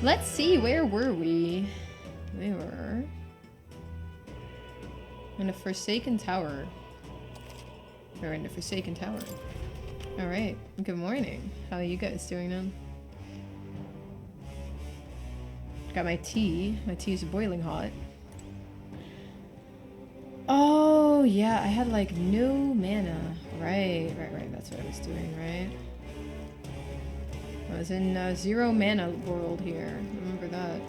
Let's see, where were we? We were in a Forsaken Tower. We're in the Forsaken Tower. Alright, good morning. How are you guys doing now? Got my tea. My tea is boiling hot. Oh, yeah, I had like no mana. Right. That's what I was doing, right? I was in zero mana world here. Remember that.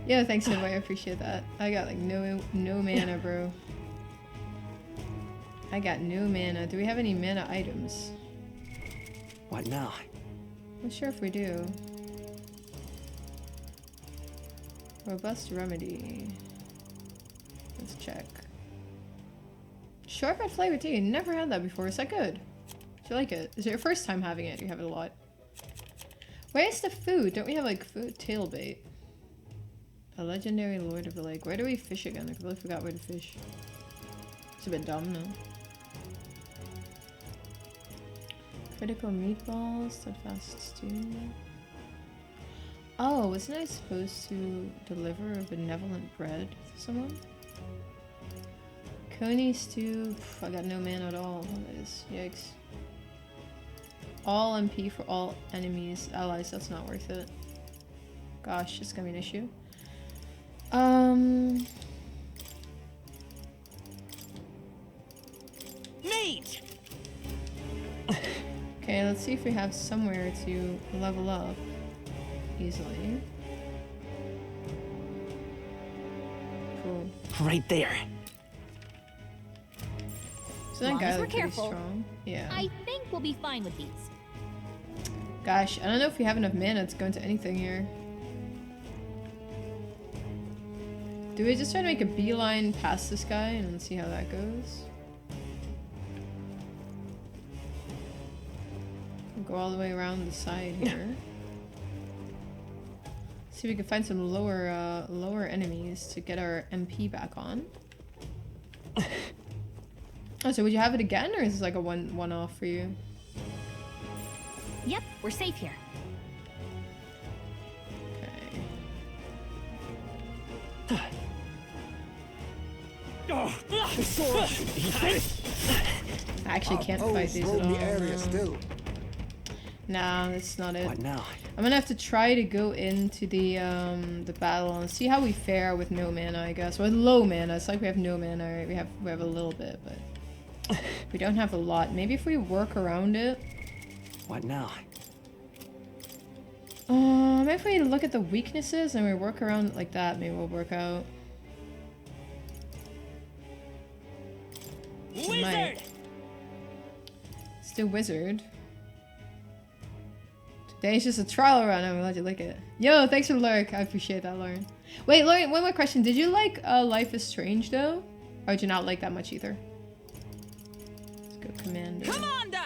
Yeah, thanks, Niv. I appreciate that. I got like no mana, bro. I got no mana. Do we have any mana items? What now? Not sure if we do. Robust remedy. Let's check. Shortbread flavored tea. Never had that before. Is that good? Do you like it? Is it your first time having it? You have it a lot. Where's the food? Don't we have like food? Tailbait. A legendary lord of the lake. Where do we fish again? I completely forgot where to fish. It's a bit dumb, no? Critical meatballs. Steadfast stew. Oh, wasn't I supposed to deliver a benevolent bread to someone? Coney stew. Pff, I got no mana at all. That is, yikes. All MP for all enemies, allies. That's not worth it. Gosh, it's gonna be an issue. Meat. Okay, let's see if we have somewhere to level up easily. Cool. Right there. So that guy looks pretty strong. Yeah. I think we'll be fine with these. Gosh, I don't know if we have enough mana to go into anything here. Do we just try to make a beeline past this guy and then see how that goes? We'll go all the way around the side here. See if we can find some lower enemies to get our MP back on. Oh, so would you have it again, or is this like a one-off for you? Yep, we're safe here. Okay. I actually can't fight these at all. Nah, that's not it. What now? I'm gonna have to try to go into the battle and see how we fare with no mana, I guess. With low mana. It's like we have no mana, right? We have a little bit, but we don't have a lot. Maybe if we work around it. What now? Maybe if we look at the weaknesses and we work around it like that, maybe we'll work out. Wizard! Let's do wizard. Today's just a trial run. I'm glad you like it. Yo, thanks for the lurk. I appreciate that, Lauren. Wait, Lauren, one more question. Did you like Life is Strange though? Or did you not like that much either? Let's go Commander. Commander!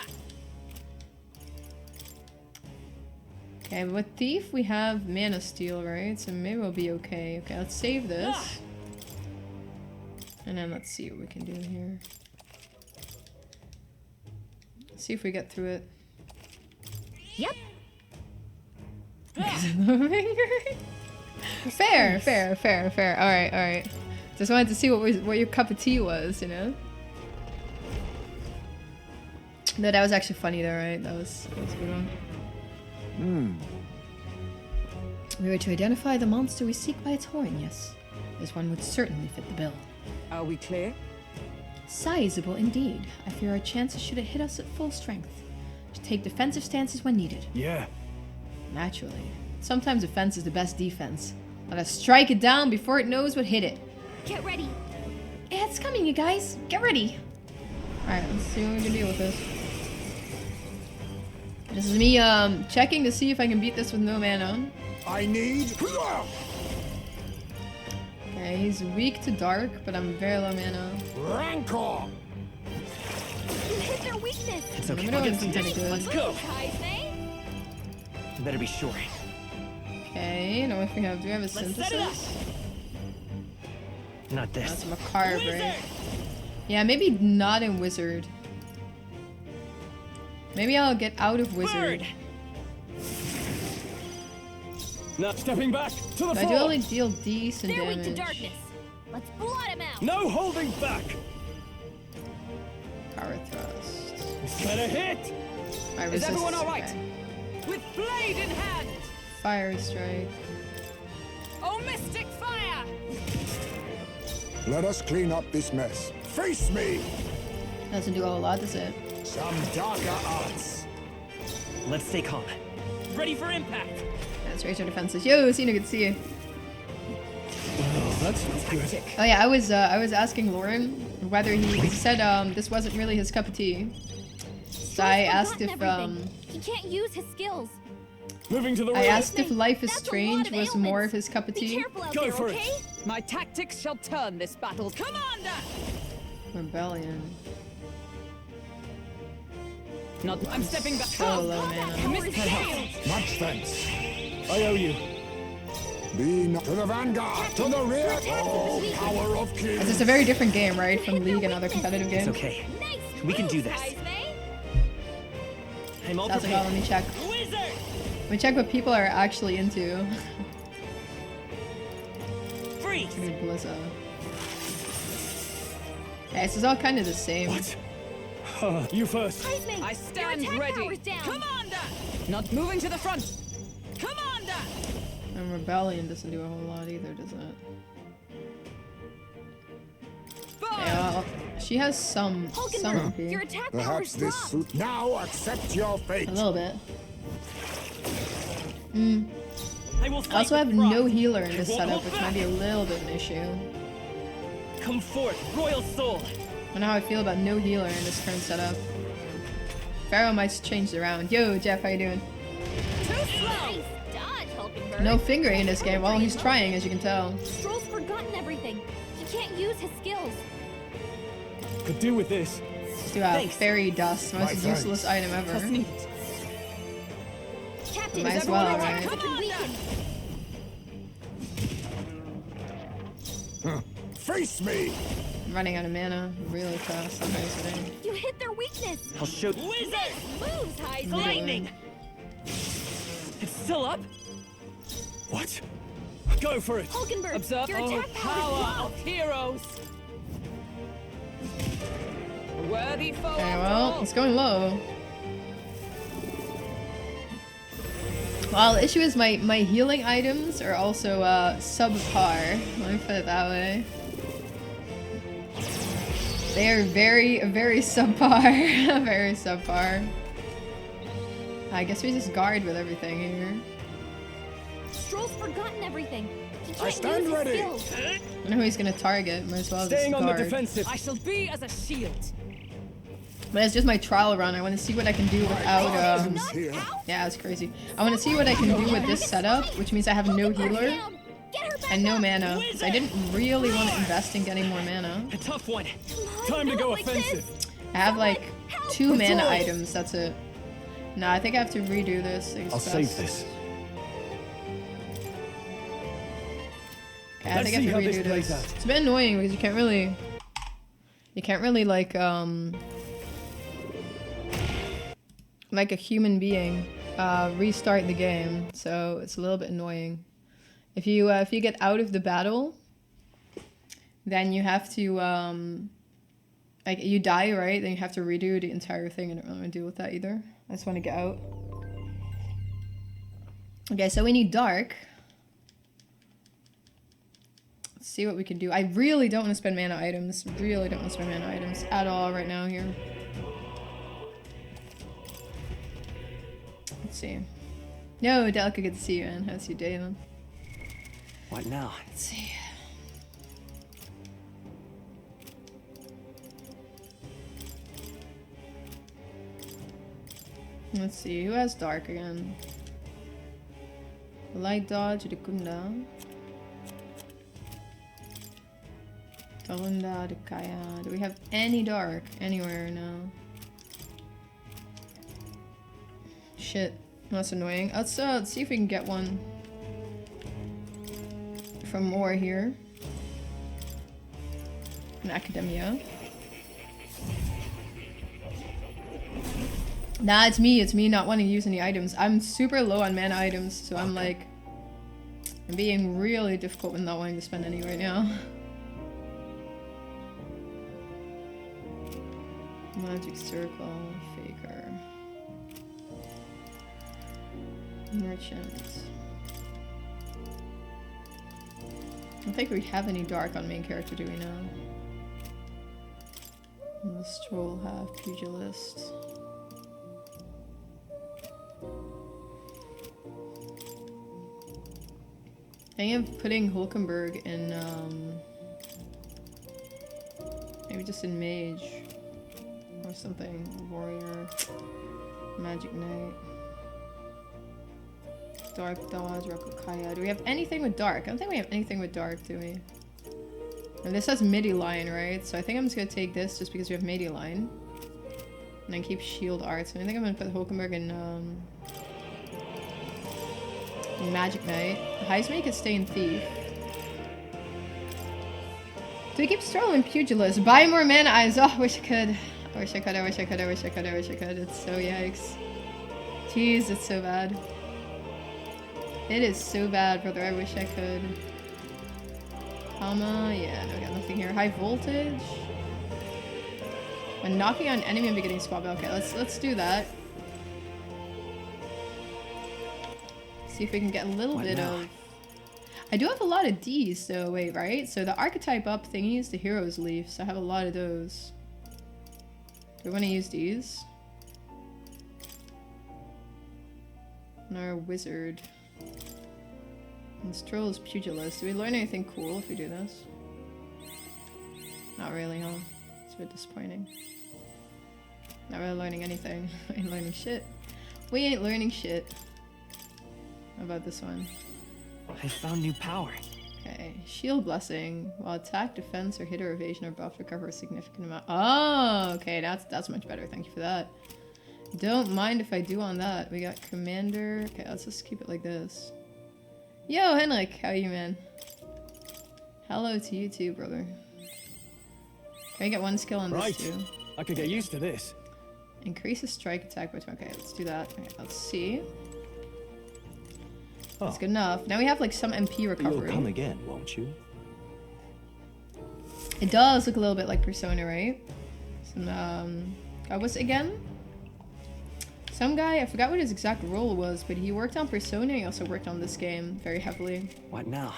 Okay, but with Thief we have Mana Steal, right? So maybe we'll be okay. Okay, let's save this. And then let's see what we can do here. See if we get through it. Yep. Fair. Alright. Just wanted to see what your cup of tea was, you know? No, that was actually funny though, right? That was a good one. We were to identify the monster we seek by its horn, yes. This one would certainly fit the bill. Are we clear? Sizable indeed. I fear our chances should it hit us at full strength. To take defensive stances when needed. Yeah. Naturally. Sometimes defense is the best defense. Let us strike it down before it knows what hit it. Get ready. It's coming, you guys. Get ready. Alright, let's see what we can deal with this. This is me checking to see if I can beat this with no mana. I need... Okay, he's weak to dark, but I'm very low mana. Rancor! You hit their weakness. It's okay. I'll get some Let's go. Guys, eh? You better be sure. Okay, now if we have, do we have a synthesis? Not this. That's macabre, right? Yeah, maybe not in wizard. Maybe I'll get out of wizard. Now stepping back to the I do floor. only deal decent They're weak to damage. darkness. Let's blot him out. No holding back. Power thrust. Is that a hit? I Is resist. everyone all right? Okay. With blade in hand! Fire strike. Oh, mystic fire! Let us clean up this mess. Face me! Doesn't do a whole lot, does it? Some darker arts. Let's stay calm. Ready for impact. Let's raise our defenses. Yo, Cena, good to see you. Oh, that's not good. Oh yeah, I was asking Lauren whether he said this wasn't really his cup of tea. So I asked if He can't use his skills. Moving to the I right. asked if Life is That's a lot Strange of was more of ailments. his cup of Be tea. careful out Go there, for it. okay? My tactics shall turn this battle. Commander! Rebellion. Not. I'm stepping back. So low mana. Mystic shield! Much thanks. I owe you. Be not to the vanguard, to the rear. Oh, power of It's kings. just a very different game, right? From League and other competitive games. It's okay. Nice We can do moves, this. Heisman. I'm all Sounds like, oh, let me check. Wizard! Let me check what people are actually into. Freeze! Give me Blizza. Yeah, this is all kind of the same. What? You first. Heisman, I stand your attack ready. power's down. Commander! Not moving to the front. Commander! And Rebellion doesn't do a whole lot either, does it? Burn! Yeah, well, she has some Hulkenberg, MP. your attack Perhaps power's this dropped. suit. Now accept your fate. A little bit. I will I fight also with have pride. no healer in this I won't setup, hold which back. might be a little bit of an issue. Come forth, royal soul. I don't know how I feel about no healer in this current setup. Pharaoh might change around. Yo, Jeff, how you doing? Too slow. Nice dodge, Hulkenberg. No fingering in this game. Well, he's trying, as you can tell. Stroll's forgotten everything. He can't use his skills. Could do with this. Let's do a Thanks. fairy dust, most My useless item ever. Trust me. Captain, Might is as well, everyone right? attack been weakened? Face me. I'm running out of mana really fast on Heisman. You hit their weakness. I'll show Wizard! Moves, Heisman. lightning. It's still up. What? Go for it. Hulkenberg, Observe. your Oh, attack power power of heroes. A worthy foe. Okay, after well, all. it's going low. Well, the issue is my healing items are also subpar. Let me put it that way. They are very subpar. Very subpar. I guess we just guard with everything here. Stroll's forgotten everything. He can't I stand use his ready. skills. I don't know who he's gonna target. Might as well Staying just on the guard. defensive. I shall be as a shield. But it's just my trial run. I want to see what I can do without. Kings here. Yeah, it's crazy. I want to see what I can do with this setup, which means I have no healer Down. Get her back and no up. mana. 'Cause I didn't really want to invest in getting more mana. A tough one. Time to Not go like offensive. this. I have like 2 mana Patrol. items. That's it. No, I think I have to redo this. I'll save this. Okay, I Let's think I see have how to this redo plays this. out. It's a bit annoying because you can't really like a human being restart the game. So it's a little bit annoying. If you get out of the battle, then you have to like you die, right? Then you have to redo the entire thing. I don't really want to deal with that either. I just want to get out. Okay, so we need dark. Let's see what we can do. I really don't want to spend mana items. Really don't want to spend mana items at all right now here. Let's see. Yo, Delica, good to see you, man. How's your day, man? What now? Let's see. Let's see, who has dark again? Light dodge, Rikunda. Talunda, Kaya. Do we have any dark anywhere now? Shit, that's annoying. Let's see if we can get one from more here. In Academia. Nah, it's me. It's me not wanting to use any items. I'm super low on mana items, so I'm like... I'm being really difficult with not wanting to spend any right now. Magic Circle, Faker. Merchant. I don't think we have any dark on main character, do we now? And the Stroll have Pugilist. I am putting Hulkenberg in, maybe just in Mage. Or something. Warrior. Magic Knight. Dark Dodge, Rokokaya. Do we have anything with Dark? I don't think we have anything with Dark, do we? And this has Midi Line, right? So I think I'm just gonna take this just because we have Midi Line. And then keep Shield Art. So I think I'm gonna put Hulkenberg in, Magic Knight. Heisman could stay in Thief. Do we keep Stroll in Pugilist? Buy more mana eyes. Oh, I wish I could. I wish I could, I wish I could, I wish I could, I wish I could. It's so yikes. Jeez, it's so bad. It is so bad, brother. I wish I could. Palma, yeah, no, we got nothing here. High voltage. When knocking on enemy and beginning squad. Okay, let's do that. See if we can get a little bit of... I do have a lot of D's, so wait, right? So the archetype up thingies, the heroes leaf, so I have a lot of those. Do we want to use these? And our wizard. And Stroll is Pugilist. Do we learn anything cool if we do this? Not really, huh? It's a bit disappointing. Not really learning anything. We ain't learning shit. We ain't learning shit. How about this one? I found new power. Okay. Shield Blessing. While attack, defense, or hit or evasion are buffed, recover a significant amount. Oh, okay. That's much better. Thank you for that. Don't mind if I do on that. We got Commander. Okay, let's just keep it like this. Yo, Henrik, how are you, man? Hello to you too, brother. Can I get one skill on this too? I could get used to this. Increases strike attack by 20. Okay, let's do that. Okay, let's see. That's good enough. Now we have like some MP recovery. You'll come again, won't you? It does look a little bit like Persona, right? Some, what's it again? Some guy, I forgot what his exact role was, but he worked on Persona. He also worked on this game very heavily. What now?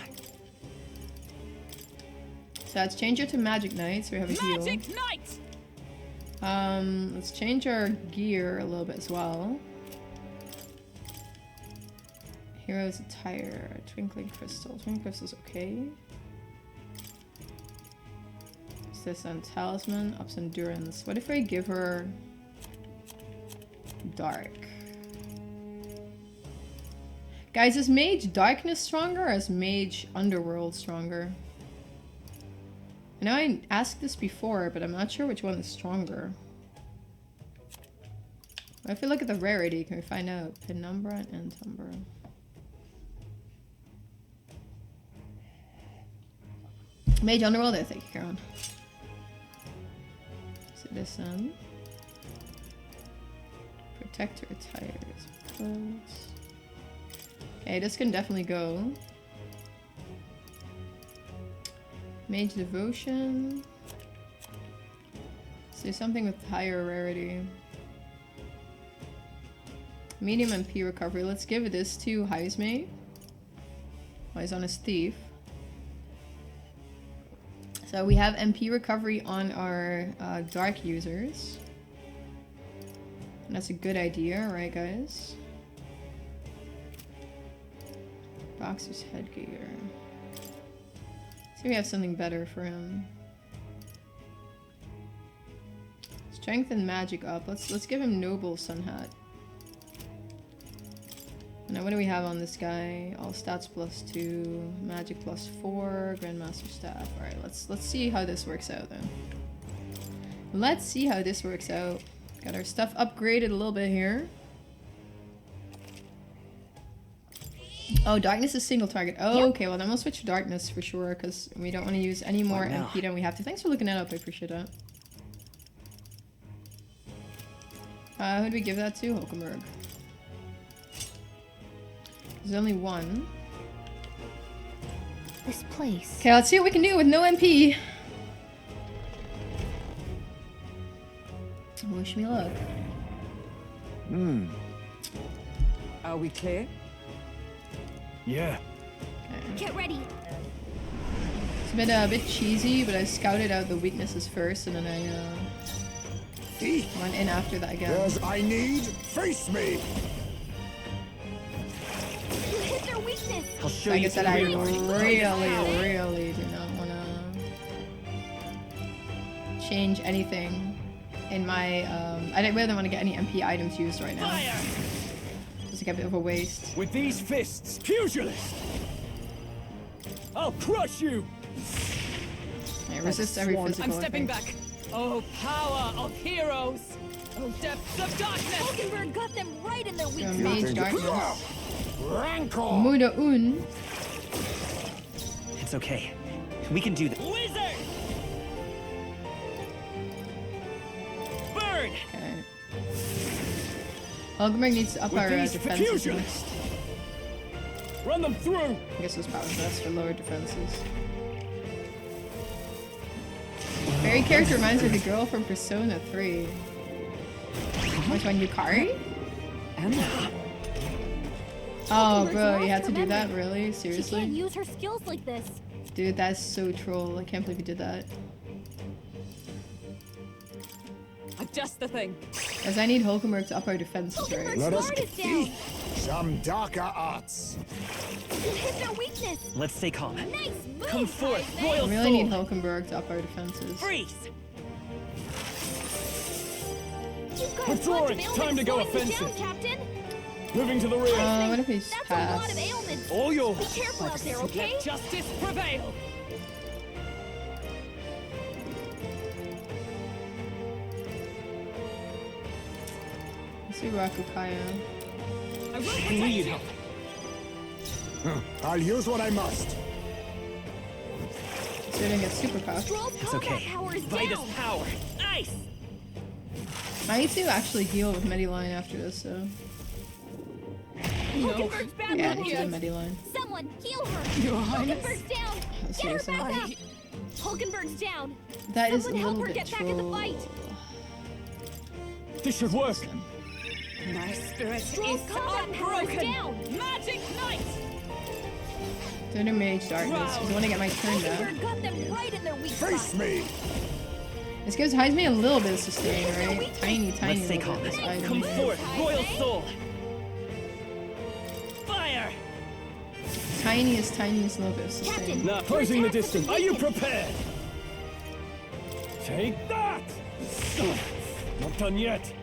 So let's change it to Magic Knight, so we have a heal. Magic Knight! Let's change our gear a little bit as well. Hero's attire, Twinkling Crystal. Twinkling Crystal's okay. What's this on? Talisman, ups endurance. What if I give her Dark? Guys, is Mage Darkness stronger or is Mage Underworld stronger? I know I asked this before, but I'm not sure which one is stronger. If we look at the rarity, can we find out? Penumbra and Umbra. Mage Underworld, I think, Karen. So this Protector attires. Clothes. Okay, this can definitely go. Mage Devotion. Let's do something with higher rarity. Medium MP recovery. Let's give this to Heisme. Oh, he's on his Thief. So we have MP recovery on our Dark users. And that's a good idea, right guys? Boxer's headgear. See, we have something better for him. Strength and magic up. Let's give him Noble Sun Hat. Now what do we have on this guy? All stats +2, magic +4, Grandmaster Staff. Alright, let's see how this works out then. Let's see how this works out. Got our stuff upgraded a little bit here. Oh, Darkness is single target. Oh, okay, well then we'll switch to Darkness for sure, because we don't want to use any more MP than we have to. Thanks for looking that up, I appreciate that. Who do we give that to? Hulkenberg. There's only one. This place. Okay, let's see what we can do with no MP. Wish me luck. Are we clear? Yeah. Get ready. It's a bit cheesy, but I scouted out the weaknesses first, and then I went in after that again. As I need, face me. You hit their weakness. I'll show Like I you said, I really do not want to change anything in my. I didn't really want to get any MP items used right now. Fire! It's like a bit of a waste. With these fists, pugilist! I'll crush you! I resist every Sworn. physical. I'm stepping back. Oh, power of heroes! Oh, depths of darkness! Hulkenberg got them right in their weak So spot. mage darkness. Rancor. Muda un. It's okay. We can do this. Wizard! Burn! Okay. Hulkenberg needs to up With our these defenses fusions. next. Run them through! I guess those powers best for lower defenses. Very character reminds me of the girl from Persona 3. Which one, Yukari? Emma. Oh, Hulkenberg's bro, you lost had to her do that? memory. Really? She can't Seriously? use her skills like this. Dude, that's so troll. I can't believe you did that. Just the thing. As I need Hulkenberg to up our defenses, right? Hulkenberg's Let us guard is down. some darker arts. You hit their weakness. Let's stay calm. Nice move, Come forth, Heisman. royal I really need soul. Hulkenberg to up our defenses. Freeze! You've got Withdrawing. a bunch of ailments Time to go slowing you offensive. down, Captain. Moving to the rear. What if we That's a lot pass? of ailments. All yours. Be careful out there, okay? Let justice prevail. Let's see Rakukaya. I will protect Need you. help. I'll use what I must. So we didn't get super power. Stroll's It's combat okay. power is Vitus down. power. Ice! I need to actually heal with Mediline after this, so. Hulkenberg's back Yeah, I up need to here. do Mediline. Someone heal her. Your Highness. Hulkenberg's down. Get her Seriously. back up. Hulkenberg's down. That is a Someone help little her bit get back in the troll. fight. This should work. My spirit Stroll's is combat power is unbroken. down. Magic Knight. Don't do Mage Darkness, because I want to get my turn back. Hulkenberg got them right in their weak Face spot. me. This gives Heisman a little bit of sustain, right? Tiny, tiny Let's stay little calm. bit. This item. Come forth, royal soul! Fire! Tiniest little bit of sustain. Captain. Now, closing the Attack with distance. the Are you beacon. prepared? Take that! Not done yet.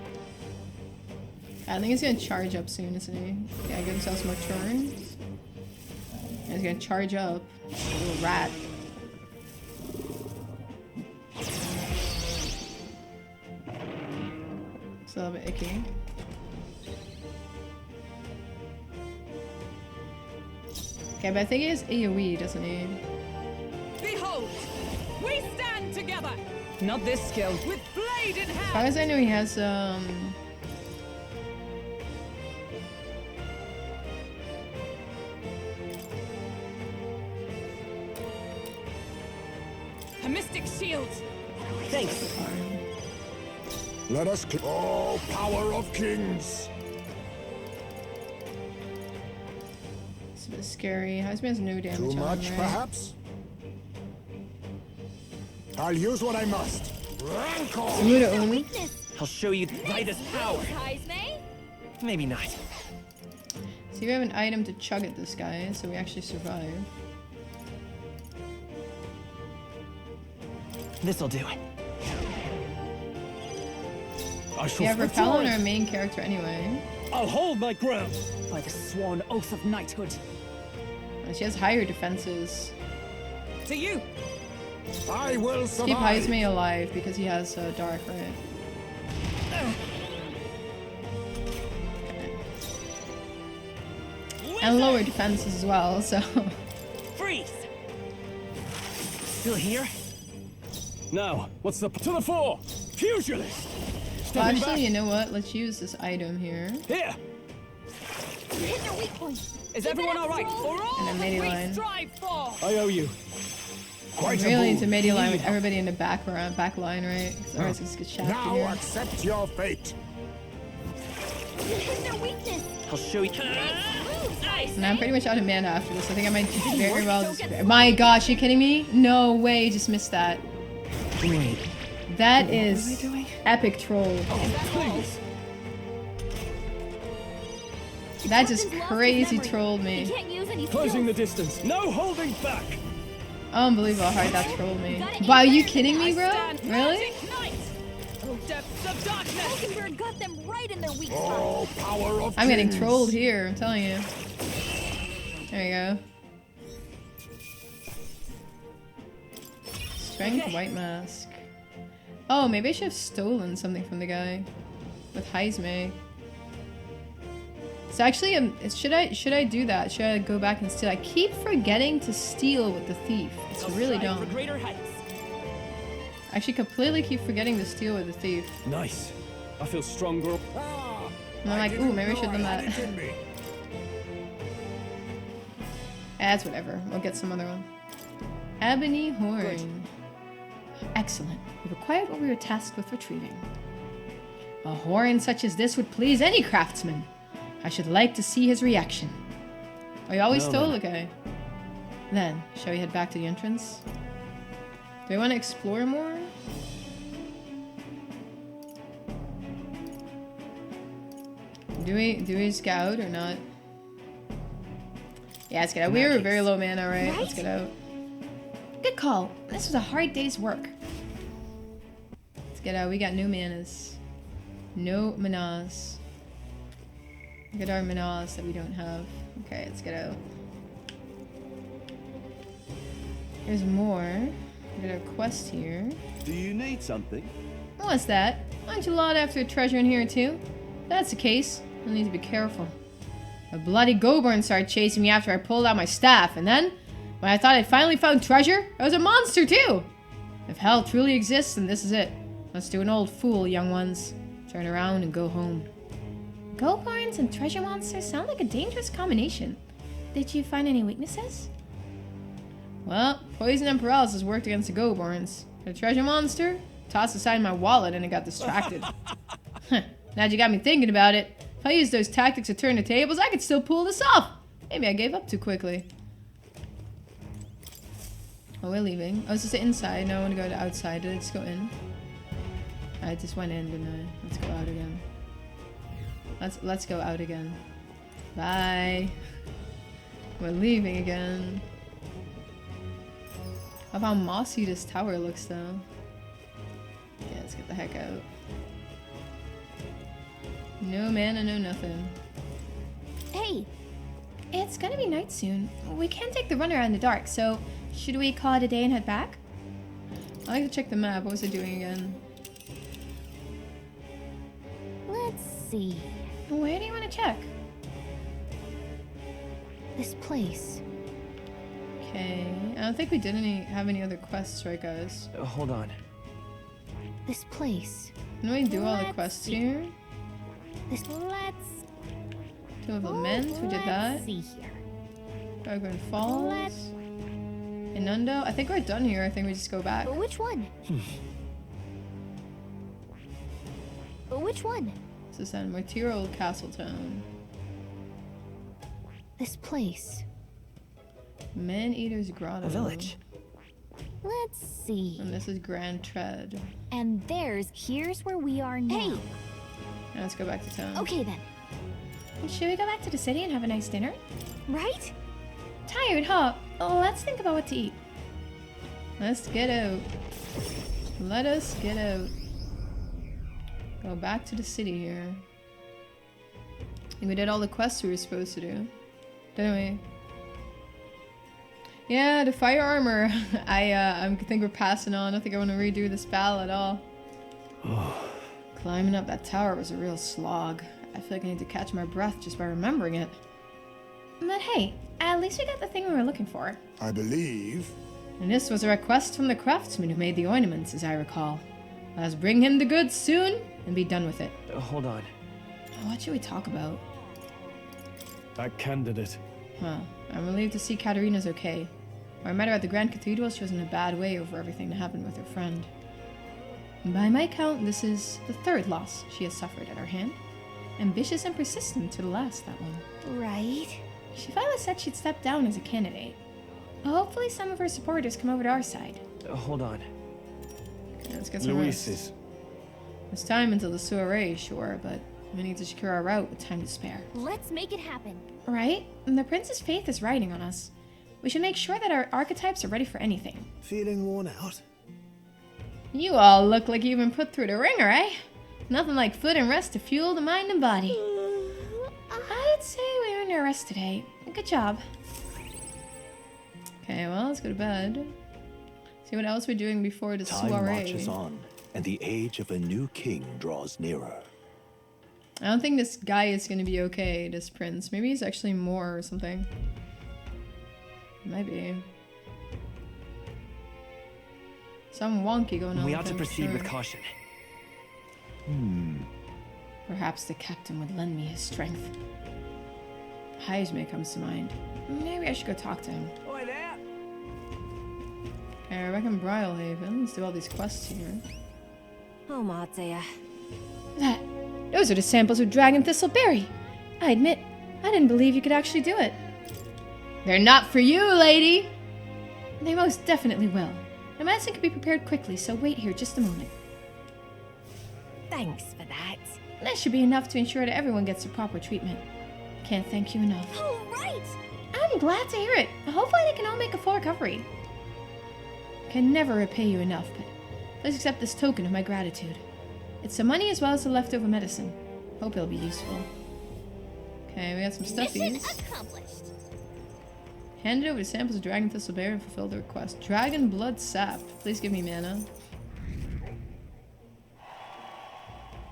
I think he's gonna charge up soon, isn't he? Yeah, give himself some more turns. And he's gonna charge up. Little rat. It's a little bit icky. Okay, but I think he has AoE, doesn't he? Behold, we stand together. Not this skill. With blade in As far hand. as I know, he has A mystic shield. Thanks. Let us. Oh, power of kings. It's a bit scary. Heisman has no damage Too on much, him, right? perhaps. I'll use what I must. Rancor. Muda Umi. Weakness. I'll show you Vitus power. Heisman. Maybe not. See, we have an item to chug at this guy, so we actually survive. This'll do. I We shall have Repel on withdraw. our main character anyway. I'll hold my ground. By the sworn oath of knighthood. And she has higher defenses. To you. I will Keep survive. Heisman alive because he has dark, right? And lower defenses as well, so. Freeze! Still here? Now, what's the to the fore? Pugilist. Well, actually, you know what? Let's use this item here. Here. You hit their weak point. Is everyone all right? For all And a that midi we line. strive for. I owe you. Quite Really a into boon. media line with everybody in the back line, right? Because otherwise it's gets shafted Now here. accept your fate. You hit their weakness. I'll show you. Nice. And I'm pretty much out of mana after this. I think I might very well just... My gosh, you kidding me? No way, just missed that. Wait. That is epic troll. Please. That just Captain's lost his crazy memory. trolled He me. can't use any Closing the skills. distance. No holding back. Unbelievable how hard that trolled me. Gotta Wow, are aim you better kidding than me, I bro? stand Really? magic knight. Oh, depths of darkness. Falkenberg got them right in their weak spot. Oh, power of I'm getting kings. trolled here, I'm telling you. There you go. Strength, white mask. Oh, maybe I should have stolen something from the guy with Heisme. So actually, should I do that? Should I go back and steal? I keep forgetting to steal with the thief. It's really Strive for dumb. greater heights. I actually completely keep forgetting to steal with the thief. Nice. I feel stronger. Ah, And I'm like, didn't ooh, maybe I know should have done had that. it in me. That's whatever. We'll get some other one. Ebony horn. Excellent. We've acquired what we were tasked with retrieving. A horn such as this would please any craftsman. I should like to see his reaction. Oh, you always No, stole then. the guy. Then, shall we head back to the entrance? Do we want to explore more? Do we scout or not? Yeah, let's get out. We were very low mana, right? Let's get out. Good call. This was a hard day's work. Let's get out. We got no manas. No manas. Look at our manas that we don't have. Okay, let's get out. There's more. We got a quest here. Do you need something? What's that? Aren't you lot after a treasure in here too? If that's the case, you'll need to be careful. A bloody goburn started chasing me after I pulled out my staff, and then, when I thought I'd finally found treasure, it was a monster too! If hell truly exists, then this is it. Let's do an old fool, young ones. Turn around and go home. Goburns and treasure monsters sound like a dangerous combination. Did you find any weaknesses? Well, poison and paralysis worked against the goburns. The treasure monster tossed aside my wallet and it got distracted. Now you got me thinking about it. If I used those tactics to turn the tables, I could still pull this off. Maybe I gave up too quickly. Oh, we're leaving. Oh, is this the inside? No, I want to go to outside. Did I just go in? I just went in, didn't I? Let's go out again. Let's go out again. Bye. We're leaving again. Love how mossy this tower looks though. Yeah, let's get the heck out. No mana, no nothing. Hey, It's gonna be night soon. We can't take the run around in the dark, so should we call it a day and head back? I like to check the map. What was it doing again? let's see. Where do you want to check? This place. Okay. I don't think we did have any other quests, right guys? Hold on. This place. Didn't we do all the Let's quests see. here? Let's Two of Lament, we did that. Let's see here. Gargoyle Falls. Inundo. I think we're done here. I think we just go back. But which one? But which one? This is then Material Castletown. This place. Man-Eater's Grotto. A village. Let's see. And this is Grand Tread. And here's where we are now. Hey, Now let's go back to town. okay then. Should we go back to the city and have a nice dinner? Right? Tired, huh? Oh, let's think about what to eat. Let's get out. Let us get out. Go back to the city here. I think we did all the quests we were supposed to do. Didn't we? Yeah, the fire armor. I think we're passing on. I don't think I want to redo this battle at all. Climbing up that tower was a real slog. I feel like I need to catch my breath just by remembering it. But hey, at least we got the thing we were looking for. I believe. And this was a request from the craftsman who made the ornaments, as I recall. Let's bring him the goods soon and be done with it. Hold on. What should we talk about? That candidate. Well, I'm relieved to see Katerina's okay. When I met her at the Grand Cathedral, she was in a bad way over everything that happened with her friend. By my count, this is the third loss she has suffered at our hand. Ambitious and persistent to the last, that one. Right. She finally said she'd step down as a candidate. Hopefully some of her supporters come over to our side. Hold on. Okay, let's get some rest. Luis's. It's time until the soiree, sure, but we need to secure our route with time to spare. Let's make it happen. Right? And the Prince's faith is riding on us. We should make sure that our archetypes are ready for anything. Feeling worn out? You all look like you've been put through the ringer, eh? Nothing like food and rest to fuel the mind and body. I'd say we earned our rest today. Good job. Okay, well, let's go to bed. See what else we're doing before the Time soiree. marches on, and the age of a new king draws nearer. I don't think this guy is going to be okay, this prince. Maybe he's actually more or something. Maybe. Some wonky going on. We with ought to him, proceed sure. with caution. Perhaps the captain would lend me his strength. Heisme comes to mind. Maybe I should go talk to him. Oi there! Okay, I reckon Brylehaven. Let's do all these quests here. Oh, Matsaya. Those are the samples of Dragon Thistleberry. I admit, I didn't believe you could actually do it. They're not for you, lady! They most definitely will. The medicine can be prepared quickly, so wait here just a moment. Thanks for that. That should be enough to ensure that everyone gets the proper treatment. Can't thank you enough. All right. I'm glad to hear it. Hopefully they can all make a full recovery. Can never repay you enough, but please accept this token of my gratitude. It's some money as well as the leftover medicine. Hope it'll be useful. Okay, we got some Mission stuffies. accomplished. Handed over the samples of Dragon Thistleberry and fulfilled the request. Dragon Blood Sap. Please give me mana.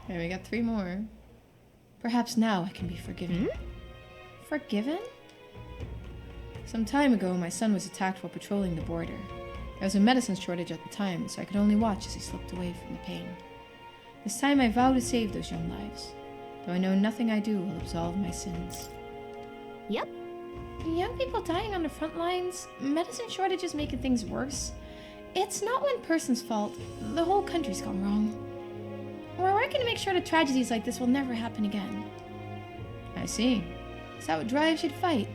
Okay, we got 3 more. Perhaps now I can be forgiven. Forgiven? Some time ago, my son was attacked while patrolling the border. There was a medicine shortage at the time, so I could only watch as he slipped away from the pain. This time I vow to save those young lives, though I know nothing I do will absolve my sins. Yep. Young people dying on the front lines, medicine shortages making things worse. It's not one person's fault. The whole country's gone wrong. We're working to make sure that tragedies like this will never happen again. I see. Is that what drives you to fight?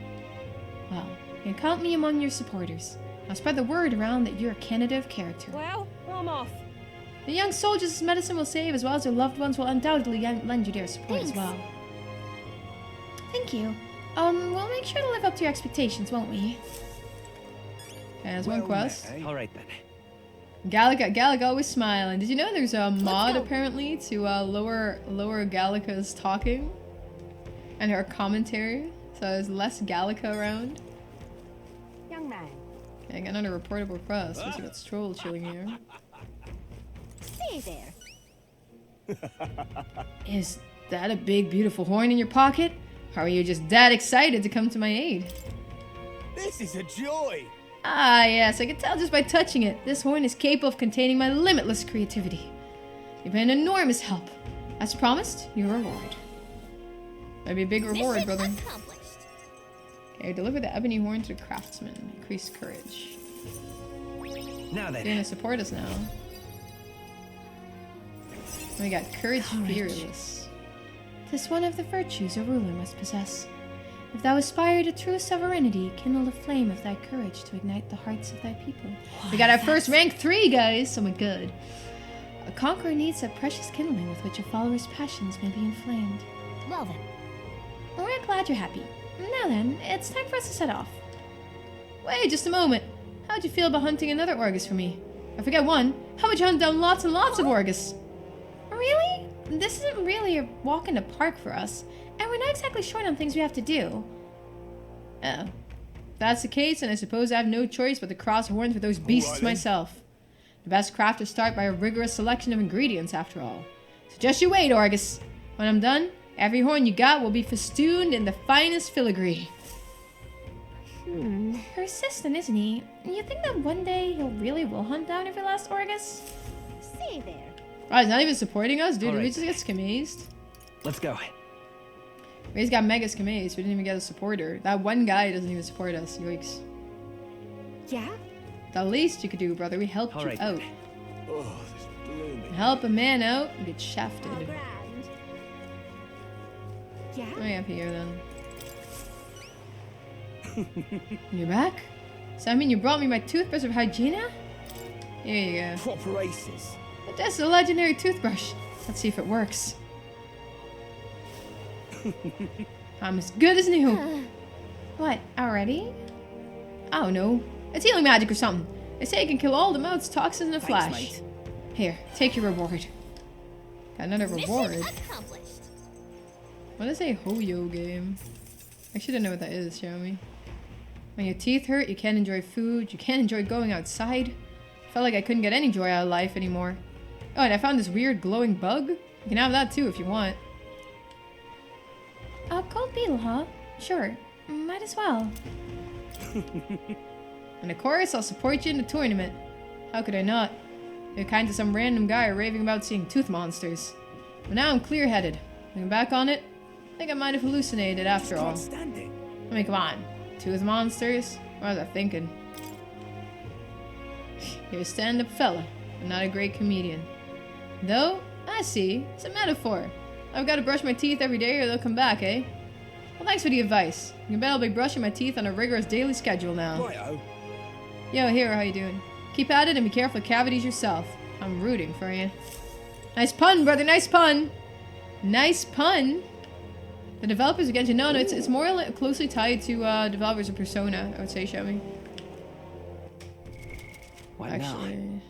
Well, you can count me among your supporters. I'll spread the word around that you're a candidate of character. Well, I'm off. The young soldiers this medicine will save, as well as their loved ones, will undoubtedly lend you their support as well. Thank you. We'll make sure to live up to your expectations, won't we? Okay, there's one quest. All right then. Gallica always smiling. Did you know there's a mod go. apparently to lower Gallica's talking and her commentary, so there's less Gallica around. Young man. Okay, I got another reportable quest. Let's see what's troll chilling here. Stay there. Is that a big beautiful horn in your pocket? Or are you just that excited to come to my aid? This is a joy! Ah, yes, I can tell just by touching it. This horn is capable of containing my limitless creativity. You've been an enormous help. As promised, your reward. That'd be a big reward, Mission brother. accomplished. Okay, deliver the ebony horn to the craftsman. Increase courage. Now You're then. gonna support us now. We got courage fearless. 'Tis one of the virtues a ruler must possess. If thou aspire to true sovereignty, kindle the flame of thy courage to ignite the hearts of thy people. We got our first rank 3, guys! So we're good. A conqueror needs that precious kindling with which a follower's passions may be inflamed. Well then. We're glad you're happy. Now then, it's time for us to set off. Wait just a moment. How'd you feel about hunting another Orgus for me? I forget one. How would you hunt down lots and lots of Orgus? Really? This isn't really a walk in the park for us, and we're not exactly short on things we have to do. Oh. If that's the case, then I suppose I have no choice but to cross horns with those beasts myself. The best crafters start by a rigorous selection of ingredients, after all. So just you wait, Orgus. When I'm done, every horn you got will be festooned in the finest filigree. Persistent, isn't he? You think that one day he really will hunt down every last Orgus? Stay there. Oh, he's not even supporting us? Dude, All did we right. just get skimazed? Let's go. We just got mega skimazed. We didn't even get a supporter. That one guy doesn't even support us. Yikes. Yeah? The least you could do, brother. We helped All you right. out. Oh, this blooming. Help a man out and get shafted. All grand. Yeah? What do we have here then? You're back? So I mean you brought me my toothbrush of Hygiena? Here you go. Proper aces. But that's a legendary toothbrush. Let's see if it works. I'm as good as new. What, already? Oh no. It's healing magic or something. They say it can kill all the moth's toxins in a flash. Thanks, mate. Here, take your reward. Got another reward. Mission accomplished. What is a Hoyo game? I should know what that is, show me. When your teeth hurt, you can't enjoy food, you can't enjoy going outside. Felt like I couldn't get any joy out of life anymore. Oh, and I found this weird glowing bug. You can have that too if you want. A gold beetle, huh? Sure. Might as well. And of course, I'll support you in the tournament. How could I not? You're kind to some random guy raving about seeing tooth monsters. But now I'm clear-headed. Looking back on it, I think I might have hallucinated after all. Can't stand it. I mean, come on. Tooth monsters? What was I thinking? You're a stand-up fella, but not a great comedian. Though, I see. It's a metaphor. I've got to brush my teeth every day or they'll come back, eh? Well, thanks for the advice. You can bet I'll be brushing my teeth on a rigorous daily schedule now. Righto. Yo, hero, how you doing? Keep at it and be careful of cavities yourself. I'm rooting for you. Nice pun, brother. Nice pun. Nice pun. The developers again, no, it's more closely tied to developers of Persona, I would say, Shomi. What Actually. now?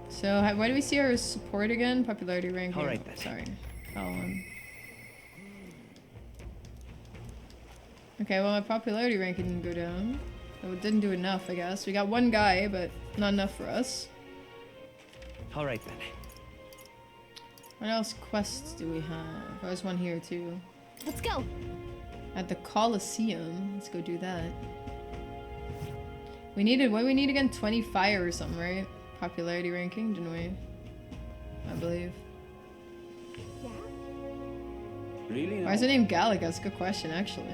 So, why do we see our support again? Popularity ranking. All right, then. Sorry. Column. Okay, well, my popularity ranking didn't go down. So it didn't do enough, I guess. We got one guy, but not enough for us. All right then. What else quests do we have? There's one here, too. Let's go. At the Colosseum. Let's go do that. We needed, what do we need again? 20 fire or something, right? Popularity ranking, didn't we? I believe. Yeah? Really? Why is it named Galaga? That's a good question, actually.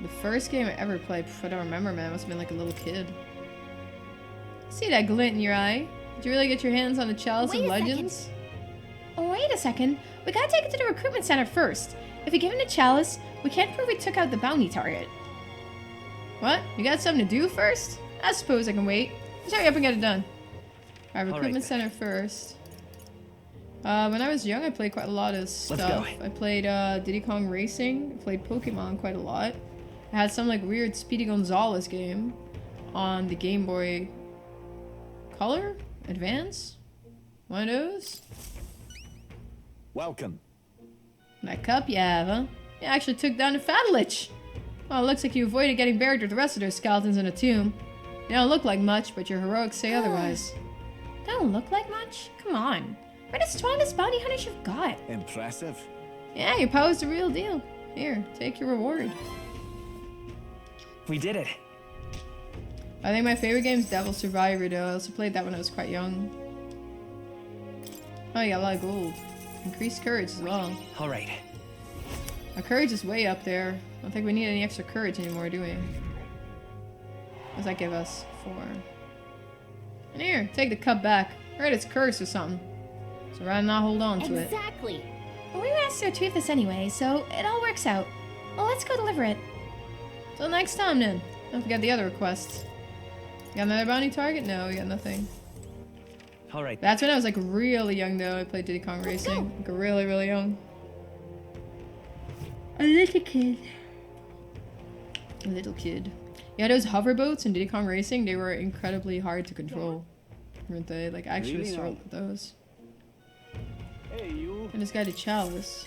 The first game I ever played, I don't remember, man. I must have been like a little kid. See that glint in your eye? Did you really get your hands on the Chalice of Wait a second. Legends? Wait a second. We gotta take it to the recruitment center first. If we give him the chalice, we can't prove we took out the bounty target. What? You got something to do first? I suppose I can wait. Just hurry up and get it done. Alright, recruitment then. center first. When I was young, I played quite a lot of stuff. go. I played Diddy Kong Racing. I played Pokemon quite a lot. I had some like weird Speedy Gonzales game on the Game Boy Color? Advance? One of those? Welcome. That cup you have, huh? You actually took down the Fatalich! Well, it looks like you avoided getting buried with the rest of those skeletons in a tomb. You don't look like much, but your heroics say otherwise. Don't look like much? Come on. We're the strongest bounty hunters you've got. Impressive. Yeah, your power's the real deal. Here, take your reward. We did it. I think my favorite game is Devil Survivor, though. I also played that when I was quite young. Oh, you got a lot of gold. Increased courage as well. All right. Our courage is way up there. I don't think we need any extra courage anymore, do we? What does that give us? 4. And here, take the cup back. I heard it's cursed or something. So rather not hold on to it. Exactly. Well, we were asked to retrieve this anyway, so it all works out. Well, let's go deliver it. Till next time, then. Don't forget the other requests. You got another bounty target? No, we got nothing. All right. That's when I was like really young, though. I played Diddy Kong Racing. Like really, really young. A little kid. A little kid. Yeah, those hoverboats in Diddy Kong Racing, they were incredibly hard to control. Weren't they? Like, I actually Really struggled with those. Hey, you. And this guy the Chalice.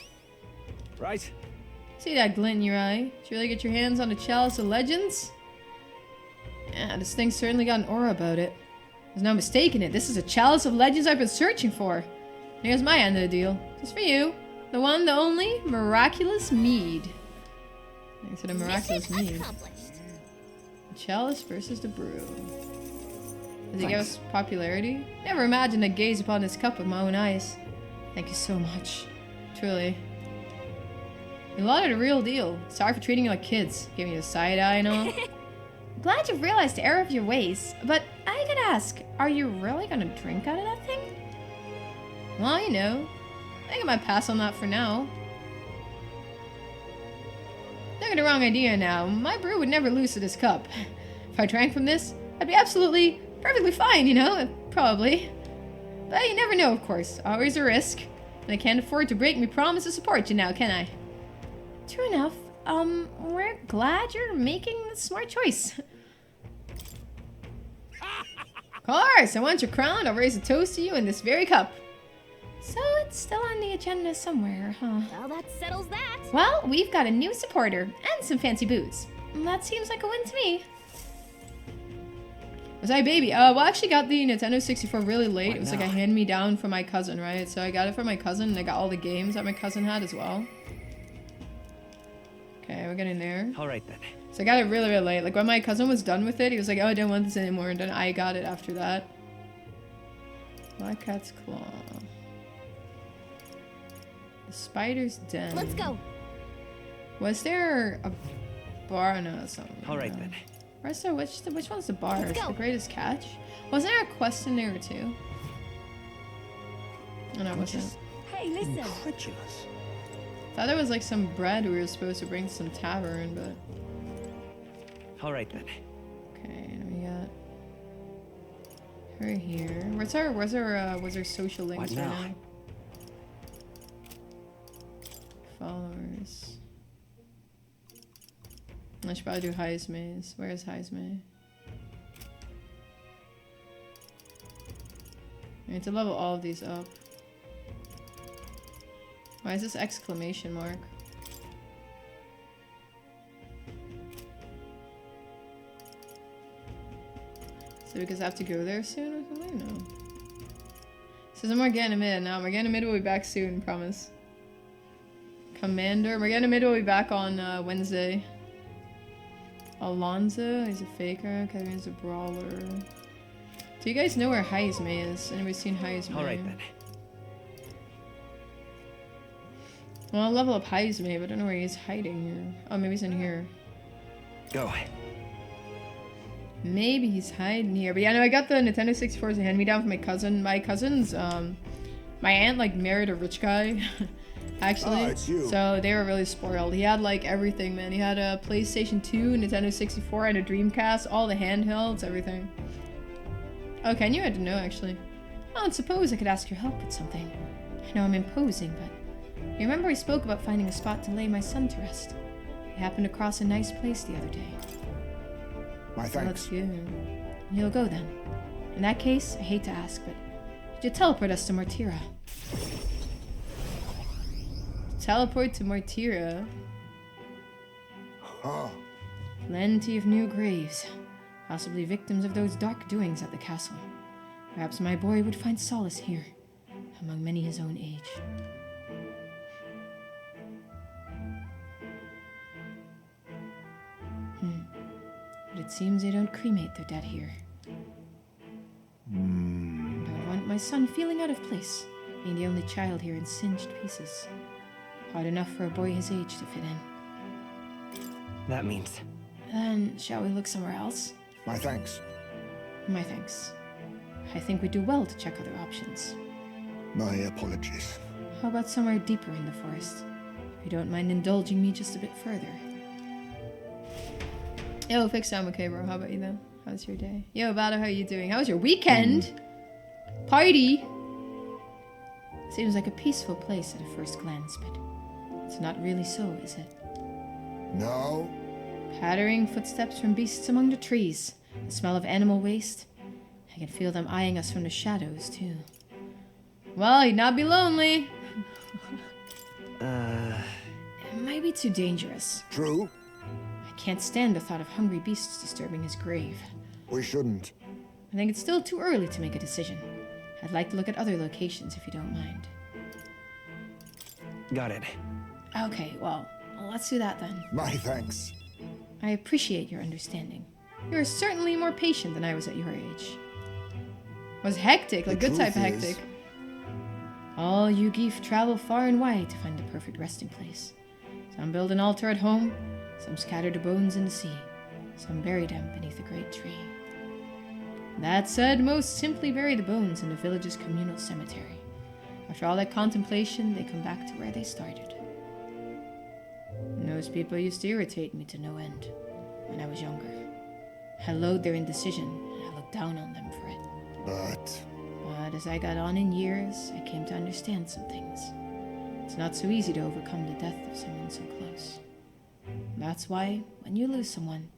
Right. See that glint in your eye? Did you really get your hands on the Chalice of Legends? Yeah, this thing certainly got an aura about it. There's no mistaking it. This is a Chalice of Legends I've been searching for. Here's my end of the deal. Just for you. The one, the only, Miraculous Mead. Thanks to the Miraculous Mead. accomplished. The Chalice versus the Brew. Does he give us popularity? Never imagined I'd gaze upon this cup with my own eyes. Thank you so much. Truly. You lot are the real deal. Sorry for treating you like kids. Giving you a side eye and all. Glad you've realized the error of your ways, but I gotta ask, are you really gonna drink out of that thing? Well, you know. I think I might pass on that for now. Don't get the wrong idea now. My brew would never lose to this cup. If I drank from this, I'd be absolutely, perfectly fine, you know? Probably. But you never know, of course. Always a risk. And I can't afford to break my promise to support you now, can I? True enough. We're glad you're making the smart choice. Of course, I want your crown. I'll raise a toast to you in this very cup. So it's still on the agenda somewhere, huh? Well, that settles that. Well, we've got a new supporter and some fancy booze. That seems like a win to me. Was I baby? Well, I actually got the Nintendo 64 really late. What It was like now? a hand-me-down from my cousin, right? So I got it from my cousin, and I got all the games that my cousin had as well. Okay, we're getting there. All right then. So I got it really, really late. Like, when my cousin was done with it, he was like, oh, I don't want this anymore. And then I got it after that. Black Cat's Claw. The Spider's Den. Let's go. Was there a bar? No, that's not. All right then. Where's the, which one's the bar? Let's Is it go. the Greatest Catch? Wasn't there a quest in there too? Oh, no, it wasn't. Hey, listen. Incredulous. Thought there was like some bread we were supposed to bring to some tavern, but All right then. okay. And we got her here. Where's our social links What right now? now? Followers. I should probably do Heismaze. Where's Heismaze? I need to level all of these up. Why is this exclamation mark? So because I have to go there soon or something? No. Says Morgana Mid. Now Morgana Mid will be back soon, promise. Commander. Morgana Mid will be back on Wednesday. Alonzo, he's a faker. Katarina's a brawler. Do you guys know where Heismaze is? Anybody seen Heismaze? All right then. Well, I'll level up Heismaze, but I don't know where he's hiding here. Oh, maybe he's in here. Go. Maybe he's hiding here. But yeah, no, I got the Nintendo 64 as a hand-me-down from my cousin. My cousin's, my aunt, like, married a rich guy, actually. Ah, it's you. So they were really spoiled. He had, like, everything, man. He had a PlayStation 2, Nintendo 64, and a Dreamcast, all the handhelds, everything. Oh, can you? I didn't know, actually. Oh, and suppose I could ask your help with something. I know I'm imposing, but you remember we spoke about finding a spot to lay my son to rest? I happened across a nice place the other day. My That looks thanks. good. You'll go then. In that case, I hate to ask, but could you teleport us to Mortira? Teleport to Mortira? Ah, Plenty of new graves. Possibly victims of those dark doings at the castle. Perhaps my boy would find solace here, among many his own age. But it seems they don't cremate their dead here. I would want my son feeling out of place, being the only child here in singed pieces. Hard enough for a boy his age to fit in. That means. Then, shall we look somewhere else? my thanks. My thanks. I think we do well to check other options. My apologies. How about somewhere deeper in the forest? If you don't mind indulging me just a bit further. Yo, fix I'm okay, bro. How about you then? How's your day? Yo, Vada, how you doing? How was your weekend? Party? Seems like a peaceful place at a first glance, but it's not really so, is it? No, Pattering footsteps from beasts among the trees. The smell of animal waste. I can feel them eyeing us from the shadows, too. Well, you'd not be lonely. It might be too dangerous. true. I can't stand the thought of hungry beasts disturbing his grave. We shouldn't. I think it's still too early to make a decision. I'd like to look at other locations if you don't mind. Got it. Okay, well, let's do that then. My thanks. I appreciate your understanding. You're certainly more patient than I was at your age. Was hectic, like The good type of truth is- hectic. All you geef travel far and wide to find the perfect resting place. Some build an altar at home, some scatter the bones in the sea, some bury them beneath a great tree. That said, most simply bury the bones in the village's communal cemetery. After all that contemplation, they come back to where they started. And those people used to irritate me to no end when I was younger. I loathed their indecision, and I looked down on them for it. But But as I got on in years, I came to understand some things. It's not so easy to overcome the death of someone so close. That's why, when you lose someone,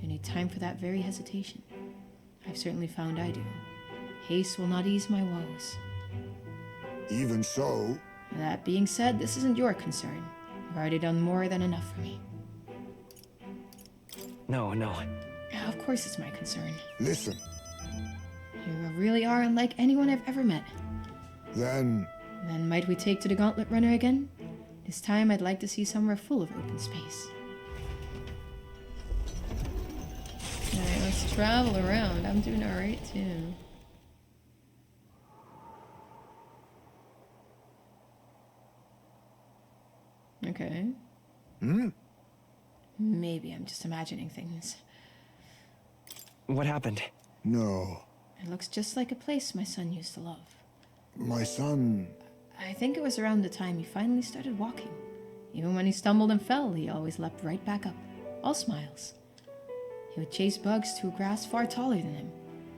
you need time for that very hesitation. I've certainly found I do. Haste will not ease my woes. even so, That being said, this isn't your concern. You've already done more than enough for me. No, no. Of course it's my concern. listen. You really are unlike anyone I've ever met. Then Then might we take to the Gauntlet Runner again? This time I'd like to see somewhere full of open space. Alright, let's travel around. I'm doing alright too. Okay. Maybe I'm just imagining things. What happened? no. It looks just like a place my son used to love. My son. I think it was around the time he finally started walking. Even when he stumbled and fell, he always leapt right back up, all smiles. He would chase bugs through grass far taller than him,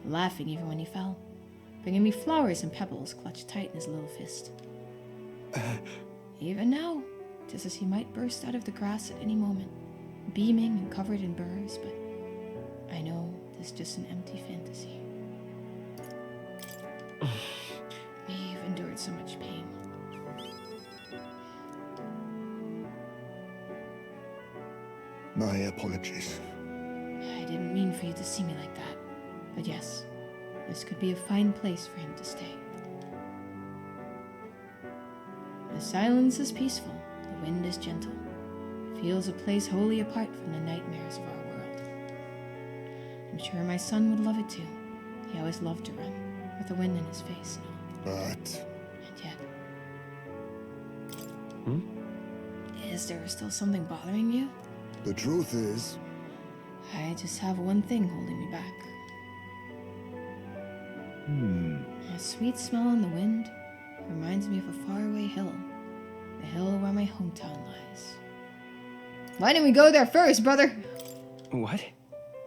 laughing even when he fell, bringing me flowers and pebbles clutched tight in his little fist. Even now, just as he might burst out of the grass at any moment, beaming and covered in burrs, but I know this is just an empty fantasy. You've endured so much pain. My apologies. I didn't mean for you to see me like that. But yes, this could be a fine place for him to stay. The silence is peaceful, the wind is gentle. It feels a place wholly apart from the nightmares of our world. I'm sure my son would love it too. He always loved to run, with the wind in his face and all. But And yet... Is there still something bothering you? the truth is, I just have one thing holding me back. A sweet smell on the wind reminds me of a faraway hill. The hill where my hometown lies. Why didn't we go there first, brother? What?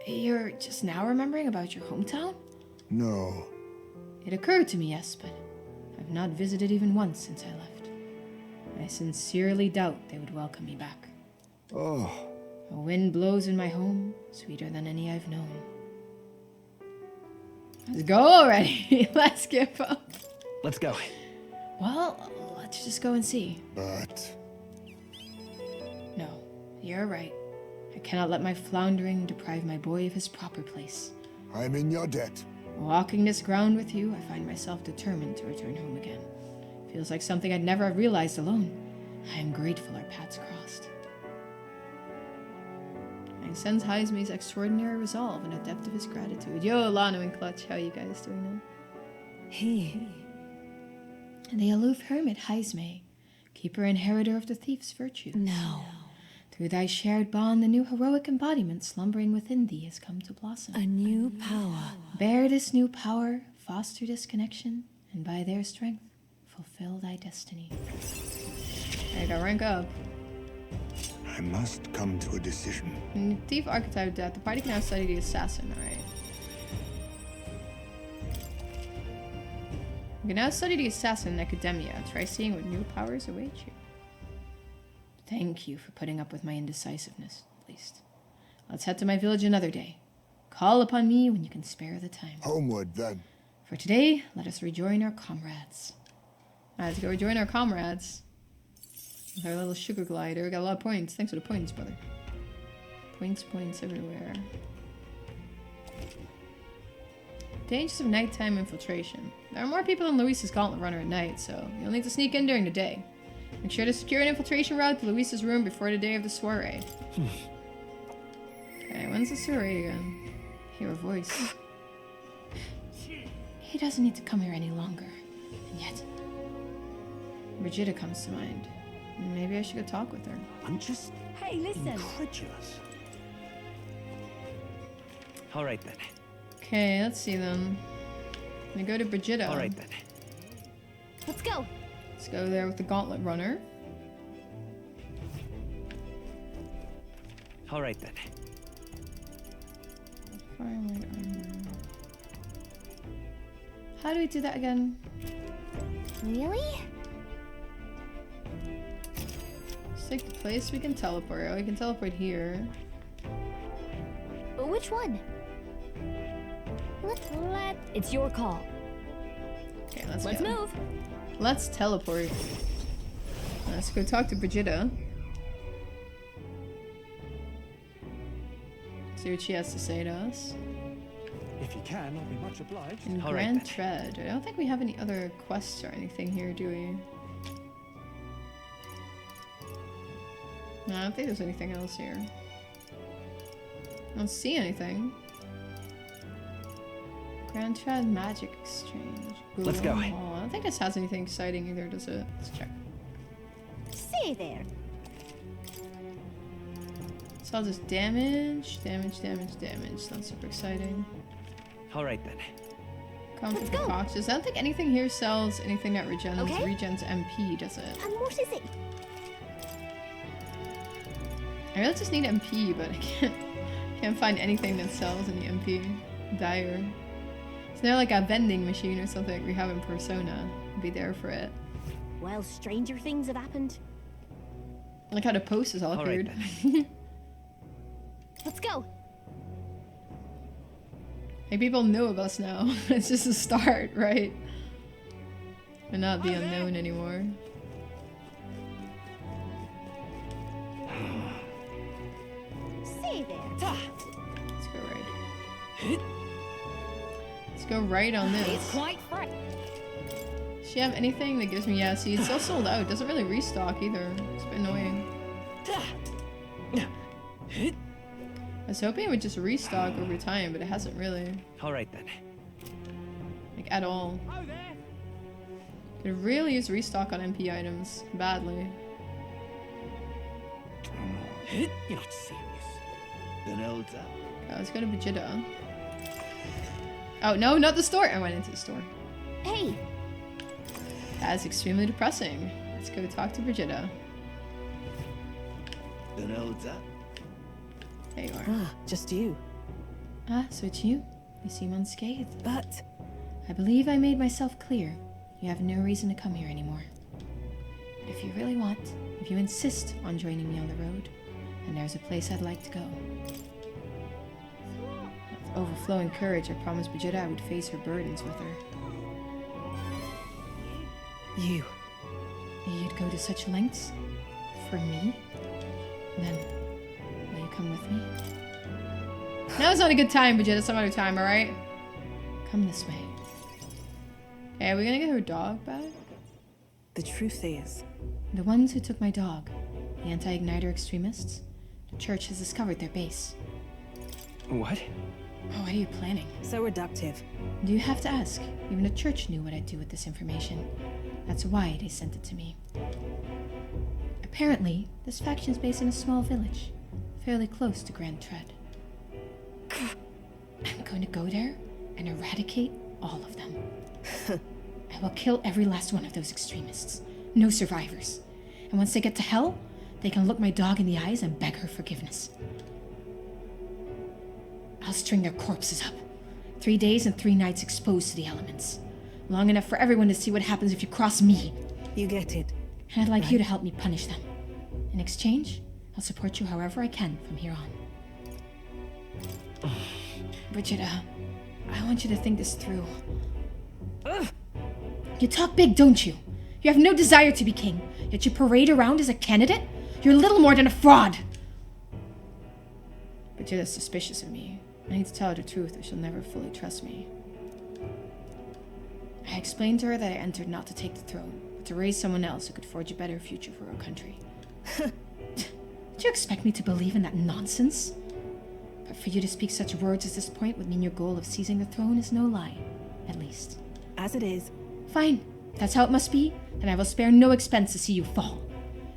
You're just now remembering about your hometown? no. It occurred to me, yes, but I've not visited even once since I left. I sincerely doubt they would welcome me back. Oh, A wind blows in my home, sweeter than any I've known. Let's go already. Let's give up. Let's go. Well, let's just go and see. but No, you're right. I cannot let my floundering deprive my boy of his proper place. I'm in your debt. Walking this ground with you, I find myself determined to return home again. Feels like something I'd never have realized alone. I am grateful our paths crossed. I sense Heisme's extraordinary resolve and the depth of his gratitude. Yo, Lano and Clutch, how you guys doing now? Hey. The aloof hermit Heisme, keeper and inheritor of the thief's virtue. No. Through thy shared bond, the new heroic embodiment slumbering within thee has come to blossom. A new power. Bear this new power, foster this connection, and by their strength, fulfill thy destiny. I gotta rank up. I must come to a decision. In the Thief archetype death, the party can now study the assassin, alright. You can now study the assassin in Academia. Try seeing what new powers await you. Thank you for putting up with my indecisiveness, at least. Let's head to my village another day. Call upon me when you can spare the time. Homeward, then. For today, let us rejoin our comrades. Alright, let's go rejoin our comrades. With our little sugar glider. Got a lot of points. Thanks for the points, brother. Points, points everywhere. Dangers of nighttime infiltration. There are more people than Luis's Gauntlet Runner at night, so you'll need to sneak in during the day. Make sure to secure an infiltration route to Luis's room before the day of the soiree. Okay, when's the soiree again? Hear a voice. He doesn't need to come here any longer. And yet, Brigida comes to mind. Maybe I should go talk with her. I'm just Hey, listen. incredulous. All right then. Okay, let's see then. I'm gonna go to Brigida. All right then. Let's go. Let's go there with the Gauntlet Runner. All right then. Firelight armor. How do we do that again? Really? It's like the place we can teleport. Oh, we can teleport here. Which one? It's your call. Okay, let's Let's go. move. Let's teleport. Let's go talk to Brigida. See what she has to say to us. If you can, I'll be much obliged. In All right, Grand then. Tread. I don't think we have any other quests or anything here, do we? No, I don't think there's anything else here. I don't see anything. Grand Tread Magic Exchange. Let's go. Oh, I don't think this has anything exciting either, does it? Let's check. Stay there. It's all just damage, damage, damage, damage. Not super exciting. All right then. Comfort go. boxes. I don't think anything here sells anything that regens Okay. regens MP, does it? And what is it? I really just need MP, but I can't find anything that sells any MP. Dire. Is there like a vending machine or something we have in Persona? I'd be there for it. Well, stranger things have happened. Like how the post is all All right appeared. Let's go. Like people know of us now. It's just a start, right? We're not the unknown anymore. Stay there. Let's go right. Let's go right on It's this. quite fresh. Does she have anything that gives me... Yeah, see, it's still sold out. It doesn't really restock either. It's a bit annoying. I was hoping it would just restock over time, but it hasn't really. All right then. Like, at all. Could really use restock on MP items. Badly. You're not serious. Then Elsa. Okay, let's go to Vegeta. Oh, no, not the store! I went into the store. Hey, That's extremely depressing. Let's go talk to Vegeta. Then Elsa. There you are. Ah, just you. Ah, so it's you? You seem unscathed. But I believe I made myself clear. You have no reason to come here anymore. But if you really want, if you insist on joining me on the road, then there's a place I'd like to go. With overflowing courage, I promised Vegeta I would face her burdens with her. you. You'd go to such lengths? For me? Then, will you come with me? Now's not a good time, Vegeta. Some other time, alright? Come this way. Okay, are we gonna get her dog back? The truth is, The ones who took my dog, the anti-igniter extremists, the church has discovered their base. What? Oh, what are you planning? so reductive. Do you have to ask? Even the church knew what I'd do with this information. That's why they sent it to me. Apparently, this faction's based in a small village, fairly close to Grand Tread. I'm going to go there and eradicate all of them. I will kill every last one of those extremists. No survivors. And once they get to hell, they can look my dog in the eyes and beg her forgiveness. I'll string their corpses up. 3 days and 3 nights exposed to the elements. Long enough for everyone to see what happens if you cross me. You get it. And I'd like you to help me punish them. In exchange, I'll support you however I can from here on. Brigida, I want you to think this through. You talk big, don't you? You have no desire to be king, yet you parade around as a candidate? You're little more than a fraud! Vegeta's suspicious of me. I need to tell her the truth or she'll never fully trust me. I explained to her that I entered not to take the throne, but to raise someone else who could forge a better future for our country. Did you expect me to believe in that nonsense? But for you to speak such words at this point would mean your goal of seizing the throne is no lie. at least. As it is. Fine. If that's how it must be, then I will spare no expense to see you fall.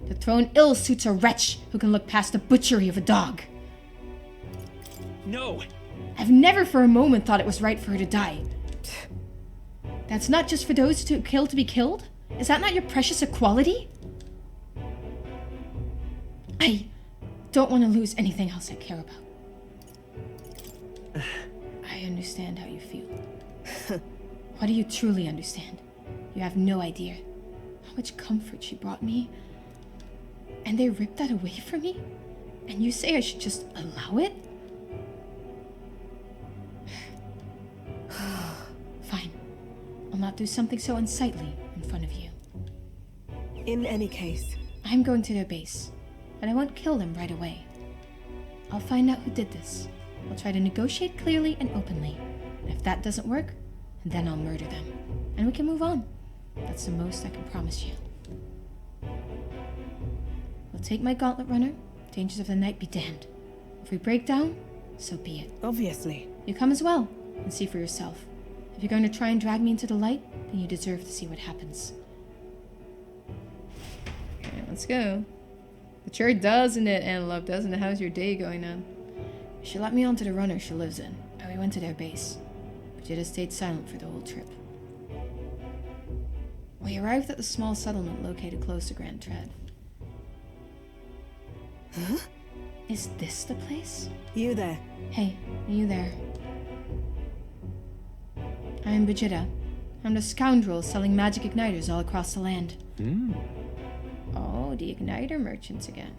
The throne ill suits a wretch who can look past the butchery of a dog. No! I've never for a moment thought it was right for her to die. That's not just for those to kill to be killed? Is that not your precious equality? I don't want to lose anything else I care about. I understand how you feel. What do you truly understand? You have no idea how much comfort she brought me. And they ripped that away from me? And you say I should just allow it? Fine. I'll not do something so unsightly in front of you. In any case. I'm going to their base, but I won't kill them right away. I'll find out who did this. I'll try to negotiate clearly and openly. And if that doesn't work, then I'll murder them. And we can move on. That's the most I can promise you. We'll take my gauntlet runner. Dangers of the night be damned. If we break down, so be it. Obviously. You come as well, and see for yourself. If you're going to try and drag me into the light, then you deserve to see what happens. Okay, let's go. It sure does, isn't it, Antelope, doesn't it? How's your day going on? She let me onto the runner she lives in, and we went to their base. But Jida stayed silent for the whole trip. We arrived at the small settlement located close to Grand Tread. Huh? Is this the place? You there. Hey, you there. I am Bajida. I'm the scoundrel selling magic igniters all across the land. Oh, the igniter merchants again.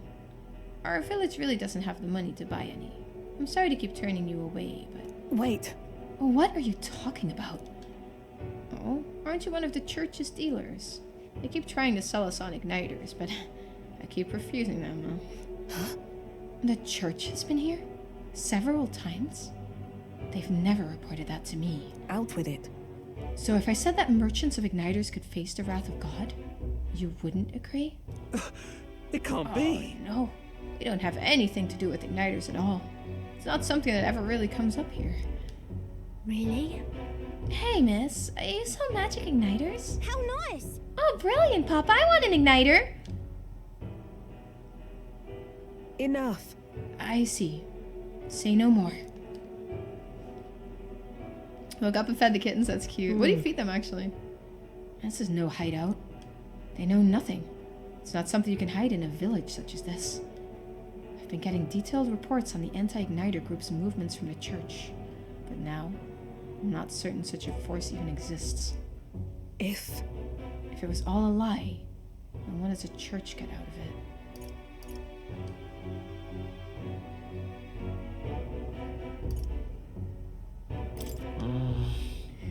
Our village really doesn't have the money to buy any. I'm sorry to keep turning you away, but... Wait. What are you talking about? Oh, aren't you one of the church's dealers? They keep trying to sell us on igniters, but I keep refusing them. Huh? The church has been here? Several times? They've never reported that to me. Out with it. So if I said that merchants of igniters could face the wrath of God, you wouldn't agree? It can't be. Oh, no. We don't have anything to do with igniters at all. It's not something that ever really comes up here. Really? Hey, miss. You sell magic igniters? How nice! Oh, brilliant, Papa. I want an igniter. Enough. I see. Say no more. Woke up and fed the kittens. That's cute. What do you feed them, actually? This is no hideout. They know nothing. It's not something you can hide in a village such as this. I've been getting detailed reports on the anti-igniter group's movements from the church. But now, I'm not certain such a force even exists. If it was all a lie, then what does the church get out of it?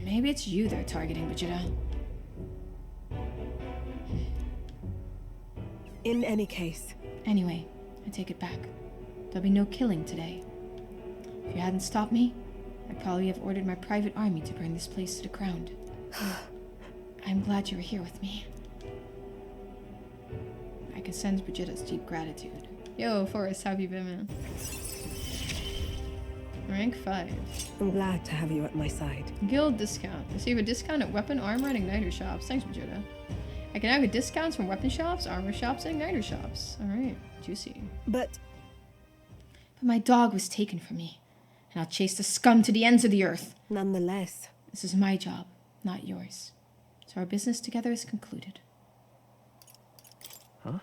Maybe it's you they're targeting, Vegeta. in any case. Anyway, I take it back. There'll be no killing today. If you hadn't stopped me, I'd probably have ordered my private army to burn this place to the ground. I'm glad you were here with me. I can sense Brigitta's deep gratitude. Yo, Forrest, how have you been, man? Rank 5. I'm glad to have you at my side. Guild discount. Receive a discount at weapon, armor, and igniter shops. Thanks, Brigitta. I can now get discounts from weapon shops, armor shops, and igniter shops. Alright, juicy. But my dog was taken from me, and I'll chase the scum to the ends of the earth. Nonetheless. This is my job, not yours. So our business together is concluded. Huh?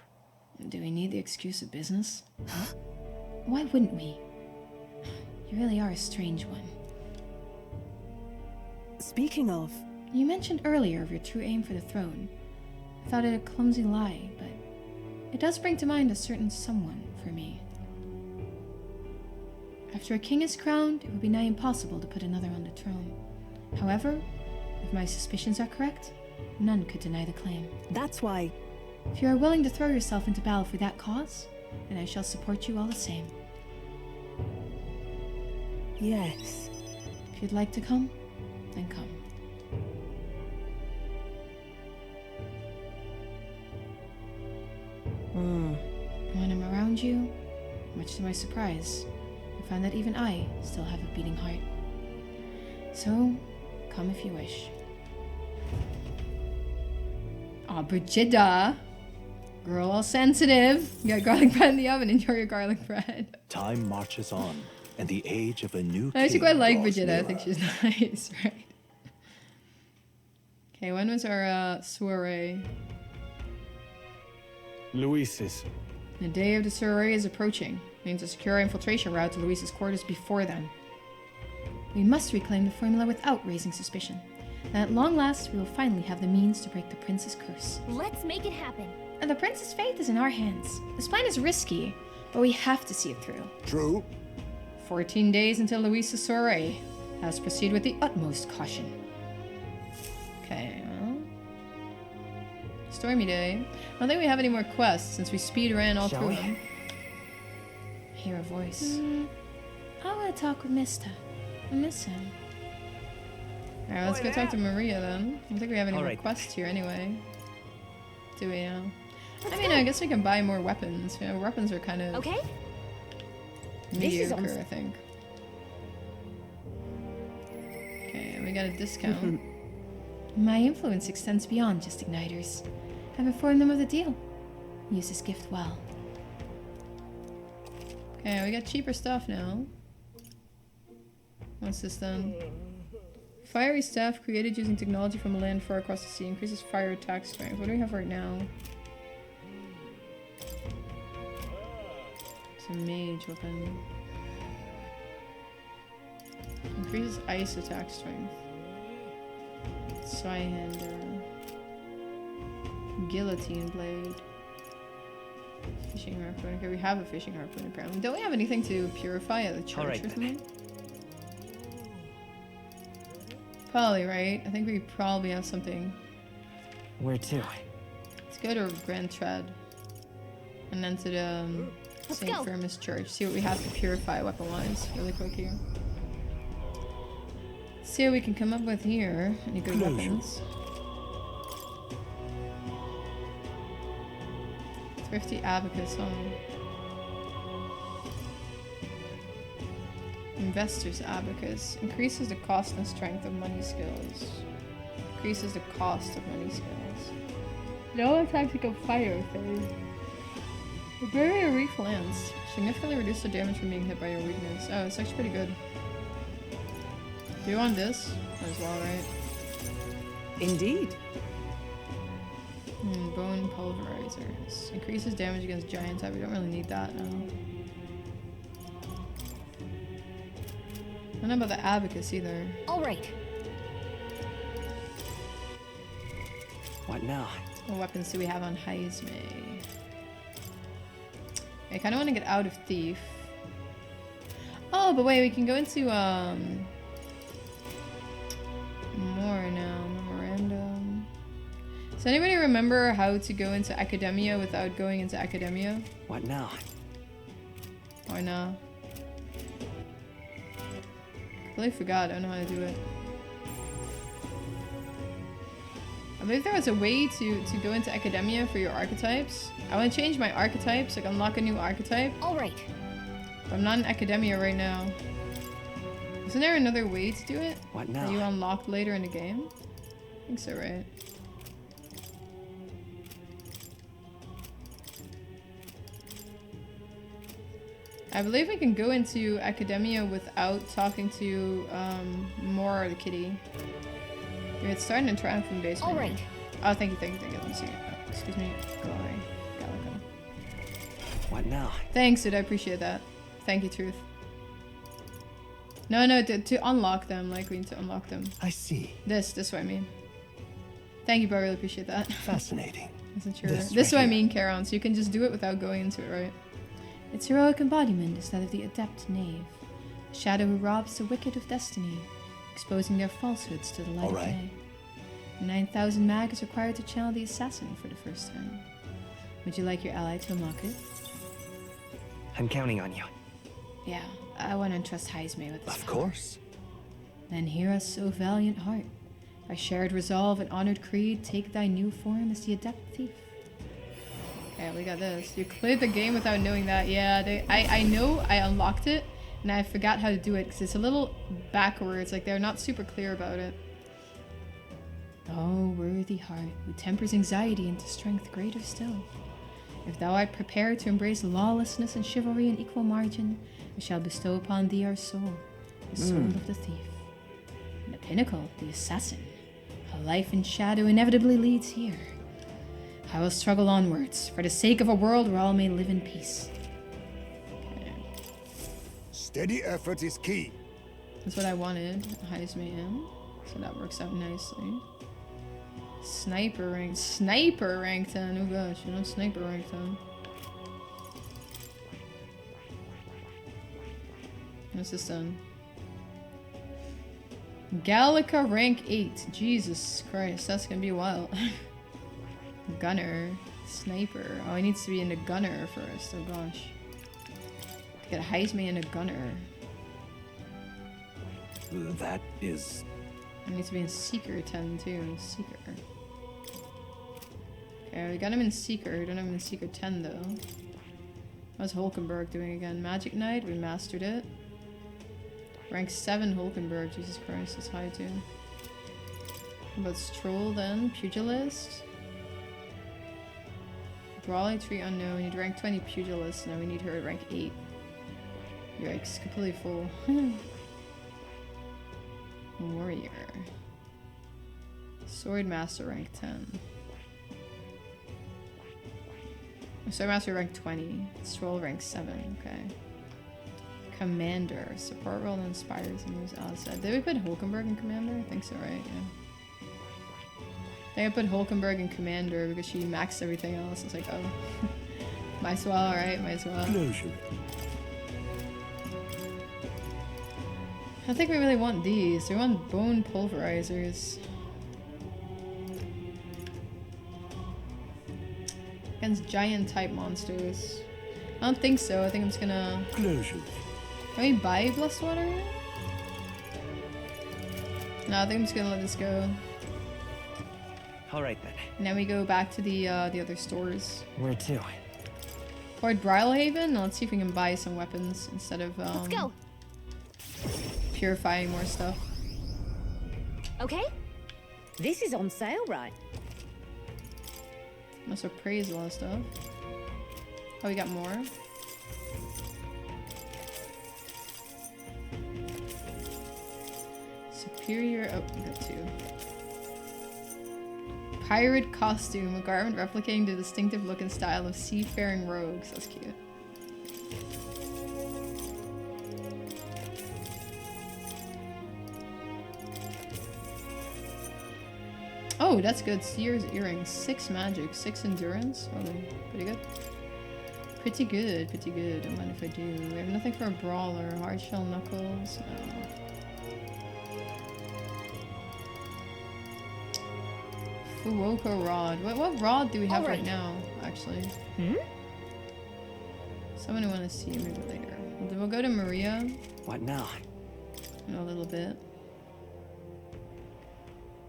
Do we need the excuse of business? Huh? Why wouldn't we? You really are a strange one. Speaking of... You mentioned earlier of your true aim for the throne. I thought it a clumsy lie, but it does bring to mind a certain someone for me. After a king is crowned, it would be nigh impossible to put another on the throne. However, if my suspicions are correct, none could deny the claim. That's why... If you are willing to throw yourself into battle for that cause, then I shall support you all the same. Yes. If you'd like to come, then come. When I'm around you, much to my surprise, I find that even I still have a beating heart. So, Come if you wish. Aw, Brigida. Girl, all sensitive. You got garlic bread in the oven. Enjoy your garlic bread. Time marches on, and the age of a new I actually king quite like draws Brigida. I nearer. think she's nice, right? Okay, when was our soiree? Luis's. The day of the soiree is approaching. We need to secure our infiltration route to Luis's quarters before then. We must reclaim the formula without raising suspicion. And at long last, we will finally have the means to break the prince's curse. Let's make it happen. And the prince's fate is in our hands. This plan is risky, but we have to see it through. True. 14 days until Luis's soiree. Let us proceed with the utmost caution. Okay, well... Stormy Day. I don't think we have any more quests since we speed ran all through them. I hear a voice. I want to talk with Mister. I miss him. Alright, let's go talk to Maria then. I don't think we have any more Alright. quests here anyway. Do we now? I mean, I guess we can buy more weapons. You know, weapons are kind of Okay? mediocre, I think. Okay, we got a discount. My influence extends beyond just igniters. I've informed them of the deal. Use this gift well. Okay, we got cheaper stuff now. What's this then? Fiery staff created using technology from a land far across the sea increases fire attack strength. What do we have right now? It's a mage weapon. Increases ice attack strength. Swihander. Guillotine blade. Fishing harpoon. Okay, we have a fishing harpoon apparently. Don't we have anything to purify at the church Alright, or then. something? Probably, right? I think we probably have something. Where to? Let's go to Grand Tread. And then to the Let's St. go. Firmus Church. See what we have to purify weapon-wise really quick here. See what we can come up with here. Any good Closure. weapons? Thrifty Abacus, huh? Investor's Abacus. Increases the cost and strength of money skills. Increases the cost of money skills. No tactical fire phase. Barrier Reef Lance. Significantly reduce the damage from being hit by your weakness. Oh, it's actually pretty good. Do you want this as well, right? Indeed. Bone Pulverizers. Increases damage against giant type. We don't really need that now. I don't know about the Abacus either. All right. What now? What weapons do we have on Heisme? I kind of want to get out of Thief. Oh, but wait, we can go into, more now. Memorandum. Does anybody remember how to go into Academia without going into Academia? What now? Or no? Completely forgot. I don't know how to do it. I believe there was a way to go into Academia for your archetypes. I want to change my archetypes, like unlock a new archetype. All right. But I'm not in Academia right now. Isn't there another way to do it? What That you now? unlock later in the game? I think so, right? I believe we can go into Academia without talking to Mora the kitty. Dude, it's starting to triumph from basement. All right. Oh, thank you. Let me see it. Oh, excuse me. Glory. Galaga. What now? Thanks, dude. I appreciate that. Thank you, Truth. No, to unlock them. Like, we need to unlock them. I see. This what I mean. Thank you, bro. I really appreciate that. Fascinating. Isn't sure. This This right what I here. mean, Charon. So you can just do it without going into it, right? Its heroic embodiment is that of the adept knave, a shadow who robs the wicked of destiny, exposing their falsehoods to the light All of right. day. 9,000 mag is required to channel the assassin for the first time. Would you like your ally to unlock it? I'm counting on you. Yeah, I want to entrust Heisme with this Of power. course. Then hear us, O valiant heart. By shared resolve and honored creed, take thy new form as the adept thief. Okay, we got this. You cleared the game without knowing that. Yeah, I know I unlocked it, and I forgot how to do it, because it's a little backwards. Like, they're not super clear about it. Oh, worthy heart, who tempers anxiety into strength greater still. If thou art prepared to embrace lawlessness and chivalry in equal margin, we shall bestow upon thee our soul, the soul of the thief. And the pinnacle, the assassin. A life in shadow inevitably leads here. I will struggle onwards, for the sake of a world where all may live in peace. Okay. Steady effort is key. That's what I wanted. Highs me in. So that works out nicely. Sniper rank 10. Oh gosh, you know, sniper rank 10. What's this done? Gallica rank 8. Jesus Christ, that's gonna be a while. Gunner. Sniper. Oh, he needs to be into gunner first. Oh gosh. To get Heisme into gunner. That is... I need to be in Seeker 10 too. Seeker. Okay, we got him in Seeker. We don't have him in Seeker 10 though. How's Hulkenberg doing again? Magic Knight, we mastered it. Rank 7 Hulkenberg, Jesus Christ, that's high too. How about Stroll then? Pugilist? Brawley Tree Unknown, we need rank 20 Pugilist, now we need her at rank 8. Yikes, completely full. Warrior. Swordmaster rank 10. Swordmaster rank 20. Stroll rank 7, okay. Commander. Support role inspires and moves outside. Did we put Hulkenberg in Commander? I think so, right? Yeah. I think I put Hulkenberg in Commander because she maxed everything else. It's like, oh. Might as well, right? Might as well. Closure. I don't think we really want these. We want bone pulverizers. Against giant type monsters. I don't think so. I think I'm just gonna... Closure. Can we buy Blessed Water yet? No, I think I'm just gonna let this go. Alright then. And then we go back to the other stores. Where to? Toward Brylehaven? Now let's see if we can buy some weapons instead of Let's go. purifying more stuff. Okay. This is on sale, right? Must have praised a lot of stuff. Oh, we got more. Superior. Oh, we got 2. Pirate costume, a garment replicating the distinctive look and style of seafaring rogues. That's cute. Oh, that's good. Seer's earrings. 6 magic, 6 endurance. Oh, pretty good. Pretty good, pretty good. I mind if I do. We have nothing for a brawler. Hard shell knuckles. No. Fuoka rod. What rod do we have right now, actually? Someone I want to see maybe later. We'll go to Maria What now? in a little bit.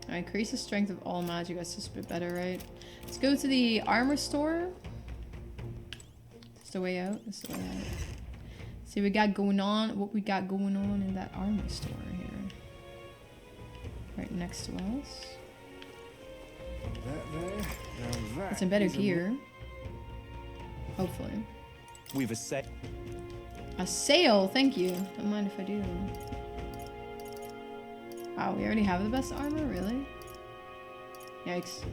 Increase the strength of all magic. That's just a bit better, right? Let's go to the armor store. That's the way out. That's the way out. See what we got going on. What we got going on in that armor store here. Right next to us. It's in better gear. Hopefully. We've a set. A sale, thank you. Don't mind if I do. Wow, we already have the best armor? Really? Yikes.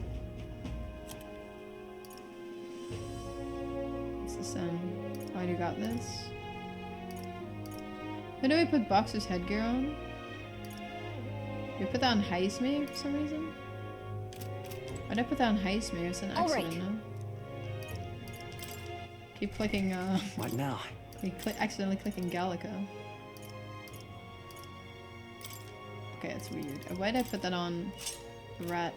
What's this Oh, you got this? Why do we put Boxer's headgear on? We put that on Heisme for some reason? Why did I put that on Heisme? It's an accident, no? Keep clicking, What now? accidentally clicking Gallica. Okay, that's weird. Why did I put that on the rat?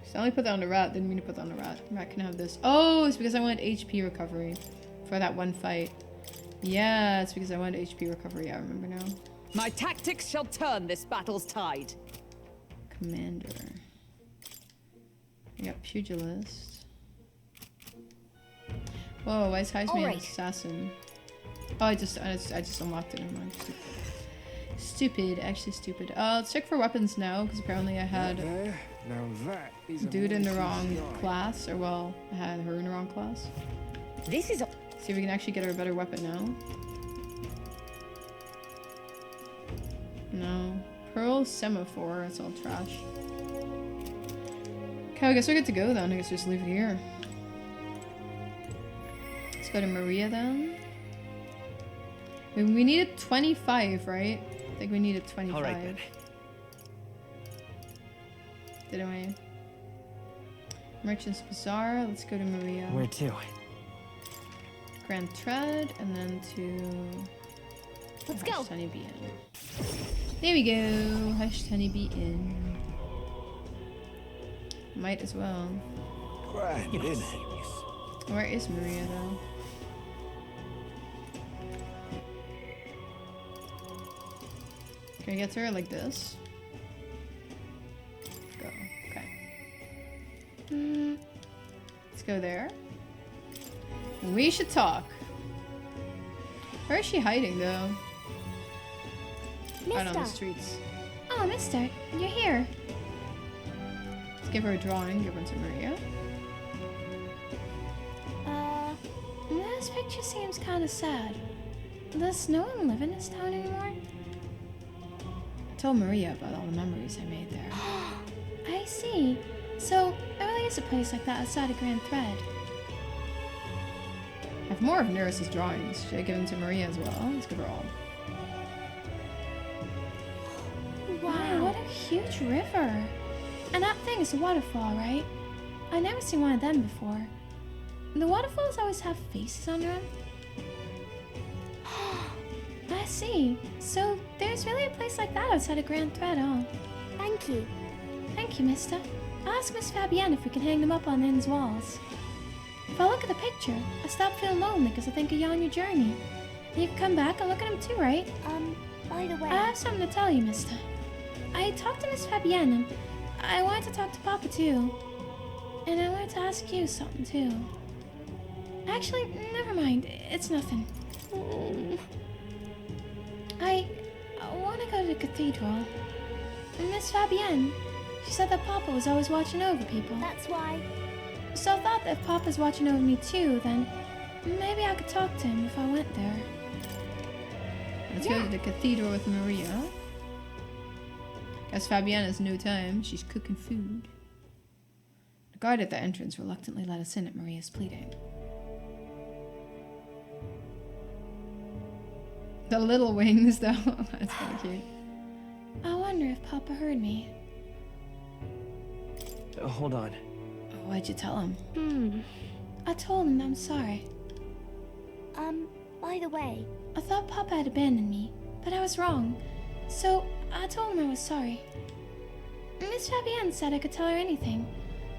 So I only put that on the rat, didn't mean to put that on the rat. Rat can have this. Oh, it's because I wanted HP recovery for that one fight. Yeah, it's because I wanted HP recovery. I remember now. My tactics shall turn this battle's tide. Commander. We got Pugilist. Whoa, why is Heisman an assassin? Oh, I just unlocked it. Never mind. Stupid, actually stupid. Let's check for weapons now, because apparently I had There. Now that is a dude in the mighty wrong sight. class, or well, I had her in the wrong class. This is See if we can actually get her a better weapon now. No. Pearl Semaphore, that's all trash. Okay, I guess we're good to go then. I guess just leave it here. Let's go to Maria then. We needed 25, right? I think we needed 25. All right then. Didn't we? Merchant's Bazaar. Let's go to Maria. Where to? Grand Tread, and then to Let's Hush go. Honeybee Inn. There we go. Hush Honeybee Inn. Might as well. Grand You know, dinner. serious. Where is Maria though? Can I get to her like this? Go. Okay. Let's go there. We should talk. Where is she hiding though? Out on the Mister. streets. Oh, mister, you're here. Let's give her a drawing. Give one to Maria. This picture seems kind of sad. Does no one live in this town anymore? I told Maria about all the memories I made there. I see. So, there really is a place like that outside of Grand Thread. I have more of Neris's drawings. Should I give them to Maria as well? Let's give her all. Wow, what a huge river. And that thing is a waterfall, right? I've never seen one of them before. The waterfalls always have faces under them. I see. So there's really a place like that outside of Grand Thread, huh? Thank you. Thank you, mister. I'll ask Miss Fabienne if we can hang them up on the inn's walls. If I look at the picture, I stop feeling lonely because I think of you on your journey. And you can come back and look at them too, right? By the way, I have something to tell you, mister. I talked to Miss Fabienne and I wanted to talk to Papa too. And I wanted to ask you something too. Actually, never mind. It's nothing. I want to go to the cathedral. And Miss Fabienne, she said that Papa was always watching over people. that's why. So I thought that if Papa's watching over me too, then maybe I could talk to him if I went there. Let's go to the cathedral with Maria. Guess Fabienne has no time. She's cooking food. The guard at the entrance reluctantly let us in at Maria's pleading. The little wings, though. That's kind of cute. I wonder if Papa heard me. Hold on. Why'd you tell him? I told him I'm sorry. By the way, I thought Papa had abandoned me, but I was wrong. So I told him I was sorry. Miss Fabienne said I could tell her anything.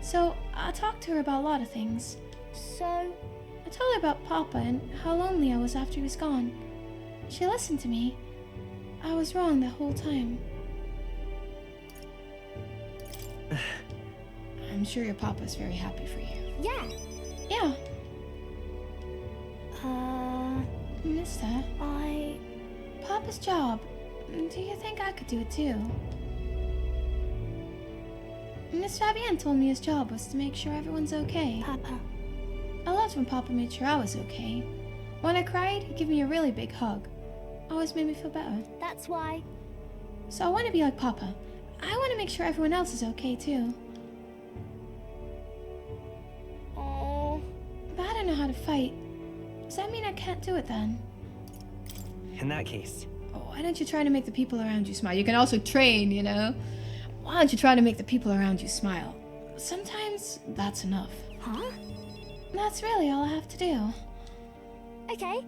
So I talked to her about a lot of things. so I told her about Papa and how lonely I was after he was gone. She listened to me. I was wrong the whole time. I'm sure your papa's very happy for you. yeah. Yeah, mister, I Papa's job. Do you think I could do it too? Miss Fabienne told me his job was to make sure everyone's okay. Papa. I loved when Papa made sure I was okay. When I cried, he'd give me a really big hug. Always made me feel better. That's why. So I want to be like Papa. I want to make sure everyone else is okay too. Oh, But I don't know how to fight. Does that mean I can't do it then? In that case, Why don't you try to make the people around you smile? You can also train, you know? Why don't you try to make the people around you smile? Sometimes that's enough. huh? That's really all I have to do. Okay.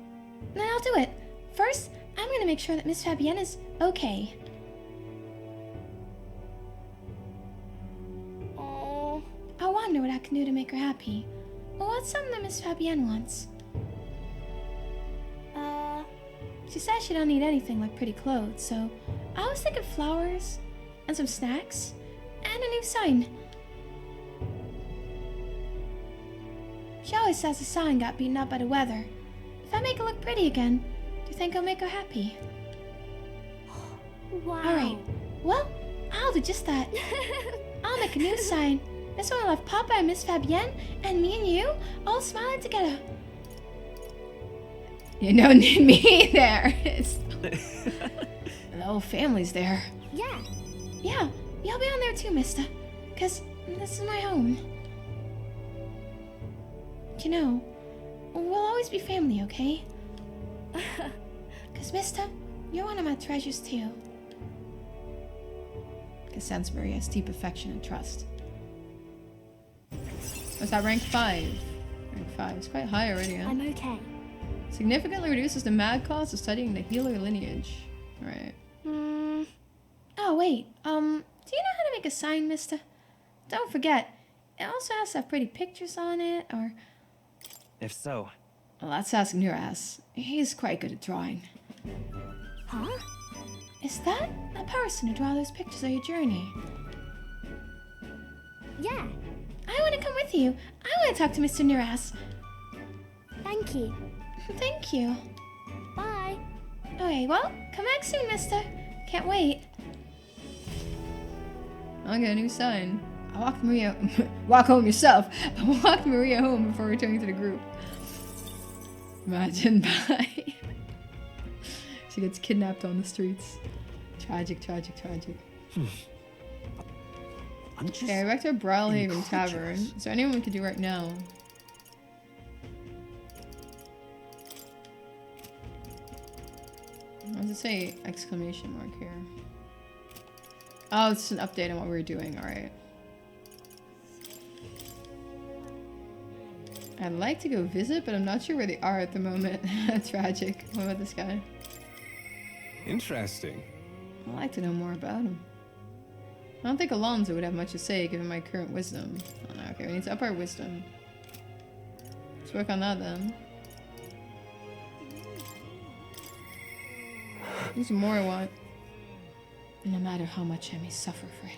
Then I'll do it. First, I'm going to make sure that Miss Fabienne is okay. Oh, I wonder what I can do to make her happy. Well, what's something that Miss Fabienne wants? She says she don't need anything like pretty clothes, so I was thinking flowers, and some snacks, and a new sign. She always says the sign got beaten up by the weather. If I make it look pretty again, do you think I'll make her happy? Wow. Alright, well, I'll do just that. I'll make a new sign. This one will have Papa and Miss Fabienne, and me and you, all smiling together. You don't need me there. It's... the whole family's there. Yeah. Yeah, you'll be on there too, mister. Because this is my home. You know, we'll always be family, okay? Because, mister, you're one of my treasures too. I sense Maria has deep affection and trust. What's that, rank 5? Rank 5. It's quite high already, huh? I'm okay. Significantly reduces the mad cost of studying the healer lineage. Alright. Oh, wait. Do you know how to make a sign, mister? Don't forget, it also has to have pretty pictures on it, or... If so, Well, that's asking your ass. He's quite good at drawing. Huh? Is that a person who draw those pictures of your journey? Yeah. I want to come with you. I want to talk to Mr. Nuras. Thank you. Thank you. Bye. Okay, well, come back soon, mister. Can't wait. I'll get a new sign. I walked Maria... walk home yourself. I walked Maria home before returning to the group. Imagine, bye. She gets kidnapped on the streets. Tragic, tragic, tragic. I'm just Okay, back to Brawlhaven incredulous. Tavern. Is there anyone we could do right now? What does it say? Exclamation mark here. Oh, it's an update on what we were doing. Alright. I'd like to go visit, but I'm not sure where they are at the moment. Tragic. What about this guy? Interesting. I'd like to know more about him. I don't think Alonzo would have much to say given my current wisdom. Oh, no, okay, we need to up our wisdom. Let's work on that then. There's more I want. No matter how much I may suffer for it.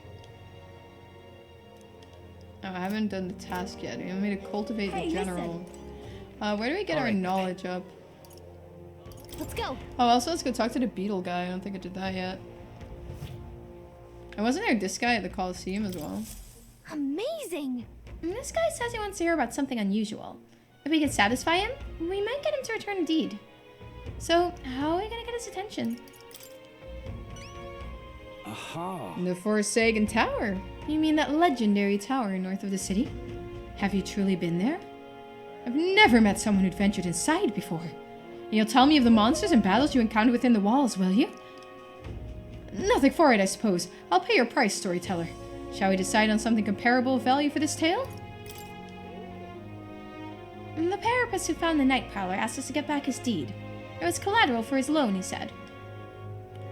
Oh, I haven't done the task yet. You want me to cultivate Hey, the general. Where do we get our knowledge up? Let's go. Oh, also let's go talk to the beetle guy. I don't think I did that yet. And wasn't there this guy at the Coliseum as well? Amazing. This guy says he wants to hear about something unusual. If we could satisfy him, we might get him to return a deed. So, how are we gonna get his attention? Aha. The Forsaken Tower. You mean that legendary tower north of the city? Have you truly been there? I've never met someone who'd ventured inside before. You'll tell me of the monsters and battles you encountered within the walls, will you? Nothing for it, I suppose. I'll pay your price, storyteller. Shall we decide on something comparable of value for this tale? The parapets who found the Night Prowler asked us to get back his deed. It was collateral for his loan, he said.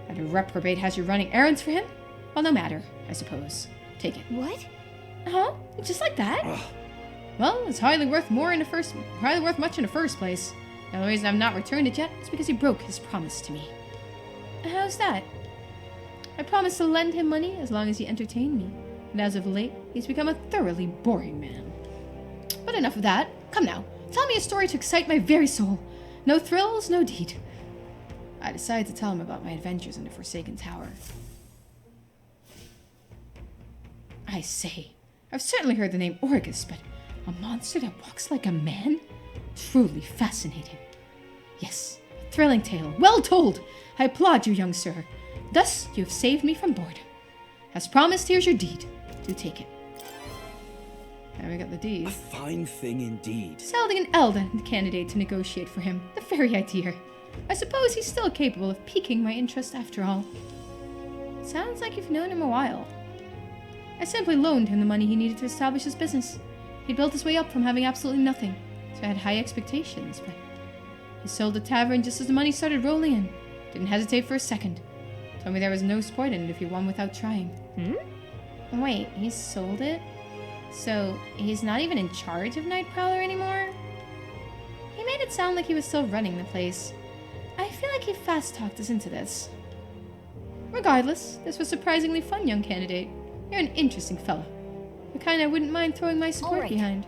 And a reprobate has you running errands for him? Well, no matter, I suppose. Take it. What? Huh? Just like that? Well, it's hardly worth much in the first place. The only reason I've not returned it yet is because he broke his promise to me. How's that? I promised to lend him money as long as he entertained me. And as of late, he's become a thoroughly boring man. But enough of that. Come now, tell me a story to excite my very soul. No thrills, no deed. I decided to tell him about my adventures in the Forsaken Tower. I say, I've certainly heard the name Orgus, but a monster that walks like a man? Truly fascinating. Yes, a thrilling tale, well told. I applaud you, young sir. Thus, you have saved me from boredom. As promised, here's your deed. Do take it. And we got the A deed. fine thing indeed. Selding an Elden candidate to negotiate for him. The very idea. I suppose he's still capable of piquing my interest after all. Sounds like you've known him a while. I simply loaned him the money he needed to establish his business. He built his way up from having absolutely nothing, so I had high expectations, but he sold the tavern just as the money started rolling in. Didn't hesitate for a second. Told me there was no sport in it if he won without trying. Wait, he sold it? So, he's not even in charge of Night Prowler anymore? He made it sound like he was still running the place. I feel like he fast-talked us into this. Regardless, this was surprisingly fun, young candidate. You're an interesting fellow. The kind I wouldn't mind throwing my support Alright. behind.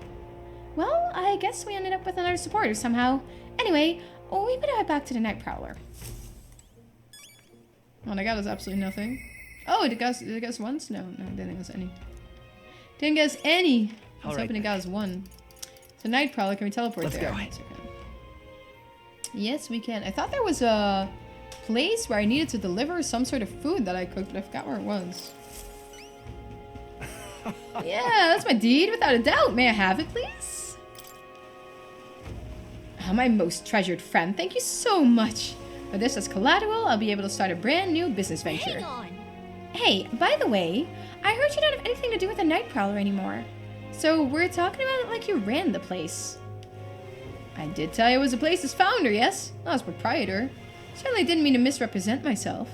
Well, I guess we ended up with another supporter somehow. Anyway, we better head back to the Night Prowler. What I got is absolutely nothing. Oh, did it guess once? No, didn't guess any. Didn't guess any. I was hoping it got us one. So night prowler, can we teleport Let's there? go. Yes, we can. Yes, we can. I thought there was a place where I needed to deliver some sort of food that I cooked, but I forgot where it was. Yeah, that's my deed, without a doubt. May I have it, please? Oh, my most treasured friend, thank you so much. With this as collateral, I'll be able to start a brand new business venture. Hang on. Hey, by the way, I heard you don't have anything to do with the Night Prowler anymore. So we're talking about it like you ran the place. I did tell you I was the place's founder, yes? Not as proprietor. Certainly didn't mean to misrepresent myself.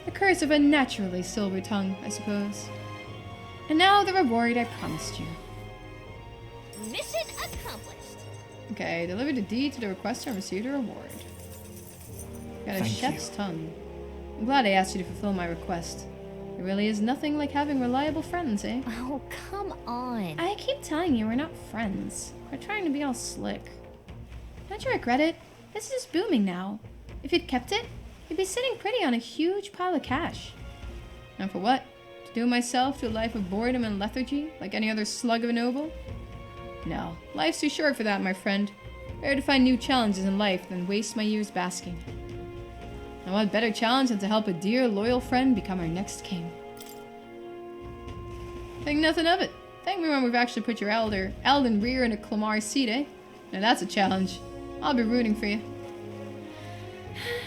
The curse of a naturally silver tongue, I suppose. And now the reward I promised you. Mission accomplished. Okay, delivered the deed to the requester and received a reward. Got a Thank chef's you. tongue. I'm glad I asked you to fulfill my request. There really is nothing like having reliable friends, eh? Oh, come on. I keep telling you we're not friends. We're trying to be all slick. Don't you regret it? This is booming now. If you'd kept it, you'd be sitting pretty on a huge pile of cash. And for what? To doom myself to a life of boredom and lethargy, like any other slug of a noble? No, life's too short for that, my friend. Better to find new challenges in life than waste my years basking. And what better challenge than to help a dear, loyal friend become our next king? Think nothing of it. Thank me when we've actually put your Elden rear in a Clamar seat, eh? Now that's a challenge. I'll be rooting for you.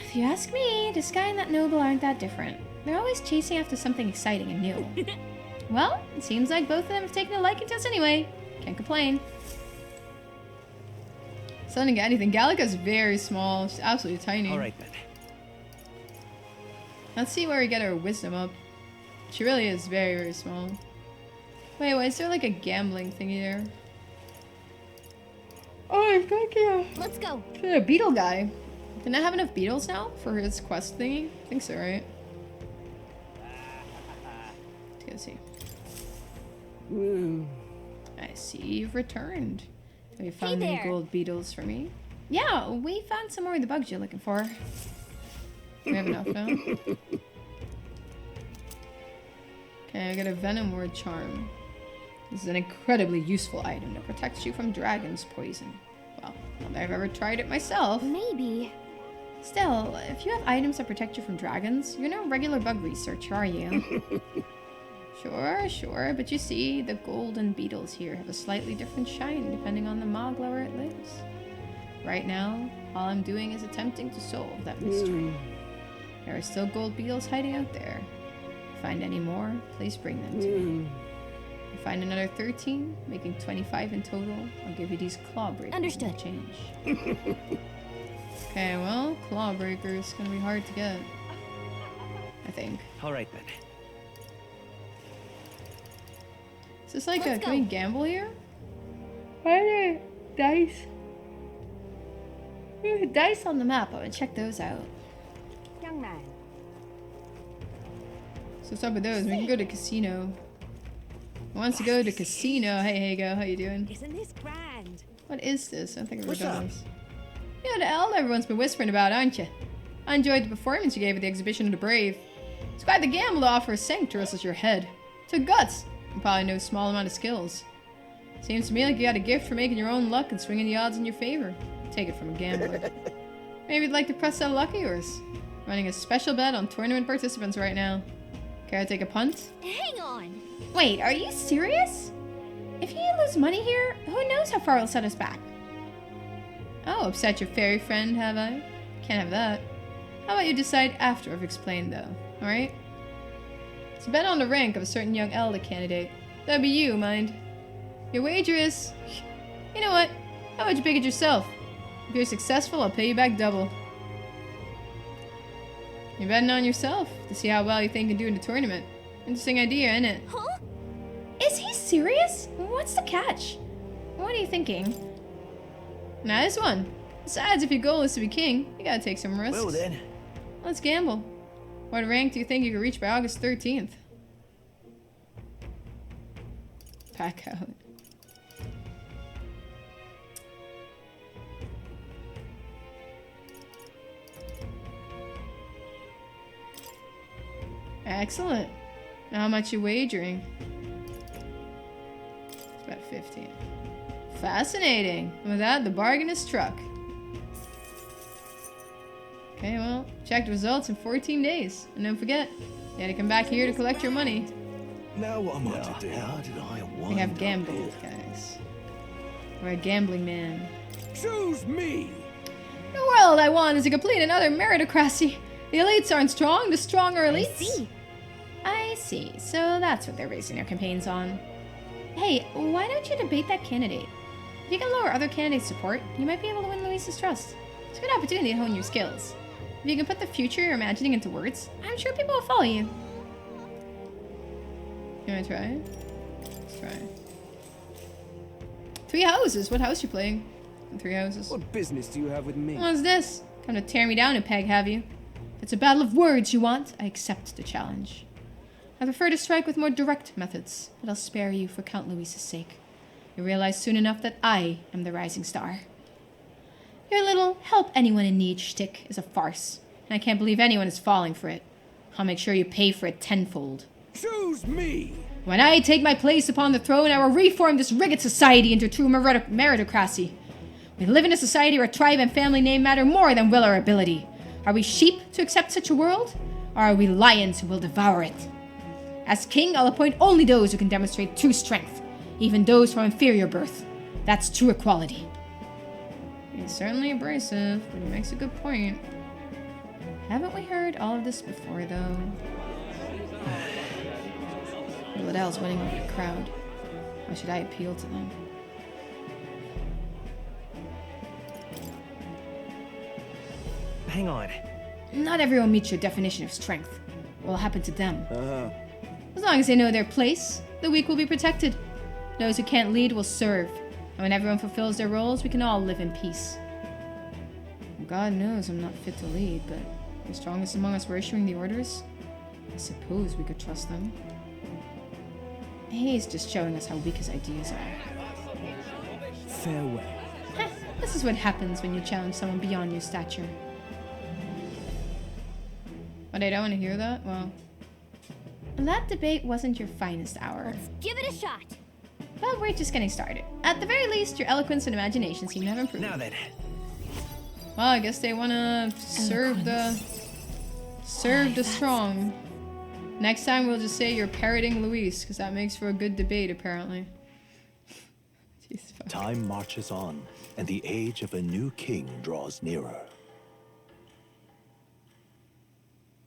If you ask me, this guy and that noble aren't that different. They're always chasing after something exciting and new. Well, it seems like both of them have taken a liking to us anyway. Can't complain. So I didn't get anything. Gallica's very small. She's absolutely tiny. All right then. Let's see where we get her wisdom up. She really is very, very small. Wait, is there like a gambling thingy there? Oh, thank you. Let's go. A beetle guy. Didn't I have enough beetles now for his quest thingy? I think so, right? Let's go see. I see you've returned. Have you found any there. gold beetles for me? Yeah, we found some more of the bugs you're looking for. We have enough now. Okay, I got a venom word charm. This is an incredibly useful item that protects you from dragon's poison. Well, not that I've ever tried it myself. Maybe. Still, if you have items that protect you from dragons, you're no regular bug researcher, are you? Sure, but you see, the golden beetles here have a slightly different shine depending on the Mogla where it lives. Right now, all I'm doing is attempting to solve that mystery. There are still gold beetles hiding out there. If you find any more, please bring them to me. If you find another 13, making 25 in total, I'll give you these claw breakers. Understood. In change. Okay, well, claw breakers gonna be hard to get. I think. All right then. Is this like Let's can we go. gamble here? Why are there dice? There's dice on the map. I would check those out. Young man. So what's up with those? We can go to casino. Who wants to go to casino? Hey, Hago, how you doing? Isn't this grand? What is this? I don't think I've ever What's done up? this. Yeah, the Eld everyone's been whispering about, aren't you? I enjoyed the performance you gave at the exhibition of the brave. It's quite the gamble to offer a sank to wrestle your head. Took guts, and probably no small amount of skills. Seems to me like you got a gift for making your own luck and swinging the odds in your favor. Take it from a gambler. Maybe you'd like to press that luck of yours. Running a special bet on tournament participants right now. Care to take a punt? Hang on. Wait, are you serious? If you lose money here, who knows how far it'll set us back? Oh, upset your fairy friend, have I? Can't have that. How about you decide after I've explained, though, alright? It's a bet on the rank of a certain young Elder candidate. That'd be you, mind. Your wager is... You know what? How about you pick it yourself? If you're successful, I'll pay you back double. You're betting on yourself to see how well you think you can do in the tournament. Interesting idea, isn't it? Huh? Is he serious? What's the catch? What are you thinking? Nice one. Besides, if your goal is to be king, you gotta take some risks. Well then. Let's gamble. What rank do you think you could reach by August 13th? Pack out. Excellent. Now how much you wagering? It's about 15. Fascinating. With that, the bargain is struck. Okay, well, check the results in 14 days. And don't forget, you gotta come back here to collect your money. Now what am I to do? How did I We wind have up gambled, here? guys. We're a gambling man. Choose me! The world I want is a complete and utter meritocracy. The elites aren't strong, the strong are elites. I see. So that's what they're basing their campaigns on. Hey, why don't you debate that candidate? If you can lower other candidates' support, you might be able to win Luis's trust. It's a good opportunity to hone your skills. If you can put the future you're imagining into words, I'm sure people will follow you. You wanna try? Let's try. 3 houses. What house you playing? 3 houses. What business do you have with me? What's this? Come to tear me down and peg, have you? If it's a battle of words you want, I accept the challenge. I prefer to strike with more direct methods, but I'll spare you for Count Luis's sake. You'll realize soon enough that I am the rising star. Your little help anyone in need shtick is a farce, and I can't believe anyone is falling for it. I'll make sure you pay for it tenfold. Choose me! When I take my place upon the throne, I will reform this rigid society into true meritocracy. We live in a society where tribe and family name matter more than will or ability. Are we sheep to accept such a world? Or are we lions who will devour it? As king, I'll appoint only those who can demonstrate true strength, even those from inferior birth. That's true equality. He's certainly abrasive, but he makes a good point. Haven't we heard all of this before, though? Liddell's winning over the crowd. Why should I appeal to them? Hang on. Not everyone meets your definition of strength. What will happen to them? As long as they know their place, the weak will be protected. Those who can't lead will serve. And when everyone fulfills their roles, we can all live in peace. God knows I'm not fit to lead, but the strongest among us were issuing the orders. I suppose we could trust them. He's just showing us how weak his ideas are. Farewell. Heh, this is what happens when you challenge someone beyond your stature. But I don't want to hear that? Well, that debate wasn't your finest hour. Let's give it a shot. But we're just getting started. At the very least, your eloquence and imagination seem to have improved. Now then. Well, I guess they want to serve the strong. Next time we'll just say you're parroting Luis, because that makes for a good debate, apparently. Jeez, fuck. Time marches on, and the age of a new king draws nearer.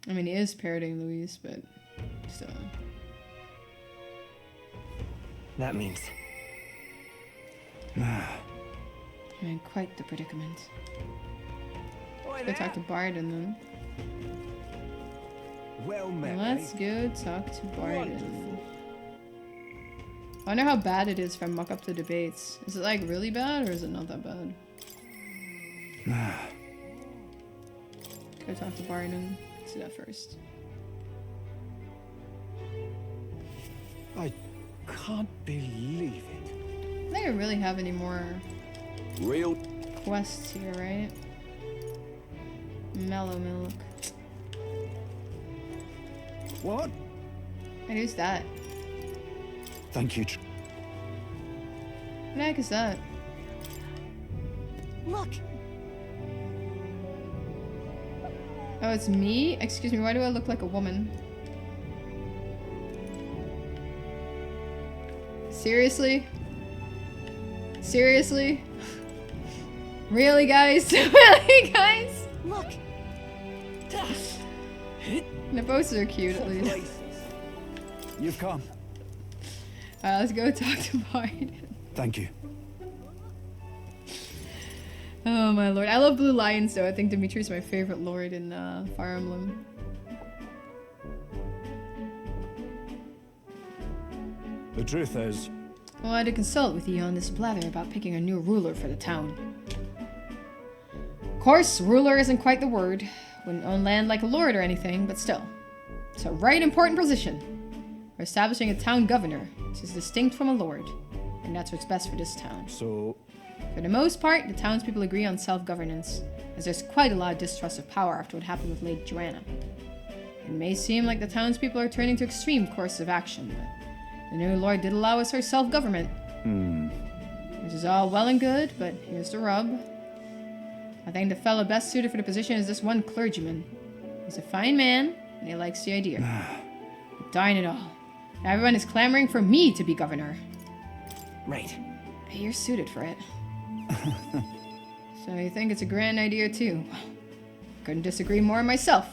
I mean, he is parroting Luis, but still. That means... I'm in quite the predicament. Go talk to Barden then. Well met. Let's go talk to Barden. I wonder how bad it is if I muck up the debates. Is it like really bad or is it not that bad? Go talk to Barden. Let's do that first. I can't believe it. I don't think I really have any more Real quests here, right? Mellow milk. what? And who's that? Thank you. What the heck is that? Look, Oh, it's me? Excuse me, why do I look like a woman? Seriously? Seriously? Really, guys? Really, guys? look. The posters are cute, at least. You've come. Alright, let's go talk to Bard. Thank you. Oh my lord. I love Blue Lions, though. I think Dimitri's my favorite lord in Fire Emblem. The truth is, Well, I had to consult with you on this blather about picking a new ruler for the town. Of course, ruler isn't quite the word. Wouldn't own land like a lord or anything, but still. It's a right important position. We're establishing a town governor, which is distinct from a lord. And that's what's best for this town. so For the most part, the townspeople agree on self-governance, as there's quite a lot of distrust of power after what happened with Lady Joanna. It may seem like the townspeople are turning to extreme courses of action, but the new lord did allow us our self-government. Which is all well and good, but here's the rub. I think the fellow best suited for the position is this one clergyman. He's a fine man, and he likes the idea. But darn it all. Everyone is clamoring for me to be governor. Right. Hey, you're suited for it. So you think it's a grand idea too? Couldn't disagree more myself.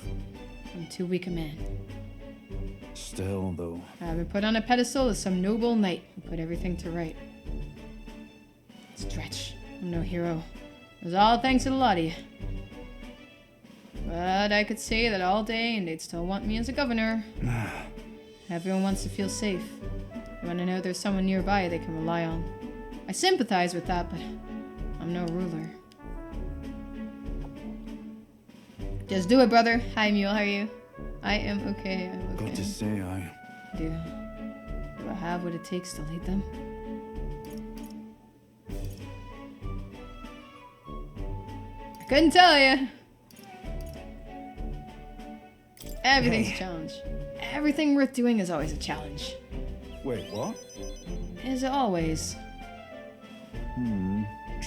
I'm too weak a man. Still, though. I've been put on a pedestal as some noble knight who put everything to right. Stretch. I'm no hero. It was all thanks to the lot of you. But I could say that all day and they'd still want me as a governor. Everyone wants to feel safe. They want to know there's someone nearby they can rely on. I sympathize with that, but I'm no ruler. Just do it, brother. Hi, Mule. How are you? I am okay. I'm okay. Got to say, I... Do I have what it takes to lead them? I couldn't tell you. Everything's a challenge. Everything worth doing is always a challenge. Wait, what? Is always.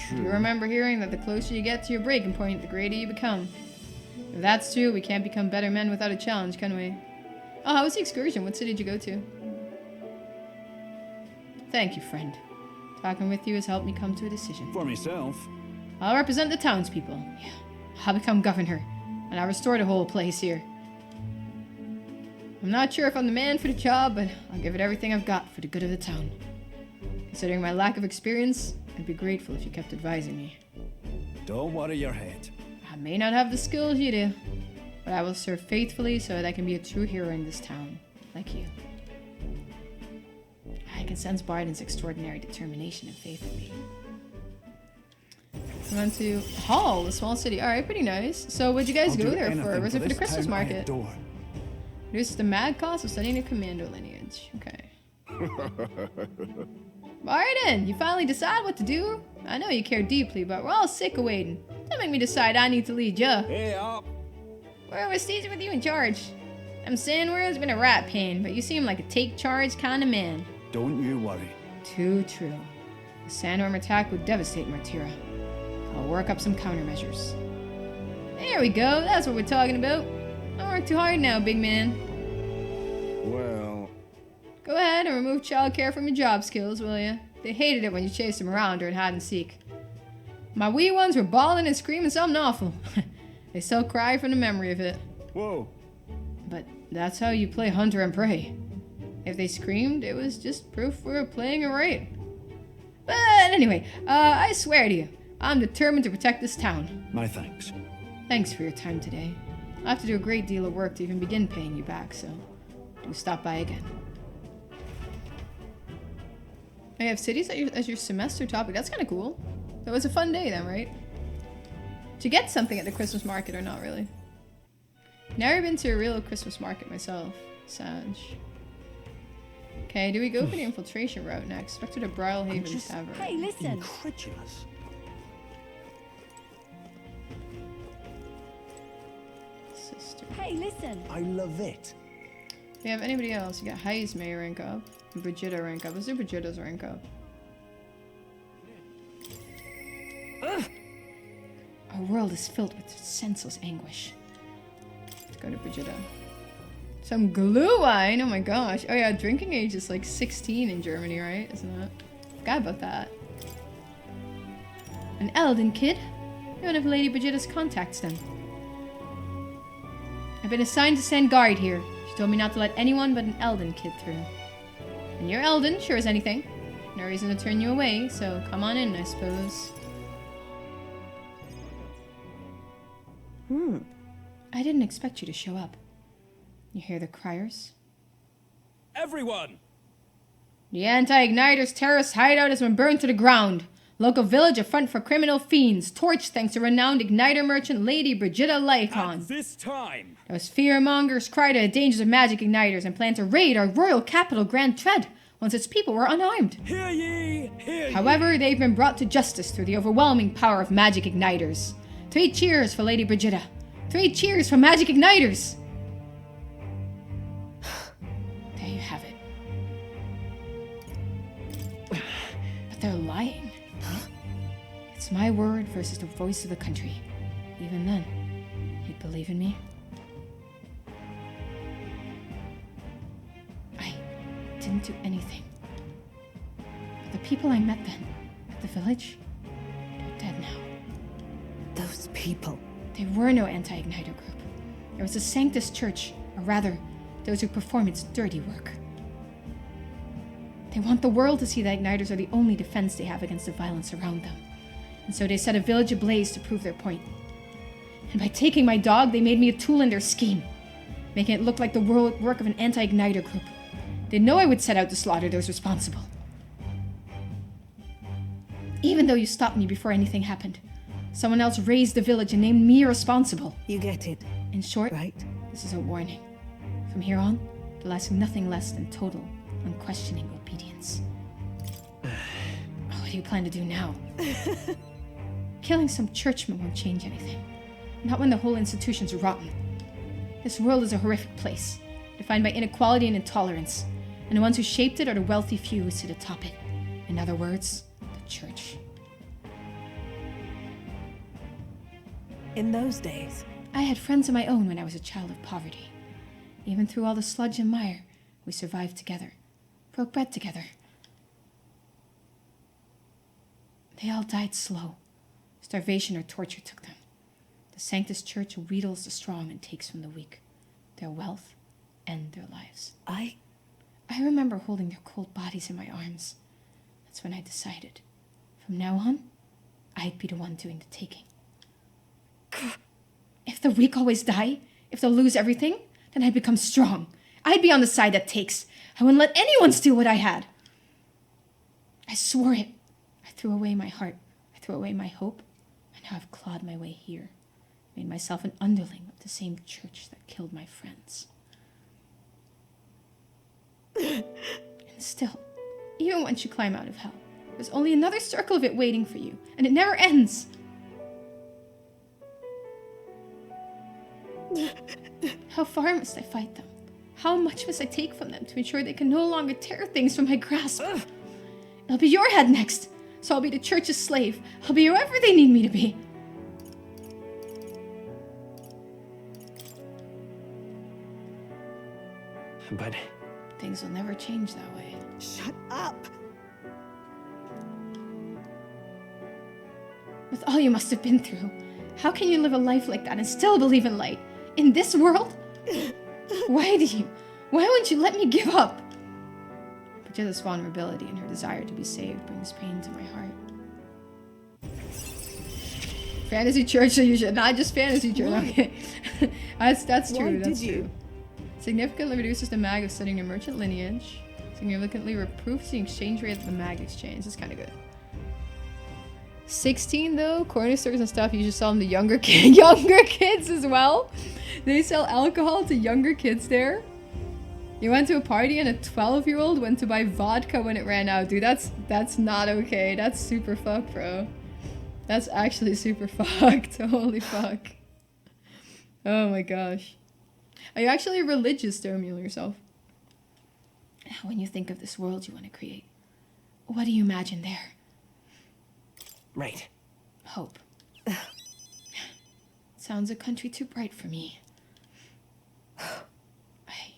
True. You remember hearing that the closer you get to your breaking point, the greater you become. If that's true, we can't become better men without a challenge, can we? Oh, how was the excursion? What city did you go to? Thank you, friend. Talking with you has helped me come to a decision. For myself. I'll represent the townspeople. Yeah. I'll become governor, and I'll restore the whole place here. I'm not sure if I'm the man for the job, but I'll give it everything I've got for the good of the town. Considering my lack of experience, I'd be grateful if you kept advising me. Don't worry your head. I may not have the skills you do, but I will serve faithfully so that I can be a true hero in this town, like you. I can sense Barden's extraordinary determination and faith in me. We went to Hall, the small city. Alright, pretty nice. So what'd you guys go there for? Was it for the Christmas market? Reduce the mad cost of studying a commando lineage. Okay. Barden, you finally decide what to do? I know you care deeply, but we're all sick of waiting. Don't make me decide I need to lead ya. Hey up! We're overseas with you in charge. I'm saying where's been a rat pain, but you seem like a take charge kind of man. Don't you worry. Too true. A sandworm attack would devastate Martira. I'll work up some countermeasures. There we go, that's what we're talking about. Don't work too hard now, big man. Well... Go ahead and remove childcare from your job skills, will ya? They hated it when you chased them around during hide and seek. My wee ones were bawling and screaming something awful. They still cry from the memory of it. Whoa. But that's how you play hunter and prey. If they screamed, it was just proof we were playing it right. But anyway, I swear to you, I'm determined to protect this town. My thanks. Thanks for your time today. I'll have to do a great deal of work to even begin paying you back, so do stop by again. I have cities as your semester topic. That's kind of cool. That was a fun day then, right? To get something at the Christmas market or not really. Never been to a real Christmas market myself. Sag. Okay, do we go for the infiltration route next? Back to the Bridlehaven Tavern. Hey, listen. Incredulous. Sister. Hey, listen. I love it. Do you have anybody else? You got Heisme rank up. Brigitta rank up. Let's do Brigitta's rank up. Our world is filled with senseless anguish. Let's go to Brigitta. Some glue wine? Oh my gosh. Oh yeah, drinking age is like 16 in Germany, right? Isn't it? Forgot about that. An Eldon kid? You're one of Lady Brigitta's contacts then. I've been assigned to stand guard here. She told me not to let anyone but an Eldon kid through. And you're Eldon, sure as anything. No reason to turn you away, so come on in, I suppose. I didn't expect you to show up. You hear the criers? Everyone! The anti-igniters terrorist hideout has been burned to the ground. Local village a front for criminal fiends. Torched thanks to renowned igniter merchant Lady Brigitta Lycon. At this time! Those fearmongers cry to the dangers of magic igniters and plan to raid our royal capital Grand Tread once its people were unarmed. Hear ye! Hear ye! However, they've been brought to justice through the overwhelming power of magic igniters. 3 cheers for Lady Brigitta. 3 cheers for magic igniters! It's my word versus the voice of the country. Even then, you'd believe in me? I didn't do anything. But the people I met then, at the village, they're dead now. Those people. There were no anti-Igniter group. There was a Sanctus Church, or rather, those who perform its dirty work. They want the world to see that Igniters are the only defense they have against the violence around them. And so they set a village ablaze to prove their point. And by taking my dog, they made me a tool in their scheme, making it look like the work of an anti-Igniter group. They know I would set out to slaughter those responsible. Even though you stopped me before anything happened, someone else raised the village and named me responsible. You get it. In short, Right? this is a warning. From here on, they'll ask nothing less than total, unquestioning obedience. What do you plan to do now? Killing some churchmen won't change anything. Not when the whole institution's rotten. This world is a horrific place, defined by inequality and intolerance, and the ones who shaped it are the wealthy few who sit atop it. In other words, the church. In those days, I had friends of my own when I was a child of poverty. Even through all the sludge and mire, we survived together, broke bread together. They all died slow. Starvation or torture took them. The Sanctus Church wheedles the strong and takes from the weak, their wealth and their lives. I remember holding their cold bodies in my arms. That's when I decided, from now on, I'd be the one doing the taking. If the weak always die, if they'll lose everything, then I'd become strong. I'd be on the side that takes. I wouldn't let anyone steal what I had. I swore it. I threw away my heart. I threw away my hope. And now I've clawed my way here. Made myself an underling of the same church that killed my friends. And still, even once you climb out of hell, there's only another circle of it waiting for you. And it never ends. How far must I fight them? How much must I take from them to ensure they can no longer tear things from my grasp? It'll be your head next, so I'll be the church's slave. I'll be whoever they need me to be. But Things will never change that way. shut up. With all you must have been through, how can you live a life like that and still believe in light? In this world? Why wouldn't you let me give up? But Jill's vulnerability and her desire to be saved brings pain to my heart. Fantasy church, so you should not just fantasy church. Okay, that's true. Why That's did you? true. Significantly reduces the mag of studying your merchant lineage. Significantly improves the exchange rate of the mag exchange. That's kind of good. 16 though, corner stores and stuff. You should sell them to younger kids as well. They sell alcohol to younger kids there. You went to a party and a 12-year-old went to buy vodka when it ran out. Dude, that's not okay. That's super fucked, bro. That's actually super fucked. Holy fuck. Oh my gosh. Are you actually religious, Domiel, yourself? When you think of this world you want to create, what do you imagine there? right. Hope. Sounds a country too bright for me. I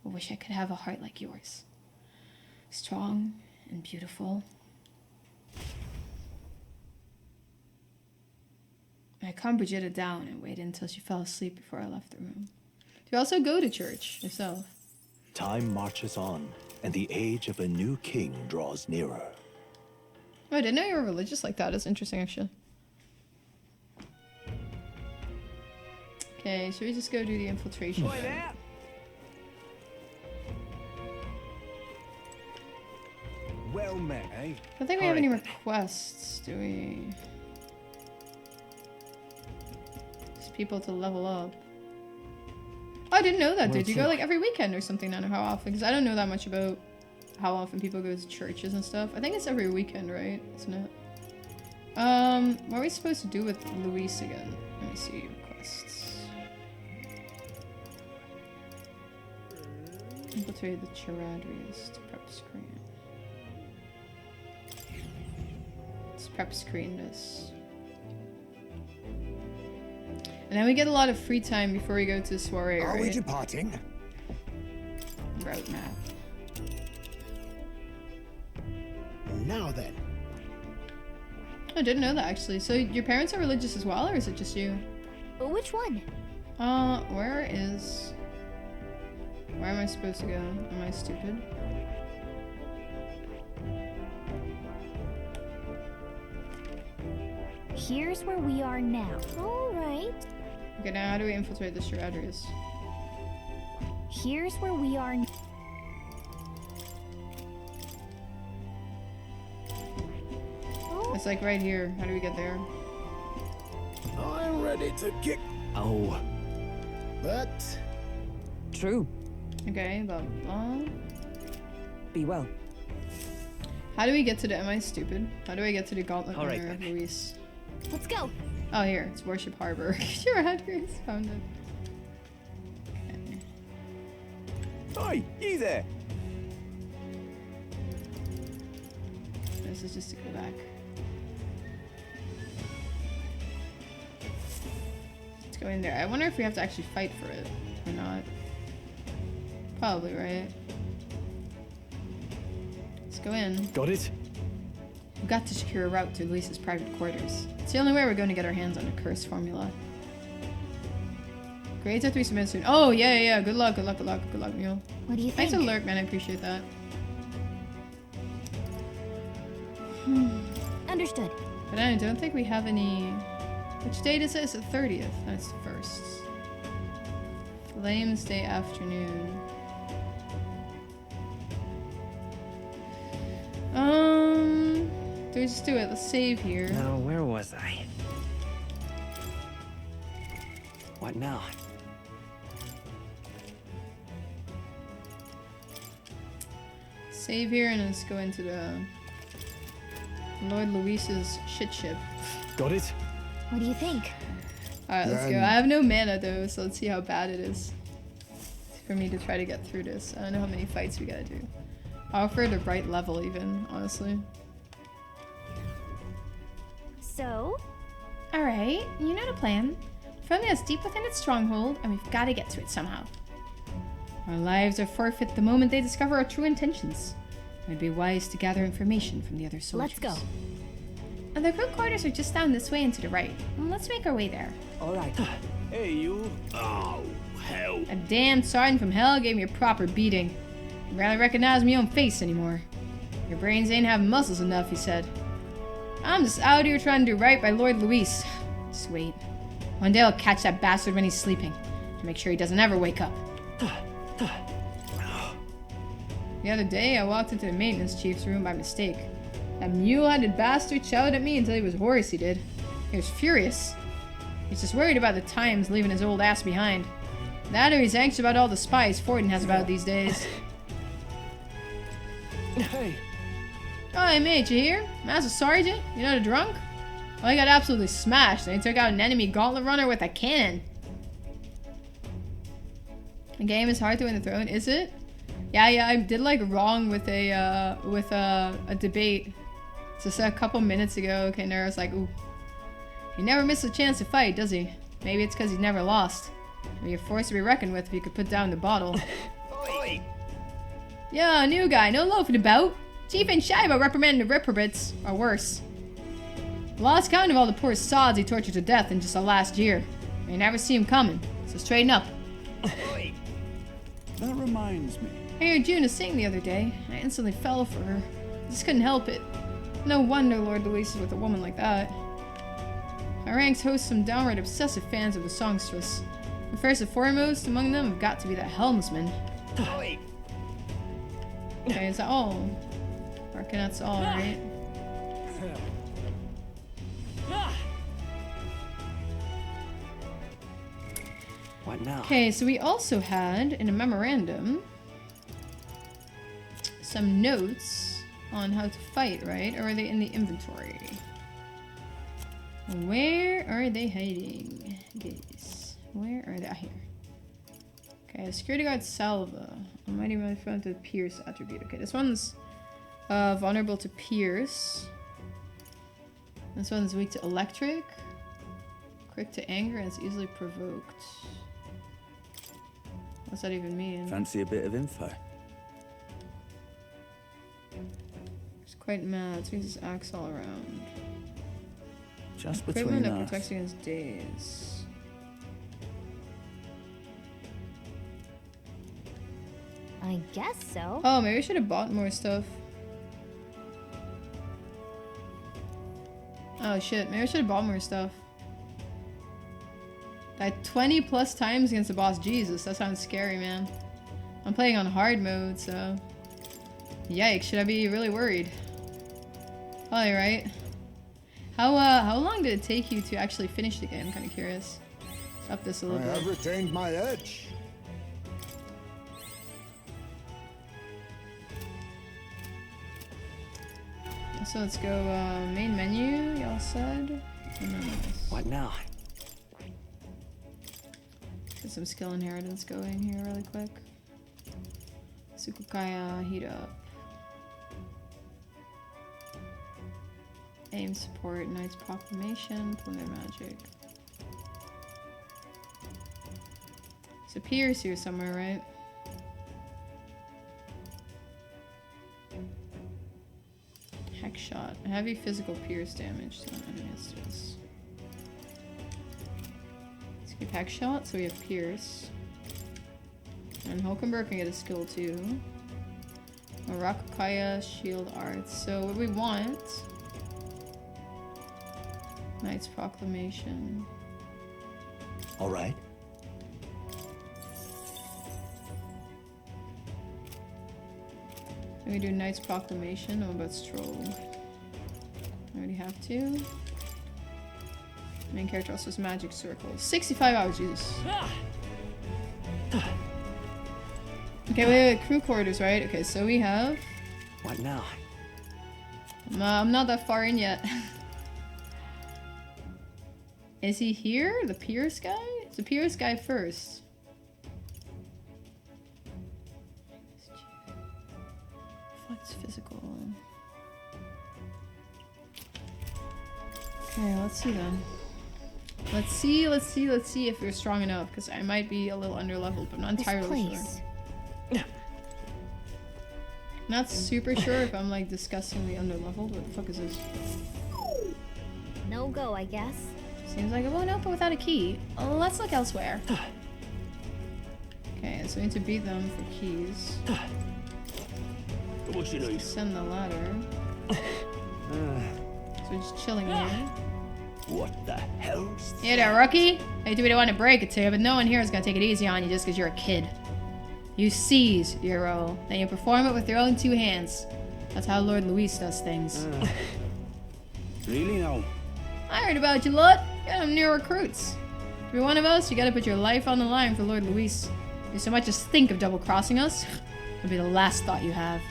wish I could have a heart like yours. Strong and beautiful. I calmed Brigitta down and waited until she fell asleep before I left the room. Do you also go to church yourself? Time marches on, and the age of a new king draws nearer. Oh, I didn't know you were religious like that. That's interesting, actually. Okay, should we just go do the infiltration? Boy, there. Well met, eh? I don't think we have any requests, do we? Just people to level up. Oh, I didn't know that, dude. You go like every weekend or something. I don't know how often, because I don't know that much about how often people go to churches and stuff. I think it's every weekend, right? Isn't it? What are we supposed to do with Luis again? Let me see requests. Infiltrate the Charadrius to prep screen. prep screen this. And then we get a lot of free time before we go to the soiree, Are right? we departing? Route map. Now then. I didn't know that actually. So your parents are religious as well, or is it just you? Which one? Where am I supposed to go? Am I stupid? Here's where we are now. All right. Okay, now how do we infiltrate the Shrouders? Here's where we are. It's like right here. How do we get there? I'm ready to kick. Oh. But True. Okay, blah blah. Be well. How do we get to the? Am I stupid? How do I get to the Gauntlet All right, Runner, then. Luis? Let's go. Oh, here. It's Worship Harbor. Your address. Found it. Oi, you there. This is just to go back. Let's go in there. I wonder if we have to actually fight for it or not. Probably, right? Let's go in. Got it? We've got to secure a route to Luis's private quarters. It's the only way we're going to get our hands on a curse formula. Grades are 3 submit soon. Oh, yeah. Good luck, Mule. What do you Thanks think? for the lurk, man. I appreciate that. Understood. But I don't think we have any... Which date is it? It's the 30th. That's the 1st. Flames Day afternoon. Do we just do it? Let's save here. Now, where was I? What now? Save here and let's go into the Lord Luis's shit ship. Got it? What do you think? Alright, let's go. I have no mana though, so let's see how bad it is for me to try to get through this. I don't know how many fights we gotta do. I'll offer the right level even, honestly. So? Alright, you know the plan. Firmly is deep within its stronghold, and we've got to get to it somehow. Our lives are forfeit the moment they discover our true intentions. It would be wise to gather information from the other soldiers. Let's go. And the crew quarters are just down this way and to the right. Let's make our way there. All right. Hey, you. Oh, hell. A damn sergeant from hell gave me a proper beating. I barely recognize my own face anymore. Your brains ain't have muscles enough, he said. I'm just out here trying to do right by Lord Luis. Just wait. One day I'll catch that bastard when he's sleeping, to make sure he doesn't ever wake up. The other day, I walked into the maintenance chief's room by mistake. That mule-headed bastard shouted at me until he was hoarse, he did. He was furious. He's just worried about the times leaving his old ass behind. That or he's anxious about all the spies Fortin has about these days. Hey. Oh, hey mate, you here? Master Sergeant? You know the drunk? Well, he got absolutely smashed and he took out an enemy gauntlet runner with a cannon. The game is hard to win the throne, is it? Yeah, I did like wrong with a debate. Just a couple minutes ago, okay, Nara was like, ooh. He never misses a chance to fight, does he? Maybe it's because he's never lost. Maybe you're forced to be reckoned with if you could put down the bottle. Yo, new guy, no loafing about. Chief ain't shy about reprimanding the reprobates, or worse. Lost count of all the poor sods he tortured to death in just the last year. You never see him coming, so straighten up. That reminds me. I heard Juna sing the other day. I instantly fell for her. I just couldn't help it. No wonder Lord Luis is with a woman like that. Our ranks host some downright obsessive fans of the songstress. And first and foremost among them have got to be that helmsman. Okay, is that all? I reckon that's all, right? What now? Okay, so we also had, in a memorandum, some notes on how to fight, right? Or are they in the inventory? Where are they hiding? These. Where are they? Ah, here. Okay, security guard Salva. Almighty my front to Pierce attribute. Okay, this one's vulnerable to Pierce. This one's weak to electric. Quick to anger and it's easily provoked. What's that even mean? Fancy a bit of info? It's quite mad. Swings his axe all around. Just Equipment between that us. protects against days. I guess so. Oh, maybe I should have bought more stuff. Oh shit, maybe I should have bought more stuff. That 20 plus times against the boss, Jesus, that sounds scary, man. I'm playing on hard mode, so... Yikes, should I be really worried? Probably, right? How long did it take you to actually finish the game? I'm kind of curious. Let's up this a I little have bit. retained my edge. So let's go main menu, y'all said. And then let's What now? get some skill inheritance going here really quick. Sukukaya, heat up. Aim support, Knight's Proclamation, Plunder Magic. So Pierce here somewhere, right? Hex shot. Heavy physical pierce damage. So enemies to this. Let's keep hex shot, so we have pierce. And Hulkenberg can get a skill too. Rakukaya, shield arts. So what we want... Knight's Proclamation. All right. Let me do Knight's Proclamation. What about Stroll? I already have to. Main character also has Magic Circle. 65 hours, Jesus. Okay, wait, crew quarters, right? Okay, so we have... What now? I'm not that far in yet. Is he here? The Pierce guy? It's the Pierce guy first. Flex physical. Okay, let's see then. Let's see if you're strong enough, because I might be a little underleveled, but I'm not entirely sure. Not super sure if I'm like disgustingly underleveled. What the fuck is this? No go, I guess. Seems like it won't open without a key. Let's look elsewhere. Okay, so we need to beat them for keys. Send the ladder. So we're just chilling here. What the hell? Hey there, rookie. I do want to break it to you, but no one here is gonna take it easy on you just because you're a kid. You seize your role, then you perform it with your own two hands. That's how Lord Luis does things. Really now? I heard about you, lot. You're them new recruits. If you're one of us, you gotta put your life on the line for Lord Luis. If you so much as think of double-crossing us, it'll be the last thought you have.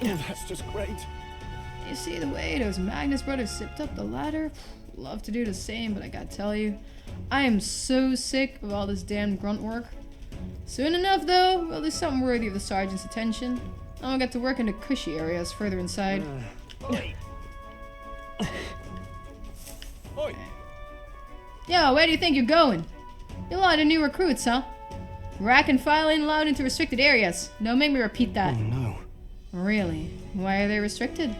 That's just great. You see the way those Magnus brothers sipped up the ladder? Love to do the same, but I gotta tell you, I am so sick of all this damn grunt work. Soon enough, though, we'll do something worthy of the sergeant's attention. Then we'll get to work in the cushy areas further inside. Yo, where do you think you're going? You're a lot of new recruits, huh? Rack and file ain't allowed into restricted areas. Don't make me repeat that. Oh no. Really? Why are they restricted?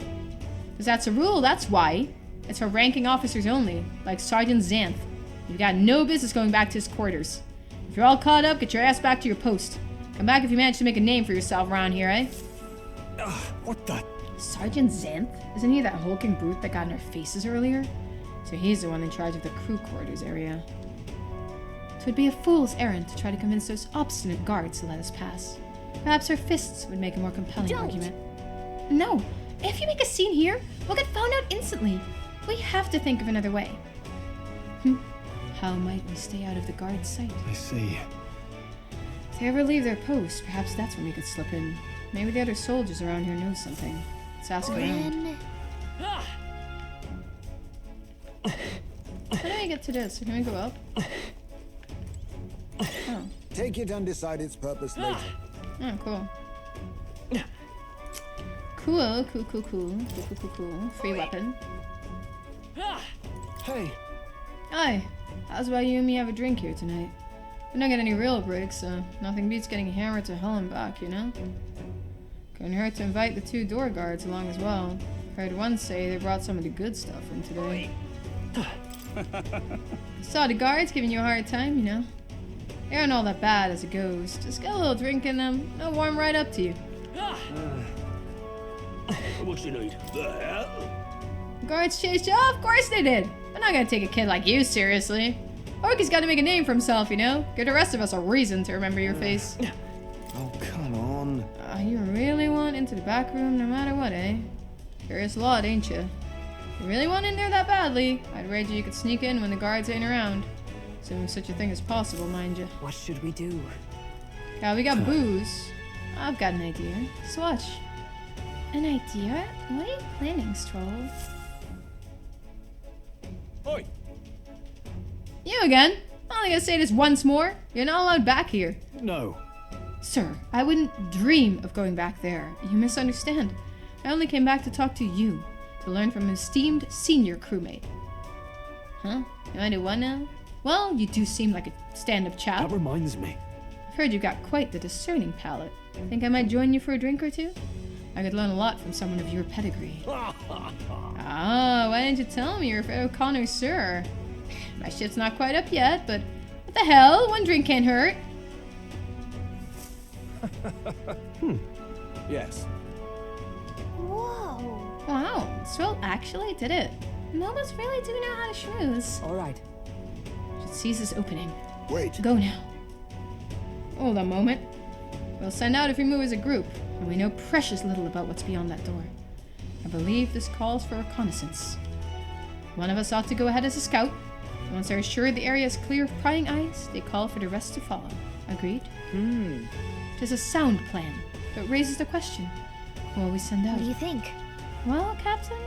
Because that's a rule, that's why. It's for ranking officers only, like Sergeant Xanth. You've got no business going back to his quarters. If you're all caught up, get your ass back to your post. Come back if you manage to make a name for yourself around here, eh? What the? Sergeant Xanth? Isn't he that hulking brute that got in our faces earlier? So he's the one in charge of the crew quarters area. Twould be a fool's errand to try to convince those obstinate guards to let us pass. Perhaps our fists would make a more compelling argument. No! If you make a scene here, we'll get found out instantly. We have to think of another way. How might we stay out of the guard's sight? I see. If they ever leave their post, perhaps that's when we could slip in. Maybe the other soldiers around here know something. Let's ask around. How do I get to this? Can we go up? Oh. Take it and decide its purpose later. Oh, cool. Cool. Free weapon. Hey, Aye, how's about you and me have a drink here tonight? We don't get any real breaks, so nothing beats getting hammered to hell and back, you know? Couldn't hurt to invite the 2 door guards along as well. Heard one say they brought some of the good stuff in today. Saw the guards giving you a hard time, you know? They aren't all that bad as it goes. Just get a little drink in them, they'll warm right up to you. What you need? The hell? Guards chased you off? Of course they did. They're not gonna take a kid like you seriously. Orky's gotta make a name for himself, you know? Give the rest of us a reason to remember your face. oh come on. You really want into the back room no matter what, eh? Curious lot, ain't you? You really want in there that badly? I'd wager you could sneak in when the guards ain't around. Assuming such a thing is possible, mind you. What should we do? Yeah, we got booze. I've got an idea. So watch. An idea? What are you planning, Stroll? Oi! You again? I'm only gonna say this once more. You're not allowed back here. No. Sir, I wouldn't dream of going back there. You misunderstand. I only came back to talk to you, to learn from an esteemed senior crewmate. Huh? You want to what now? Well, you do seem like a stand-up chap. That reminds me. I've heard you got quite the discerning palate. Think I might join you for a drink or two? I could learn a lot from someone of your pedigree. Ah, why didn't you tell me you're a fellow connoisseur? My shit's not quite up yet, but what the hell? One drink can't hurt. Yes. Whoa. Wow, Swell actually did it. Nobles really do know how to schmooze. All right. Should seize this opening. Wait. Go now. Hold a moment. We'll send out if we move as a group, and we know precious little about what's beyond that door. I believe this calls for reconnaissance. One of us ought to go ahead as a scout. Once they're assured the area is clear of prying eyes, they call for the rest to follow. Agreed? It is a sound plan, but raises the question. Who will we send out? What do you think? Well, Captain?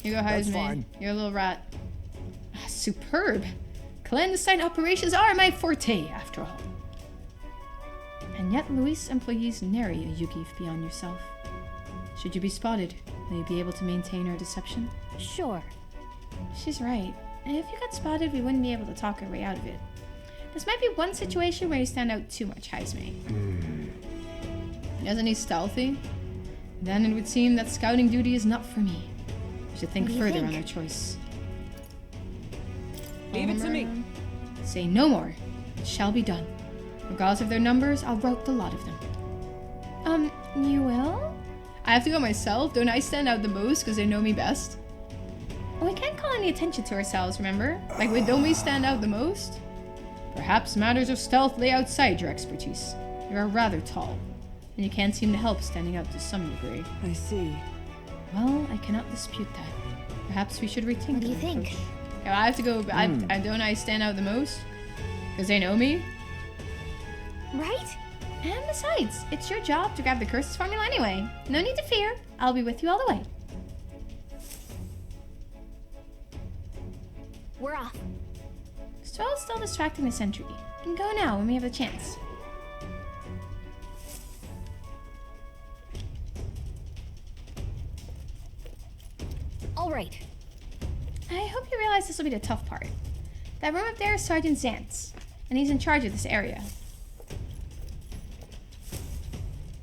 You go, That's Heisman. fine. You're a little rat. Ah, superb. Clandestine operations are my forte, after all. And yet Luis employees nary a Yugif beyond yourself. Should you be spotted, will you be able to maintain our deception? Sure. She's right. If you got spotted, we wouldn't be able to talk our way out of it. This might be one situation where you stand out too much, Heisman. Isn't he stealthy? Then it would seem that scouting duty is not for me. I should think What do you further think? on our choice. Leave it to me. Say no more. It shall be done. Regardless of their numbers, I'll rout the lot of them. You will? I have to go myself. Don't I stand out the most because they know me best? We can't call any attention to ourselves, remember? Like, don't we stand out the most? Perhaps matters of stealth lay outside your expertise. You are rather tall, and you can't seem to help standing out to some degree. I see. Well, I cannot dispute that. Perhaps we should rethink What do you our think? approach. Yeah, I have to go. Don't I stand out the most? Because they know me? Right? And besides, it's your job to grab the curses formula anyway. No need to fear. I'll be with you all the way. We're off. Stroll's still distracting the sentry. You can go now when we have the chance. All right. I hope you realize this will be the tough part. That room up there is Sergeant Zant's, and he's in charge of this area.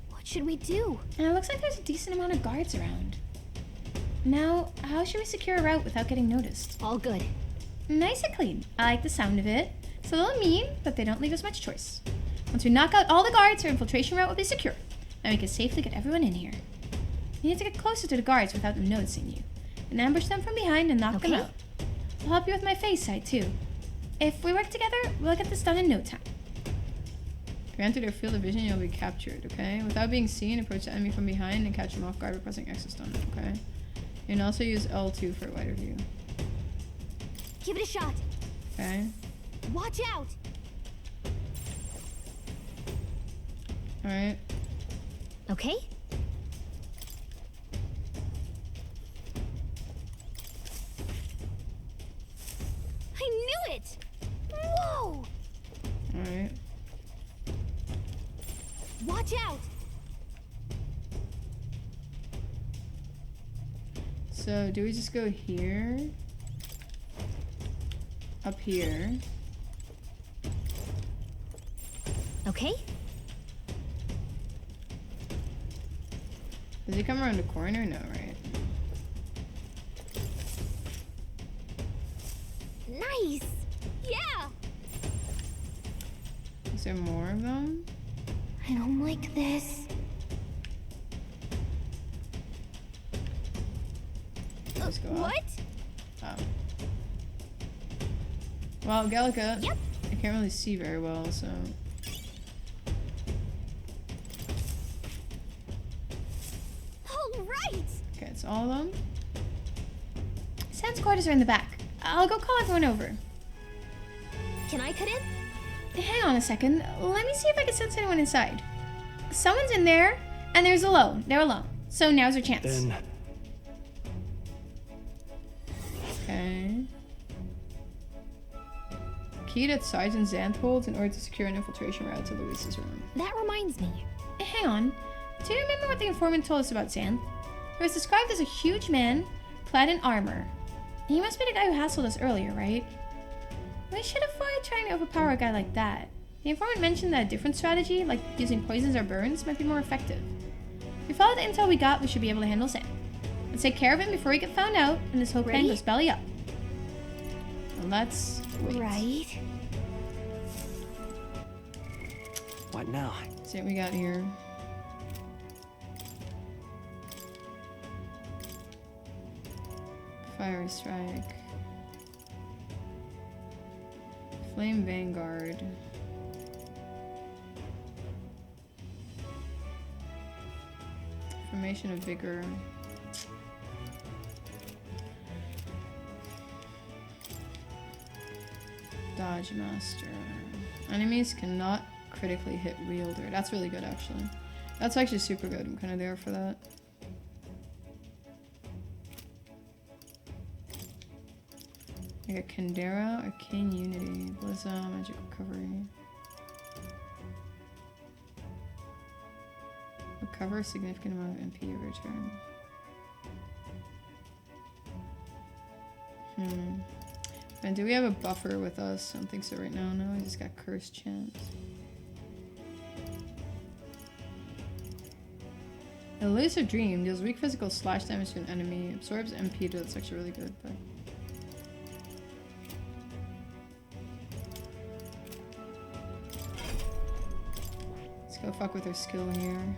What should we do? And it looks like there's a decent amount of guards around. Now, how should we secure a route without getting noticed? All good. Nice and clean. I like the sound of it. It's a little mean, but they don't leave us much choice. Once we knock out all the guards, our infiltration route will be secure, and we can safely get everyone in here. You need to get closer to the guards without them noticing you, and ambush them from behind and knock them Okay. out. I'll help you with my face side too. If we work together, we'll get this done in no time. If you enter their field of vision, you'll be captured, okay? Without being seen, approach the enemy from behind and catch them off guard by pressing X stun, okay? You can also use L2 for a wider view. Give it a shot. Okay? Watch out. Alright. Okay. I knew it. Whoa. Alright. Watch out! So, do we just go here? Up here? Okay. Does he come around the corner? No, right? Nice! Yeah! Is there more of them? I don't like this. Let's go up. What? Oh. Well, Gallica, Yep. I can't really see very well, so... All right! Okay, it's all of them. Sans quarters are in the back. I'll go call everyone over. Can I cut in? Hang on a second. Let me see if I can sense anyone inside. Someone's in there, and there's alone. They're alone. So now's our chance. Then Okay. Key that Sergeant Xanth holds in order to secure an infiltration route to Luis's room. That reminds me. Hang on. Do you remember what the informant told us about Xanth? He was described as a huge man, clad in armor. He must be the guy who hassled us earlier, right? We should avoid trying to overpower a guy like that. The informant mentioned that a different strategy, like using poisons or burns, might be more effective. If we follow the intel we got, we should be able to handle Xanth. Let's take care of him before we get found out, and this whole plan Ready? goes belly up. Let's wait. Right. What now? See what we got here. Fire strike. Flame Vanguard. Formation of Vigor. Dodge Master. Enemies cannot critically hit wielder. That's really good, actually. That's actually super good. I'm kind of there for that. I got Kandera, Arcane Unity, Blizza, Magic Recovery. Recover a significant amount of MP every turn. And do we have a buffer with us? I don't think so right now. No, I just got Cursed Chant. Elusive Dream deals weak physical slash damage to an enemy. Absorbs MP, that's actually really good, but... Let's go fuck with her skill here.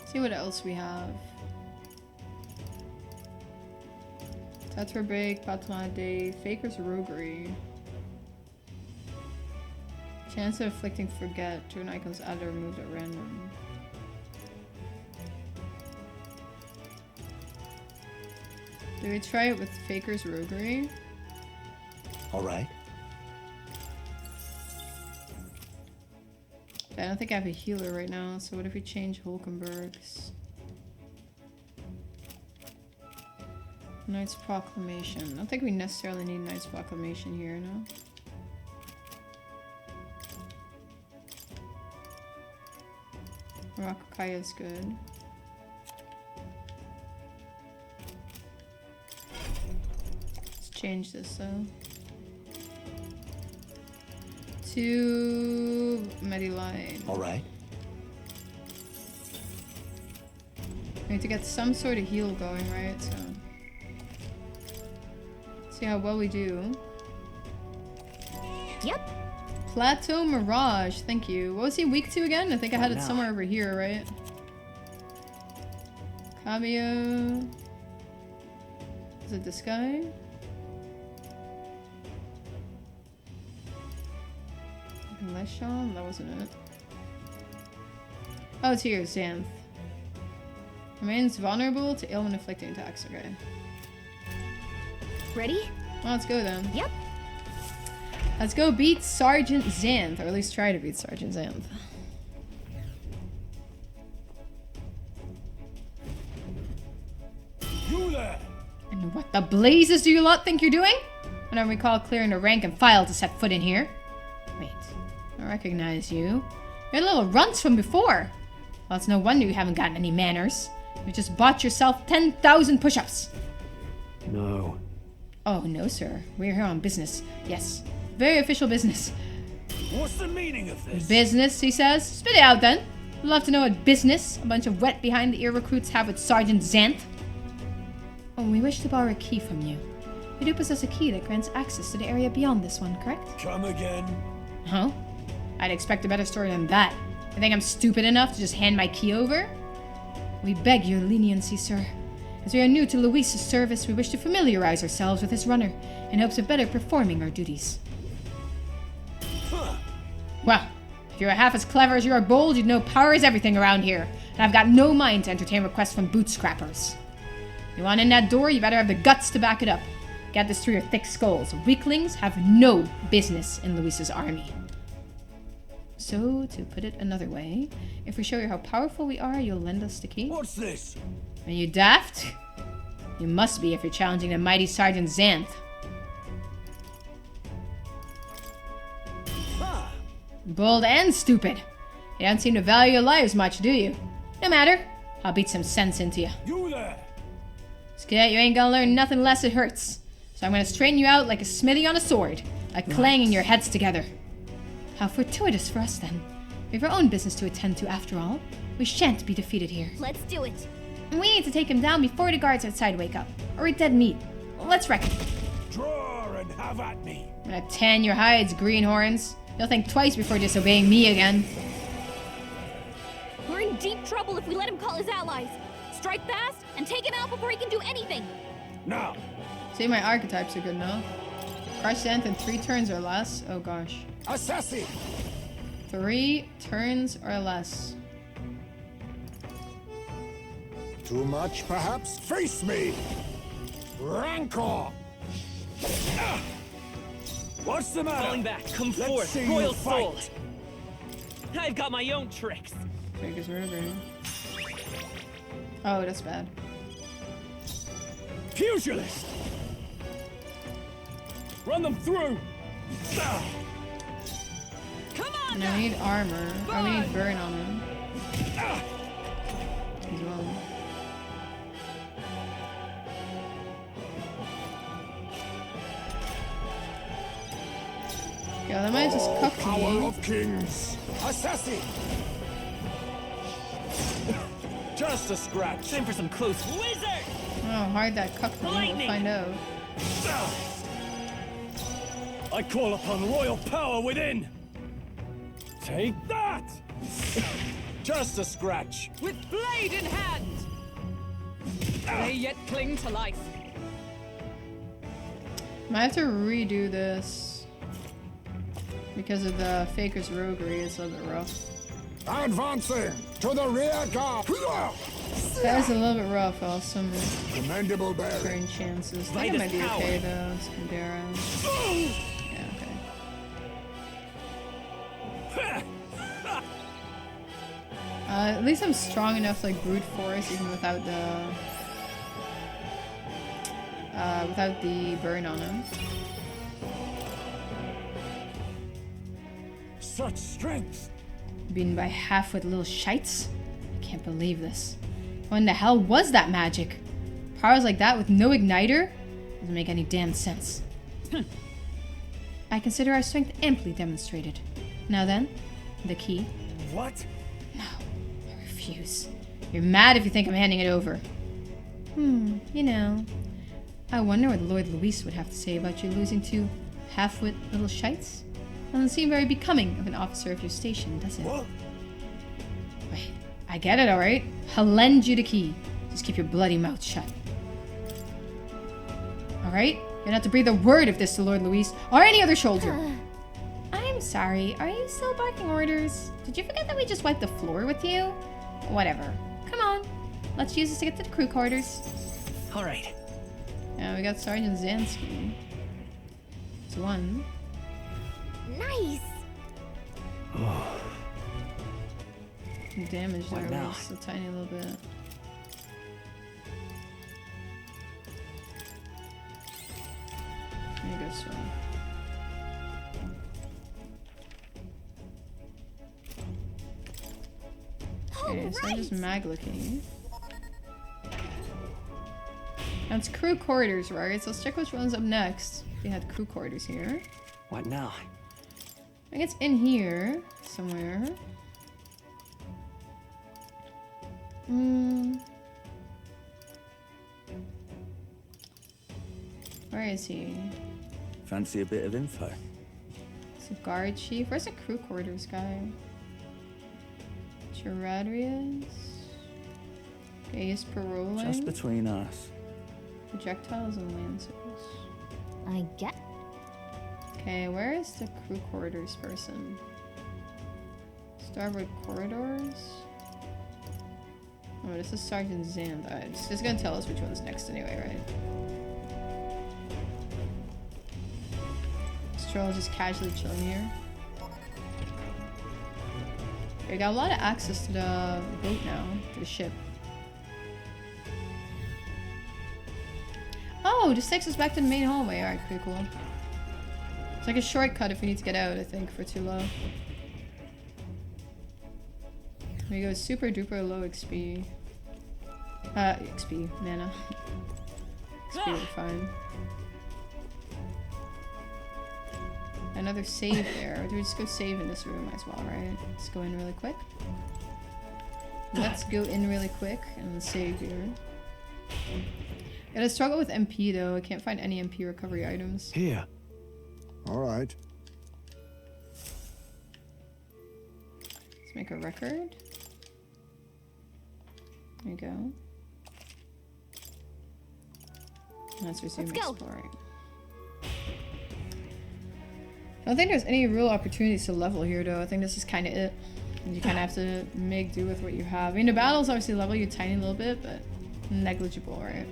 See what else we have. Tetra Break, Patla Day, Faker's Roguery. Chance of inflicting Forget. Turn icons added or removed at random. Do we try it with Faker's Roguery? all right. I don't think I have a healer right now, so what if we change Hulkenberg's? Knight's Proclamation. I don't think we necessarily need Knight's Proclamation here, no? Rakakaya is good. Let's change this though. To Mediline. All right. We need to get some sort of heal going, right? So see how well we do. Yep. Plateau Mirage, thank you. What was he weak to again? I think I had it somewhere over here, right? Cabio. Is it this guy? Leshon? That wasn't it. Oh, it's here, Xanth. Remains vulnerable to ailment inflicting attacks, okay. Ready? Well, let's go then. Yep. Let's go beat Sergeant Xanth, or at least try to beat Sergeant Xanth. You there! And what the blazes do you lot think you're doing? Whenever we call clearing the rank and file to set foot in here. Wait, I recognize you. You're little runts from before. Well, it's no wonder you haven't gotten any manners. You just bought yourself 10,000 push-ups. No. Oh, no, sir. We're here on business. Yes, very official business. What's the meaning of this? Business, he says. Spit it out, then. I'd love to know what business a bunch of wet behind-the-ear recruits have with Sergeant Xanth. Oh, we wish to borrow a key from you. You do possess a key that grants access to the area beyond this one, correct? Come again? Huh? I'd expect a better story than that. You think I'm stupid enough to just hand my key over? We beg your leniency, sir. As we are new to Luis's service, we wish to familiarize ourselves with his runner in hopes of better performing our duties. Well, if you were half as clever as you are bold, you'd know power is everything around here. And I've got no mind to entertain requests from boot scrappers. If you want in that door, you better have the guts to back it up. Get this through your thick skulls. Weaklings have no business in Luis's army. So, to put it another way, if we show you how powerful we are, you'll lend us the key? What's this? Are you daft? You must be if you're challenging the mighty Sergeant Xanth. Ah, Bold and stupid. You don't seem to value your lives much, do you? No matter. I'll beat some sense into you. you there! Scadet, you ain't gonna learn nothing less it hurts. So I'm gonna straighten you out like a smithy on a sword, like clanging your heads together. How fortuitous for us, then. We have our own business to attend to, after all. We shan't be defeated here. Let's do it. And we need to take him down before the guards outside wake up. Or we're dead meat. Let's reckon. Draw and have at me! I'm gonna tan your hides, greenhorns. You'll think twice before disobeying me again. We're in deep trouble if we let him call his allies. Strike fast and take him out before he can do anything. Now! See, my archetypes are good now. Crush Xanth in 3 turns or less. Oh gosh. Assassin! 3 turns or less. Too much, perhaps? Face me! Rancor! What's the matter? Falling back, come Let's forth, see you royal soul. fight. I've got my own tricks. Big as river. Oh, that's bad. Pugilist! Run them through! Ah, Come on And now! I need armor. Oh, we need burn on him ah. as well. Yeah, that might just cuff Power me. of kings! Assassin! Just a scratch. Time for some close wizard. Oh, how hard that cuffed me. We'll Lightning. find out. I call upon royal power within! Take that! Just a scratch. With blade in hand! They yet cling to life. Might have to redo this. Because of the Faker's roguery, it's a little bit rough. Advancing to the rear guard! That is a little bit rough, also. Commendable bearing. Turn chances. I Light think it is might be power. okay though. Scudera. Yeah, okay. At least I'm strong enough to like brute force even without the burn on him. Such strength! Beaten by half with little shites? I can't believe this. What in the hell was that magic? Powers like that with no igniter? Doesn't make any damn sense. I consider our strength amply demonstrated. Now then, the key. What? No, I refuse. You're mad if you think I'm handing it over. You know, I wonder what Lord Luis would have to say about you losing to half-wit little shites. Doesn't seem very becoming of an officer of your station, does it? What? Wait, I get it, alright? I'll lend you the key. Just keep your bloody mouth shut. Alright? You don't have to breathe a word of this to Lord Luis or any other soldier. I'm sorry, are you still barking orders? Did you forget that we just wiped the floor with you? Whatever. Come on. Let's use this to get to the crew quarters. All right. Yeah, we got Sergeant Zansky. It's 1. Nice. Damage What there now? was a tiny little bit. There you go, Storm. Okay, so I'm just Magla Cave. Now it's crew quarters, right? So let's check which one's up next. They had crew quarters here. What now? I think it's in here somewhere. Where is he? Fancy a bit of info? It's a guard chief. Where's the crew quarters guy? Charadrius? Gaius paroling? Just between us. Projectiles and lancers. I get. Okay, where is the crew quarters person? Starboard corridors? Oh, this is Sergeant Zanda. It's just gonna tell us which one's next anyway, right? This troll is just casually chilling here. Okay, we got a lot of access to the boat now, to the ship. Oh, this takes us back to the main hallway. Alright, pretty cool. It's like a shortcut if we need to get out, I think, for too low. We go super duper low XP. XP, mana. XP, we're fine. Another save there. Or do we just go save in this room as well, right? Let's go in really quick. Let's go in really quick and save here. Gotta struggle with MP though. I can't find any MP recovery items. Here. All right. Let's make a record. There you go. Let's resume exploring. I don't think there's any real opportunities to level here though. I think this is kind of it. You kind of have to make do with what you have. I mean, the battles obviously level you a tiny little bit, but negligible, right?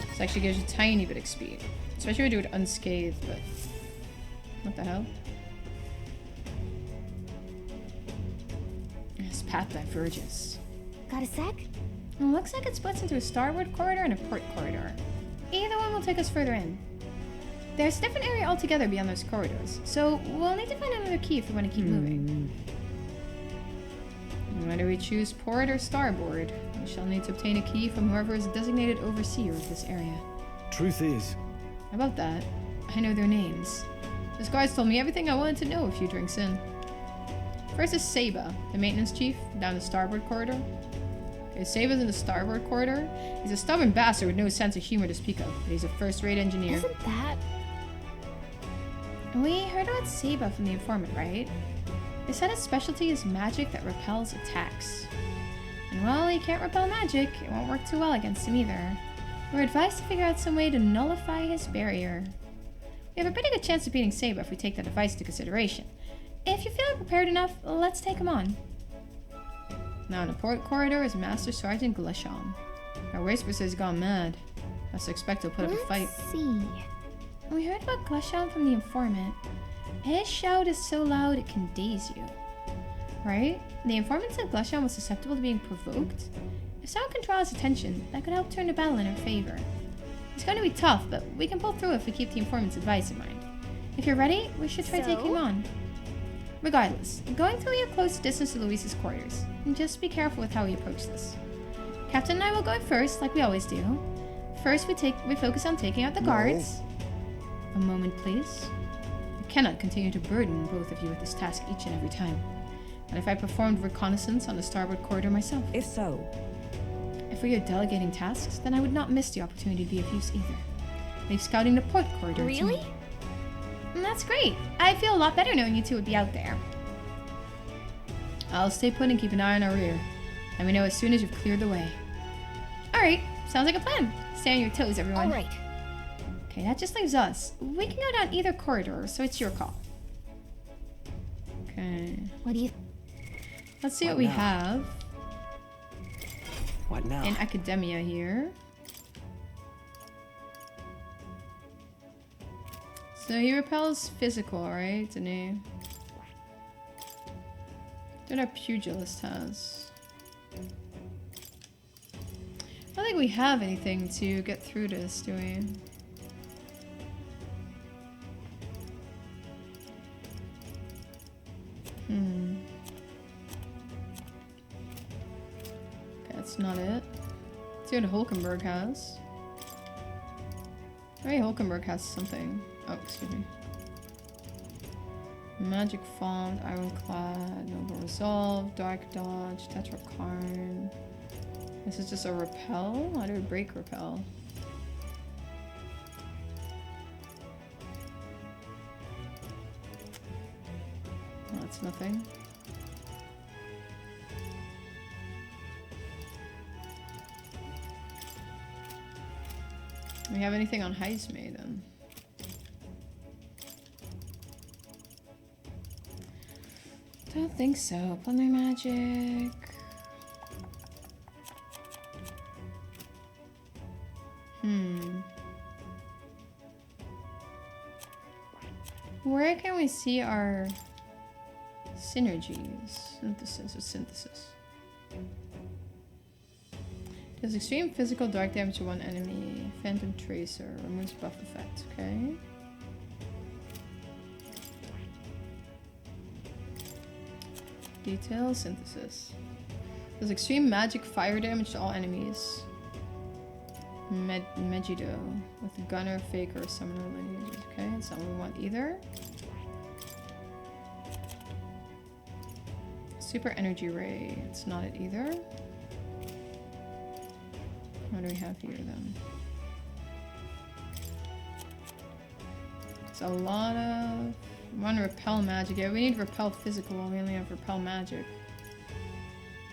This actually gives you a tiny bit of XP. Especially if you do it unscathed, but... What the hell? This path diverges. Got a sec? It looks like it splits into a starboard corridor and a port corridor. Either one will take us further in. There's a different area altogether beyond those corridors, so we'll need to find another key if we want to keep moving. Whether we choose port or starboard, we shall need to obtain a key from whoever is designated overseer of this area. Truth is, How about that? I know their names. This guard's told me everything I wanted to know a few drinks in. First is Saba, the maintenance chief, down the starboard corridor. Okay, Saba's in the starboard corridor. He's a stubborn bastard with no sense of humor to speak of, but he's a first-rate engineer. Isn't that... We heard about Saba from the informant, right? They said his specialty is magic that repels attacks. And while he can't repel magic, it won't work too well against him either. We're advised to figure out some way to nullify his barrier. We have a pretty good chance of beating Saba if we take that advice into consideration. If you feel prepared enough, let's take him on. Now in the port corridor is Master Sergeant Glesham. Our whisper says he's gone mad. I suspect he'll put up a fight. Let's see. We heard about Glesham from the informant. His shout is so loud it can daze you. Right? The informant said Glesham was susceptible to being provoked. If someone can draw his attention, that could help turn the battle in our favor. It's going to be tough, but we can pull through if we keep the informant's advice in mind. If you're ready, we should try taking him on. Regardless, going through your close distance to Luis's quarters, and just be careful with how we approach this. Captain and I will go in first, like we always do. First, we focus on taking out the guards. A moment, please. I cannot continue to burden both of you with this task each and every time. And if I performed reconnaissance on the starboard corridor myself? If so, If we are delegating tasks, then I would not miss the opportunity to be of use either. Leave scouting the port corridor to me. Really? That's great. I feel a lot better knowing you two would be out there. I'll stay put and keep an eye on our rear. Let me know as soon as you've cleared the way. Alright, sounds like a plan. Stay on your toes, everyone. All right. Okay, that just leaves us. We can go down either corridor, so it's your call. Okay. What do you... Let's see what What we now? have What now? in Academia here. So he repels physical, right? Didn't he? What our pugilist has. I don't think we have anything to get through this, do we? not it. Let's see what Hulkenberg has. Maybe Hulkenberg has something. Oh, excuse me. Magic Font, Ironclad, Noble Resolve, Dark Dodge, Tetrakarn. This is just a repel? How do we break repel? Oh, that's nothing. Do we have anything on Heise Maiden? Don't think so. Plunder Magic. Where can we see our synergies? Synthesis or synthesis. Does extreme physical dark damage to one enemy. Phantom Tracer. Removes buff effect. Okay. Detail synthesis. Does extreme magic fire damage to all enemies. Megiddo. With Gunner, Faker, Summoner lineages. Okay, that's not what we want either. Super Energy Ray. It's not it either. What do we have here then? It's a lot of... We want to repel magic. Yeah, we need repel physical. We only have repel magic.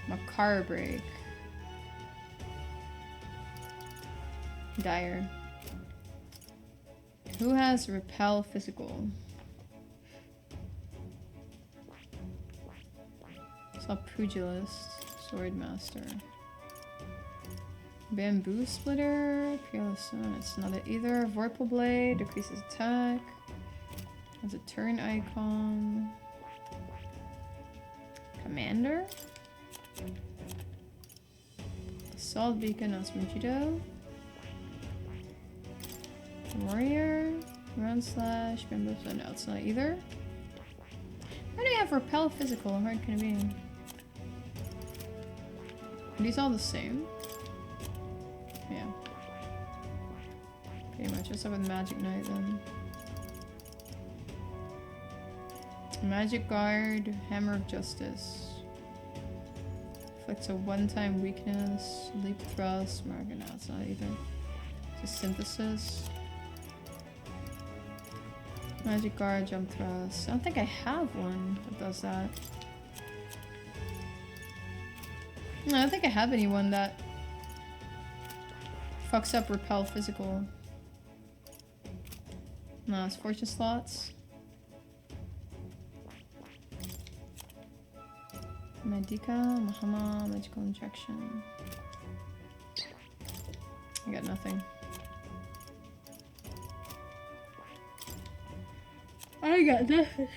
Makara Break. Dire. Who has repel physical? Saw Pugilist. Swordmaster. Bamboo Splitter. Peerless Sun. It's not it either. Vorpal Blade. Decreases attack. Has a turn icon. Commander. Assault Beacon. That's Megiddo. Warrior. Round Slash. Bamboo Splitter. No, it's not either. Why do you have repel physical? How hard can it be? Are these all the same? Yeah. Pretty much. What's up with Magic Knight then? Magic Guard, Hammer of Justice. Inflicts a one-time weakness. Leap Thrust. Margaret, no, it's not either. Just Synthesis. Magic Guard, Jump Thrust. I don't think I have one that does that. No, I don't think I have anyone that fucks up repel physical. No, it's fortune slots. Medica, Mahama, Magical Injection. I got nothing. I got nothing.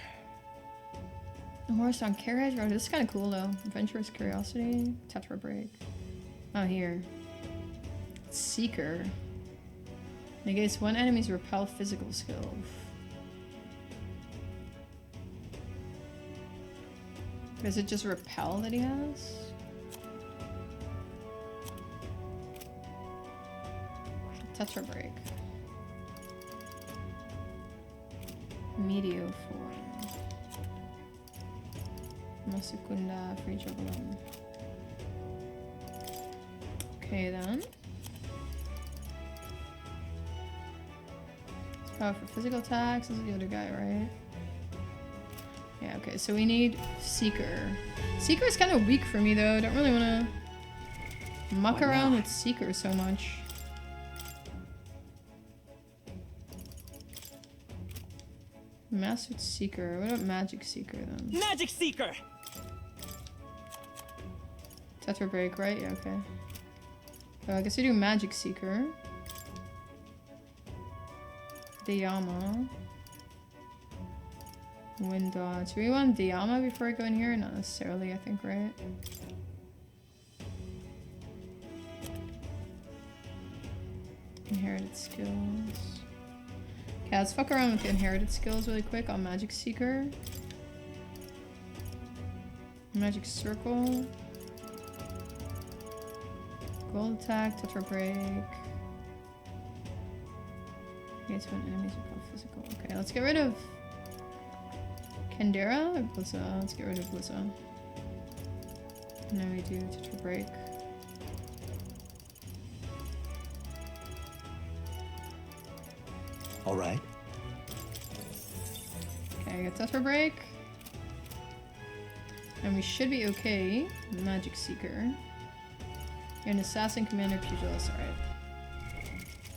Horse on Carriage Road. This is kind of cool though. Adventurous Curiosity. Tetra Break. Oh, here. Seeker. Negates one enemy's repel physical skill. Is it just repel that he has? Tetra Break. Meteor form. Masukunda, free juggling. Okay then. It's power for physical attacks. This is the other guy, right? Yeah, okay, so we need Seeker. Seeker is kind of weak for me though. I don't really want to muck around with Seeker so much. Mastered Seeker. What about Magic Seeker then? Magic Seeker! Tetra Break, right? Yeah, okay. So I guess we do Magic Seeker. Dayama. Wind Dodge. Do we want Dayama before I go in here? Not necessarily, I think, right? Inherited skills. Okay, let's fuck around with the inherited skills really quick on Magic Seeker. Magic Circle. Gold attack, tetra break. Okay, so when enemies are called physical. Okay, let's get rid of Kendera or Blissa. Let's get rid of Blissa. And then we do tetra break. All right. Okay, I got tetra break. And we should be okay. Magic Seeker. You're an assassin, commander, pugilist. Alright.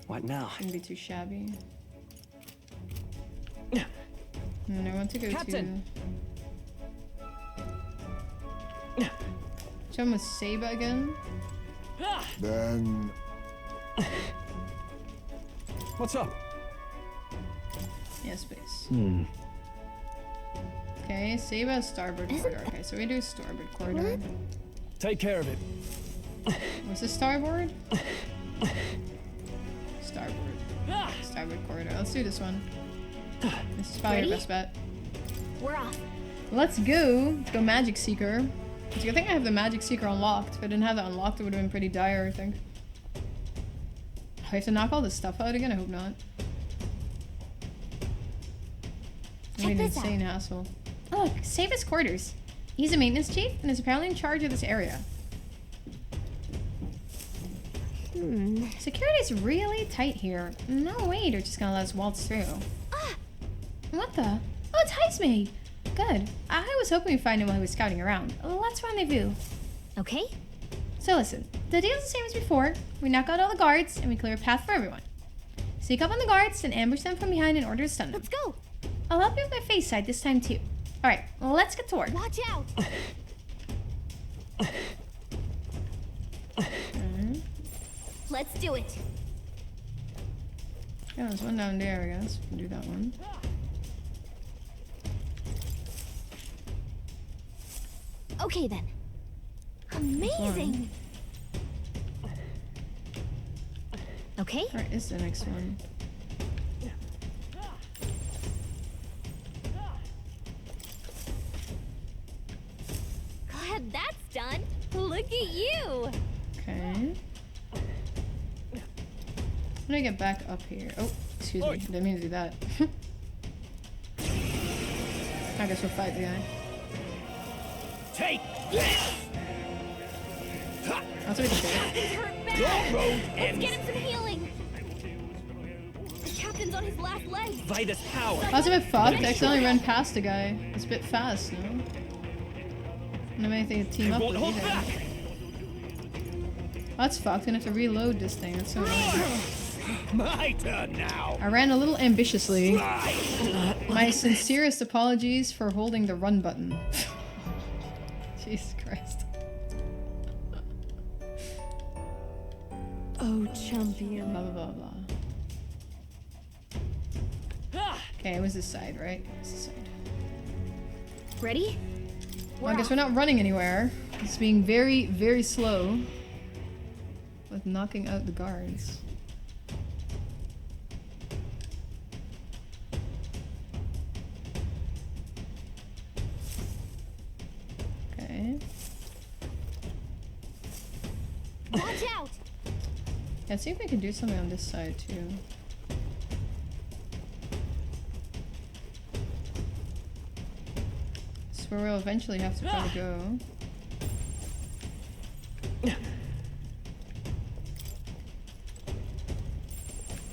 What now? Shouldn't be too shabby. And I want to go Captain. to... Show him with Saba again. Then What's up? Yes, please. Okay, Saba, starboard corridor. Okay, so we do starboard corridor. Take care of it. What's this starboard? Starboard. Starboard corridor. Let's do this one. This is probably Ready? our best bet. We're off. Let's go. Let's go Magic Seeker. It's a good thing I have the Magic Seeker unlocked. If I didn't have that unlocked, it would have been pretty dire, I think. I have to knock all this stuff out again? I hope not. Check An this insane hassle. Oh, look, Saba's quarters. He's a maintenance chief and is apparently in charge of this area. Security's really tight here. No way they're just gonna let us waltz through. Ah! What the? Oh, it's Heisme! Good. I was hoping we'd find him while he was scouting around. Let's rendezvous. Okay? So listen, the deal's the same as before. We knock out all the guards and we clear a path for everyone. Sneak up on the guards and ambush them from behind in order to stun them. Let's go! I'll help you with my face side this time too. Alright, let's get to work. Watch out! Let's do it. Yeah, there's one down there, I guess. We can do that one. Okay then. Amazing! Okay? Where is the next one? Glad that's done. Look at you! Okay. I'm gonna get back up here. Oh, excuse me. Didn't mean to do that. I guess we'll fight the guy. Take this! That's what we can He's hurt bad! Your road Let's ends. get him some healing! The captain's on his last leg! Vitus power. That's a bit fucked. I accidentally ran past a guy. It's a bit fast, no? I don't have anything to team I up won't with hold either. back. That's fucked. I'm gonna have to reload this thing. That's so annoying. My turn now. I ran a little ambitiously. My sincerest apologies for holding the run button. Jesus Christ. Oh, champion. Blah, blah, blah, blah. Okay, it was this side, right? It's this side. Ready? Well, I guess we're not running anywhere. It's being very, very slow with knocking out the guards. Okay. Watch out! Yeah, see if we can do something on this side too. That's where we'll eventually have to probably go.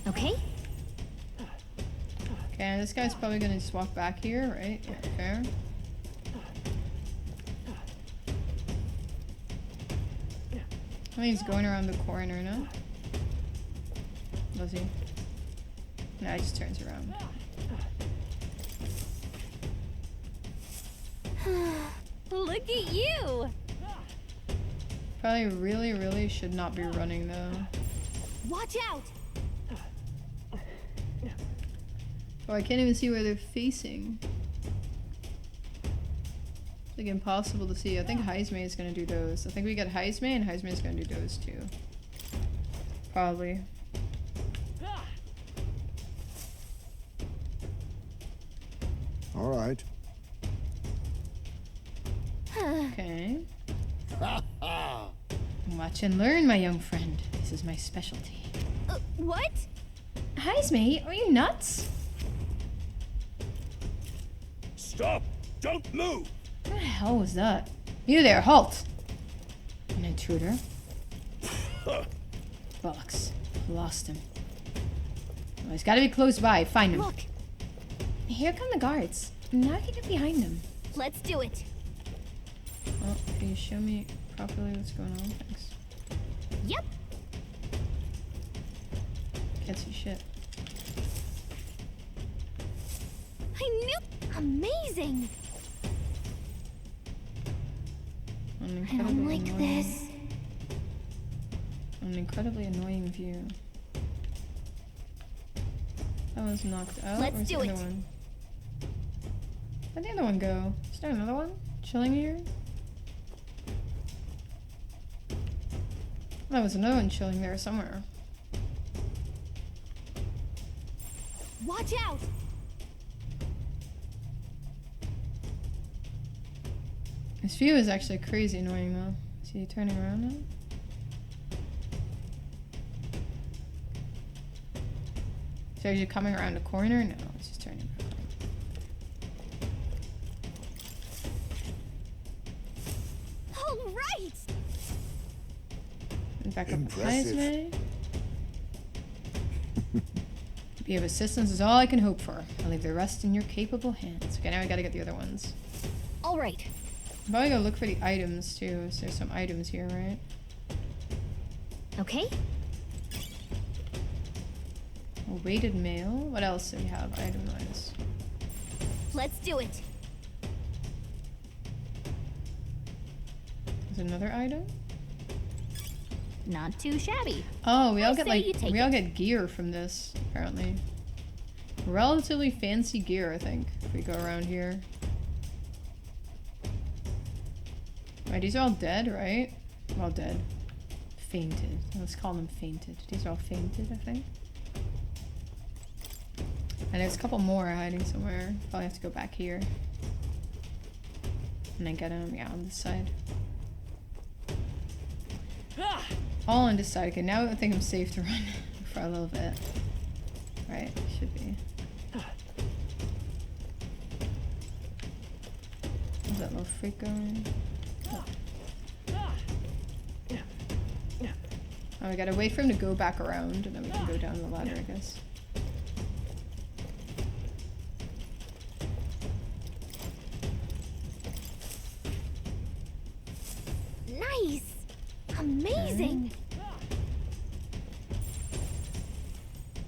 Okay? Okay, this guy's probably gonna just walk back here, right? Yeah, fair. I think he's going around the corner, no? Does he? No, he just turns around. Look at you! Probably really, really should not be running though. Watch out! Oh, I can't even see where they're facing. It's like impossible to see. I think Heisme is gonna do those. I think we get Heisme and Heisme is gonna do those too. Probably. all right. Okay. Watch and learn, my young friend. This is my specialty. What? Hi, mate. Are you nuts? Stop! Don't move! What the hell was that? You there, halt! An intruder? Bollocks. Lost him. Well, he's gotta be close by. Find him. Look! Here come the guards. Now I can get behind him. Let's do it. Oh, can you show me properly what's going on? Thanks. Yep. Can't see shit. I knew. Amazing. I don't like this. An incredibly annoying view. That was knocked out. Let's Where's do the other it. one? Where'd the other one go? Is there another one? Chilling here? There was another one chilling there somewhere. Watch out. This view is actually crazy annoying though. Is he turning around now? So are you coming around a corner? No, it's just turning back around. All right. And back up Impressive. behind me. Be of assistance is all I can hope for. I'll leave the rest in your capable hands. Okay, now we gotta get the other ones. All right. I'm probably gonna look for the items too. So there's some items here, right? Okay. A weighted mail. What else do we have item-wise? Let's do it. There's another item. Not too shabby. Oh, we all I get say like you take we all it. get gear from this apparently. Relatively fancy gear, I think. If we go around here. Right, these are all dead, right? Well, dead. Fainted. Let's call them fainted. These are all fainted, I think. And there's a couple more hiding somewhere. Probably have to go back here. And then get them, yeah, on this side. All on this side. Okay, now I think I'm safe to run for a little bit. Right, should be. Is that little freak going? Oh, we gotta wait for him to go back around and then we can go down the ladder, I guess. Nice. Amazing.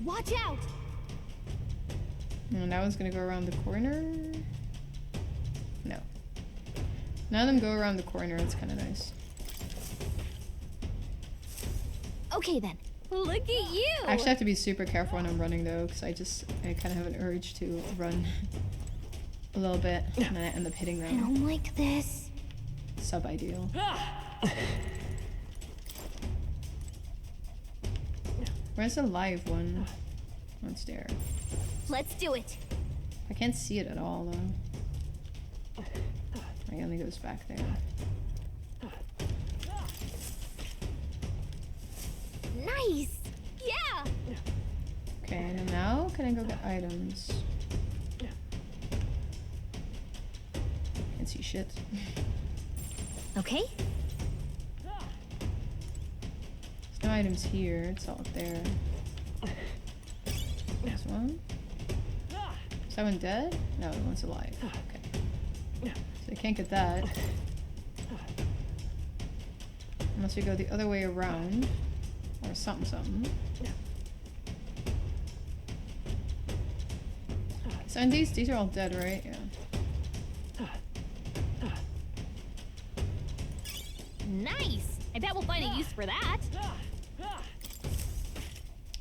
Watch out. And that one's gonna go around the corner. No. None of them go around the corner, it's kinda nice. Okay then. Look at you. I actually have to be super careful when I'm running though, because I kind of have an urge to run a little bit, and then I end up hitting I them. don't like this. Sub-ideal. Where's the live one? Oh, it's there. Let's do it. I can't see it at all though. It only goes back there. Nice. Yeah. Okay, and now can I go get items? Can't see shit. Okay. There's no items here, it's all up there. This one? Is that one dead? No, that one's alive. Okay. So I can't get that. Unless we go the other way around. Or something, something. So and these are all dead, right? Yeah. Nice. I bet we'll find a use for that.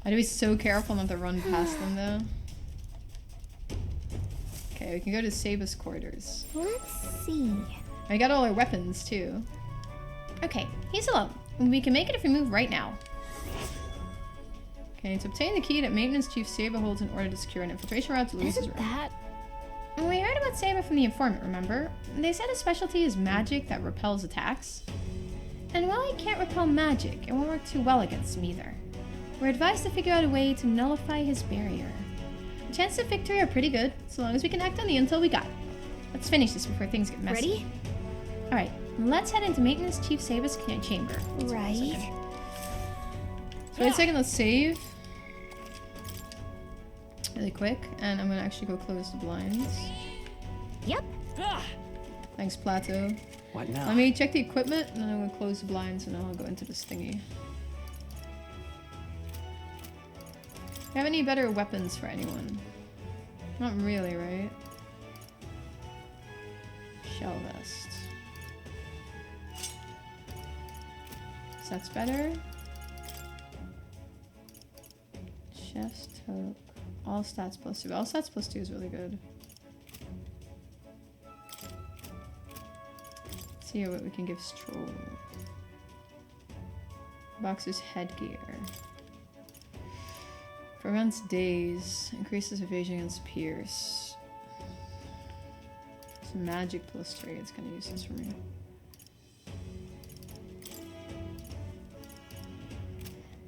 I have to be so careful not to run past them though. Okay, we can go to Saba's quarters. Let's see. I got all our weapons too. Okay, he's alone. We can make it if we move right now. Okay, to obtain the key that Maintenance Chief Saba holds in order to secure an infiltration route to Luis's room. That We heard about Saba from the informant, remember? They said his specialty is magic that repels attacks. And while I can't repel magic, it won't work too well against him either. We're advised to figure out a way to nullify his barrier. The chances of victory are pretty good, so long as we can act on the intel we got. Let's finish this before things get messy. Ready? Alright, let's head into Maintenance Chief Saba's chamber. Right. So wait a second, let's save. Really quick, and I'm gonna actually go close the blinds. Yep. Thanks, Plateau. What now? Let me check the equipment, and then I'm gonna close the blinds, and then I'll go into this thingy. Do you have any better weapons for anyone? Not really, right? Shell vest. So that's better. Chef's toque. All stats plus 2. All stats plus 2 is really good. Let's see what we can give Stroll. Boxer's headgear. Prevents daze. Increases evasion against Pierce. It's magic plus 3. It's gonna use this for me.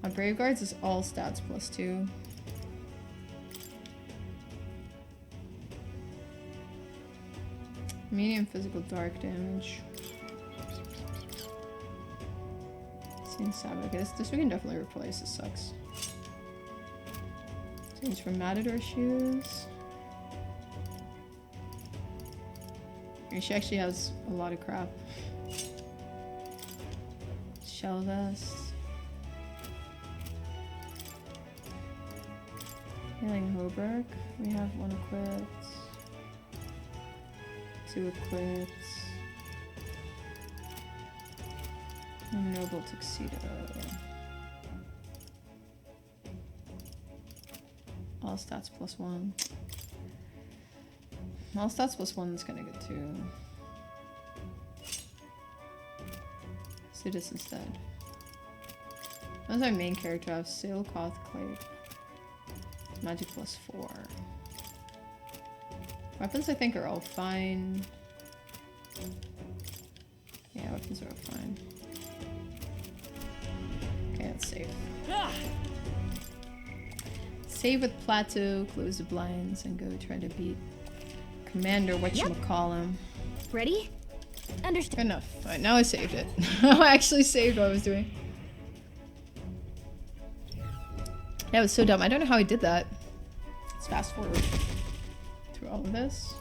My Brave Guards is all stats plus 2. Medium physical dark damage. Seeing Sabbath. Okay, this we can definitely replace. This sucks. These for Matador shoes. She actually has a lot of crap. Shell vest. Healing Hoberk. We have 1 equipped. 2 equipped. And Noble Tuxedo. All stats plus 1. All stats plus 1 is kinda good too. Let's do this instead. That's my main character. I have Sailcloth Clay. Magic plus 4. Weapons I think are all fine. Yeah, weapons are all fine. Okay, let's save. Save with Plateau, close the blinds, and go try to beat Commander whatchamacallem. Ready? Understood. Good enough. Alright, now I saved it. I actually saved what I was doing. That was so dumb. I don't know how I did that. Let's fast forward through all of this.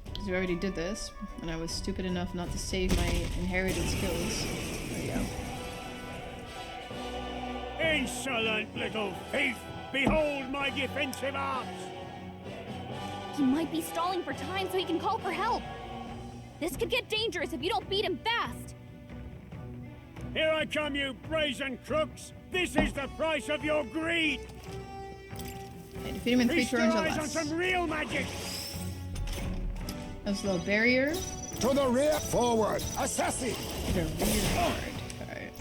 Because we already did this, and I was stupid enough not to save my inherited skills. There you go. Insolent little thief! Behold my defensive arts! He might be stalling for time so he can call for help. This could get dangerous if you don't beat him fast. Here I come, you brazen crooks! This is the price of your greed! Okay, defeat him in 3 turns or Feast your eyes on less. some real magic! That's a little barrier. To the rear, forward, assassin. The rear guard. Alright.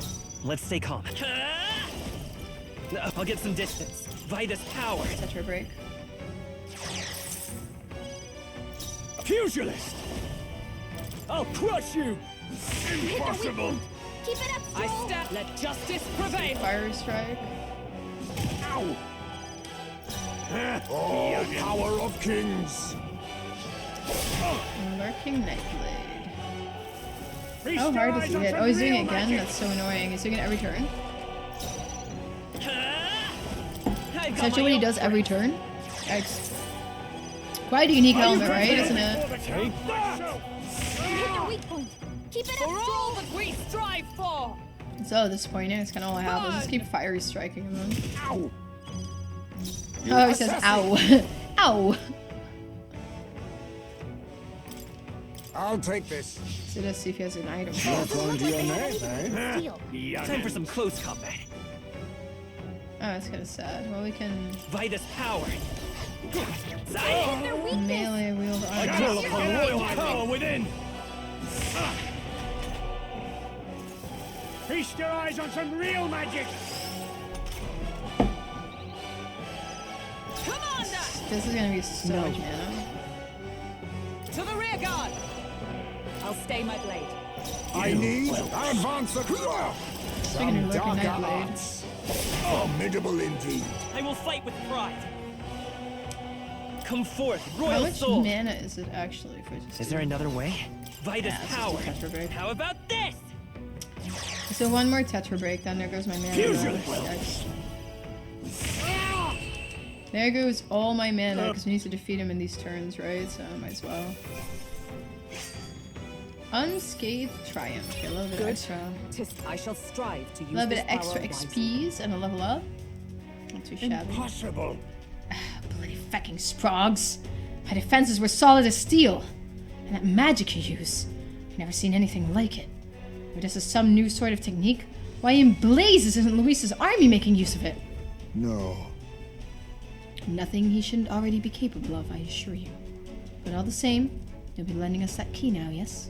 Let's stay calm. I'll get some distance. Vitus power. Set your break. Pugilist! I'll crush you! Impossible! Keep it up, I Stroll. stand. Let justice prevail. Fire strike. Ow! Oh, power of kings. Lurking Nightblade. Feast How your hard does eyes he on hit? some Oh, he's doing real it again? magic. That's so annoying. He's doing it every turn. I've got Essentially my what he own does every turn. Yikes. Quite a unique element, right? Isn't it? You hit your weak point. Keep it up, For all Stroll. that we strive for. So disappointing. It's kind of all I have. I'll just keep fiery striking him then. Ow. Oh, he says ow. Ow. I'll take this. So let's see if he has an item. Not on to your name, eh? Steal. Time for some close combat. Oh, that's kind of sad. Well, we can Vitus power. Hit their weakness. melee wield I arm. call upon royal power within! Feast your eyes on some real magic! Commander, This is gonna be so much mana. to the rear guard. I'll stay my blade. I need advance the Speaking of lurking darker Nightblade. arts. Formidable indeed. I will fight with pride. Come forth, How royal much soul. mana is it actually for just Is there another way? Vitus Yeah, it's just a power. Tetra break. How about this? So one more Tetra break, then there goes my mana. Fusion Yikes. There goes all my mana, because we need to defeat him in these turns, right? So might as well. Unscathed Triumph. Okay, a little bit extra. I shall strive to use A little bit this of extra power wisely. XPs and a level up. Not too shabby. Impossible. Bloody fucking sprogs. My defenses were solid as steel. And that magic you use. I've never seen anything like it. If this is some new sort of technique, why in blazes isn't Luis's army making use of it? No. Nothing he shouldn't already be capable of, I assure you. But all the same, you'll be lending us that key now, yes?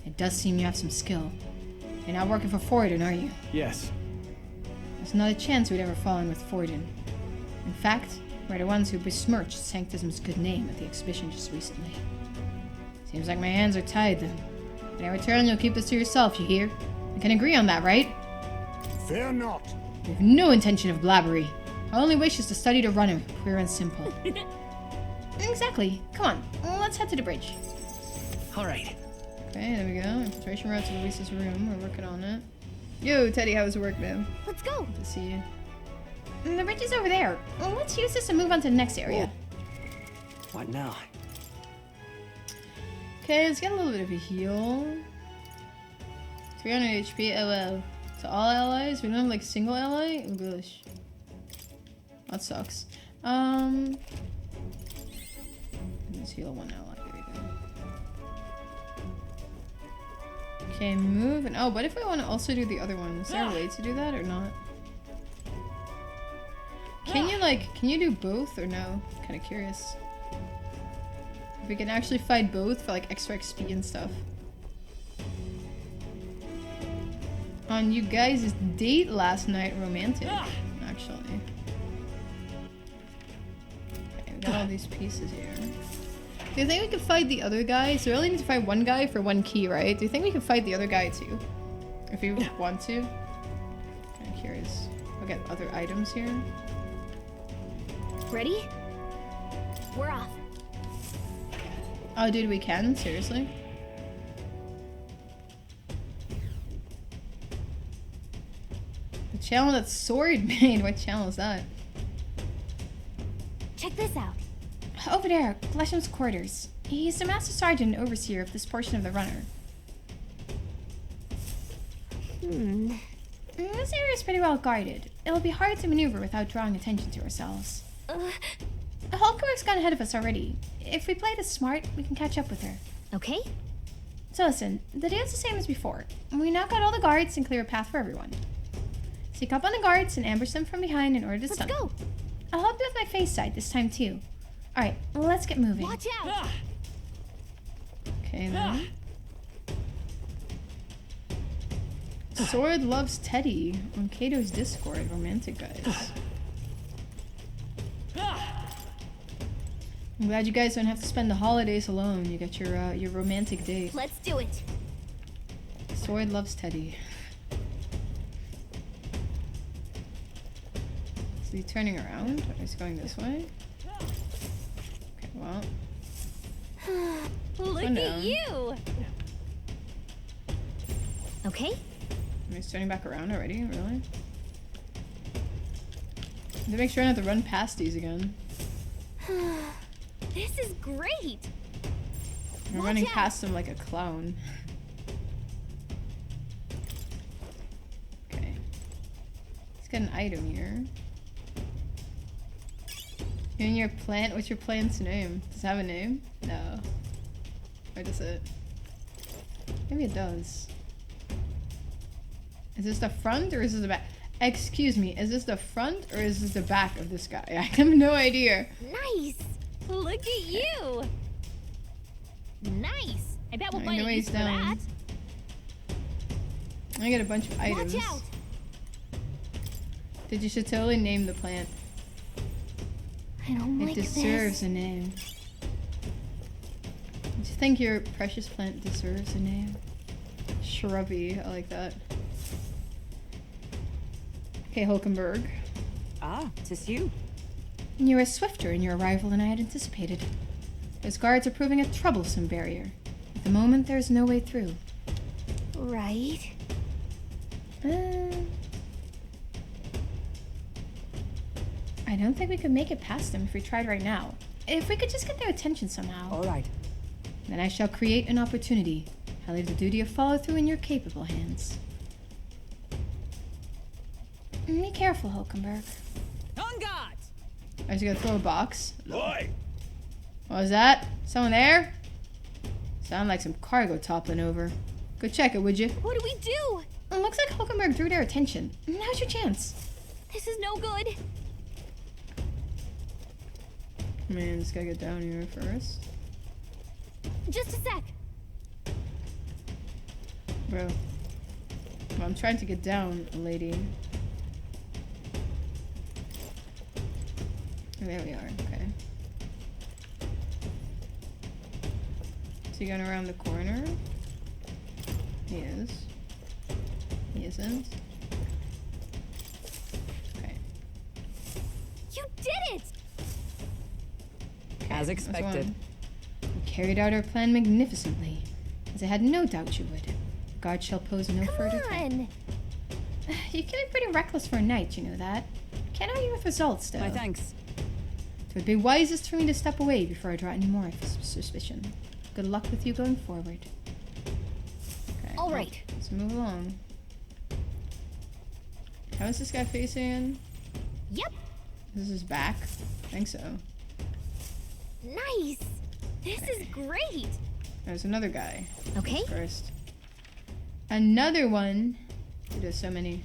It does seem you have some skill. You're not working for Forden, are you? Yes. There's not a chance we'd ever fall in with Forden. In fact, we're the ones who besmirched Sanctism's good name at the exhibition just recently. Seems like my hands are tied then. In return, you'll keep this to yourself, you hear? We can agree on that, right? Fear not. We have no intention of blabbery. Our only wish is to study the runner, pure and simple. Exactly. Come on, let's head to the bridge. All right. Okay, there we go. Infiltration route to Luis's room. We're working on it. Yo, Teddy, how was work, man? Let's go. Good to see you. The bridge is over there. Let's use this to move on to the next area. What now? Okay, let's get a little bit of a heal. 300 HP, LL. To all allies? We don't have like single ally? Oh gosh. That sucks. Let's heal one ally. There we go. Okay, move. And oh, what if I want to also do the other one? Is there a way to do that or not? Can you do both or no? Kind of curious. If we can actually fight both for like extra XP and stuff. On you guys' date last night, romantic, actually. Okay, we got all these pieces here. Do you think we could fight the other guy? So we only need to fight one guy for one key, right? Do you think we can fight the other guy too? If we want to? Kind of curious. We'll get other items here. Ready? We're off. Oh, dude, we can? Seriously? The channel that Sword made? What channel is that? Check this out. Over there, Glesham's quarters. He's the Master Sergeant and Overseer of this portion of the runner. This area is pretty well guarded. It'll be hard to maneuver without drawing attention to ourselves. Hulkwork's gone ahead of us already. If we play this smart, we can catch up with her. Okay? So listen, the deal's the same as before. We knock out all the guards and clear a path for everyone. Sneak up on the guards and ambush them from behind in order to stun them. Let's go. I'll help you with my face side this time too. Alright, let's get moving. Watch out. Okay, then. Sword loves Teddy on Kato's Discord. Romantic guys. I'm glad you guys don't have to spend the holidays alone. You got your romantic date. Let's do it. Sword loves Teddy. Is he turning around? Or is he going this way? Okay, well. Look One at down. you. Okay? He's turning back around already? Really? To make sure I don't have to run past these again. This is great. I'm Watch running out. past him like a clown. Okay. Let's get an item here. And your plant? What's your plant's name? Does it have a name? No. Or does it? Maybe it does. Is this the front or is this the back? Excuse me, is this the front or is this the back of this guy? I have no idea. Nice. Look at you. Nice. I bet we'll I find know a use he's for down. that. I got a bunch of items. Watch out. Dude, you should totally name the plant. I don't It like deserves this. a name. Do you think your precious plant deserves a name? Shrubby, I like that. Okay, Hulkenberg. Ah, 'tis you. You were swifter in your arrival than I had anticipated. Those guards are proving a troublesome barrier. At the moment, there is no way through. Right. I don't think we could make it past them if we tried right now. If we could just get their attention somehow. All right. Then I shall create an opportunity. I'll leave the duty of follow-through in your capable hands. Be careful, Hulkenberg. On guard! I was gonna throw a box. Oi! What was that? Someone there? Sound like some cargo toppling over. Go check it, would you? What do we do? It looks like Hulkenberg drew their attention. Now's your chance. This is no good. Man, just gotta get down here first. Just a sec. Bro. Well, I'm trying to get down, lady. Oh, there we are, okay. Is he going around the corner? He is. He isn't. Okay. You did it! As That's expected. one. You carried out our plan magnificently, as I had no doubt you would. The guard shall pose no further threat. Come on. You can be pretty reckless for a knight, you know that. Can't argue with results, though. My thanks. It would be wisest for me to step away before I draw any more suspicion. Good luck with you going forward. Okay. All right. Let's move along. How is this guy facing? Yep. This is his back? I think so. Nice. This is great. There's another guy. Okay. First. Another one. There's so many.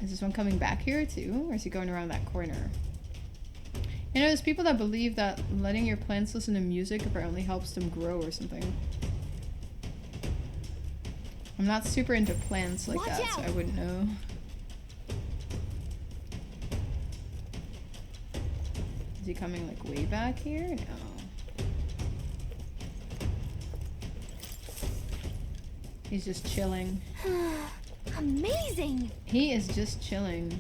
Is this one coming back here too? Or is he going around that corner? You know, there's people that believe that letting your plants listen to music apparently helps them grow or something. I'm not super into plants like that, so I wouldn't know. Is he coming like way back here? No. He's just chilling. Amazing. He is just chilling,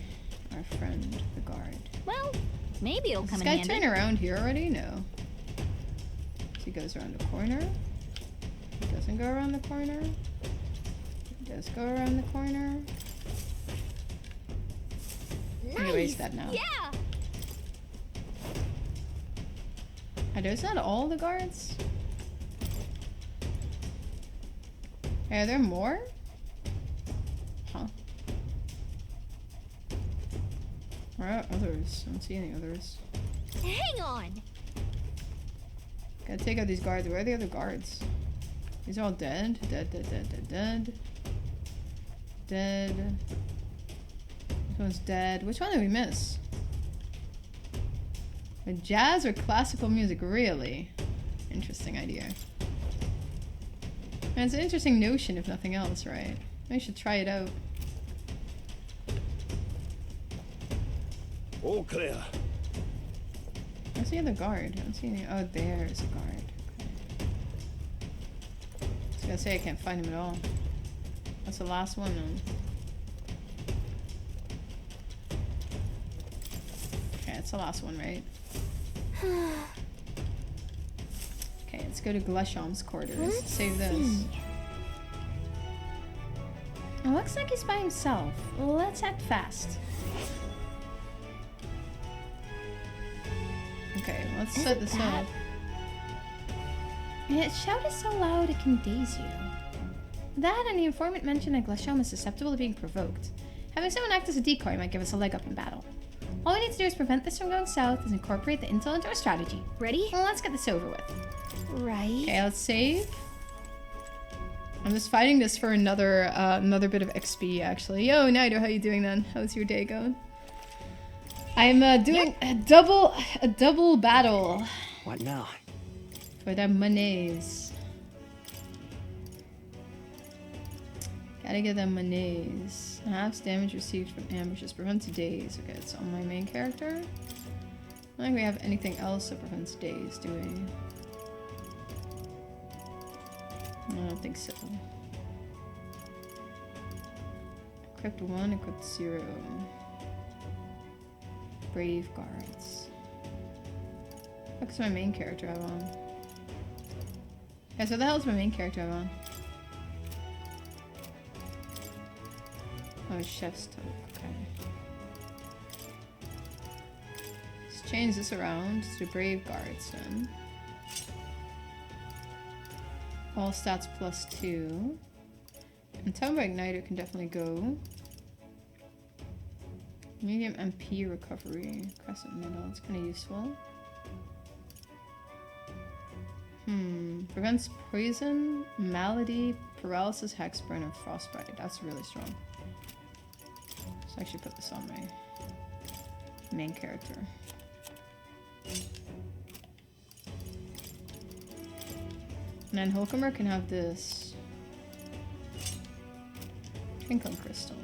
our friend, the guard. Well, maybe it'll Does come this in guy handy. turn around here already? No. He goes around the corner. He doesn't go around the corner. He does go around the corner. Anyways, that now. Yeah. Are those not all the guards? Are there more? Huh. Where are others? I don't see any others. Hang on. Gotta take out these guards. Where are the other guards? These are all dead. Dead, dead, dead, dead, dead. Dead. This one's dead. Which one did we miss? Jazz or classical music? Really? Interesting idea. And it's an interesting notion, if nothing else, right? I should try it out. All clear. Where's the other guard? I don't see any. Oh, there's a guard. Okay. I was gonna say I can't find him at all. That's the last one, then. Okay, that's the last one, right? Okay, let's go to Glesham's quarters. Save this. It looks like he's by himself. Let's act fast. Okay, let's set this up. Its shout is so loud it can daze you. That and the informant mentioned that Glesham is susceptible to being provoked. Having someone act as a decoy might give us a leg up in battle. All we need to do is prevent this from going south and incorporate the intel into our strategy. Ready? Well, let's get this over with. Right. Okay, let's save. I'm just fighting this for another another bit of XP, actually. Yo, Naito, how you doing then? How's your day going? I'm doing a double battle What now? for the monies. Gotta get them monies. Half damage received from ambushes. Prevent days. Okay, it's on my main character. don't think we have anything else that prevents days, do we? I don't think so. Equipped 1, equipped 0. Brave guards. What's my main character have on? Yeah, so the hell is my main character have on? Oh, chef's toque, okay. Let's change this around to brave guards then. All stats +2. And Tomb Igniter can definitely go. Medium MP recovery. Crescent middle, it's kind of useful. Prevents poison, malady, paralysis, hexburn, and frostbite. That's really strong. So I should put this on my main character. And then Hulkemer can have this Twinkling Crystal.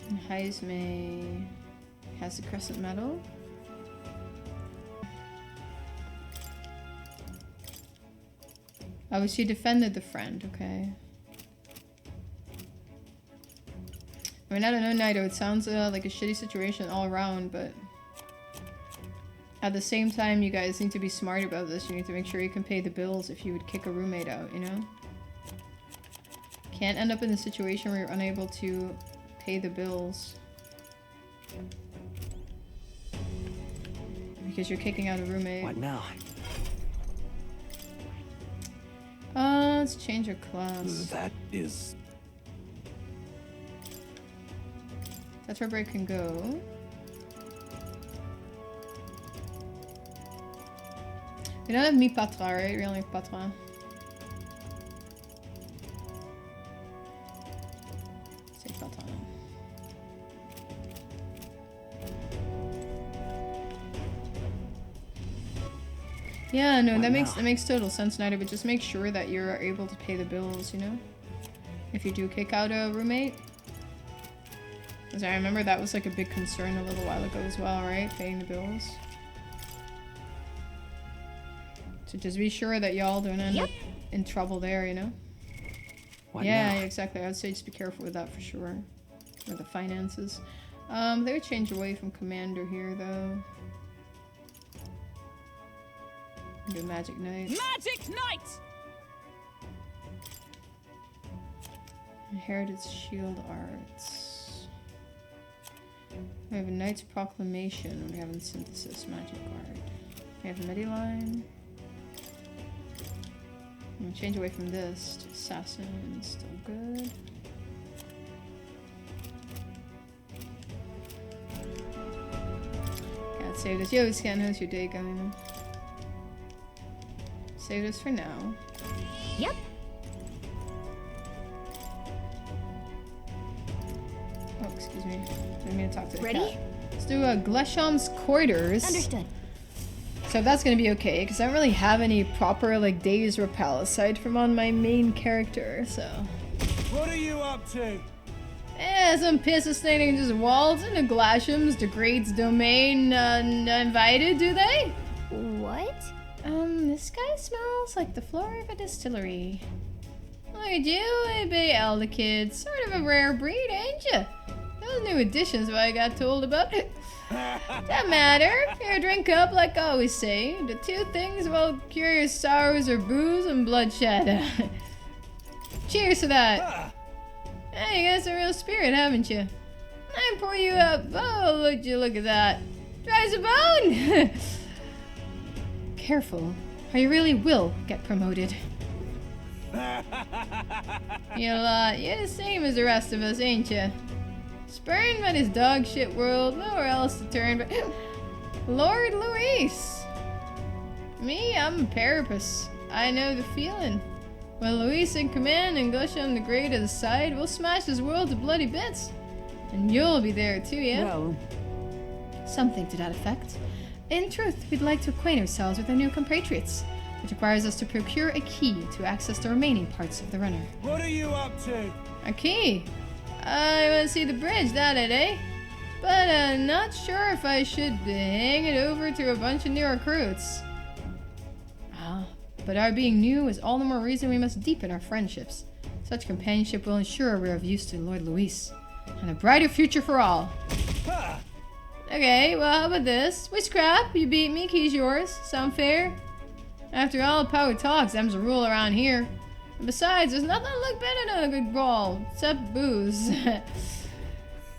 And Heisme has the Crescent Medal. Oh, she defended the friend, okay. I mean, I don't know, Naito, it sounds like a shitty situation all around, but at the same time, you guys need to be smart about this. You need to make sure you can pay the bills if you would kick a roommate out, you know? Can't end up in a situation where you're unable to pay the bills because you're kicking out a roommate. What now? Let's change your class. That is... That's where Break can go. We don't have Mi Patra, right? We only have Patra. Say Patra. Yeah, no, that makes total sense, Nighter, but just make sure that you're able to pay the bills, you know? If you do kick out a roommate. Because I remember that was like a big concern a little while ago as well, right? Paying the bills. So just be sure that y'all don't end up in trouble there, you know? Yeah, exactly. I would say just be careful with that for sure. Or the finances. They would change away from Commander here, though. Do Magic Knight. Magic Knight! Inherited Shield Arts. We have a Knight's Proclamation. We have in Synthesis Magic Guard. We have Mediline. I'm gonna change away from this to Assassin. Still good. Okay, let's save this. Yo, Scan, how's your day going? Save this for now. Yep. Oh, excuse me. I'm gonna talk to the Ready? cat. Let's do Glesham's Quarters. Understood. So that's gonna be okay, because I don't really have any proper like days rappel aside from on my main character, so. What are you up to? Some piss staining just walls into Glasham's degrades domain invited, do they? What? This guy smells like the floor of a distillery. Look at you, a big elder kid. Sort of a rare breed, ain't you? Those new additions what I got told about. Don't matter. Here, drink up like I always say. The two things will cure your sorrows are booze and bloodshed. Cheers to that. Hey, you got some real spirit, haven't you? I pour you up. Oh, would you look at that. Dry as a bone. Careful, or you really will get promoted. You're the same as the rest of us, ain't you? Spurned by this dog shit world, nowhere else to turn but Lord Luis. Me, I'm a Parapus. I know the feeling. When Luis in command and Glesham the Great at his side, we'll smash this world to bloody bits. And you'll be there too, yeah? Well, something to that effect. In truth, we'd like to acquaint ourselves with our new compatriots, which requires us to procure a key to access the remaining parts of the runner. What are you up to? A key? I want to see the bridge, that it, eh? but not sure if I should hang it over to a bunch of new recruits. But our being new is all the more reason we must deepen our friendships. Such companionship will ensure we're of use to Lord Luis, and a brighter future for all. Okay, well, how about this? We scrap, you beat me, key's yours. Sound fair? After all, power talks, them's a rule around here. And besides, there's nothing to look better than a good brawl, except booze.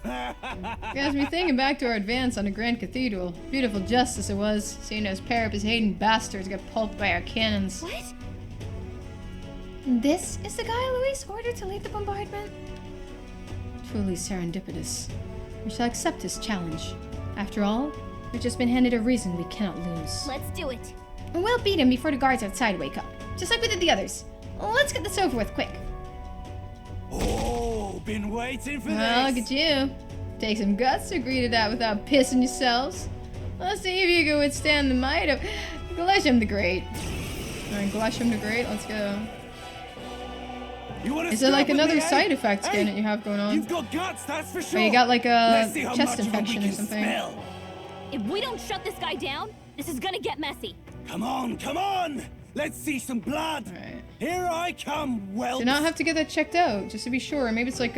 Got me thinking back to our advance on the Grand Cathedral. Beautiful justice it was, seeing those parapus-hating bastards get pulped by our cannons. What? This is the guy Luis ordered to lead the bombardment? Truly serendipitous. We shall accept his challenge. After all, we've just been handed a reason we cannot lose. Let's do it. And we'll beat him before the guards outside wake up. Just like we did the others. Let's get this over with quick. Oh, been waiting for Well, this. look at you. Take some guts to agree to that without pissing yourselves. Let's see if you can withstand the might of Glesham the Great. Alright, Glesham the Great, let's go. Is there like another side effect skin that you have going on? You've got guts, that's for sure. Or you got like a Let's see how chest much of it we infection or can something? smell. If we don't shut this guy down, this is gonna get messy. Come on, come on! Let's see some blood. Alright. Here I come, well. Do not have to get that checked out, just to be sure. Maybe it's like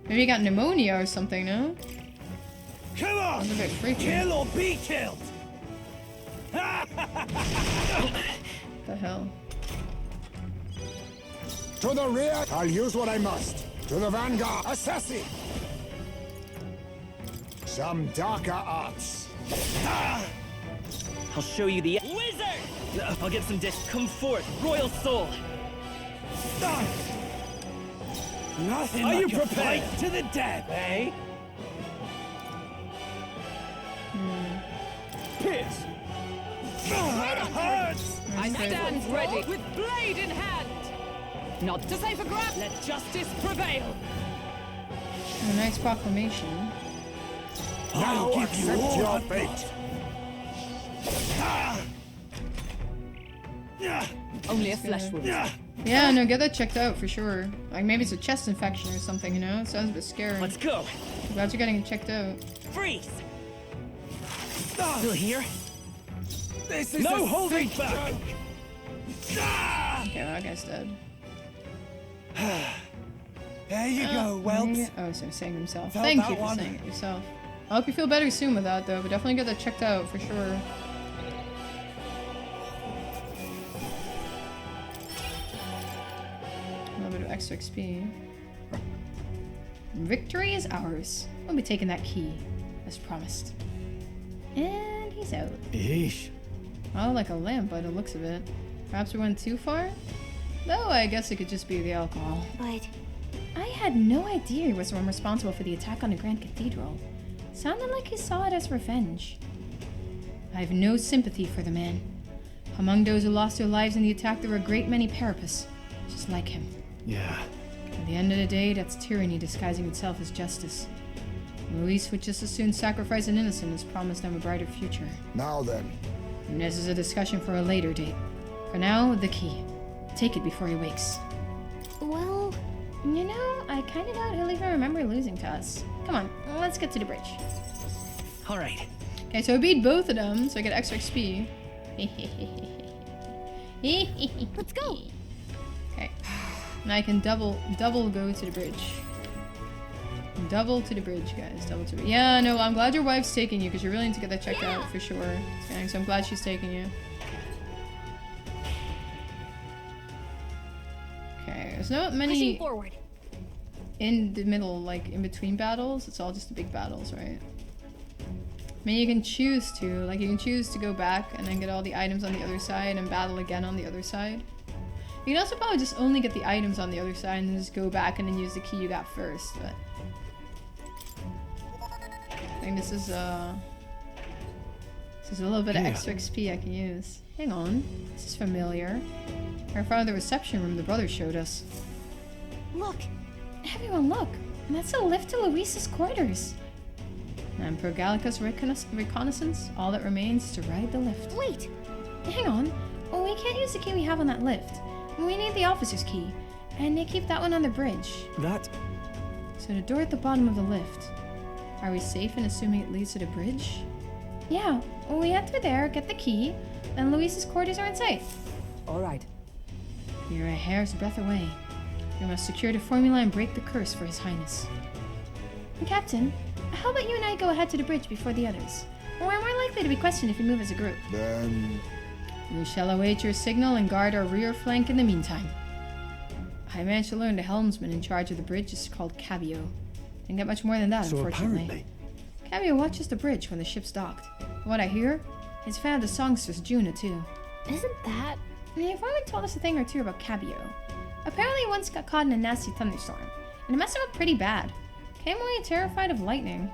maybe you got pneumonia or something, no? Come on! That's a bit freaky. Kill or be killed! The hell? To the rear! I'll use what I must. To the vanguard! Assassin! Some darker arts. I'll show you the wizard. I'll get some dish. Come forth, royal soul. Nothing Are like you a prepared? fight to the death, eh? Pierce. That hurts! I stand ready with blade in hand. Not to say for grab. Let justice prevail. A nice proclamation. Now give you accept all your I've fate. Only a flesh wound. Yeah, no, get that checked out for sure. Like maybe it's a chest infection or something, you know? It sounds a bit scary. Let's go. I'm glad you're getting it checked out. Freeze. Still here? This is No a holding sick back. joke. Okay, well, that guy's dead. There you go, Welps. Oh, so saying himself. Felt Thank that you for one. saying it yourself. I hope you feel better soon with that, though, but definitely get that checked out for sure. A little bit of extra XP. Victory is ours. We'll be taking that key, as promised. And he's out. Eesh. Oh, like a lamp by the looks of it. Perhaps we went too far? Though I guess it could just be the alcohol. But I had no idea he was the one responsible for the attack on the Grand Cathedral. Sounded like he saw it as revenge. I have no sympathy for the man. Among those who lost their lives in the attack, there were a great many Parapus, just like him. Yeah. At the end of the day, that's tyranny disguising itself as justice. Luis would just as soon sacrifice an innocent as promise them a brighter future. Now then. And this is a discussion for a later date. For now, the key. Take it before he wakes. well, You know, I kind of doubt he'll even remember losing to us. Come on, let's get to the bridge. All right. Okay, so I beat both of them, so I get extra XP. let's go. Okay. And I can double go to the bridge. Double to the bridge, guys. Double to the Yeah, no, I'm glad your wife's taking you, because you really need to get that checked out for sure. Okay, so I'm glad she's taking you. Okay, there's not Pushing many forward. in the middle, like in between battles. It's all just the big battles, right? I mean, you can choose to, like, you can choose to go back and then get all the items on the other side and battle again on the other side. You can also probably just only get the items on the other side and then just go back and then use the key you got first, but... I think this is a little bit of Yeah. extra XP I can use. Hang on, this is familiar. Right in front of the reception room the brother showed us. Look, Everyone look, and that's a lift to Luis's quarters. And per Gallica's reconnaissance, all that remains is to ride the lift. wait. Hang on, well, we can't use the key we have on that lift. We need the officer's key, and they keep that one on the bridge. That. So the door at the bottom of the lift. Are we safe in assuming it leads to the bridge? Yeah, we head through there, get the key, then Luis's quarters are in sight. All right. We are a hair's breadth away. We must secure the formula and break the curse for His Highness. Captain, how about you and I go ahead to the bridge before the others? We're more likely to be questioned if we move as a group. Then We shall await your signal and guard our rear flank in the meantime. I managed to learn the helmsman in charge of the bridge is called Cabio. Didn't get much more than that, So unfortunately. apparently, Cabio watches the bridge when the ship's docked. From what I hear, he's a fan of the songstress Juna too. Isn't that? The informant told us a thing or two about Cabio. Apparently he once got caught in a nasty thunderstorm, and it messed him up pretty bad. Came away terrified of lightning.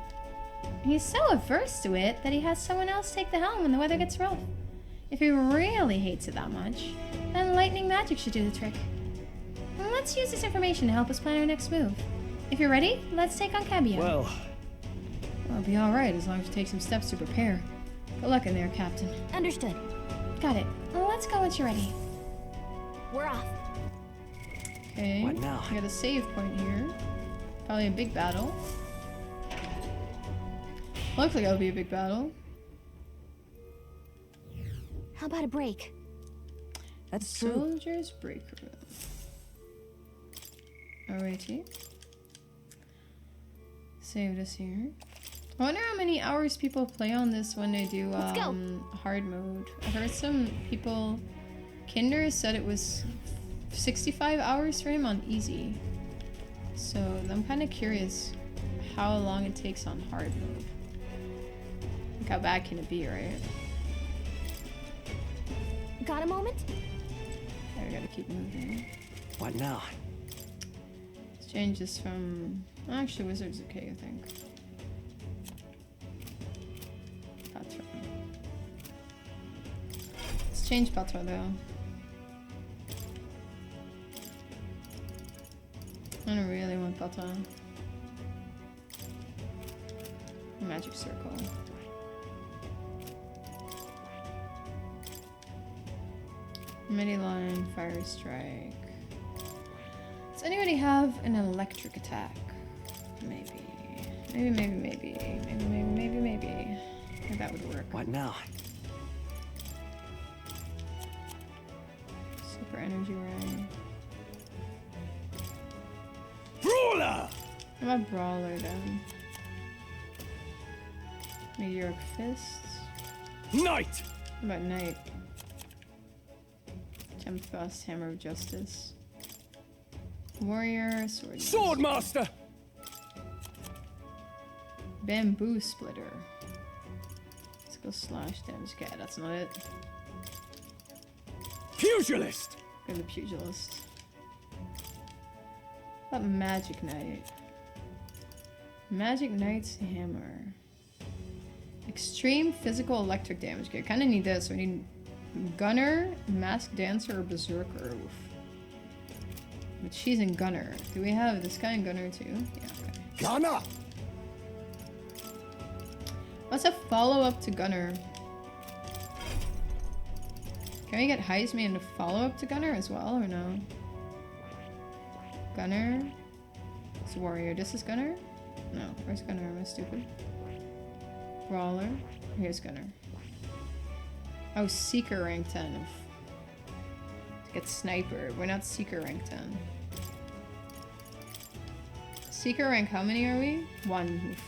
He's so averse to it that he has someone else take the helm when the weather gets rough. If he really hates it that much, then lightning magic should do the trick. Well, let's use this information to help us plan our next move. If you're ready, let's take on Cabio. well, It'll be alright as long as we take some steps to prepare. Good luck in there, Captain. Understood. Got it. Well, let's go once you're ready. We're off. Okay. What now? We got a save point here. Probably a big battle. Looks like it'll be a big battle. How about a break? That's true. Soldier's break room. Alrighty. Save this here. I wonder how many hours people play on this when they do Let's go. hard mode. I heard some people. Kinder said it was 65 hours for him on easy. So I'm kind of curious how long it takes on hard mode. Like how bad can it be, right? Got a moment? Okay, we gotta keep moving. what now? Let's change this from... Actually, Wizard's okay, I think. Patra. Let's change Patra, though. I don't really want Patra. Magic Circle. Midi line, fire strike. Does anybody have an electric attack? Maybe. Maybe. I think that would work. What now? Super energy ray. Brawler! How about Brawler then? Meteoric Fists. Knight! How about Knight? Gem Thrust, Hammer of Justice. Warrior, Swordmaster! Bamboo Splitter. Let's go slash damage. Okay, that's not it. Pugilist! Go to the Pugilist. What about Magic Knight? Magic Knight's Hammer. Extreme physical electric damage. Okay, I kind of need this. We need Gunner, Masked Dancer, or Berserker. Oof. But she's in Gunner. Do we have this guy in Gunner too? Yeah, okay. Gunner! What's a follow-up to Gunner? Can we get Heisme in a follow-up to Gunner as well, or no? Gunner? It's Warrior. This is Gunner? No, where's Gunner? Am I stupid? Brawler? Here's Gunner. Oh, Seeker rank 10. To get Sniper. We're not Seeker rank 10. Seeker rank, how many are we? 1. Oof.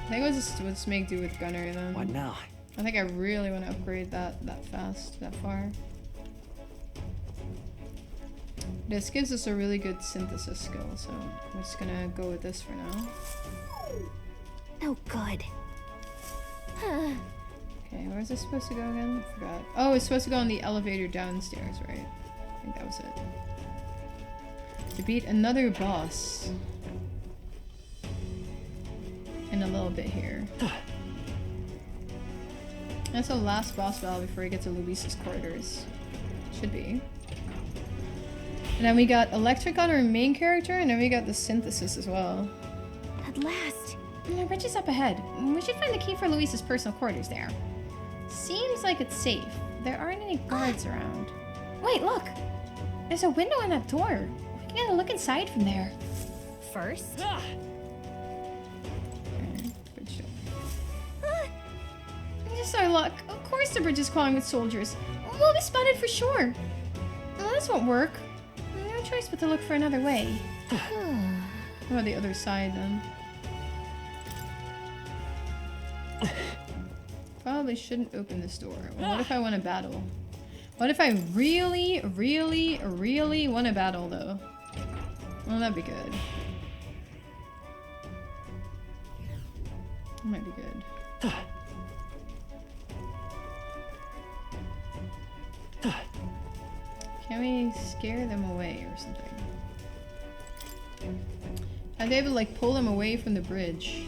I think we'll just make do with Gunner then. What now? I think I really want to upgrade that fast, that far. This gives us a really good synthesis skill, so I'm just gonna go with this for now. Oh, good. Okay, where's this supposed to go again? I forgot. Oh, it's supposed to go on the elevator downstairs, right? I think that was it. To beat another boss. In a little bit here. That's the last boss battle before we get to Luis's quarters. Should be. And then we got Electric on our main character, and then we got the synthesis as well. At last. The bridge is up ahead. We should find the key for Luis's personal quarters there. Seems like it's safe. There aren't any guards around. Wait, look! There's a window on that door. We can get a look inside from there. first. Okay, good shot. Just our luck. Of course the bridge is crawling with soldiers. We'll be spotted for sure. Well, this won't work. No choice but to look for another way. What about the other side then? Probably shouldn't open this door. Well, what if I want to battle? What if I really, really, really want to battle though? Well, that'd be good. That might be good. Can we scare them away or something? Are they able to like pull them away from the bridge?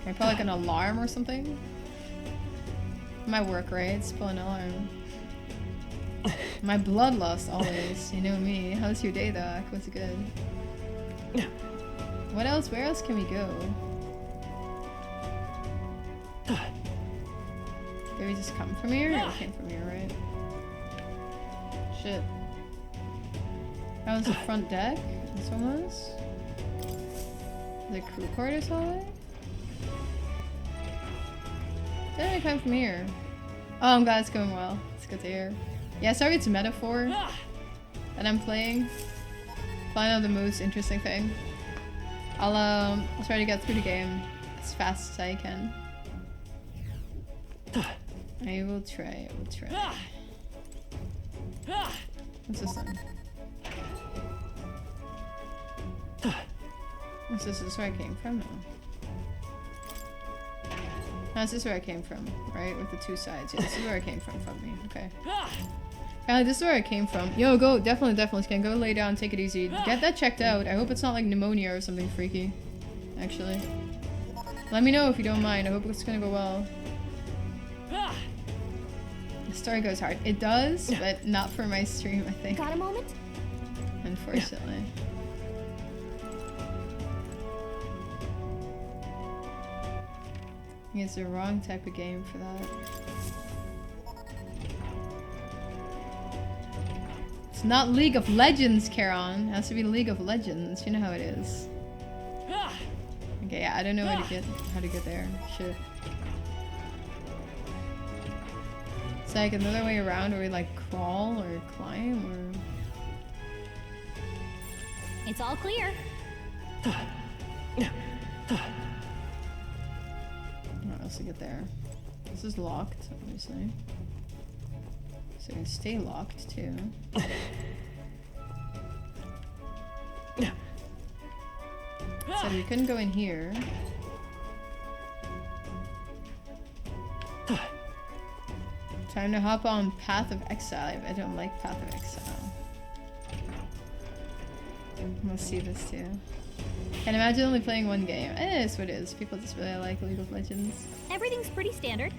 Can I put like an alarm or something? Might work, right? It's pull an alarm. My bloodlust always, you know me. How's your day, Doc? What's good? What else? Where else can we go? Did we just come from here? We came from here, right? Shit. That was the front deck? This one was? The crew quarters hallway? Did I come from here? Oh, I'm glad it's going well. It's good to hear. Yeah, sorry it's a metaphor that I'm playing. Find out the most interesting thing. I'll try to get through the game as fast as I can. I will try, I will try. What's this thing? What's this? Is this where I came from? No. No, this is where I came from, right? With the two sides. Yeah, this is where I came from me. Okay. This is where I came from. Yo, go. Definitely can. Go lay down, take it easy. Get that checked out. I hope it's not like pneumonia or something freaky. Actually. Let me know if you don't mind. I hope it's gonna go well. The story goes hard. It does, but not for my stream, I think. Got a moment? Unfortunately. I think it's the wrong type of game for that. It's not League of Legends, Charon. It has to be League of Legends. You know how it is. Okay, yeah, I don't know how to get there. Shit. It's like another way around where we like crawl or climb or... It's all clear. What else to get there? This is locked, obviously. So it can stay locked too. So we couldn't go in here. Time to hop on Path of Exile. I don't like Path of Exile. Let's see this too. Can't imagine only playing one game. It is what it is. People just really like League of Legends. Everything's pretty standard.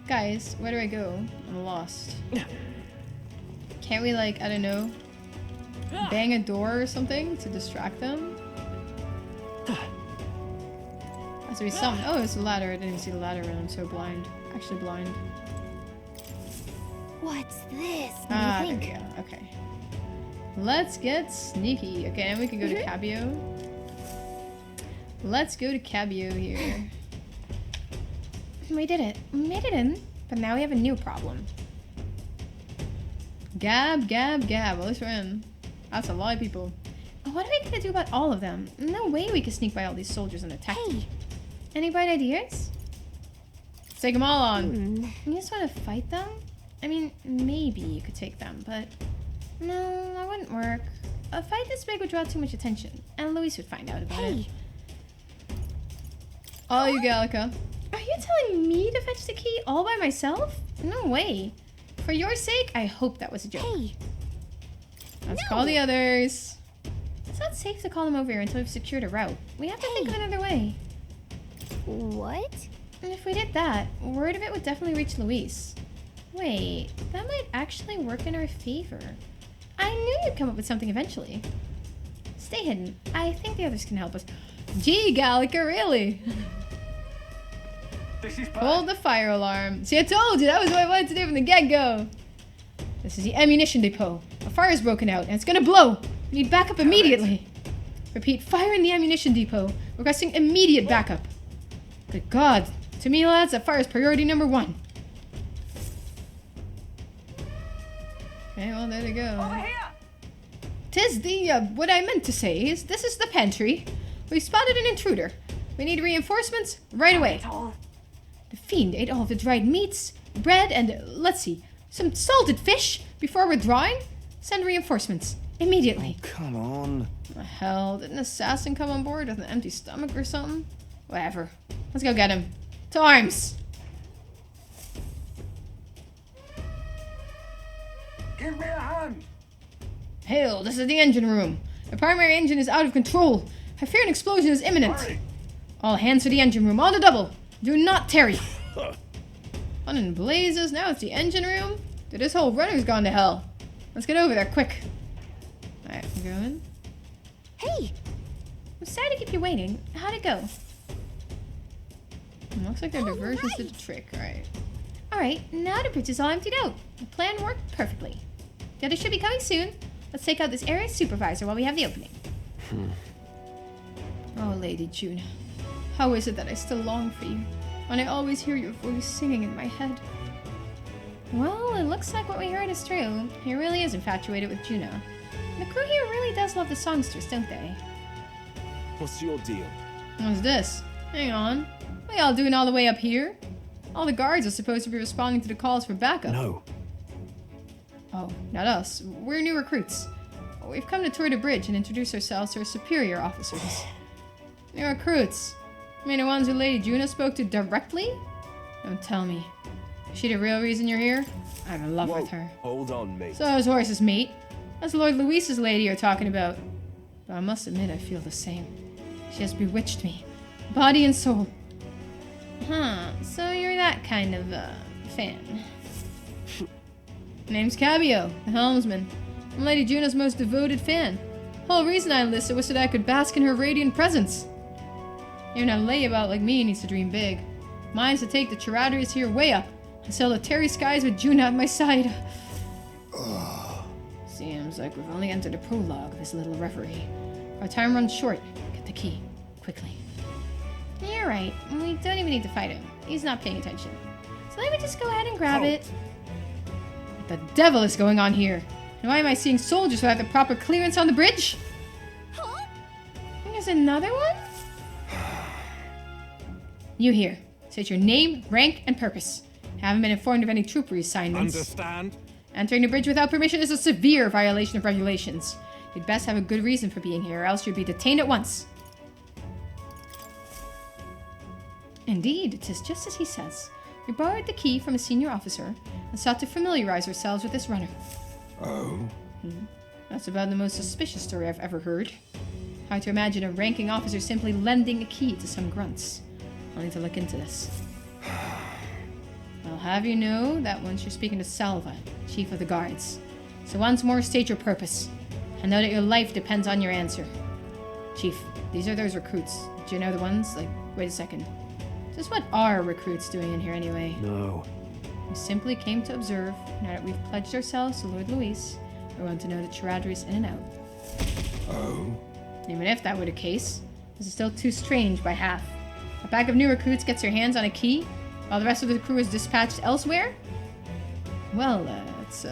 Guys, where do I go? I'm lost. Can't we like, I don't know, bang a door or something to distract them? Has to be something. Oh, it's a ladder. I didn't even see the ladder and I'm so blind. Actually blind. What's this? What Ah, do you there think? we go. Okay. Let's get sneaky. Okay, and we can go to Cabio. Let's go to Cabio here. We did it. We made it in. But now we have a new problem. Gab, gab, gab. Well, at least we're in. That's a lot of people. What are we gonna do about all of them? No way we can sneak by all these soldiers and attack them. Any bright ideas? Let's take them all on. You just want to fight them? I mean, maybe you could take them, but... No, that wouldn't work. A fight this big would draw too much attention, and Luis would find out about it. Oh, you Gallica. Are you telling me to fetch the key all by myself? No way. For your sake, I hope that was a joke. Let's call the others. It's not safe to call them over here until we've secured a route. We have to think of another way. What? And if we did that, word of it would definitely reach Luis. Wait, that might actually work in our favor. I knew you'd come up with something eventually. Stay hidden. I think the others can help us. Gee, Gallica, really? Hold the fire alarm. See, I told you, that was what I wanted to do from the get-go. This is the ammunition depot. A fire's broken out, and it's gonna blow. We need backup immediately. Repeat, fire in the ammunition depot. Requesting immediate backup. Good God. To me, lads, that fire is priority number 1. Okay, well, there they go. Over here! 'Tis the, what I meant to say is, this is the pantry. We've spotted an intruder. We need reinforcements right away. The fiend ate all of the dried meats, bread, and, let's see, some salted fish before withdrawing. Send reinforcements. Immediately. Come on. What the hell? Did an assassin come on board with an empty stomach or something? Whatever. Let's go get him. To arms! Give me a hand! Hail, this is the engine room. The primary engine is out of control. I fear an explosion is imminent. Hurry. All hands to the engine room, on the double. Do not tarry. On in blazes, now it's the engine room? Dude, this whole runner's gone to hell. Let's get over there, quick. Alright, I'm going. Hey! I'm sorry to keep you waiting. How'd it go? Looks like there are diversions to the trick, alright. Alright, now the bridge is all emptied out. The plan worked perfectly. The others should be coming soon. Let's take out this area's supervisor while we have the opening. Oh, Lady Juna. How is it that I still long for you, when I always hear your voice singing in my head? Well, it looks like what we heard is true. He really is infatuated with Juno. The crew here really does love the songsters, don't they? What's your deal? What's this? Hang on. What y'all doing all the way up here? All the guards are supposed to be responding to the calls for backup. No. Oh, not us. We're new recruits. We've come to tour the bridge and introduce ourselves to our superior officers. New recruits? You mean the ones who Lady Juno spoke to directly? Don't tell me. Is she the real reason you're here? I'm in love with her. Hold on, mate. So is Horse's mate. That's Lord Luis's lady you're talking about. But I must admit I feel the same. She has bewitched me. Body and soul. Huh, so you're that kind of, fan. Name's Cabio, the helmsman. I'm Lady Juno's most devoted fan. The whole reason I enlisted was so that I could bask in her radiant presence. You're not a layabout like me needs to dream big. Mine's to take the Charaderies here way up and sail the terry skies with Juno at my side. Seems like we've only entered the prologue of this little reverie. Our time runs short. Get the key. Quickly. You're right. We don't even need to fight him. He's not paying attention. So let me just go ahead and grab it. What the devil is going on here? And why am I seeing soldiers without the proper clearance on the bridge? Huh? And there's another one? You here. State your name, rank, and purpose. Haven't been informed of any troop reassignments. Understand? Entering the bridge without permission is a severe violation of regulations. You'd best have a good reason for being here, or else you'd be detained at once. Indeed, it is just as he says. We borrowed the key from a senior officer and sought to familiarize ourselves with this runner. Oh? That's about the most suspicious story I've ever heard. Hard to imagine a ranking officer simply lending a key to some grunts. I'll need to look into this. I'll have you know that once you're speaking to Salva, Chief of the Guards. So once more, state your purpose. I know that your life depends on your answer. Chief, these are those recruits. Do you know the ones? Like, wait a second. Just what are recruits doing in here anyway? No. We simply came to observe. Now that we've pledged ourselves to Lord Luis, we want to know the Charaderies in and out. Oh? Even if that were the case, this is still too strange by half. A pack of new recruits gets their hands on a key, while the rest of the crew is dispatched elsewhere? Well, it's,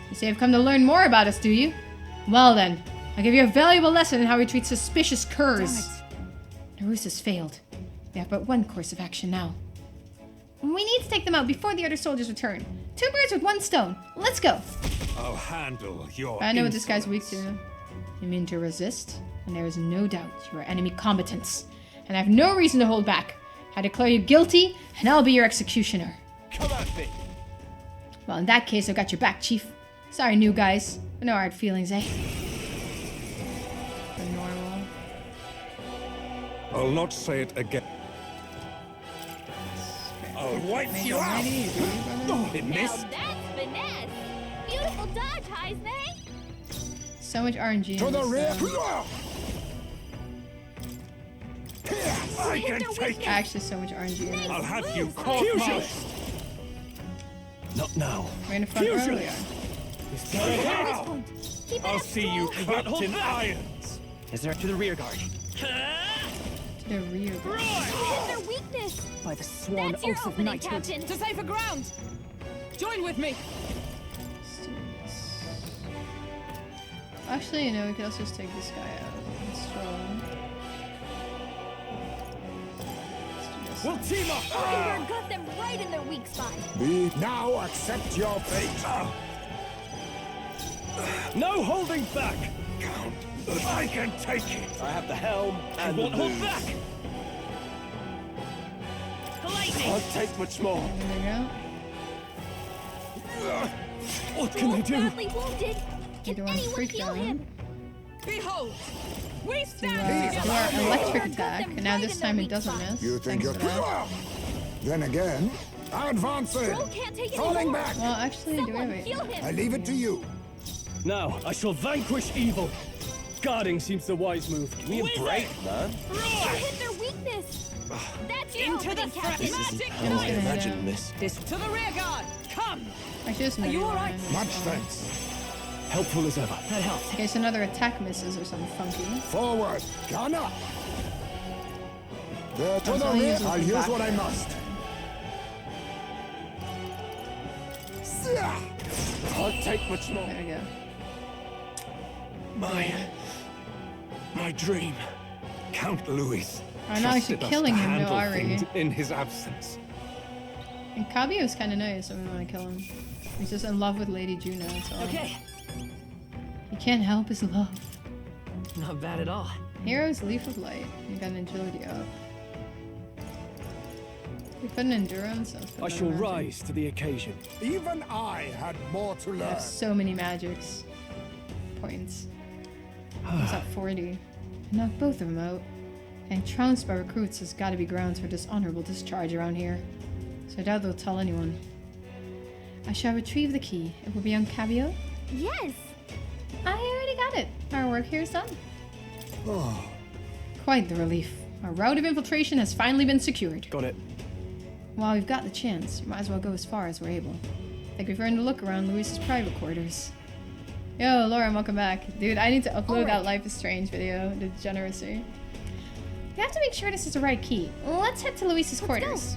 You say you've come to learn more about us, do you? Well then, I'll give you a valuable lesson in how we treat suspicious curs. The ruse has failed. We have but one course of action now. We need to take them out before the other soldiers return. 2 birds with 1 stone. Let's go. I'll handle your I know what this guy's weak insolence. to. You mean to resist? And there is no doubt you are enemy combatants. And I have no reason to hold back. I declare you guilty, and I'll be your executioner. Come at me. Well, in that case, I've got your back, Chief. Sorry, new guys. But no hard feelings, eh? The normal. I'll not say it again. I'll wipe you out. It Now missed. that's finesse! Beautiful dodge, Heisman! So much RNG To in the this, rear! I can take it. Actually, so much RNG in this. I'll have you court-martialed. Not now. We're in the front row, we are. At this point, keep it I'll up, see you Stroll. clapped hold in back. irons. Is there to the rear guard? To the rear. You hit their weakness. By the sworn That's your oath of opening, knighthood. Captain. To safer ground! Join with me! Let's do this. Actually, you know, we could also just take this guy out and Stroll. Let's do this. We'll team up. Oakenburg got them right in their weak spot. Be now accept your fate. No holding back. Count. I can take it. I have the helm and Won't the hold luge. back! Can't take much more. There What can I Stroll's do? badly wounded. You Can don't want to anyone freak heal down. him? Behold! We we stand go. together! Do our electric Got attack, them and now right this in time their it doesn't weak spot. miss. You think Thanks you're... for that. Then again, advancing. Stroll can't take it Falling anymore. back. Well, actually, do Someone wait. heal him. I leave it to you. Now, I shall vanquish evil. Guarding seems the wise move. Give me a break, man. You hit their weakness. That's your Into the opening, Captain. Magic I knife! imagine this. This to the rear guard! Come! Actually, just Are you another alright? one. Much thanks. Helpful as ever. That helps. In case another attack misses or something funky. Forward. Gunner. There to That's the only rear. uses I'll the use back what I there. must. Sia. Can't take much more. There we go. My dream. Count Louis. I'm not actually trusted us killing to him, though, handle are we? things in his absence. And Kaguya is kind of nice, so we want to kill him. He's just in love with Lady Juno, that's all. Okay, He can't help his love. not bad at all. Hero's Leaf of Light. You got an agility up. We put an endurance. Let's put I another shall magic. rise to the occasion. Even I had more to I learn. have so many magics. Points. What's up, 40? Knock both of them out. And trounced by recruits has got to be grounds for dishonorable discharge around here. So I doubt they'll tell anyone. I shall retrieve the key. It will be on Cabio. Yes. I already got it. Our work here is done. Oh, Quite the relief. Our route of infiltration has finally been secured. Got it. While we've got the chance, might as well go as far as we're able. Think we've earned a look around Luis's private quarters. Yo, Lauren, welcome back. Dude, I need to upload that Life is Strange video. Degeneracy. We have to make sure this is the right key. Let's head to Luis's quarters.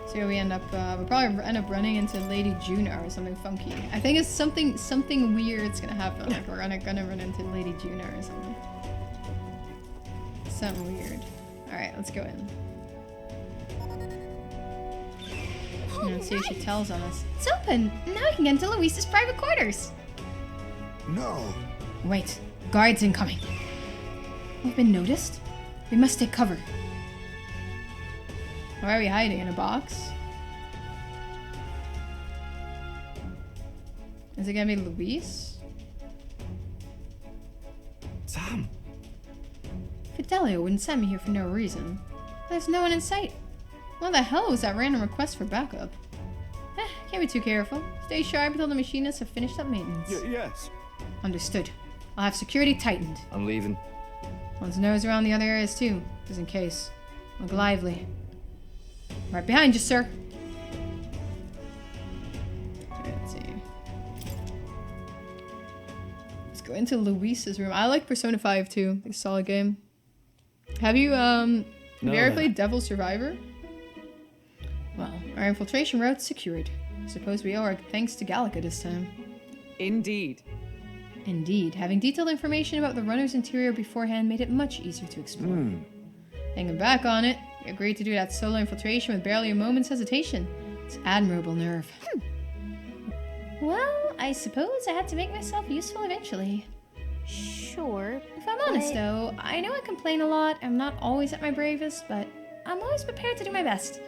So here we end up, we'll probably end up running into Lady Juno or something funky. I think it's something weird's gonna happen. Like we're gonna run into Lady Juno or something. Something weird. Alright, let's go in. Let's see if she tells on us. It's open! Now we can get into Luis's private quarters! no. Wait, guards incoming. We've been noticed? We must take cover. Why are we hiding? In a box? Is it gonna be Luis? Sam. Fidelio wouldn't send me here for no reason. There's no one in sight. What the hell was that random request for backup? Can't be too careful. Stay sharp until the machinists have finished up maintenance. Yes. Understood. I'll have security tightened. I'm leaving. One's nose around the other areas too, just in case. Look lively. Right behind you, sir. Let's see. Let's go into Luis's room. I like Persona 5 too. It's a solid game. Have you have you ever played Devil Survivor? Well, our infiltration route's secured. I suppose we owe our thanks to Gallica this time. Indeed. Indeed, having detailed information about the runner's interior beforehand made it much easier to explore. Thinking back on it, you agreed to do that solo infiltration with barely a moment's hesitation. It's admirable nerve. Well, I suppose I had to make myself useful eventually. Sure. If I'm honest but- though, I know I complain a lot, I'm not always at my bravest, but I'm always prepared to do my best.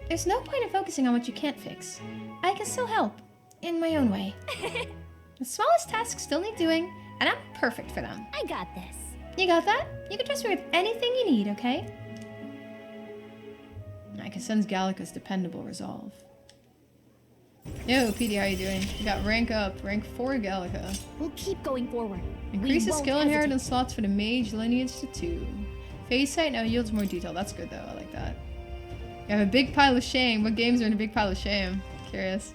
There's no point in focusing on what you can't fix. I can still help, in my own way. The smallest tasks still need doing, and I'm perfect for them. I got this. You got that? You can trust me with anything you need, okay? I can sense Gallica's dependable resolve. Yo, PD, how you doing? You got rank up, rank 4 Gallica. We'll keep going forward. Increase the won't skill hesitate. inheritance slots for the mage lineage to 2. Phase sight now yields more detail. That's good though, I like that. You have a big pile of shame. What games are in a big pile of shame? Curious.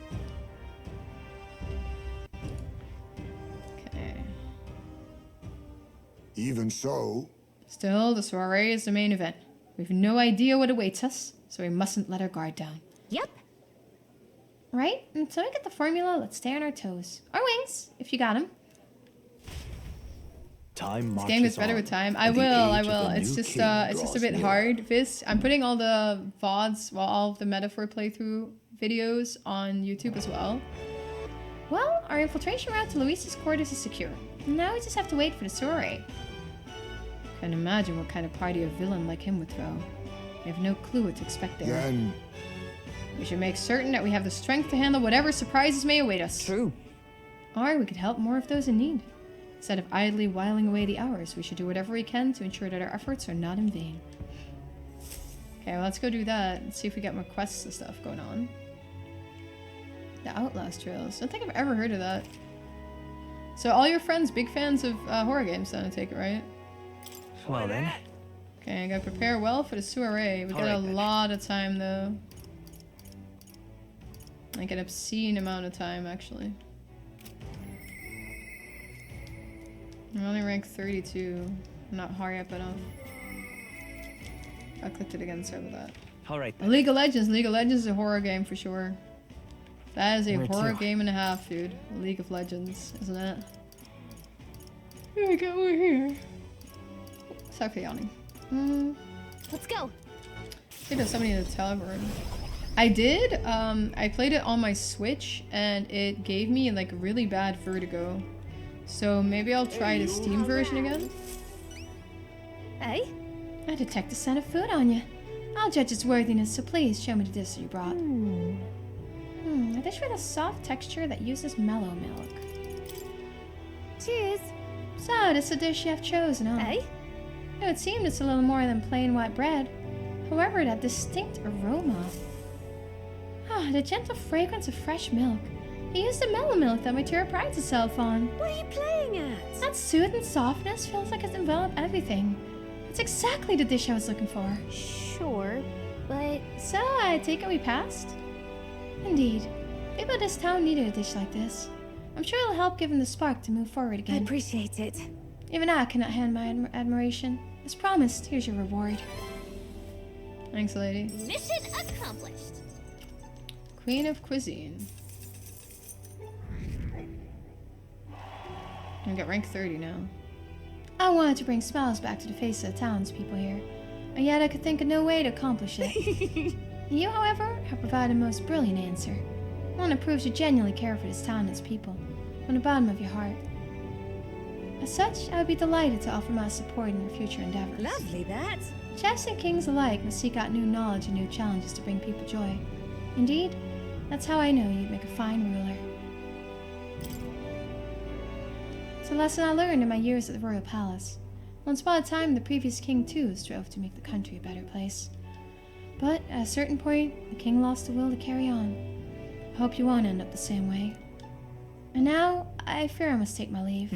Okay. Even so, Still, the soiree is the main event. We've no idea what awaits us, so we mustn't let our guard down. Yep. Right? Until we get the formula, let's stay on our toes. Or wings, if you got them. Time This game gets better with time. I will. It's just a bit hard. I'm putting all the VODs, well, all of the metaphor playthrough videos on YouTube as well. Well, our infiltration route to Luis's quarters is secure. Now we just have to wait for the soiree. Can't imagine what kind of party a villain like him would throw. We have no clue what to expect there. then We should make certain that we have the strength to handle whatever surprises may await us. True. Or we could help more of those in need. Instead of idly whiling away the hours, we should do whatever we can to ensure that our efforts are not in vain. Okay, well, let's go do that and see if we get more quests and stuff going on. The Outlast Trails. I don't think I've ever heard of that. So all your friends big fans of horror games then, I take it, right? Well then. Okay, I gotta prepare well for the soiree. We got a lot of time though. Like an obscene amount of time, actually. I'm only ranked 32. I'm not high up enough. I clicked it again, sorry about that. Alright. League of Legends. League of Legends is a horror game for sure. That is a Where horror to? game and a half, dude. League of Legends, isn't it? Here we go, we're here. Sorry for yawning. Let's go. I think there's somebody in the tavern. I did. I played it on my Switch and it gave me like really bad vertigo. So maybe I'll try the Steam version again. Hey? I detect a scent of food on you. I'll judge its worthiness, so please show me the dish you brought. A dish with a soft texture that uses mellow milk. Cheers. So, this is the dish you have chosen, huh? Hey? It would seem it's a little more than plain white bread. However, that distinct aroma. Ah, the gentle fragrance of fresh milk. It used the mellow milk that Matura prides itself on. What are you playing at? That soothing softness feels like it's enveloped everything. It's exactly the dish I was looking for. Sure, but... So, I take it we passed? Indeed. People of this town needed a dish like this. I'm sure it'll help give them the spark to move forward I again. appreciate it. Even I cannot hand my admiration. As promised, here's your reward. Thanks, lady. Mission accomplished. Queen of Cuisine. I got rank 30 now. I wanted to bring smiles back to the face of the townspeople here, and yet I could think of no way to accomplish it. You, however, have provided a most brilliant answer. One that proves you genuinely care for this town and its people, from the bottom of your heart. As such, I would be delighted to offer my support in your future endeavors. Lovely, that. Chefs and kings alike must seek out new knowledge and new challenges to bring people joy. Indeed, that's how I know you'd make a fine ruler. It's a lesson I learned in my years at the royal palace. Once upon a time, the previous king too strove to make the country a better place. But at a certain point, the king lost the will to carry on. I hope you won't end up the same way. And now, I fear I must take my leave.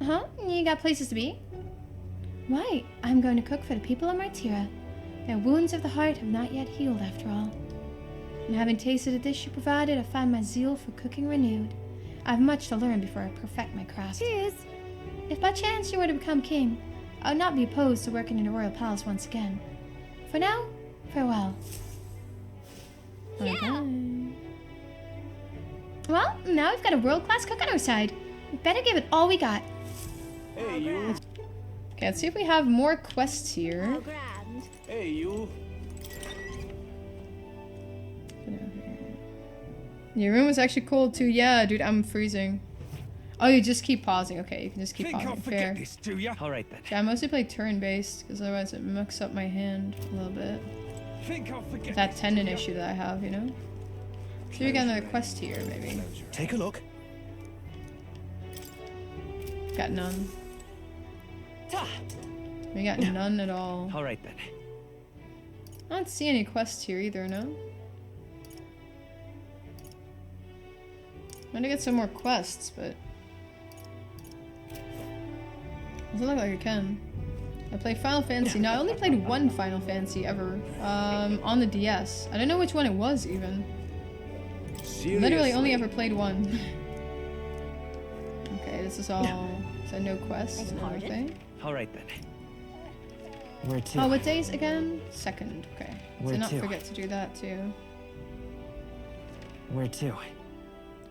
Huh? You got places to be? Why, I'm going to cook for the people of Martira. Their wounds of the heart have not yet healed after all. And having tasted the dish you provided, I find my zeal for cooking renewed. I have much to learn before I perfect my craft. Cheers. If by chance you were to become king, I would not be opposed to working in the royal palace once again. For now, farewell. Yeah. Well, now we've got a world-class cook on our side. We better give it all we got. Hey, you. Okay, let's see if we have more quests here. Oh, grand. Hey, you. Your room was actually cold too. Yeah, dude, I'm freezing. Oh, you just keep pausing. Okay, you can just keep Think I'll pausing. forget Fair. this, do ya? Alright then. Yeah, I mostly play turn-based because otherwise it mucks up my hand a little bit. Think I'll forget That this, tendon do ya? issue that I have, you know? See if we got another quest here, maybe. Take a look. Got none. We got none at all. Alright then. I don't see any quests here either, no? I'm gonna get some more quests, but... Doesn't look like I can. I play Final Fantasy. No, I only played one Final Fantasy ever. On the DS. I don't know which one it was, even. Literally only ever played one. Okay, this is all. So no quest, no thing. All right then. Where to? Oh, what days again? 2nd. Okay. Where So not to? forget to do that too. Where to?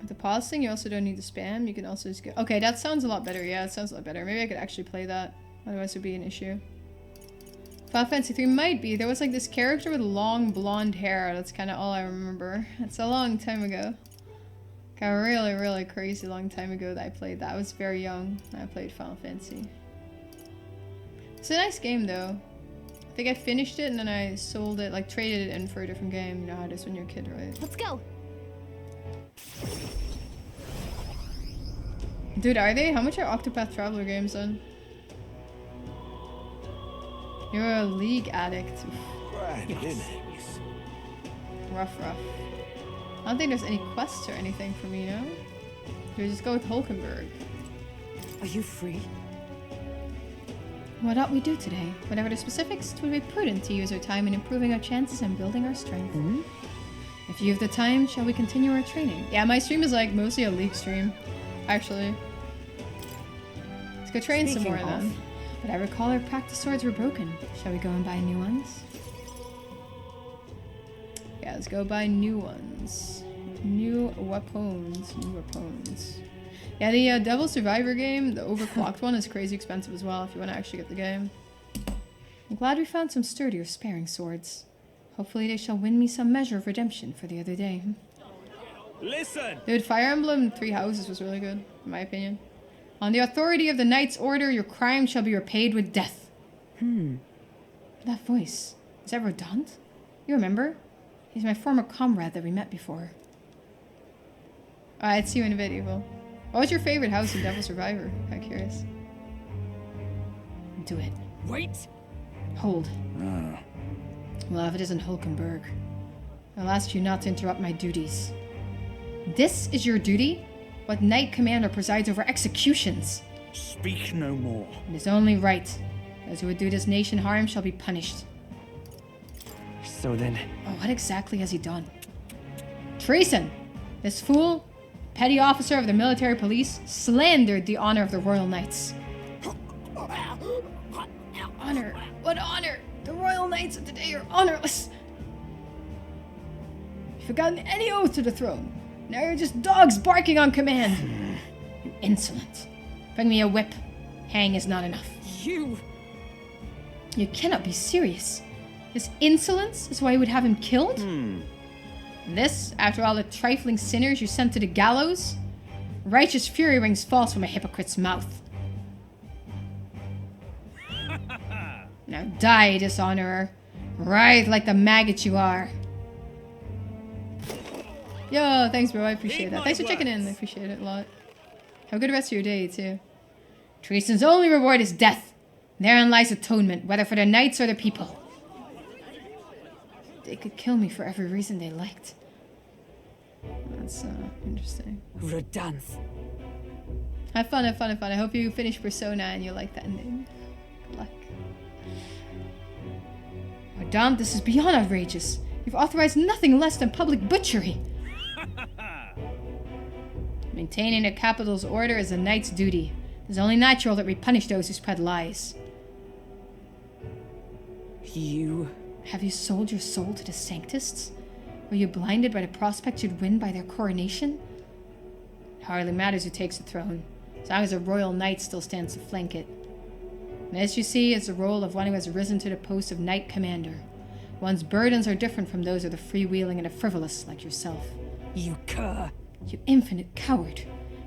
With the pause thing, you also don't need to spam. You can also just go. Okay, that sounds a lot better. Yeah, it sounds a lot better. Maybe I could actually play that. Otherwise, it would be an issue. Final Fantasy 3 might be. There was like this character with long blonde hair. That's kind of all I remember. It's a long time ago. Like a really, really crazy long time ago that I played that. I was very young when I played Final Fantasy. It's a nice game though. I think I finished it and then I sold it, like traded it in for a different game. You know how it is when you're a kid, right? Let's go. Dude, are they? How much are Octopath Traveler games then? You're a League addict. Rough. I don't think there's any quests or anything for me, no? Do we just go with Hulkenberg? Are you free? What ought we do today? Whatever the specifics, it would be prudent to use our time in improving our chances and building our strength. If you have the time, shall we continue our training? Yeah, my stream is like mostly a League stream, actually. Let's go train some more then. But I recall our practice swords were broken. Shall we go and buy new ones? Yeah, let's go buy new ones. New weapons. Yeah, the Devil Survivor game, the overclocked one, is crazy expensive as well if you want to actually get the game. I'm glad we found some sturdier sparing swords. Hopefully they shall win me some measure of redemption for the other day. Listen! Dude, Fire Emblem Three Houses was really good, in my opinion. On the authority of the Knight's Order, your crime shall be repaid with death. That voice. Is that Rodant? You remember? He's my former comrade that we met before. Alright, see you in a bit, Evil. What was your favorite house in Devil Survivor? I'm curious. Do it. Wait! Hold. Well, if it isn't Hulkenberg, I'll ask you not to interrupt my duties. This is your duty? What Knight Commander presides over executions? Speak no more. It is only right. Those who would do this nation harm shall be punished. So then... Oh, what exactly has he done? Treason! This fool, petty officer of the military police, slandered the honor of the Royal Knights. Honor? What honor? The Royal Knights of today are honorless. You've forgotten any oath to the throne. Now you're just dogs barking on command. You insolent. Bring me a whip. Hang is not enough. You cannot be serious. This insolence is why you would have him killed? This, after all the trifling sinners you sent to the gallows? Righteous fury rings false from a hypocrite's mouth. Now die, dishonorer. Writhe like the maggot you are. Yo, thanks bro, I appreciate that. Thanks for checking in, I appreciate it a lot. Have a good rest of your day too. Treason's only reward is death. Therein lies atonement, whether for the knights or the people. They could kill me for every reason they liked. That's interesting. Rodance. Have fun. I hope you finish Persona and you like that ending. Good luck. Madame, this is beyond outrageous. You've authorized nothing less than public butchery. Maintaining the capital's order is a knight's duty. It is only natural that we punish those who spread lies. Have you sold your soul to the Sanctists? Were you blinded by the prospect you'd win by their coronation? It hardly matters who takes the throne, as long as a royal knight still stands to flank it. And as you see, it's the role of one who has risen to the post of Knight Commander. One's burdens are different from those of the freewheeling and the frivolous like yourself. You cur! You infinite coward!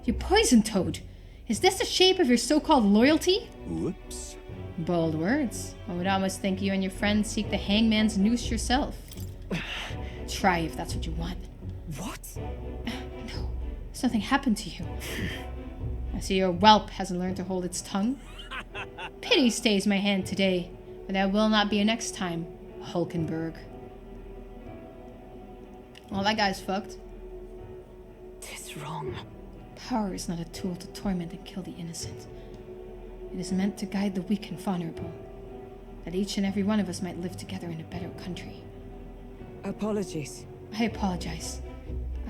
You poison toad! Is this the shape of your so-called loyalty? Whoops. Bold words. I would almost think you and your friends seek the hangman's noose yourself. Try if that's what you want. What? No, there's nothing happened to you. I see your whelp hasn't learned to hold its tongue. Pity stays my hand today, but that will not be a next time, Hulkenberg. Well, that guy's fucked. Tis wrong. Power is not a tool to torment and kill the innocent. It is meant to guide the weak and vulnerable, that each and every one of us might live together in a better country. Apologies. I apologize.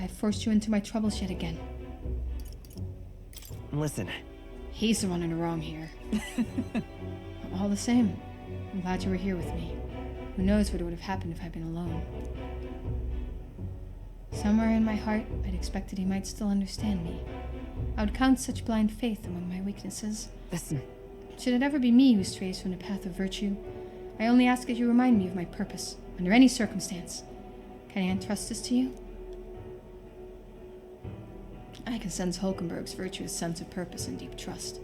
I had forced you into my troubles yet again. Listen. He's the one in the wrong here. All the same, I'm glad you were here with me. Who knows what would have happened if I'd been alone. Somewhere in my heart, I'd expected he might still understand me. I would count such blind faith among my weaknesses. Listen. Should it ever be me who strays from the path of virtue, I only ask that you remind me of my purpose, under any circumstance. Can I entrust this to you? I can sense Hulkenberg's virtuous sense of purpose and deep trust.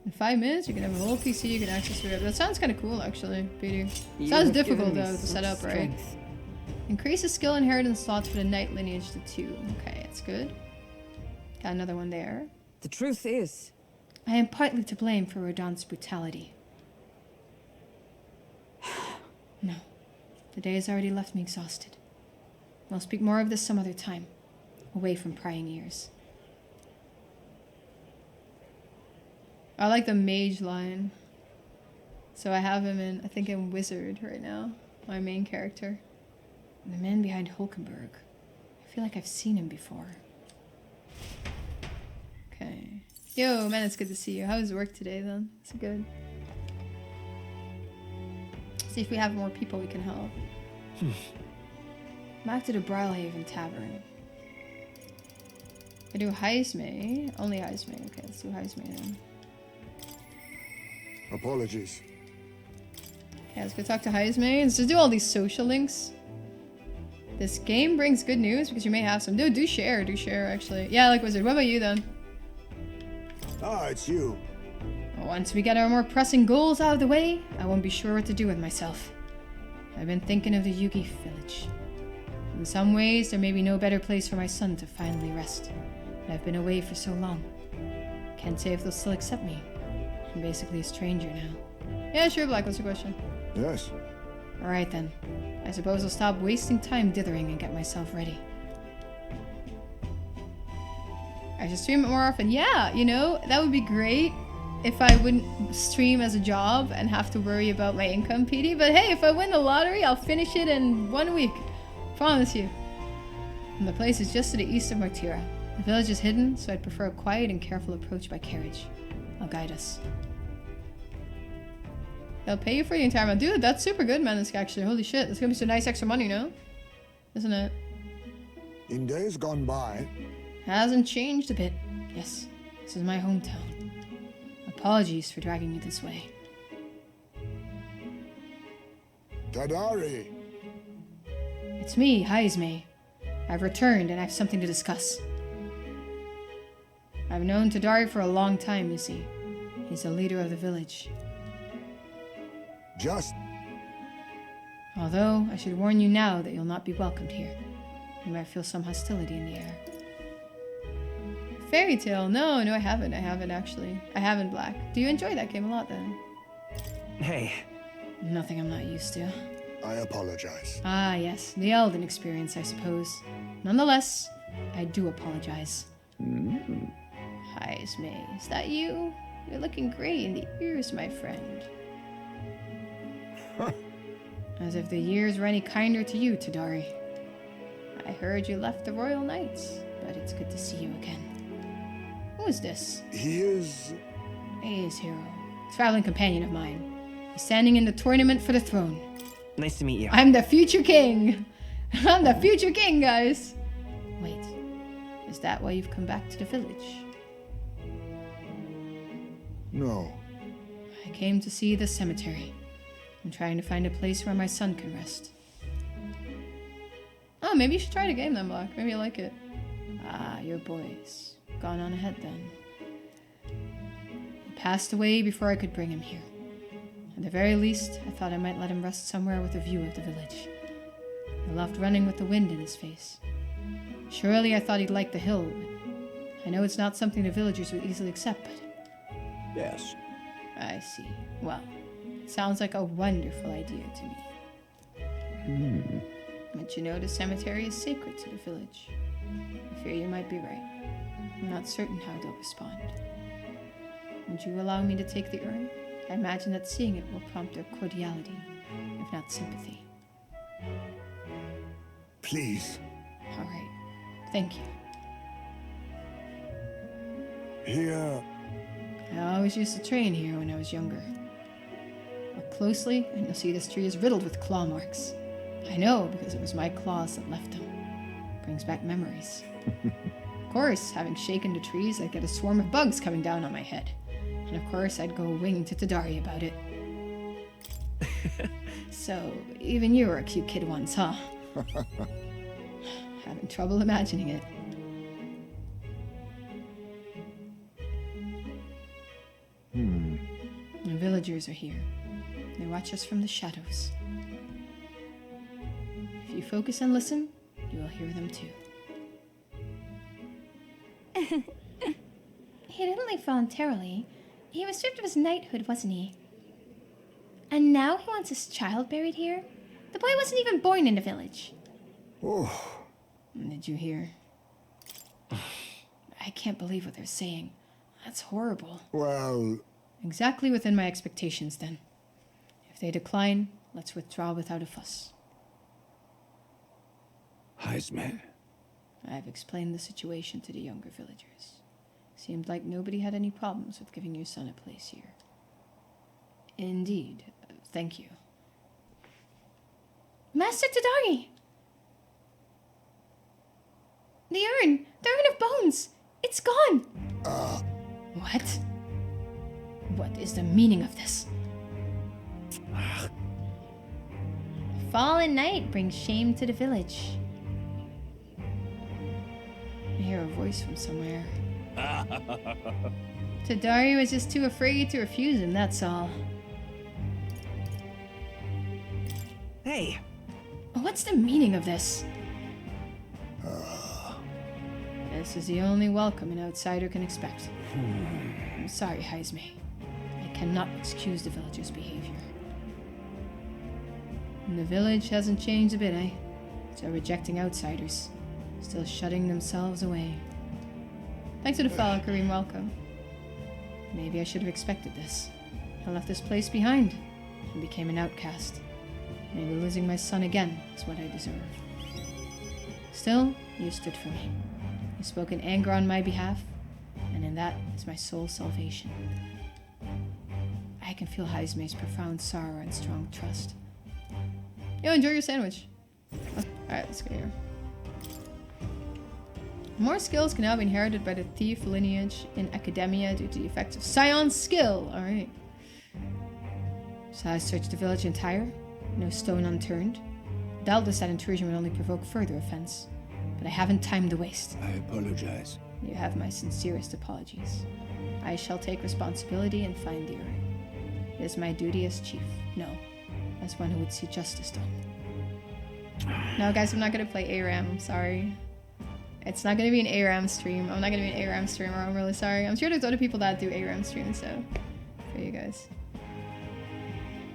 In 5 minutes, you can have a whole PC, you can access whatever. That sounds kind of cool, actually, Peter. You Sounds have difficult, given me though, to set such up, right? strength. Increases skill inheritance slots for the knight lineage to 2. Okay, that's good. Got another one there. The truth is, I am partly to blame for Rodon's brutality. No, the day has already left me exhausted. I'll speak more of this some other time, away from prying ears. I like the mage line. So I have him in, I think in Wizard right now. My main character. The man behind Hulkenberg. I feel like I've seen him before. Okay. Yo, man, it's good to see you. How was work today, then? It's good. See if we have more people we can help. Back to the Brilhaven Tavern. I do Heisme. Only Heisme. Okay, let's do Heisme then. Apologies. Okay, let's go talk to Heisme. Let's just do all these social links. This game brings good news because you may have some. Do share. Do share, actually. Yeah, like Wizard. What about you, then? Ah, it's you. Once we get our more pressing goals out of the way, I won't be sure what to do with myself. I've been thinking of the Yugi village. In some ways, there may be no better place for my son to finally rest. But I've been away for so long. Can't say if they'll still accept me. I'm basically a stranger now. Yeah, sure, Black. What's your question? Yes. Alright then. I suppose I'll stop wasting time dithering and get myself ready. I should stream it more often. Yeah, you know, that would be great if I wouldn't stream as a job and have to worry about my income, PD. But hey, if I win the lottery, I'll finish it in 1 week. Promise you. And the place is just to the east of Martira. The village is hidden, so I'd prefer a quiet and careful approach by carriage. I'll guide us. They'll pay you for the entire month. Dude, that's super good, man. This actually, holy shit. That's gonna be some nice extra money, no? Isn't it? In days gone by, Hasn't changed a bit. Yes, this is my hometown. Apologies for dragging you this way. Tadari. It's me, Heisme. I've returned and I have something to discuss. I've known Tadari for a long time, you see. He's the leader of the village. Just Although, I should warn you now that you'll not be welcomed here. You might feel some hostility in the air. Fairy Tale? No, I haven't. I haven't, actually. I haven't, Black. Do you enjoy that game a lot, then? Hey. Nothing I'm not used to. I apologize. Ah, yes. The Elden experience, I suppose. Nonetheless, I do apologize. Heisme, is that you? You're looking great in the ears, my friend. As if the years were any kinder to you, Tadari. I heard you left the Royal Knights, but it's good to see you again. Who is this? He is... He is Hero. Traveling companion of mine. He's standing in the tournament for the throne. Nice to meet you. I'm the future king! I'm the future king, guys! Wait, is that why you've come back to the village? No. I came to see the cemetery. I'm trying to find a place where my son can rest. Oh, maybe you should try the game then, Black. Maybe you like it. Ah, your boy's gone on ahead then. He passed away before I could bring him here. At the very least, I thought I might let him rest somewhere with a view of the village. He left running with the wind in his face. Surely I thought he'd like the hill, but I know it's not something the villagers would easily accept, but... Yes. I see. Well, it sounds like a wonderful idea to me. But you know the cemetery is sacred to the village. I fear you might be right. I'm not certain how they'll respond. Would you allow me to take the urn? I imagine that seeing it will prompt their cordiality, if not sympathy. Please. All right. Thank you. Here. I always used to train here when I was younger. Look closely, and you'll see this tree is riddled with claw marks. I know, because it was my claws that left them. Brings back memories. Of course, having shaken the trees, I'd get a swarm of bugs coming down on my head. And of course, I'd go winging to Tadari about it. So, even you were a cute kid once, huh? Having trouble imagining it. The villagers are here. They watch us from the shadows. If you focus and listen, you will hear them too. He didn't leave voluntarily. He was stripped of his knighthood, wasn't he? And now he wants his child buried here? The boy wasn't even born in the village. Oh. Did you hear? I can't believe what they're saying. That's horrible. Well... Exactly within my expectations, then. If they decline, let's withdraw without a fuss. Heisman. I've explained the situation to the younger villagers. Seemed like nobody had any problems with giving your son a place here. Indeed. Thank you. Master Tadari! The urn of bones! It's gone! What? What is the meaning of this? Fallen knight brings shame to the village. I hear a voice from somewhere. Tadari was just too afraid to refuse him, that's all. Hey! What's the meaning of this? This is the only welcome an outsider can expect. I'm sorry, Heisme. I cannot excuse the villagers' behavior. And the village hasn't changed a bit, eh? Still rejecting outsiders. Still shutting themselves away. Thanks to the fellow, Kareem, welcome. Maybe I should have expected this. I left this place behind and became an outcast. Maybe losing my son again is what I deserve. Still, you stood for me. You spoke in anger on my behalf, and in that is my soul's salvation. I can feel Heisme's profound sorrow and strong trust. Yo, enjoy your sandwich. Alright, let's go here. More skills can now be inherited by the thief lineage in Academia due to the effects of Scion's skill. Alright. So I searched the village entire. No stone unturned. Doubtless that intrusion would only provoke further offense. But I haven't time to waste. I apologize. You have my sincerest apologies. I shall take responsibility and find the urn. It is my duty as chief. No, as one who would see justice done. No, guys, I'm not gonna play ARAM. I'm sorry. It's not gonna be an ARAM stream. I'm not gonna be an ARAM streamer. I'm really sorry. I'm sure there's other people that do ARAM streams, so for you guys.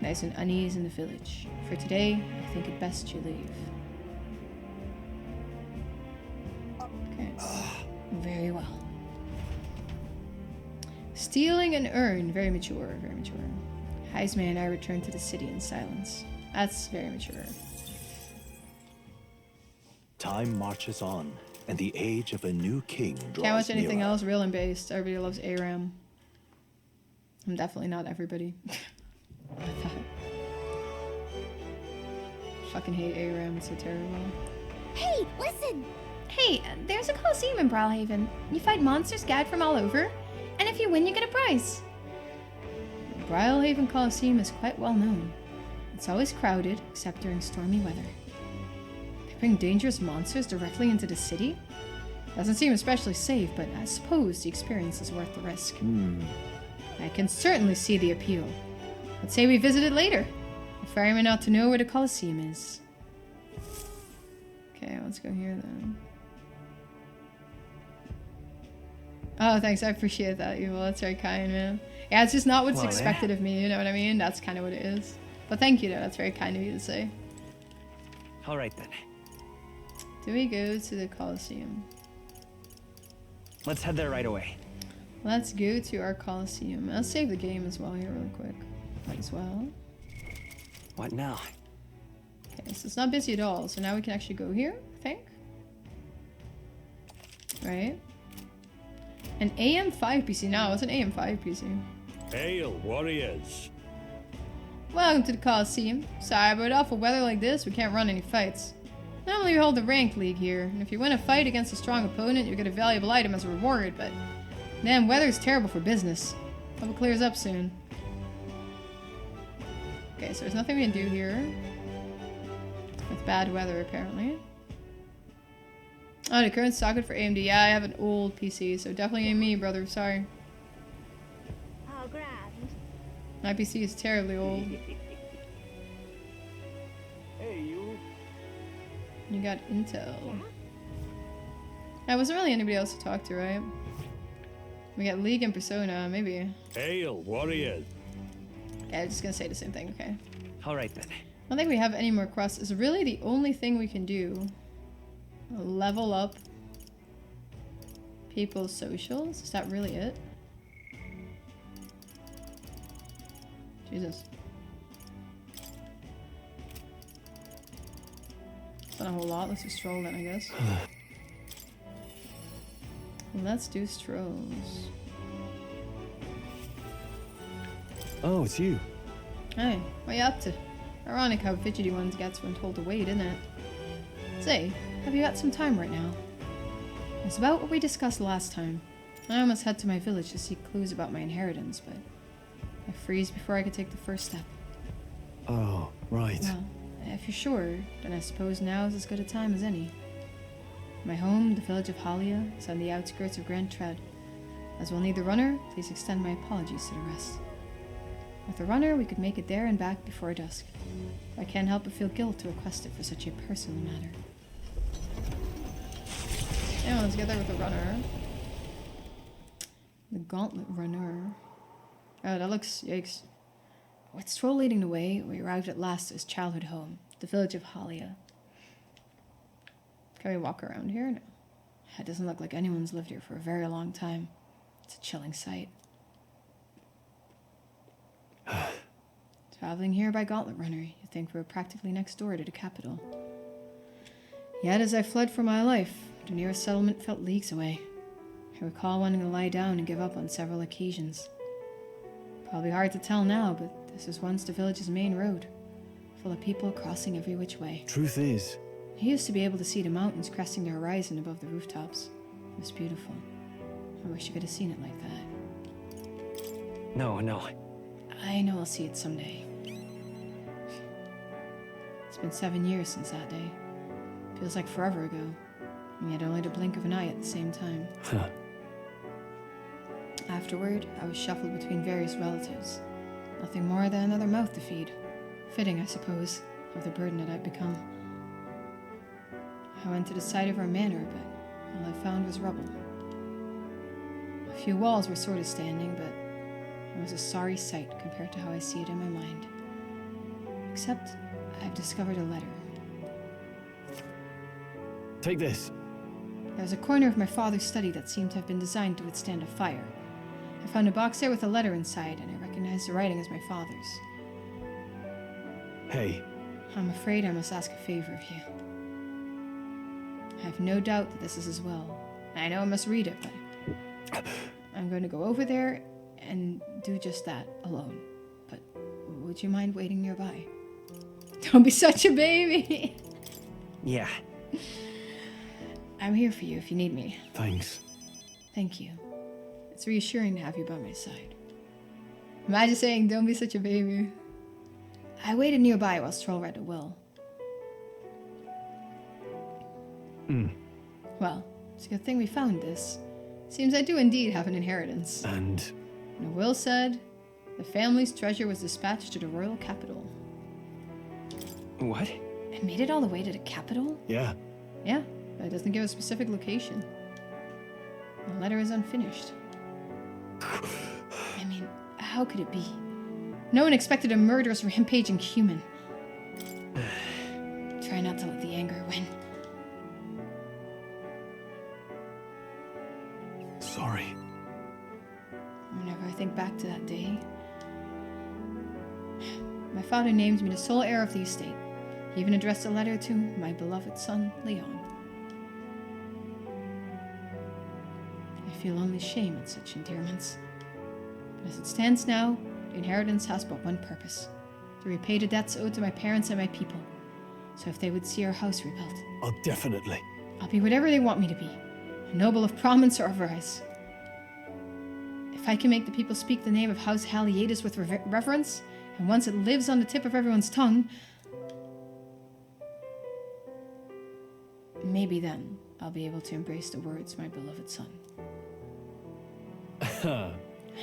There's an unease in the village. For today, I think it best you leave. Okay. Very well. Stealing an urn. Very mature, very mature. Heisme and I return to the city in silence. That's very mature. Time marches on, and the age of a new king draws Can't watch anything nearer. else real and based. Everybody loves ARAM. I'm definitely not everybody. Fucking hate ARAM, it's so terrible. Hey, listen! Hey, there's a coliseum in Brawlhaven. You fight monsters gathered from all over, and if you win, you get a prize. The Brawlhaven Coliseum is quite well known. It's always crowded, except during stormy weather. They bring dangerous monsters directly into the city? Doesn't seem especially safe, but I suppose the experience is worth the risk. I can certainly see the appeal. Let's say we visit it later. The ferryman ought to know where the Coliseum is. Okay, let's go here then. Oh, thanks. I appreciate that, Evil. That's very kind, man. Yeah, it's just not what's expected of me. You know what I mean? That's kind of what it is. But thank you, though. That's very kind of you to say. All right, then. Do we go to the Coliseum? Let's head there right away. Let's go to our Coliseum. I'll save the game as well here real quick. Might as well. What now? Okay, so it's not busy at all. So now we can actually go here, I think. Right? An AM5 PC. No, it's an AM5 PC. Hail, warriors. Welcome to the Coliseum. Sorry, but with awful weather like this, we can't run any fights. Normally we hold the ranked league here, and if you win a fight against a strong opponent, you get a valuable item as a reward, but damn, weather's terrible for business. Hope it clears up soon. Okay, so there's nothing we can do here. With bad weather, apparently. Oh, the current socket for AMD. Yeah, I have an old PC, so definitely ain't me, brother. Sorry. Oh, grand. My PC is terribly old. Hey, you. You got Intel. There wasn't really anybody else to talk to, right? We got League and Persona, maybe. Hail, warriors. Yeah, I'm just gonna say the same thing, okay. Alright then. I don't think we have any more quests. Is really the only thing we can do. Level up people's socials? Is that really it? Jesus. It's not a whole lot. Let's do stroll then, I guess. Let's do strolls. Oh, it's you. Hey, what you up to? Ironic how fidgety one gets when told to wait, isn't it? Say, have you got some time right now? It's about what we discussed last time. I almost head to my village to seek clues about my inheritance, but I freeze before I could take the first step. Oh, right. Well, if you're sure, then I suppose now is as good a time as any. My home, the village of Halia, is on the outskirts of Grand Tread. As we'll need the runner, please extend my apologies to the rest. With the runner, we could make it there and back before dusk. I can't help but feel guilt to request it for such a personal matter. Yeah, let's get there with the runner. The gauntlet runner. Oh, that looks... yikes. With Stroll leading the way, we arrived at last at his childhood home, the village of Halia. Can we walk around here? No. It doesn't look like anyone's lived here for a very long time. It's a chilling sight. Traveling here by Gauntlet Runner, you'd think we were practically next door to the capital. Yet as I fled for my life, the nearest settlement felt leagues away. I recall wanting to lie down and give up on several occasions. Probably hard to tell now, but this was once the village's main road, full of people crossing every which way. Truth is, I used to be able to see the mountains cresting the horizon above the rooftops. It was beautiful. I wish I could have seen it like that. No. I know I'll see it someday. It's been 7 years since that day. Feels like forever ago, and yet only the blink of an eye at the same time. Huh. Afterward, I was shuffled between various relatives. Nothing more than another mouth to feed. Fitting, I suppose, of the burden that I'd become. I went to the site of our manor, but all I found was rubble. A few walls were sort of standing, but it was a sorry sight compared to how I see it in my mind. Except, I've discovered a letter. Take this. There's a corner of my father's study that seemed to have been designed to withstand a fire. I found a box there with a letter inside, and I recognized the writing as my father's. Hey. I'm afraid I must ask a favor of you. I have no doubt that this is as well. I know I must read it, but I'm going to go over there and do just that alone. But would you mind waiting nearby? Don't be such a baby! Yeah. I'm here for you if you need me. Thanks. Thank you. It's reassuring to have you by my side. Imagine saying, don't be such a baby. I waited nearby while Stroll read a will. Well, it's a good thing we found this. Seems I do indeed have an inheritance. And The will said, the family's treasure was dispatched to the royal capital. What? It made it all the way to the capital? yeah. Yeah, but it doesn't give a specific location. The letter is unfinished. I mean, how could it be? No one expected a murderous, rampaging human. Try not to let the anger win. Sorry. Whenever I think back to that day, my father named me the sole heir of the estate. He even addressed a letter to my beloved son, Leon. I feel only shame at such endearments. But as it stands now, the inheritance has but one purpose: to repay the debts owed to my parents and my people. So if they would see our house rebuilt, Oh, definitely. I'll be whatever they want me to be, a noble of prominence or otherwise. If I can make the people speak the name of House Haliatus with reverence, and once it lives on the tip of everyone's tongue, maybe then I'll be able to embrace the words, my beloved son. I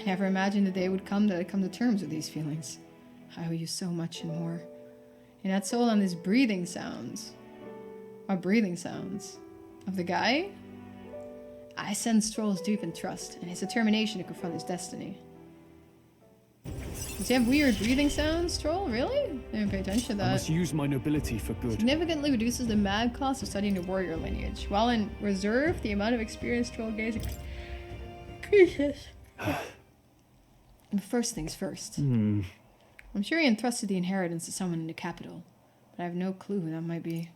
never imagined the day would come that I'd come to terms with these feelings. I owe you so much and more. And that soul on his breathing sounds. What breathing sounds? Of the guy? I sense Troll's deep in trust and his determination to confront his destiny. Does he have weird breathing sounds, Troll? Really? I didn't pay attention to that. I must use my nobility for good. Significantly reduces the mad cost of studying the warrior lineage. While in reserve, the amount of experience Troll gains increases. But first things first. I'm sure he entrusted the inheritance to someone in the capital, but I have no clue who that might be.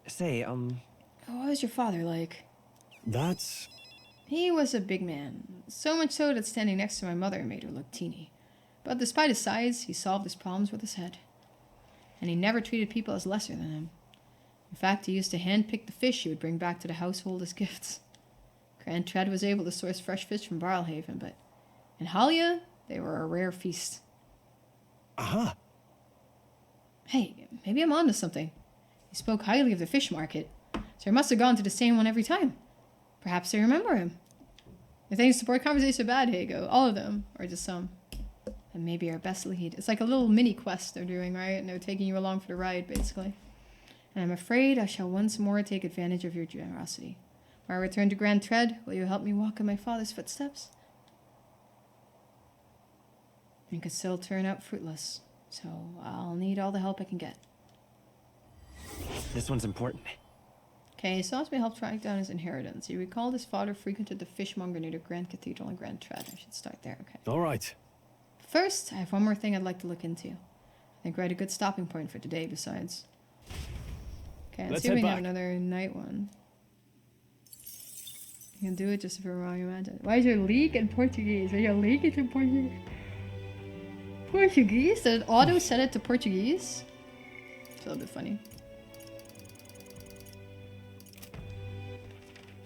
Say, What was your father like? That's... He was a big man, so much so that standing next to my mother made her look teeny. But despite his size, he solved his problems with his head. And he never treated people as lesser than him. In fact, he used to handpick the fish he would bring back to the household as gifts. Grand Tread was able to source fresh fish from Barlhaven, but in Halia, they were a rare feast. Aha! Hey, maybe I'm onto something. He spoke highly of the fish market, so I must have gone to the same one every time. Perhaps I remember him. The things support conversation bad, Hago. All of them, or just some. And maybe our best lead. It's like a little mini quest they're doing, right? And they're taking you along for the ride, basically. And I'm afraid I shall once more take advantage of your generosity. When I return to Grand Tread, will you help me walk in my father's footsteps? It could still turn out fruitless, so I'll need all the help I can get. this one's important. Okay, so helps me help track down his inheritance. He recalled his father frequented the fishmonger near the Grand Cathedral in Grand Tread. I should start there, okay. All right. First, I have one more thing I'd like to look into. I think we're at a good stopping point for today, besides. Okay, let's see if we can have another night one. You can do it just if you're wrong, imagine. Why is your league in Portuguese? Are your league in Portuguese? Portuguese? Did it auto set it to Portuguese? It's a little bit funny.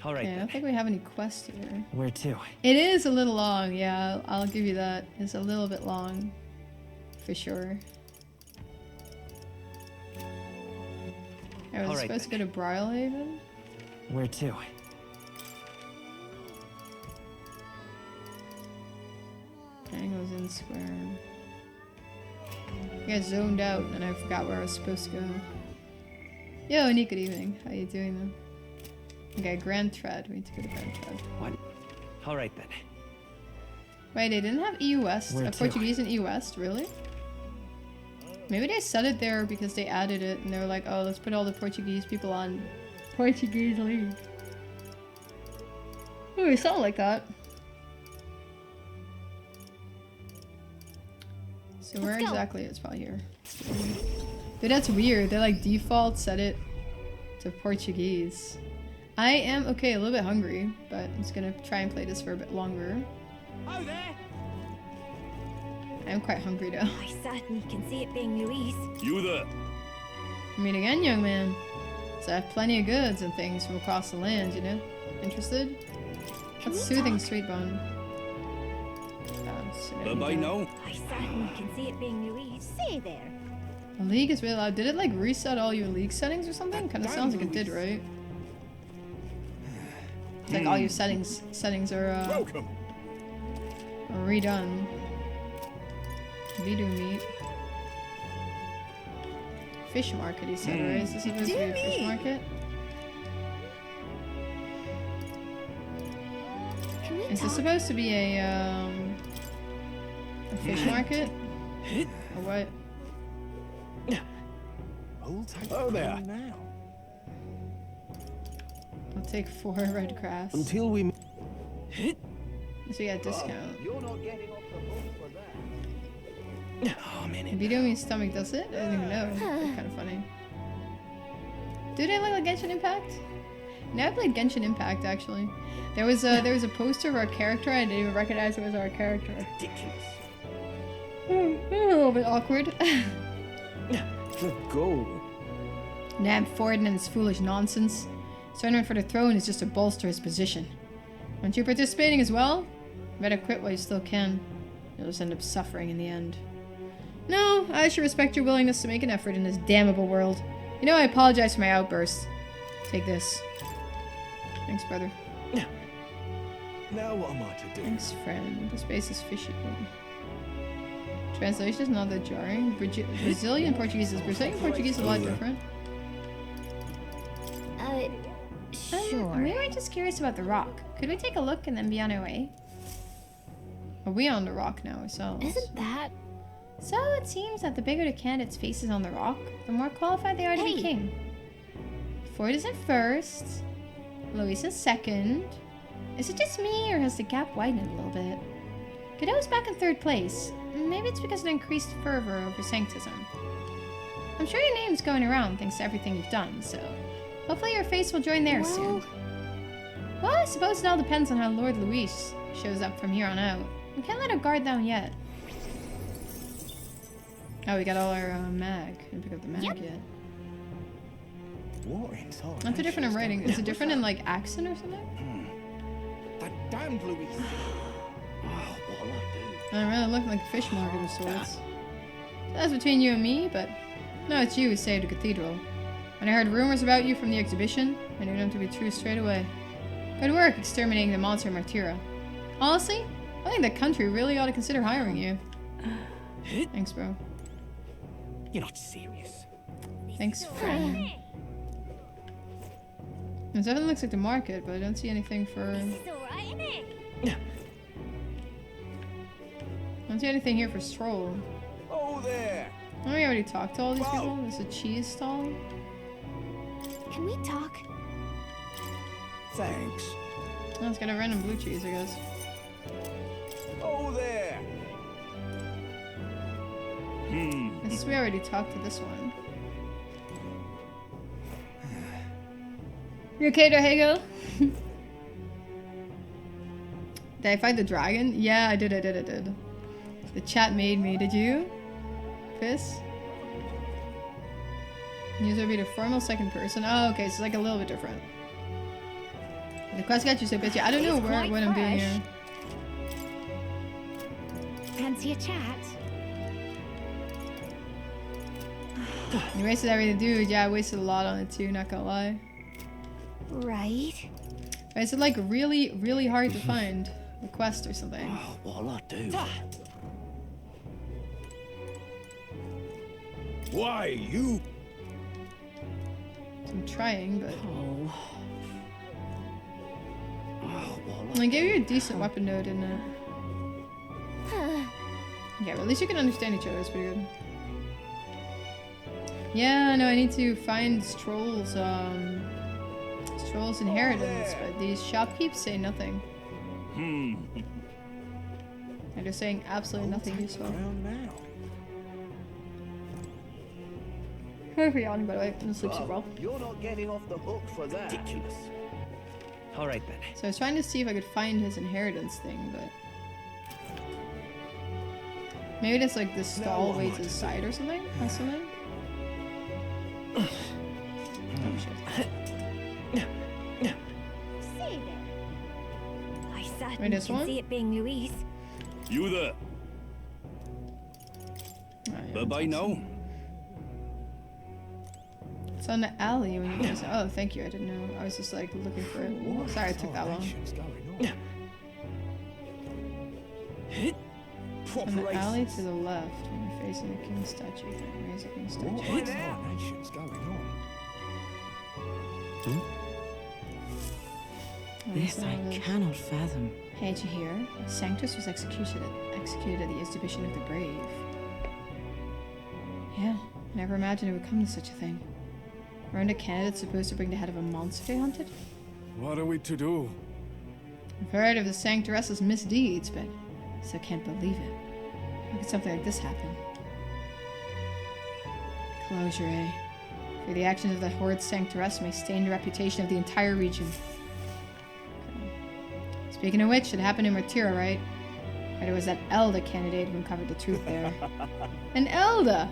All right. Yeah, I don't think we have any quests here. Where to? It is a little long, yeah. I'll give you that. It's a little bit long. For sure. I was supposed to go to Briarhaven? Where to? Angles in Square. I got zoned out and I forgot where I was supposed to go. Yo, Nick, good evening. How you doing though? Okay, Grand Tread. We need to go to Grand Tread. What? All right then. Wait, they didn't have EU West. Where to? Portuguese in EU West, really? Maybe they set it there because they added it and they were like, oh, let's put all the Portuguese people on Portuguese league. Ooh, it sounded like that. So where exactly? It's probably here. Dude, that's weird. They like default set it to Portuguese. I am, okay, a little bit hungry, but I'm just gonna try and play this for a bit longer. Oh there! I'm quite hungry though. I certainly can see it being Louise. You there? Meet again, young man. So I have plenty of goods and things from across the land, you know? Interested? What's soothing sweet bun? Bye now. I certainly can see it being Louise. Say there. The league is really loud. Did it like reset all your league settings or something? Kind of sounds like it did, right? It's like all your settings are Welcome. redone. Vidu meat. Fish market, he said, right? Is this supposed to be a fish market? Is this supposed to be a fish market? Or what? Oh there. I'll take 4 red grass. Until we... So you got a discount. You're not getting off the hook for that. Oh man. Video means stomach does it? I didn't even know. That's kind of funny. Do they look like Genshin Impact? Now I played Genshin Impact actually. There was a poster of our character. I didn't even recognize it was our character. Ridiculous. A little bit awkward. Good go. Damn Ferdinand's foolish nonsense. Tournament for the throne is just to bolster his position. Aren't you participating as well? Better quit while you still can. You'll just end up suffering in the end. No, I should respect your willingness to make an effort in this damnable world. You know I apologize for my outburst. Take this. Thanks, brother. Now what am I to do? Thanks, friend. The space is fishy. Translation is not that jarring. Brazilian Portuguese is a lot different. Sure. We were just curious about the rock. Could we take a look and then be on our way? Are we on the rock now ourselves? Isn't that? So it seems that the bigger the candidate's faces on the rock, the more qualified they are to be king. Ford is in first. Luis in second. Is it just me, or has the gap widened a little bit? Godot's back in third place. Maybe it's because of increased fervor over sanctism. I'm sure your name's going around thanks to everything you've done, so hopefully your face will join theirs soon. Well, I suppose it all depends on how Lord Luis shows up from here on out. We can't let our guard down yet. Oh, we got all our mag. Didn't pick up the mag yet. What inside? That's different in writing. Is it different in like accent or something? That damned Louis. Oh, what'll I do? I really look like a fish market of sorts. That's between you and me, but no, it's you who saved the cathedral. When I heard rumors about you from the exhibition, I knew them to be true straight away. Good work exterminating the monster Martyra. Honestly, I think the country really ought to consider hiring you. Thanks, bro. You're not serious. Thanks, friend. It definitely looks like the market, but I don't see anything for... I don't see anything here for stroll. Oh, there! Oh, we already talked to all these people? There's a cheese stall? Can we talk? Thanks. Oh, it's got a random blue cheese, I guess. Oh, there! I guess we already talked to this one. You okay, Dahego? Did I fight the dragon? Yeah, I did. The chat made me. Did you? Piss? User be the formal second person. Oh, okay, so it's like a little bit different. The quest got you so busy. I don't know what I'm doing here. Fancy a chat? You wasted everything, dude. Yeah, I wasted a lot on it too, not gonna lie. Right. Is it like really, really hard to find a quest or something? Oh, what'll I do? Why, you... I'm trying, but... Oh, I gave you a decent weapon though, didn't it? Yeah, but at least you can understand each other. It's pretty good. Yeah, no, I need to find Stroll's inheritance, but these shopkeepers say nothing. They're just saying absolutely nothing useful. Sorry for yawning, by the way. I'm gonna sleep super well. You're not getting off the hook for that. Ridiculous. All right then. So I was trying to see if I could find his inheritance thing, but maybe it's like the stall way to the side or something. Or something. Oh shit. Say there. I Wait, certainly this can one? see it being Luis. You there? Oh, yeah, Bye-bye now. It's on the alley when you guys. Oh, thank you. I didn't know. I was just like looking for it. Sorry, it took that long. On the alley to the left, when you're facing the king's statue, raise the king's statue. What nation's going on? This I cannot fathom. Hey, did you hear? Sanctus was executed at the exhibition of the brave. Yeah, never imagined it would come to such a thing. Weren't a candidate supposed to bring the head of a monster they hunted? What are we to do? I've heard of the Sanctoress's misdeeds, but I still can't believe it. How could something like this happen? Closure, eh? For the actions of the horde sank to rest may stain the reputation of the entire region. Okay. Speaking of which, it happened in Martira, right? Right, it was that Elda candidate who uncovered the truth there. An Elda!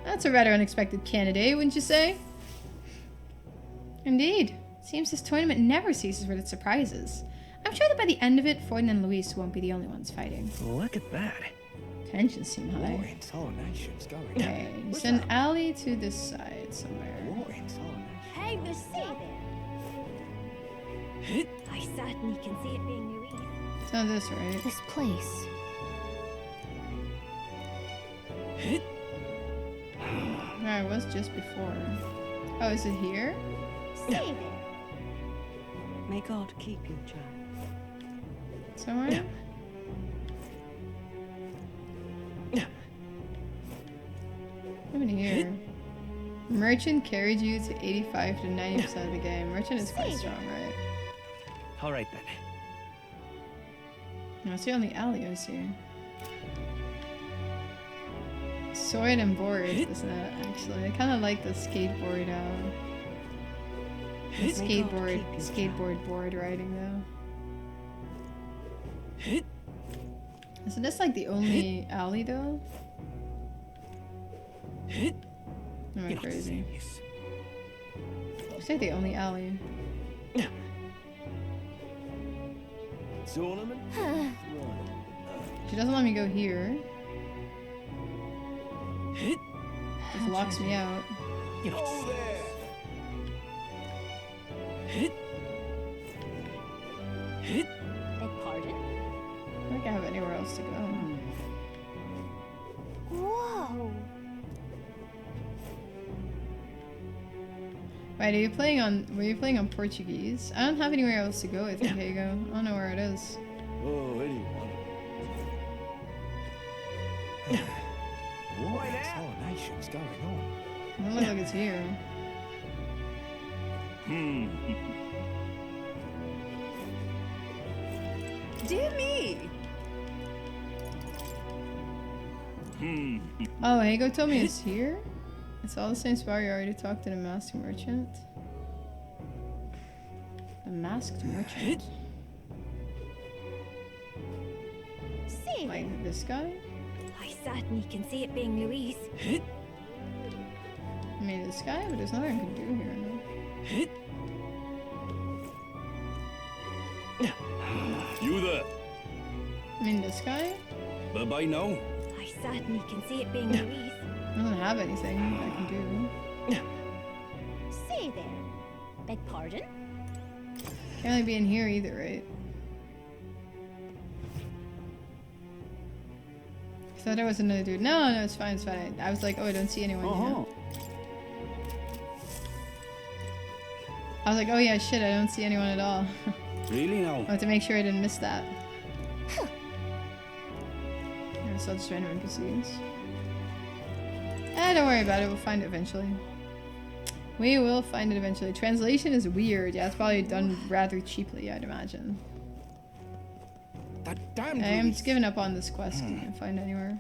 That's a rather unexpected candidate, wouldn't you say? Indeed. Seems this tournament never ceases with its surprises. I'm sure that by the end of it, Foyden and Luis won't be the only ones fighting. Look at that. Tensions seem high. Okay, send Ali to this side somewhere. Hey, the sea there. I certainly can see it being Louise. It's not this, right? This place. No, it was just before. Oh, is it here? Stay there. May God keep you, child. Somewhere? Over here. Merchant carried you to 85 to 90% of the game. Merchant is quite strong, right? Alright then. No, it's the only alley I see. Sword and board, isn't it? Actually, I kind of like the skateboard. Skateboard board riding though. Isn't this like the only alley though? Am I crazy? It's like the only alley. Tournament? She doesn't let me go here. Just locks me out. Oh, there! Beg pardon? I don't think I have anywhere else to go. Whoa. Wait, are you playing on? Were you playing on Portuguese? I don't have anywhere else to go. I think Diego. I don't know where it is. Oh, anyone. What examination's going on? It doesn't look like it's here. Dear me! Oh, Hago told me it's here? It's all the same spot. You already talked to the masked merchant. The masked merchant? See, Like this guy? I certainly can see it being Louise. I mean this guy? But there's nothing I can do here, no? You there? I mean this guy? Bye-bye now. I certainly can see it being Louise. Doesn't have anything I can do. See there. Beg pardon? Can't really be in here either, right? I thought there was another dude. No, it's fine, it's fine. I was like, oh, I don't see anyone here. I was like, oh yeah, shit, I don't see anyone at all. Really now? I have to make sure I didn't miss that. I saw just random NPCs. Don't worry about it, we'll find it eventually. We will find it eventually. Translation is weird. Yeah, it's probably done rather cheaply, I'd imagine. That damn I'm just giving up on this quest. Can't find anywhere.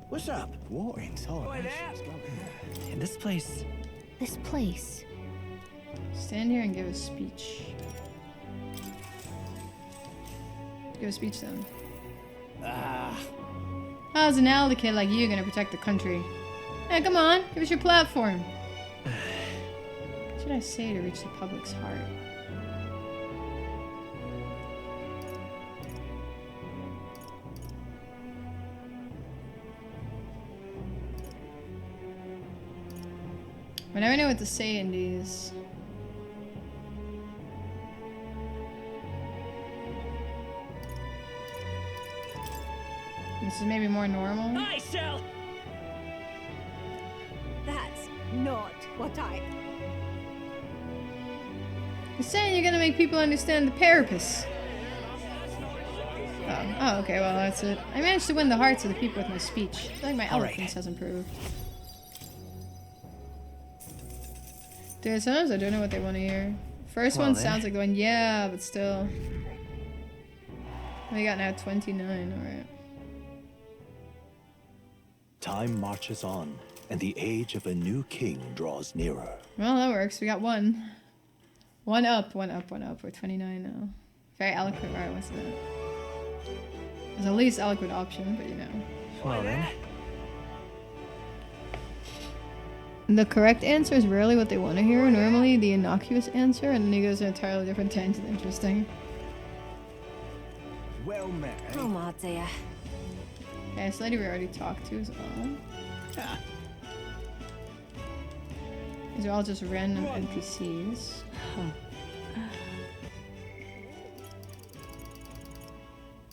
What's up? What inside? In this place. This place. Stand here and give a speech. Give a speech then. How's an elder kid like you gonna protect the country? Hey, come on, give us your platform. What should I say to reach the public's heart? I never know what to say in these. This is maybe more normal. I shall. That's not what I... You're saying you're gonna make people understand the purpose. Oh, okay, well that's it. I managed to win the hearts of the people with my speech. I feel like my eloquence has improved. Dude, sometimes I don't know what they want to hear. First one sounds like the one, yeah, but still. We got now 29, alright. Time marches on, and the age of a new king draws nearer. Well, that works. We got one. One up. We're 29 now. Very eloquent, right? Wasn't it? It was the least eloquent option, but you know. Well then. The correct answer is rarely what they want to hear. Normally, the innocuous answer, and then he goes an entirely different tangent. Interesting. Well met. Oh, dear. Okay, this lady we already talked to as well. These are all just random NPCs.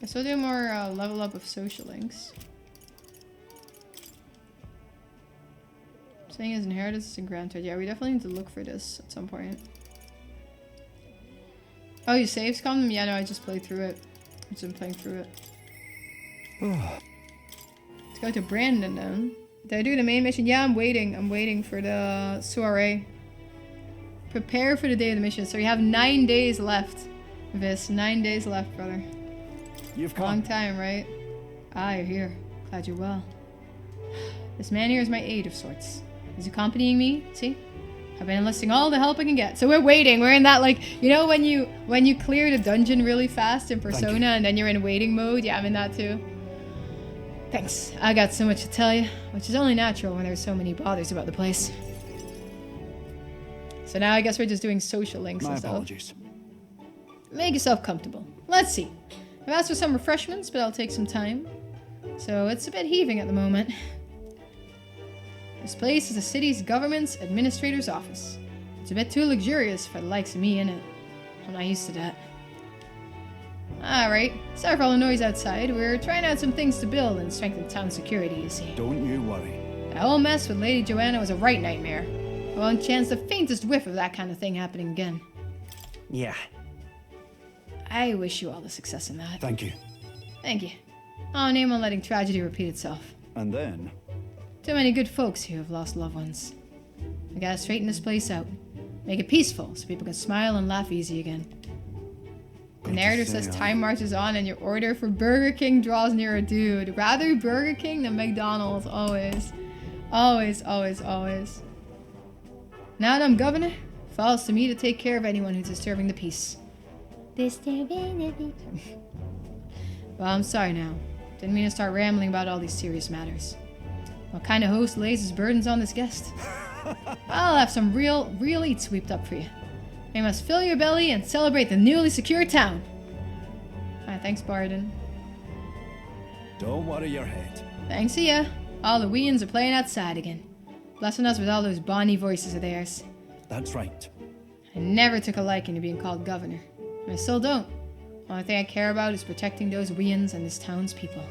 Guess we'll do more level up of social links. Saying his inheritance and granted. Yeah, we definitely need to look for this at some point. Oh, you saves come? Yeah, no, I just played through it. I've just been playing through it. Let's go to Brandon then. Did I do the main mission? Yeah, I'm waiting. I'm waiting for the soiree. Prepare for the day of the mission. So you have 9 days left. Vis, 9 days left, brother. You've come. Long time, right? Ah, you're here. Glad you're well. This man here is my aide of sorts. He's accompanying me. See? I've been enlisting all the help I can get. So we're waiting. We're in that, like, you know when you clear the dungeon really fast in Persona and then you're in waiting mode? Yeah, I'm in that too. Thanks. I got so much to tell you, which is only natural when there's so many bothers about the place. So now I guess we're just doing social links and stuff. My apologies. Make yourself comfortable. Let's see. I've asked for some refreshments, but I'll take some time. So it's a bit heaving at the moment. This place is the city's government's administrator's office. It's a bit too luxurious for the likes of me, innit? I'm not used to that. Alright, sorry for all the noise outside. We're trying out some things to build and strengthen town security, you see. Don't you worry. That whole mess with Lady Joanna was a right nightmare. I won't chance the faintest whiff of that kind of thing happening again. Yeah. I wish you all the success in that. Thank you. Thank you. I'll name on letting tragedy repeat itself. And then? Too many good folks here have lost loved ones. I gotta straighten this place out. Make it peaceful so people can smile and laugh easy again. The narrator says time marches on and your order for Burger King draws nearer, dude. Rather Burger King than McDonald's, always. Always, always, always. Now that I'm governor, it falls to me to take care of anyone who's disturbing the peace. Disturbing the peace. Well, I'm sorry now. Didn't mean to start rambling about all these serious matters. What kind of host lays his burdens on this guest? I'll have some real eats sweeped up for you. You must fill your belly and celebrate the newly secure town. Alright, thanks, Barden. Don't worry your head. Thanks to ya. All the weans are playing outside again. Blessing us with all those bonny voices of theirs. That's right. I never took a liking to being called governor. And I still don't. The only thing I care about is protecting those weans and this town's people.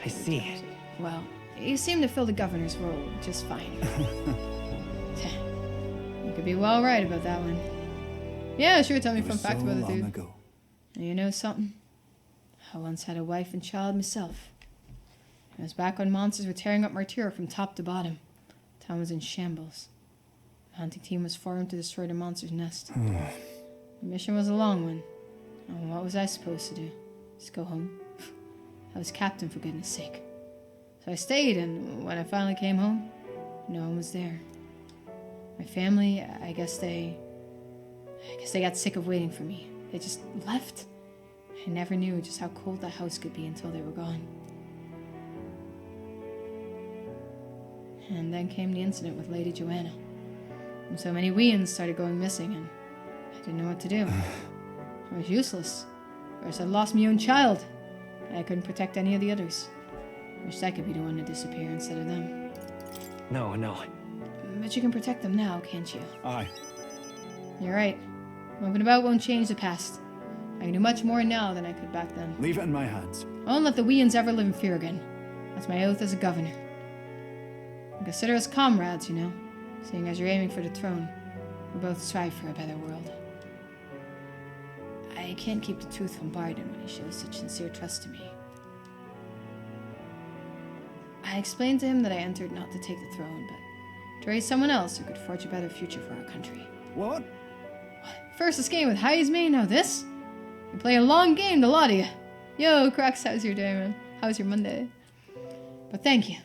I see. Well, you seem to fill the governor's role just fine. You could be well right about that one. Yeah, sure, tell me a fun fact about the dude. Ago. And you know something? I once had a wife and child myself. It was back when monsters were tearing up Martyra from top to bottom. The town was in shambles. The hunting team was formed to destroy the monster's nest. The mission was a long one. And what was I supposed to do? Just go home? I was captain, for goodness sake. So I stayed, and when I finally came home, no one was there. My family, I guess they got sick of waiting for me. They just left. I never knew just how cold the house could be until they were gone. And then came the incident with Lady Joanna. And so many weans started going missing, and I didn't know what to do. I was useless. First, I'd lost my own child, and I couldn't protect any of the others. Wished I could be the one to disappear instead of them. No. But you can protect them now, can't you? Aye. You're right. Moving about won't change the past. I can do much more now than I could back then. Leave it in my hands. I won't let the weans ever live in fear again. That's my oath as a governor. And consider us comrades, you know. Seeing as you're aiming for the throne, we both strive for a better world. I can't keep the truth from Barden when he shows such sincere trust to me. I explained to him that I entered not to take the throne, but to raise someone else who could forge a better future for our country. What? First this game with Heisme, now this? You play a long game, the lot of you. Yo, Crux, how's your day, man? How's your Monday? But thank you.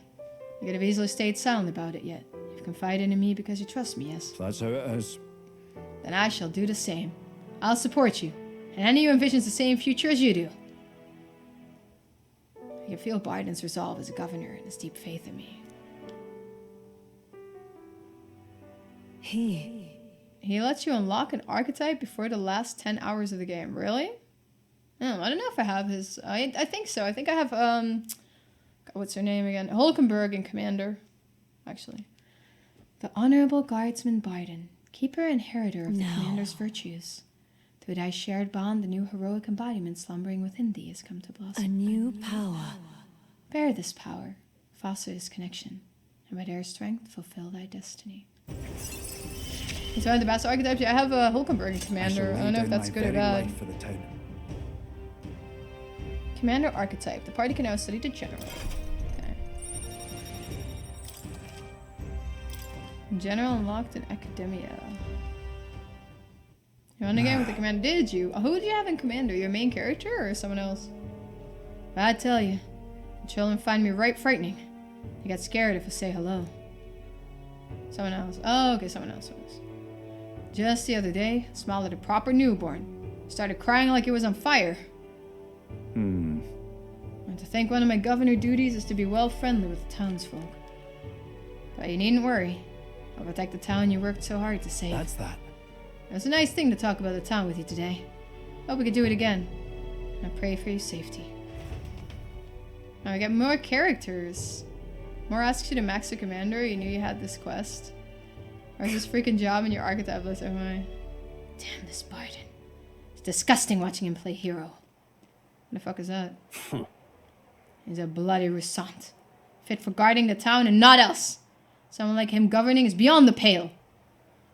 You could have easily stayed silent about it, yet you've confided in me because you trust me, yes? So that's how it is. Then I shall do the same. I'll support you, and any who envisions the same future as you do. I can feel Biden's resolve as a governor and his deep faith in me. He lets you unlock an archetype before the last 10 hours of the game. Really? I don't know if I have his... I think so. I think I have, what's her name again? Hulkenberg and Commander, actually. The Honorable Guardsman Biden, keeper and inheritor of the Commander's virtues. Through thy shared bond, the new heroic embodiment slumbering within thee has come to blossom. A new power. Bear this power, foster this connection, and by their strength fulfill thy destiny. So I have the best archetypes. Yeah, I have a Hulkenberg Commander. I don't know if that's good or bad. For the town. Commander archetype. The party can now study the general. Okay. General unlocked in Academia. You want to game with the commander? Did you? Who did you have in commander? Your main character or someone else? I tell you, the children find me right frightening. They get scared if I say hello. Someone else. Oh, okay, someone else. Just the other day, I smiled at a proper newborn. Started crying like it was on fire. And to think one of my governor duties is to be well friendly with the townsfolk. But you needn't worry. I'll protect the town you worked so hard to save. That's that. It was a nice thing to talk about the town with you today. Hope we could do it again. And I pray for your safety. Now we got more characters. More asks you to max the commander. You knew you had this quest. Or is this freaking job in your archetype list? Oh my. Damn this Biden. It's disgusting watching him play hero. What the fuck is that? He's a bloody Roussant. Fit for guarding the town and not else. Someone like him governing is beyond the pale.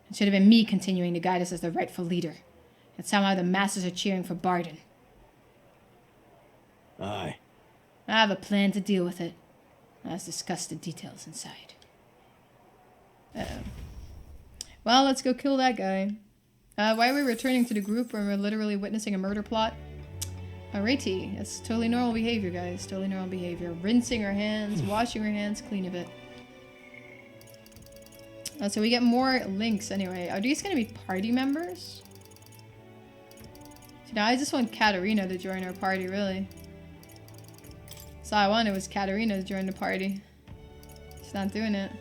It should have been me continuing to guide us as the rightful leader. Yet somehow the masses are cheering for Barden. Aye. I have a plan to deal with it. Let's discuss the details inside. Well, let's go kill that guy. Why are we returning to the group when we're literally witnessing a murder plot? Alrighty, that's totally normal behavior, guys. Totally normal behavior. Rinsing our hands, washing our hands, clean a bit. So we get more links anyway. Are these going to be party members? See, now I just want Katarina to join our party, really. So all I wanted was Katarina to join the party. She's not doing it.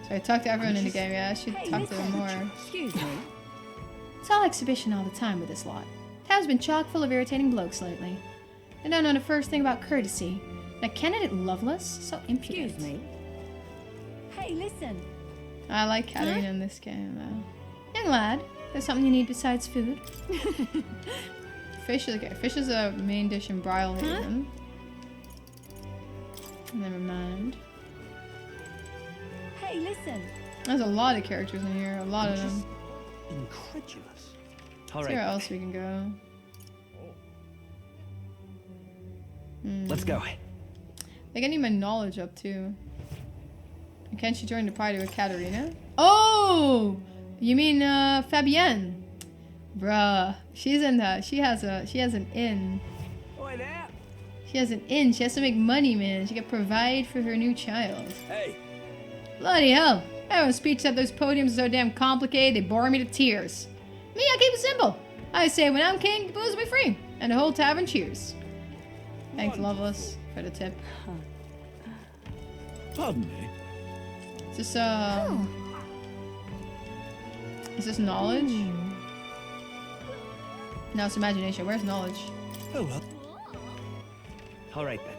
So I talked to everyone in the game. Yeah, I should talk to them more. Excuse me. It's all exhibition all the time with this lot. Town's been chock full of irritating blokes lately. They don't know the first thing about courtesy. That candidate Loveless, so impudent. Excuse me. Hey, listen. I like Katarina in this game, though. Young lad, there's something you need besides food? Fish is okay. Fish is a main dish in Brylehaven. Never mind. Hey, listen. There's a lot of characters in here. A lot of them. Incredulous. All right. See where else we can go. Let's go. Like I need my knowledge up too. And can't you join the party with Katarina? Oh, you mean Fabienne? Bruh, she's in that. She has an inn. Oi there. She has an inn. She has to make money, man. She can provide for her new child. Hey. Bloody hell! Everyone's speech at those podiums is so damn complicated. They bore me to tears. Me, I keep it simple. I say when I'm king, the booze will be free, and the whole tavern cheers. Thanks, Loveless, for the tip. Pardon me. Is this is this knowledge? No, it's imagination. Where's knowledge? Oh well. All right then.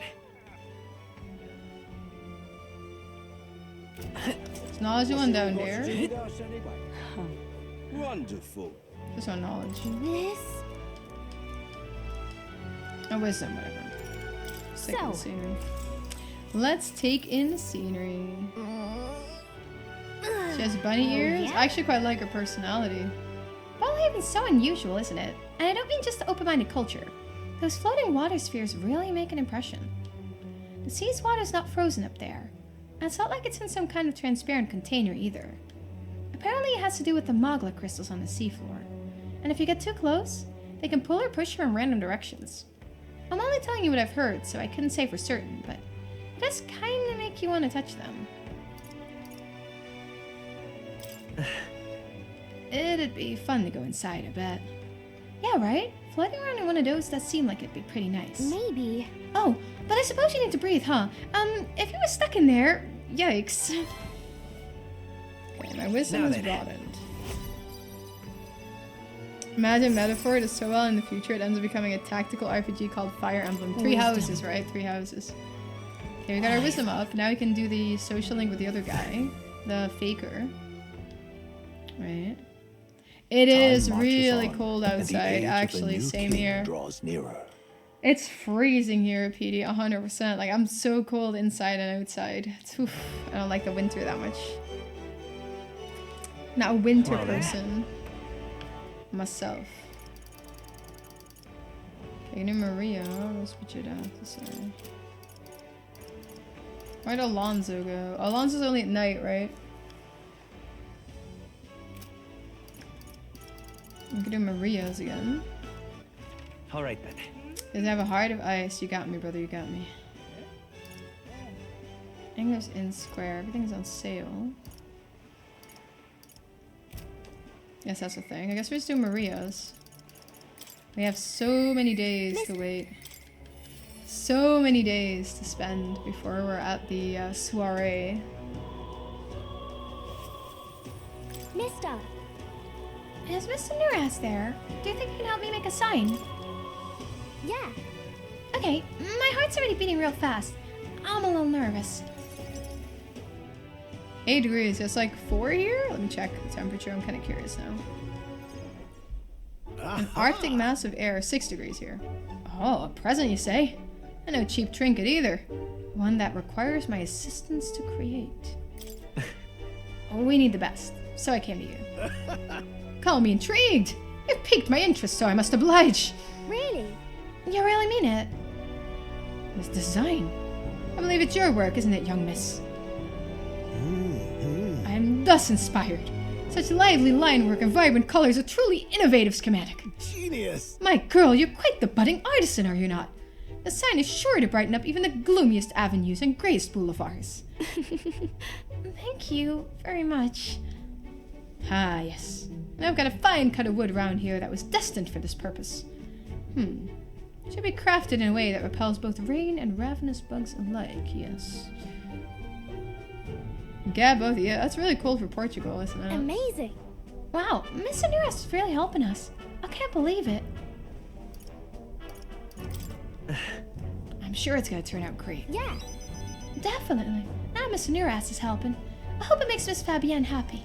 Is knowledge the one down there? Wonderful. This one knowledge. This? Oh, wisdom, whatever. Let's take in the scenery. Let's take in the scenery. She has bunny ears. Yeah? I actually quite like her personality. Ballhaven's so unusual, isn't it? And I don't mean just the open-minded culture. Those floating water spheres really make an impression. The sea's water's not frozen up there. And it's not like it's in some kind of transparent container either. Apparently it has to do with the Mogla crystals on the seafloor. And if you get too close, they can pull or push you in random directions. I'm only telling you what I've heard, so I couldn't say for certain, but it does kind of make you want to touch them. It'd be fun to go inside, I bet. Yeah, right? Floating around in one of those does seem like it'd be pretty nice. Maybe. Oh, but I suppose you need to breathe, huh? If you were stuck in there, yikes. Okay, my wisdom is broadened. Imagine Metaphor does so well in the future, it ends up becoming a tactical RPG called Fire Emblem. 3 houses, right? 3 houses. Okay, we got our wisdom up. Now we can do the social link with the other guy, the faker. Right. It is really cold outside, actually. Same here. It's freezing here, PD, 100%. Like, I'm so cold inside and outside. Oof, I don't like the winter that much. Not a winter person. Myself. Okay, new Maria. Where's Richard at? Sorry. Where'd Alonzo go? Alonzo's only at night, right? We can do Maria's again. Alright then. Does it have a heart of ice? You got me, brother, you got me. English in square. Everything's on sale. Yes, that's the thing. I guess we just do Maria's. We have so many days to wait. So many days to spend before we're at the soiree. Mister! Is Mr. Nuras there? Do you think you can help me make a sign? Yeah. Okay, my heart's already beating real fast. I'm a little nervous. 8 degrees. It's like 4 here? Let me check the temperature. I'm kind of curious now. An Arctic mass of air. 6 degrees here. Oh, a present, you say? And no cheap trinket either. One that requires my assistance to create. Oh, we need the best. So I came to you. Call me intrigued. You've piqued my interest, so I must oblige. Really? You really mean it? This design. I believe it's your work, isn't it, young miss? I am thus inspired. Such lively line work and vibrant colors, a truly innovative schematic. Genius! My girl, you're quite the budding artisan, are you not? The sign is sure to brighten up even the gloomiest avenues and grayest boulevards. Thank you very much. Ah, yes. Now I've got a fine cut of wood around here that was destined for this purpose. Should be crafted in a way that repels both rain and ravenous bugs alike, yes. Yeah, both. Yeah, that's really cool for Portugal, isn't it? Amazing. Wow, Miss Honduras is really helping us. I can't believe it. I'm sure it's gonna turn out great. Yeah. Definitely. Now Miss Honduras is helping. I hope it makes Miss Fabienne happy.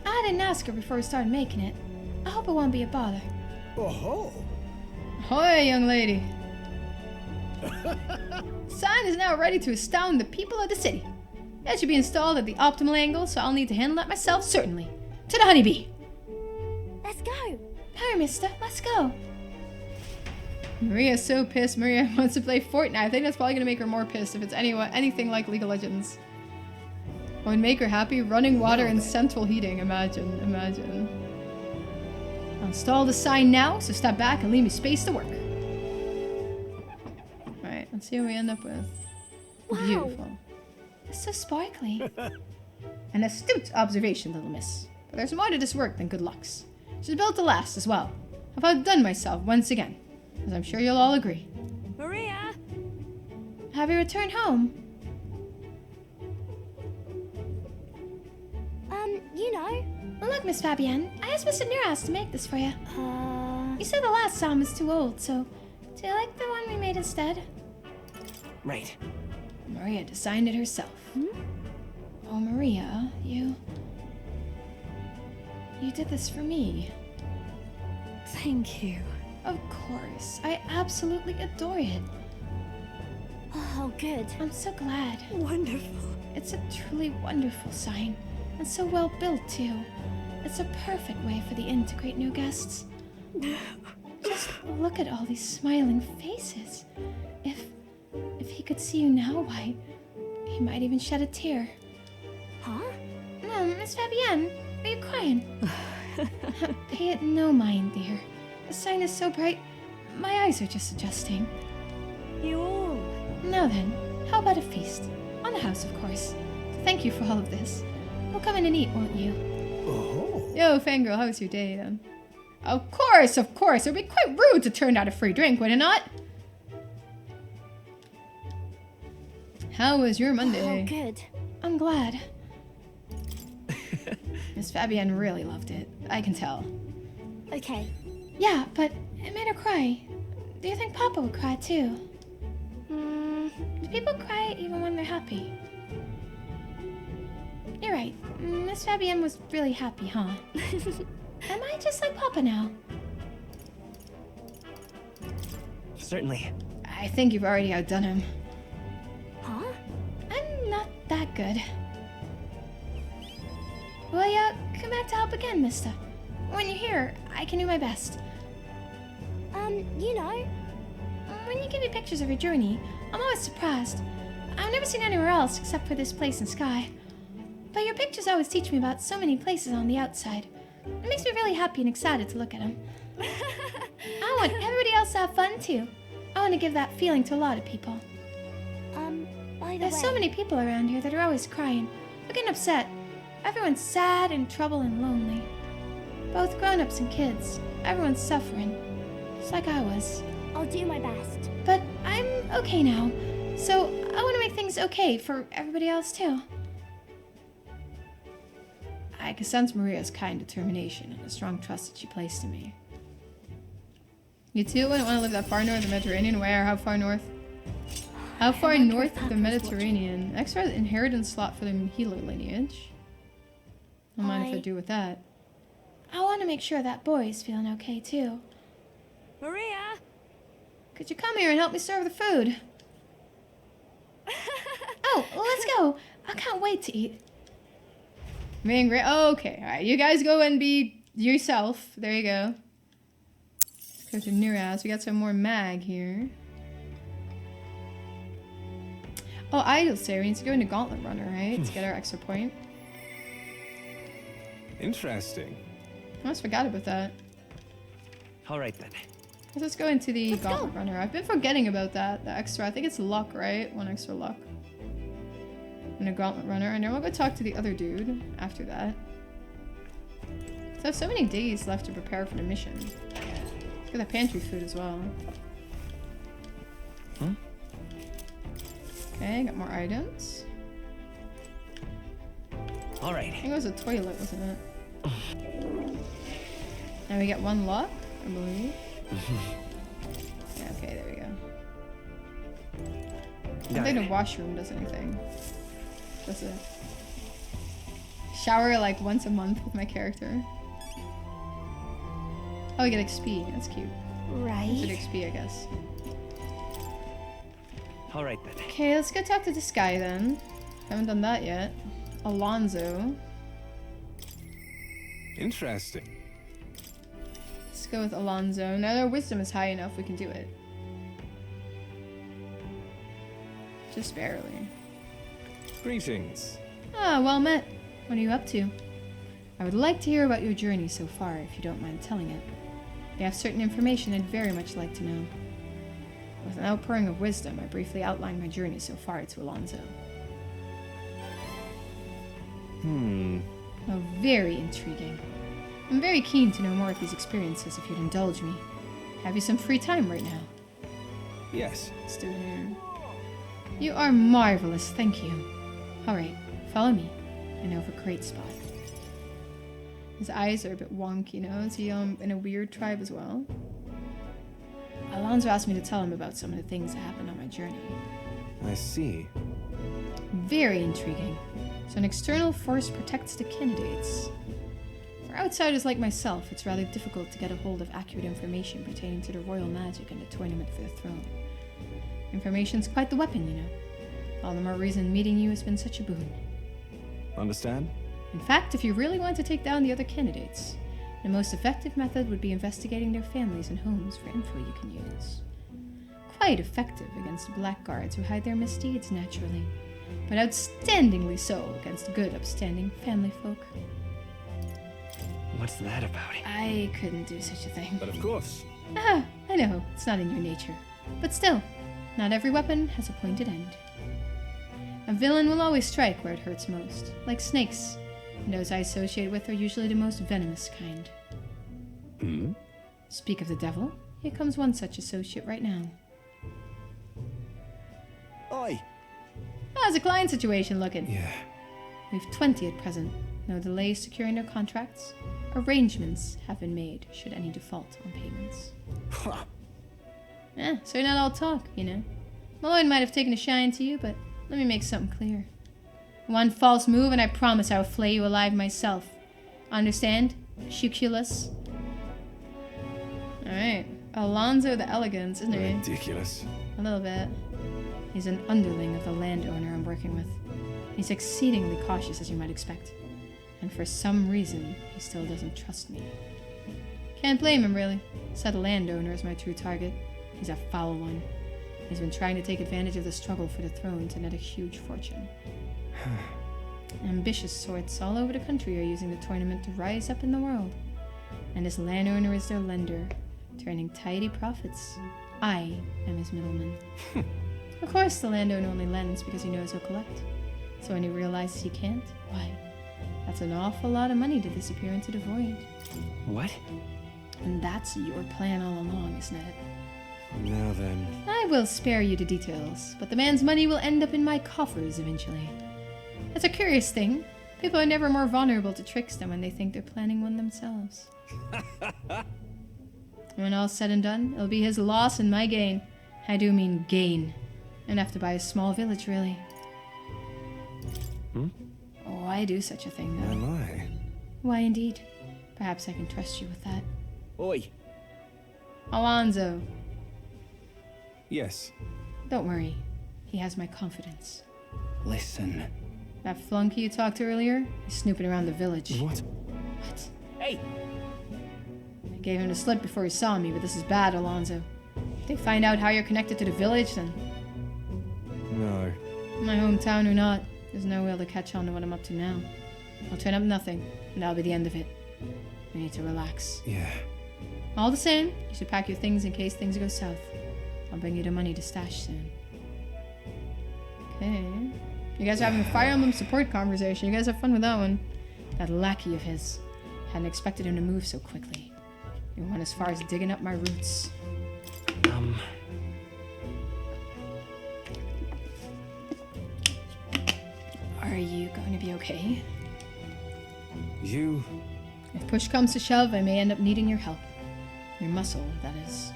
I didn't ask her before we started making it. I hope it won't be a bother. Oh-ho! Ahoy, young lady! Sign is now ready to astound the people of the city. It should be installed at the optimal angle, so I'll need to handle that myself, certainly. To the honeybee! Let's go! Hurry, mister. Let's go. Maria's so pissed. Maria wants to play Fortnite. I think that's probably going to make her more pissed if it's anything like League of Legends. What would make her happy? Running water and central heating. Imagine. I'll install the sign now, so step back and leave me space to work. Alright, let's see what we end up with. Wow. Beautiful. It's so sparkly. An astute observation, little miss. But there's more to this work than good looks. She's built to last as well. I've outdone myself once again, as I'm sure you'll all agree. Maria! Have you returned home? You know. Well, look, Miss Fabienne, I asked Mr. Nuras to make this for you. You said the last psalm was too old, so do you like the one we made instead? Right. Maria designed it herself. Oh, Maria, you did this for me. Thank you. Of course. I absolutely adore it. Oh, good. I'm so glad. Wonderful. It's a truly wonderful sign, and so well built, too. It's a perfect way for the inn to greet new guests. Just look at all these smiling faces. If he could see you now, why, he might even shed a tear. Huh? No, Miss Fabienne, are you crying? Pay it no mind, dear. The sign is so bright, my eyes are just adjusting. You all. Now then, how about a feast? On the house, of course. Thank you for all of this. You'll come in and eat, won't you? Oh. Yo, Fangirl, how was your day then? Of course, of course. It would be quite rude to turn down a free drink, would it not? How was your Monday? Oh, good. I'm glad. Miss Fabienne really loved it. I can tell. Okay. Yeah, but it made her cry. Do you think Papa would cry too? Do people cry even when they're happy? You're right. Miss Fabienne was really happy, huh? Am I just like Papa now? Certainly. I think you've already outdone him. Huh? I'm not that good. Will ya come back to help again, mister? When you're here, I can do my best. You know. When you give me pictures of your journey, I'm always surprised. I've never seen anywhere else except for this place in Sky. But your pictures always teach me about so many places on the outside. It makes me really happy and excited to look at them. I want everybody else to have fun too. I want to give that feeling to a lot of people. By the There's way... so many people around here that are always crying, looking upset. Everyone's sad and troubled and lonely. Both grown-ups and kids. Everyone's suffering. Just like I was. I'll do my best. But I'm okay now. So I want to make things okay for everybody else too. I can sense Maria's kind determination and the strong trust that she placed in me. You too wouldn't want to live that far north of the Mediterranean? Where? How far north? How far north of the Mediterranean? Extra inheritance slot for the healer lineage. Don't mind if I do with that. I want to make sure that boy's feeling okay too. Maria! Could you come here and help me serve the food? Oh, let's go. I can't wait to eat. Being great. Oh, okay. Alright, you guys go and be yourself. There you go. Let's go to Niraz. We got some more mag here. Oh, idle say we need to go into Gauntlet Runner, right? To get our extra point. Interesting. I almost forgot about that. Alright then. Let's go into the Gauntlet Runner. I've been forgetting about that. The extra. I think it's luck, right? 1 extra luck. And a Gauntlet Runner. And then we'll go talk to the other dude after that. So I have so many days left to prepare for the mission. Let's get that pantry food as well. Okay, got more items. Alright. I think it was a toilet, wasn't it? And we get 1 luck, I believe. Yeah, okay, there we go. I don't think the washroom does anything. Does it? Shower like once a month with my character. Oh, we get XP. That's cute. Right. That's XP, I guess. Alright then. Okay, let's go talk to this guy then. Haven't done that yet. Alonzo. Interesting. Let's go with Alonzo. Now their wisdom is high enough, we can do it. Just barely. Greetings. Ah, well met. What are you up to? I would like to hear about your journey so far, if you don't mind telling it. You have certain information I'd very much like to know. With an outpouring of wisdom, I briefly outlined my journey so far to Alonzo. Oh, very intriguing. I'm very keen to know more of these experiences if you'd indulge me. Have you some free time right now? Yes. Let's do it here. You are marvelous, thank you. Alright, follow me. I know of a great spot. His eyes are a bit wonky, you know? Is he in a weird tribe as well? Alonzo asked me to tell him about some of the things that happened on my journey. I see. Very intriguing. So an external force protects the candidates. For outsiders like myself, it's rather difficult to get a hold of accurate information pertaining to the royal magic and the tournament for the throne. Information's quite the weapon, you know. All the more reason meeting you has been such a boon. Understand? In fact, if you really want to take down the other candidates, the most effective method would be investigating their families and homes for info you can use. Quite effective against the blackguards who hide their misdeeds naturally, but outstandingly so against good, upstanding family folk. What's that about? I couldn't do such a thing. But of course. Ah, I know, it's not in your nature. But still, not every weapon has a pointed end. A villain will always strike where it hurts most, like snakes. And those I associate with are usually the most venomous kind. Hmm? Speak of the devil, here comes one such associate right now. Oi! How's the client situation looking? Yeah. We've 20 at present. No delays securing their contracts. Arrangements have been made should any default on payments. So you're not all talk, you know. Lloyd might have taken a shine to you, but let me make something clear. One false move and I promise I will flay you alive myself. Understand? Shuculus? Alright. Alonzo the Elegant, isn't he? Ridiculous. A little bit. He's an underling of the landowner I'm working with. He's exceedingly cautious, as you might expect. And for some reason, he still doesn't trust me. Can't blame him, really. Said a landowner is my true target. He's a foul one. He's been trying to take advantage of the struggle for the throne to net a huge fortune. Ambitious sorts all over the country are using the tournament to rise up in the world. And this landowner is their lender, turning tidy profits. I am his middleman. Of course, the landowner only lends because he knows he'll collect. So when he realizes he can't, why, that's an awful lot of money to disappear into the void. What? And that's your plan all along, isn't it? Now then. I will spare you the details, but the man's money will end up in my coffers eventually. It's a curious thing. People are never more vulnerable to tricks than when they think they're planning one themselves. When all's said and done, it'll be his loss and my gain. I do mean gain. I'd have to buy a small village, really. Hmm? Oh, I do such a thing, though. Am I? Why, indeed. Perhaps I can trust you with that. Oi! Alonzo. Yes. Don't worry. He has my confidence. Listen. That flunky you talked to earlier? He's snooping around the village. What? What? Hey! I gave him the slip before he saw me, but this is bad, Alonzo. If they find out how you're connected to the village, then... No. My hometown or not, there's no way to catch on to what I'm up to now. I'll turn up nothing, and that'll be the end of it. We need to relax. Yeah. All the same, you should pack your things in case things go south. I'll bring you the money to stash soon. Okay. You guys are having a Fire Emblem support conversation. You guys have fun with that one. That lackey of his. Hadn't expected him to move so quickly. He went as far as digging up my roots. Are you going to be okay? You... If push comes to shove, I may end up needing your help. Your muscle, that is.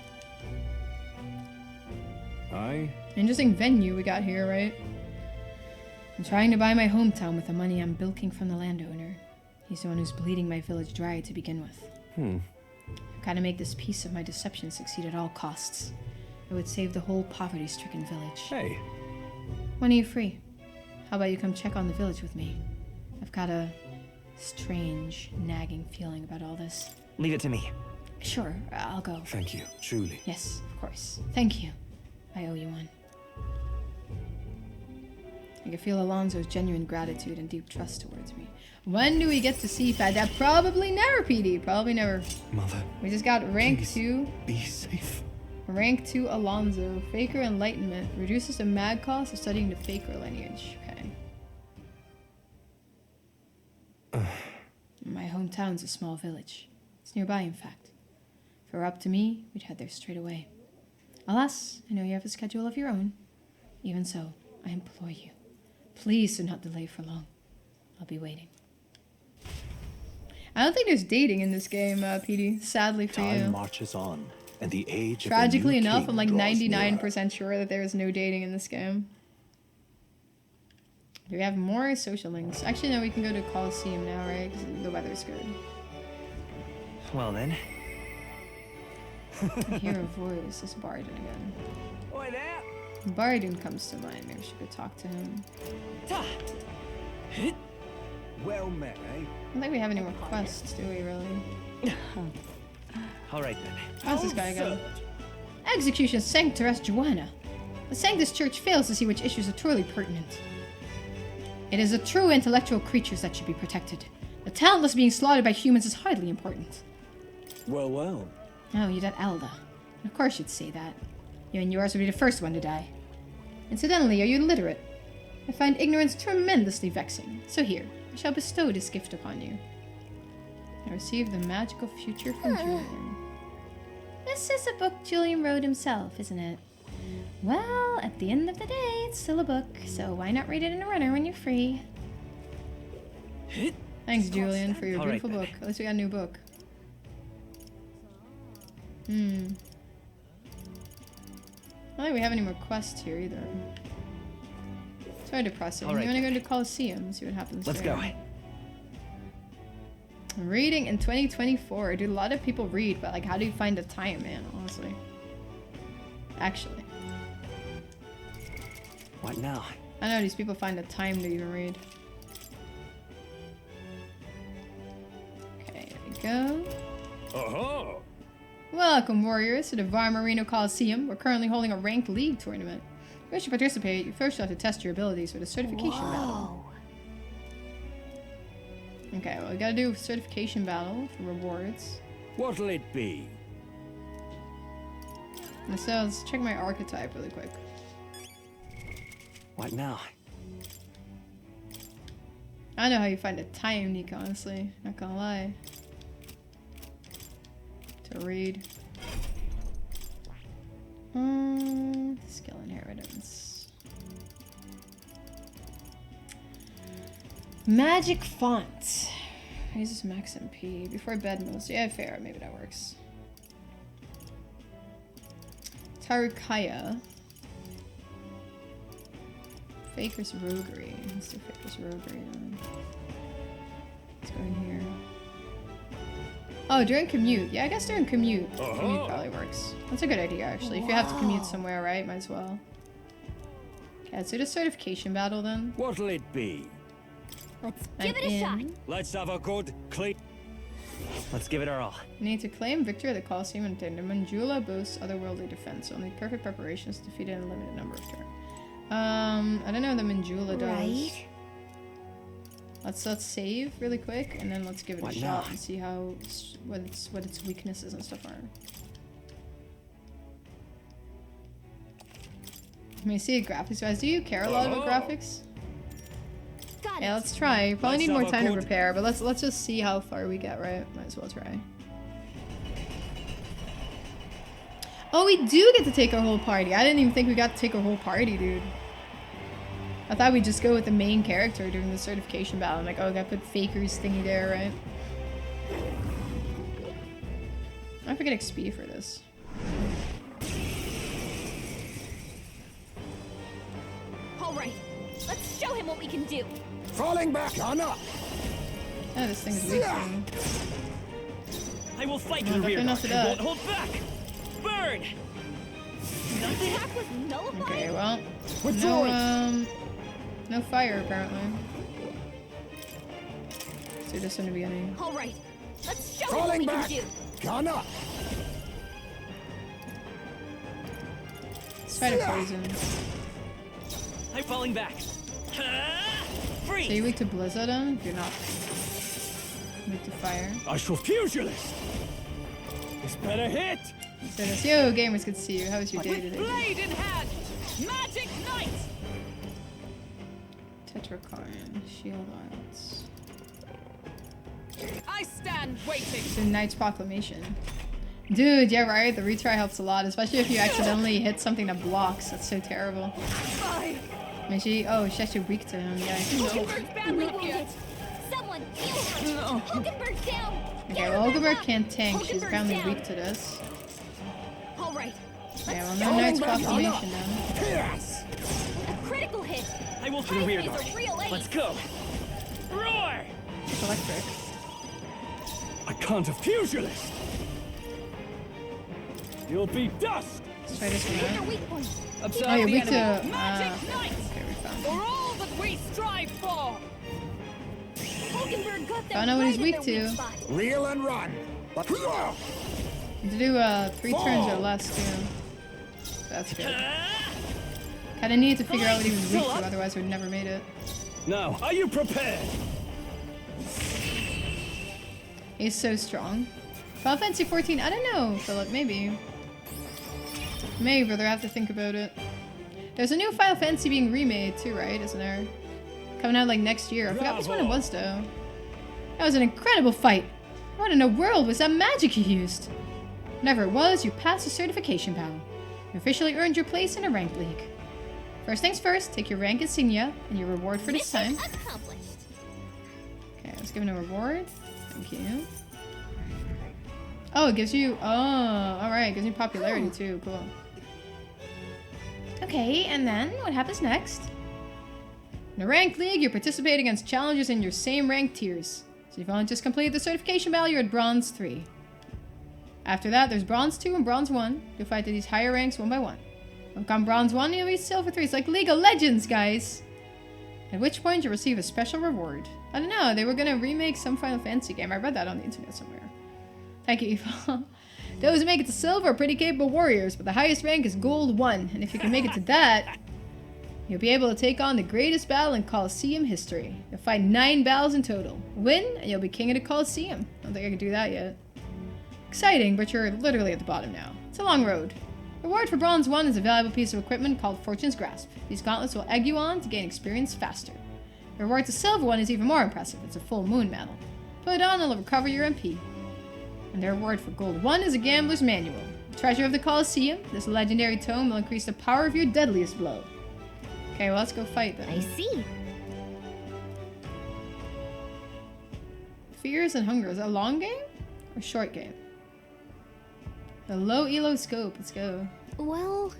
Interesting venue we got here, right? I'm trying to buy my hometown with the money I'm bilking from the landowner. He's the one who's bleeding my village dry to begin with. I've got to make this piece of my deception succeed at all costs. It would save the whole poverty-stricken village. Hey. When are you free? How about you come check on the village with me? I've got a strange, nagging feeling about all this. Leave it to me. Sure, I'll go. Thank you, truly. Yes, of course. Thank you. I owe you one. I can feel Alonzo's genuine gratitude and deep trust towards me. When do we get to see Fad? Probably never, PD. Probably never. Mother. We just got rank 2. Be safe. Rank 2 Alonzo. Faker Enlightenment. Reduces the mag cost of studying the Faker lineage. Okay. My hometown's a small village. It's nearby, in fact. If it were up to me, we'd head there straight away. Alas, I know you have a schedule of your own. Even so, I implore you, please do not delay for long. I'll be waiting. I don't think there's dating in this game, PD. Sadly for you. Time marches on, and the age Tragically of the new enough, I'm like king 99% sure that there is no dating in this game. Do we have more social links? Actually, no, we can go to Coliseum now, right? Because the weather's good. Well then. I hear a voice. It's Bardin again. Oi there! Bardin comes to mind. Maybe we should go talk to him. Well met, eh? I don't think we have any more quests, do we, really? Alright then. How's this guy go? Execution Sanctoress Joanna. The Sanctus Church fails to see which issues are truly pertinent. It is the true intellectual creatures that should be protected, The talentless being slaughtered by humans is hardly important. Well, well. Oh, you're that Elda. Of course you'd say that. You and yours would be the first one to die. Incidentally, are you illiterate? I find ignorance tremendously vexing. So here, I shall bestow this gift upon you. I received the magical future from Julian. This is a book Julian wrote himself, isn't it? Well, at the end of the day, it's still a book, so why not read it in a runner when you're free? Thanks, Julian, for your beautiful book. At least we got a new book. I don't think we have any more quests here either. It's very depressing. You want to go to Colosseum, see what happens Let's there. go. Reading in 2024. Dude, a lot of people read, but like, how do you find the time, man? Honestly. Actually. What now? I know these people find the time to even read. Okay, there we go. Oh-ho! Welcome, warriors, to the Var Marino Coliseum. We're currently holding a ranked league tournament. If you wish to participate, you first have to test your abilities with a certification battle. Okay, well, we gotta do a certification battle for rewards. What'll it be? And so let's check my archetype really quick. What now? I know how you find the time, Nico, honestly. Not gonna lie. To read. Skill inheritance. Magic font. Raises max MP before bed moves. Yeah, fair. Maybe that works. Tarukaya. Faker's Roguery. Let's do Faker's Roguery then. Let's go in here. Oh, during commute. Yeah, I guess during commute. Commute probably works. That's a good idea, actually. If you have to commute somewhere, right? Might as well. Okay, let's do the certification battle then. What'll it be? Let's give it a shot. Let's have a good clean. Let's give it our all. You need to claim victory at the Colosseum and obtain the Manjula boasts otherworldly defense. Only perfect preparations defeated a limited number of turns. I don't know what the Manjula does. Right. Let's save really quick and then let's give it What a now? shot and see how what its weaknesses and stuff are. Let me see it graphics wise. Do you care a lot about graphics? Got Yeah, it. let's try. Probably Let's need more have a time to good- prepare, but let's just see how far we get, right? Might as well try. Oh, we do get to take our whole party. I didn't even think we got to take our whole party, dude. I thought we'd just go with the main character during the certification battle. I'm like, oh, I gotta put Faker's thingy there, right? I have to get XP for this. All right. Let's show him what we can do. Falling back on up. Oh, this thing's weak to me. I will fight No, to the rear enough guard. of I that. won't hold back. Burn! Attack was nullified. Okay, well, Withdrawing. no fire apparently. Let's do this in the beginning. All right. Let's show him what Falling we back. can do. On up. Let's try to poison. I'm falling back. Free! So you're weak to Blizzard then? If you're not weak to fire. I shall fuse you this. This better hit. So this, yo, gamers, good to see you. How was your day today? Blade in hand! Magic Knight! Tetrakarn, Shield Arts. I stand waiting. So Knight's Proclamation. Dude, yeah, right? The retry helps a lot, especially if you accidentally hit something that blocks. That's so terrible. And she, oh, she's actually weak to him, yeah. Hulkenberg's badly wounded. Someone heal her. Hulkenberg's down. Okay, well, Hulkenberg can't tank. She's Hulkenberg's apparently down. weak to this. All right. Yeah, well, no Knight's Proclamation then. Yes. A critical hit. I will for the rear guard. Is a real ace. Let's go. Roar! It's electric. I can't fuse you this. You'll be dust. Let's try this one Hit out. their weak point. Observe Oh, you're the weak to, enemy. Magic okay. Knight! Okay, we found For him. all that we strive for! Hulkenberg got them Found out what he's right weak in their to. spot. Reel and run. But You have to do 3 turns or less too. That's good. Kinda needed to figure out what he was weak to, otherwise we'd never made it. Now, are you prepared? He's so strong. Final Fantasy 14, I don't know, Philip, maybe. Maybe, brother, I have to think about it. There's a new Final Fantasy being remade too, right? Isn't there? Coming out like next year. I forgot which one it was though. That was an incredible fight. What in the world was that magic you used? Whatever it was, you passed the certification battle. You officially earned your place in a ranked league. First things first, take your rank insignia and your reward for this time. Accomplished. Okay, let's give him a reward. Thank you. Oh, it gives you... Oh, alright. It gives you popularity too. Cool. Okay, and then what happens next? In a ranked league, you participate against challengers in your same rank tiers. So you've only just completed the certification battle, you're at Bronze 3. After that, there's Bronze 2 and Bronze 1. You'll fight to these higher ranks one by one. When you become Bronze 1, you'll be Silver 3. It's like League of Legends, guys! At which point, you'll receive a special reward. I don't know, they were gonna remake some Final Fantasy game. I read that on the internet somewhere. Thank you, Eva. Those who make it to Silver are pretty capable warriors, but the highest rank is Gold 1. And if you can make it to that, you'll be able to take on the greatest battle in Colosseum history. You'll fight 9 battles in total. Win, and you'll be king of the Colosseum. I don't think I can do that yet. Exciting, but you're literally at the bottom now. It's a long road. The reward for Bronze 1 is a valuable piece of equipment called Fortune's Grasp. These gauntlets will egg you on to gain experience faster. The reward to Silver 1 is even more impressive. It's a full moon medal. Put it on and it'll recover your MP. And the reward for Gold 1 is a gambler's manual. Treasure of the Colosseum, this legendary tome will increase the power of your deadliest blow. Okay, well, let's go fight then. I see. Fears and Hunger. Is it a long game or short game? The low elo scope. Let's go. Well...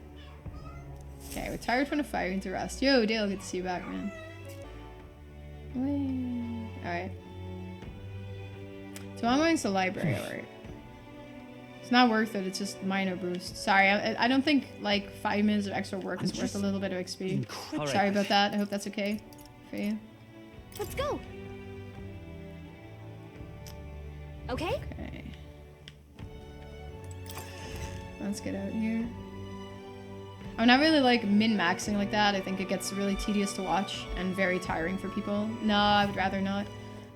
Okay, we're tired from the fire into rest. Yo, Dale, good to see you back, man. Alright. So I'm going to the library, alright. It's not worth it, it's just minor boost. Sorry, I don't think like 5 minutes of extra work is worth a little bit of XP. Sorry about that, I hope that's okay for you. Let's go. Okay? Okay. Let's get out here. I'm not really like min-maxing like that. I think it gets really tedious to watch and very tiring for people. No, I would rather not.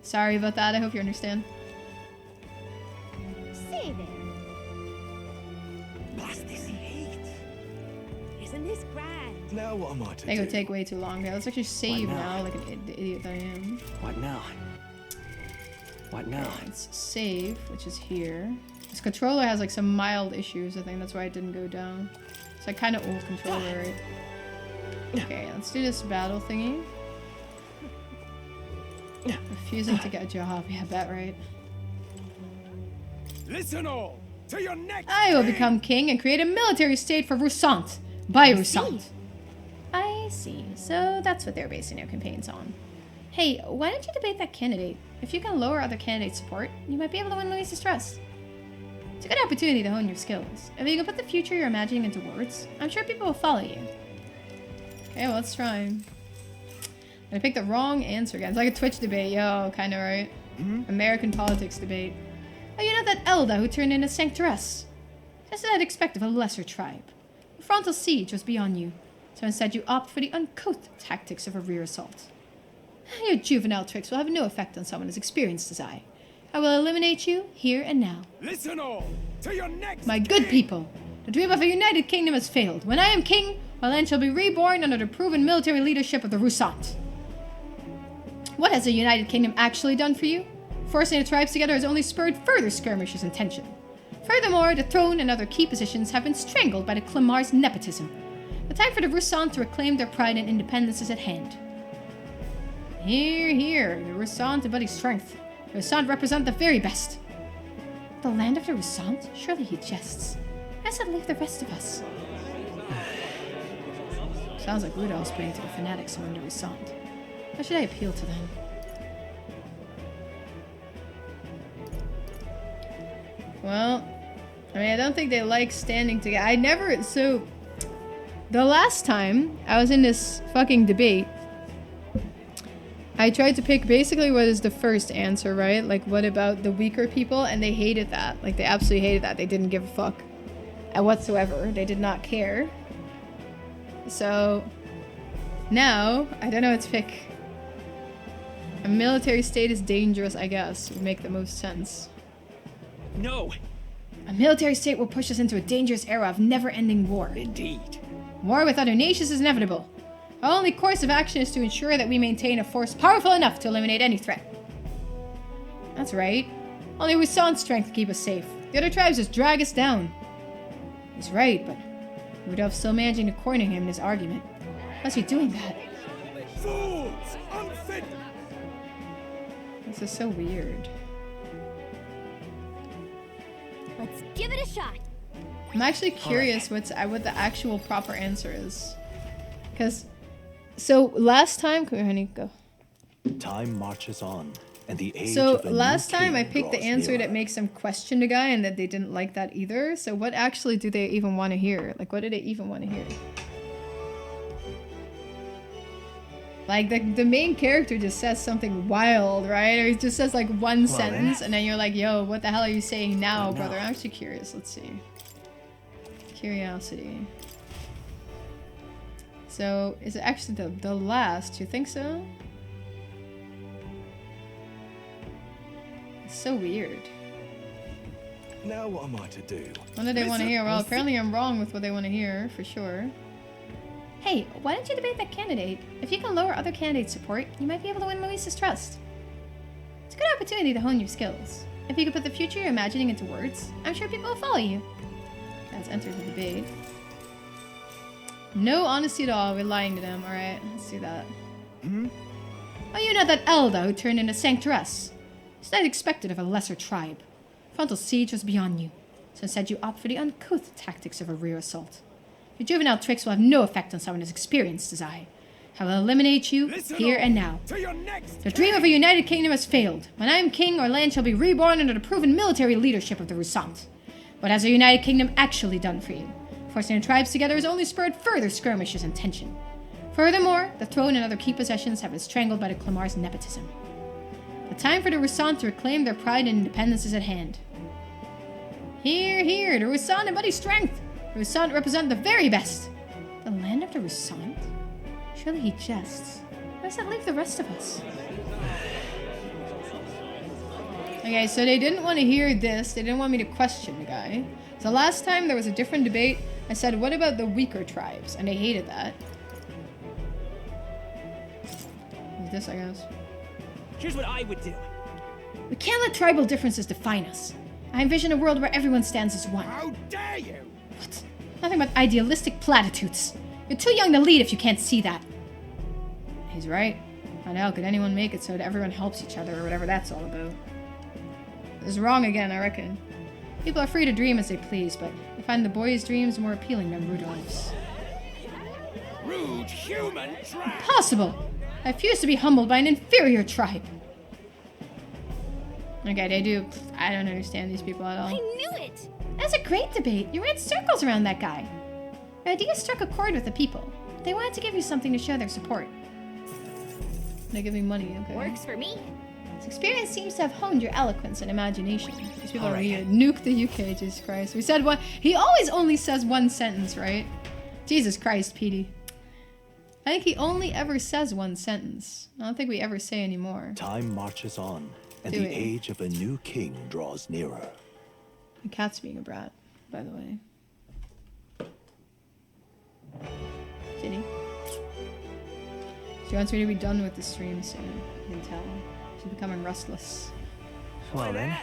Sorry about that, I hope you understand. Say there. Blast this heat. Isn't this grand? Now what am I to They do? would take way too long. Okay, let's actually save now, like an idiot that I am. What now? What now? Okay, let's save, which is here. This controller has like some mild issues, I think that's why it didn't go down. It's like kind of old controller, right? Okay, let's do this battle thingy. Refusing to get a job, yeah, bet right. Listen all to your next. I will become king and create a military state for Roussant. By Roussant. I see. So that's what they're basing their campaigns on. Hey, why don't you debate that candidate? If you can lower other candidates' support, you might be able to win Luis's trust. It's a good opportunity to hone your skills. If you can put the future you're imagining into words, I'm sure people will follow you. Okay, well, let's try. I picked the wrong answer again. It's like a Twitch debate, yo, kinda right. American politics debate. Oh, you know that Elda who turned into Sanctoress? Just as I'd expect of a lesser tribe. The frontal siege was beyond you, so instead you opt for the uncouth tactics of a rear assault. Your juvenile tricks will have no effect on someone as experienced as I. I will eliminate you here and now. Listen all to your next. My good people, the dream of a united kingdom has failed. When I am king, my land shall be reborn under the proven military leadership of the Roussant. What has the United Kingdom actually done for you? Forcing the tribes together has only spurred further skirmishes and tension. Furthermore, the throne and other key positions have been strangled by the Clamar's nepotism. The time for the Roussant to reclaim their pride and independence is at hand. Hear, hear, the Roussant embodies strength. The Roussant represent the very best. The land of the Roussant? Surely he jests. I said leave the rest of us. Sounds like Rudolph's playing to the fanatics among the Roussant. How should I appeal to them? Well, I mean, I don't think they like standing together. So, the last time I was in this fucking debate, I tried to pick basically what is the first answer, right? Like, what about the weaker people? And they hated that. Like, they absolutely hated that. They didn't give a fuck whatsoever. They did not care. So, now, I don't know what to pick. military state is dangerous, I guess. Would make the most sense. No. A military state will push us into a dangerous era of never-ending war. Indeed. War with other nations is inevitable. Our only course of action is to ensure that we maintain a force powerful enough to eliminate any threat. That's right. Only Wusan's strength to keep us safe. The other tribes just drag us down. He's right, but Rudolph's still managing to corner him in his argument. How's he doing that? Fools! Unfit! This is so weird. Let's give it a shot. I'm actually curious what the actual proper answer is. Because, so last time, come here, honey, go. Time marches on, and the age So of a last new time I king picked the draws answer nearer. that makes them question the guy and that they didn't like that either. So what actually do they even want to hear? Like, what do they even want to hear? Like, the main character just says something wild, right? Or he just says, like, one sentence, and then you're like, yo, what the hell are you saying now, brother? I'm actually curious. Let's see. Curiosity. So, is it actually the last? You think so? It's so weird. Now what am I to do? What do they want to hear? Well, apparently I'm wrong with what they want to hear, for sure. Hey, why don't you debate that candidate? If you can lower other candidates' support, you might be able to win Luisa's trust. It's a good opportunity to hone your skills. If you could put the future you're imagining into words, I'm sure people will follow you. Let's enter the debate. No honesty at all. We're lying to them. Alright, let's do that. Are you not that Elda who turned into Sanctress? It's not expected of a lesser tribe. Frontal siege was beyond you, so instead you opt for the uncouth tactics of a rear assault. Your juvenile tricks will have no effect on someone as experienced as I. I will eliminate you here and now. The dream of a united kingdom has failed. When I am king, our land shall be reborn under the proven military leadership of the Rusant. What has a united kingdom actually done for you? Forcing the tribes together has only spurred further skirmishes and tension. Furthermore, the throne and other key possessions have been strangled by the Clamar's nepotism. The time for the Rusant to reclaim their pride and independence is at hand. Hear, hear, the Rusant embody strength! The Rusant represent the very best! The land of the Rusant? Surely he jests. Where does that leave the rest of us? Okay, so they didn't want to hear this. They didn't want me to question the guy. So last time there was a different debate. I said, what about the weaker tribes? And they hated that. Like this, I guess. Here's what I would do. We can't let tribal differences define us. I envision a world where everyone stands as one. How dare you! What? Nothing but idealistic platitudes. You're too young to lead if you can't see that. He's right. How the hell could anyone make it so that everyone helps each other or whatever that's all about? This is wrong again, I reckon. People are free to dream as they please, but I find the boy's dreams more appealing than Rudolph's. Rude human trash! Impossible! I refuse to be humbled by an inferior tribe. Okay, they do. I don't understand these people at all. I knew it! That's a great debate. You ran circles around that guy. Your idea struck a chord with the people. They wanted to give you something to show their support. They give me money, okay. Works for me. This experience seems to have honed your eloquence and imagination. These people are weird. Nuke the UK, Jesus Christ. We said one. He always only says one sentence, right? Jesus Christ, Petey. I think he only ever says one sentence. I don't think we ever say any more. Time marches on, and Do the it. age of a new king draws nearer. The cat's being a brat, by the way. Ginny. She wants me to be done with the stream soon. You can tell. She's becoming restless. Well then.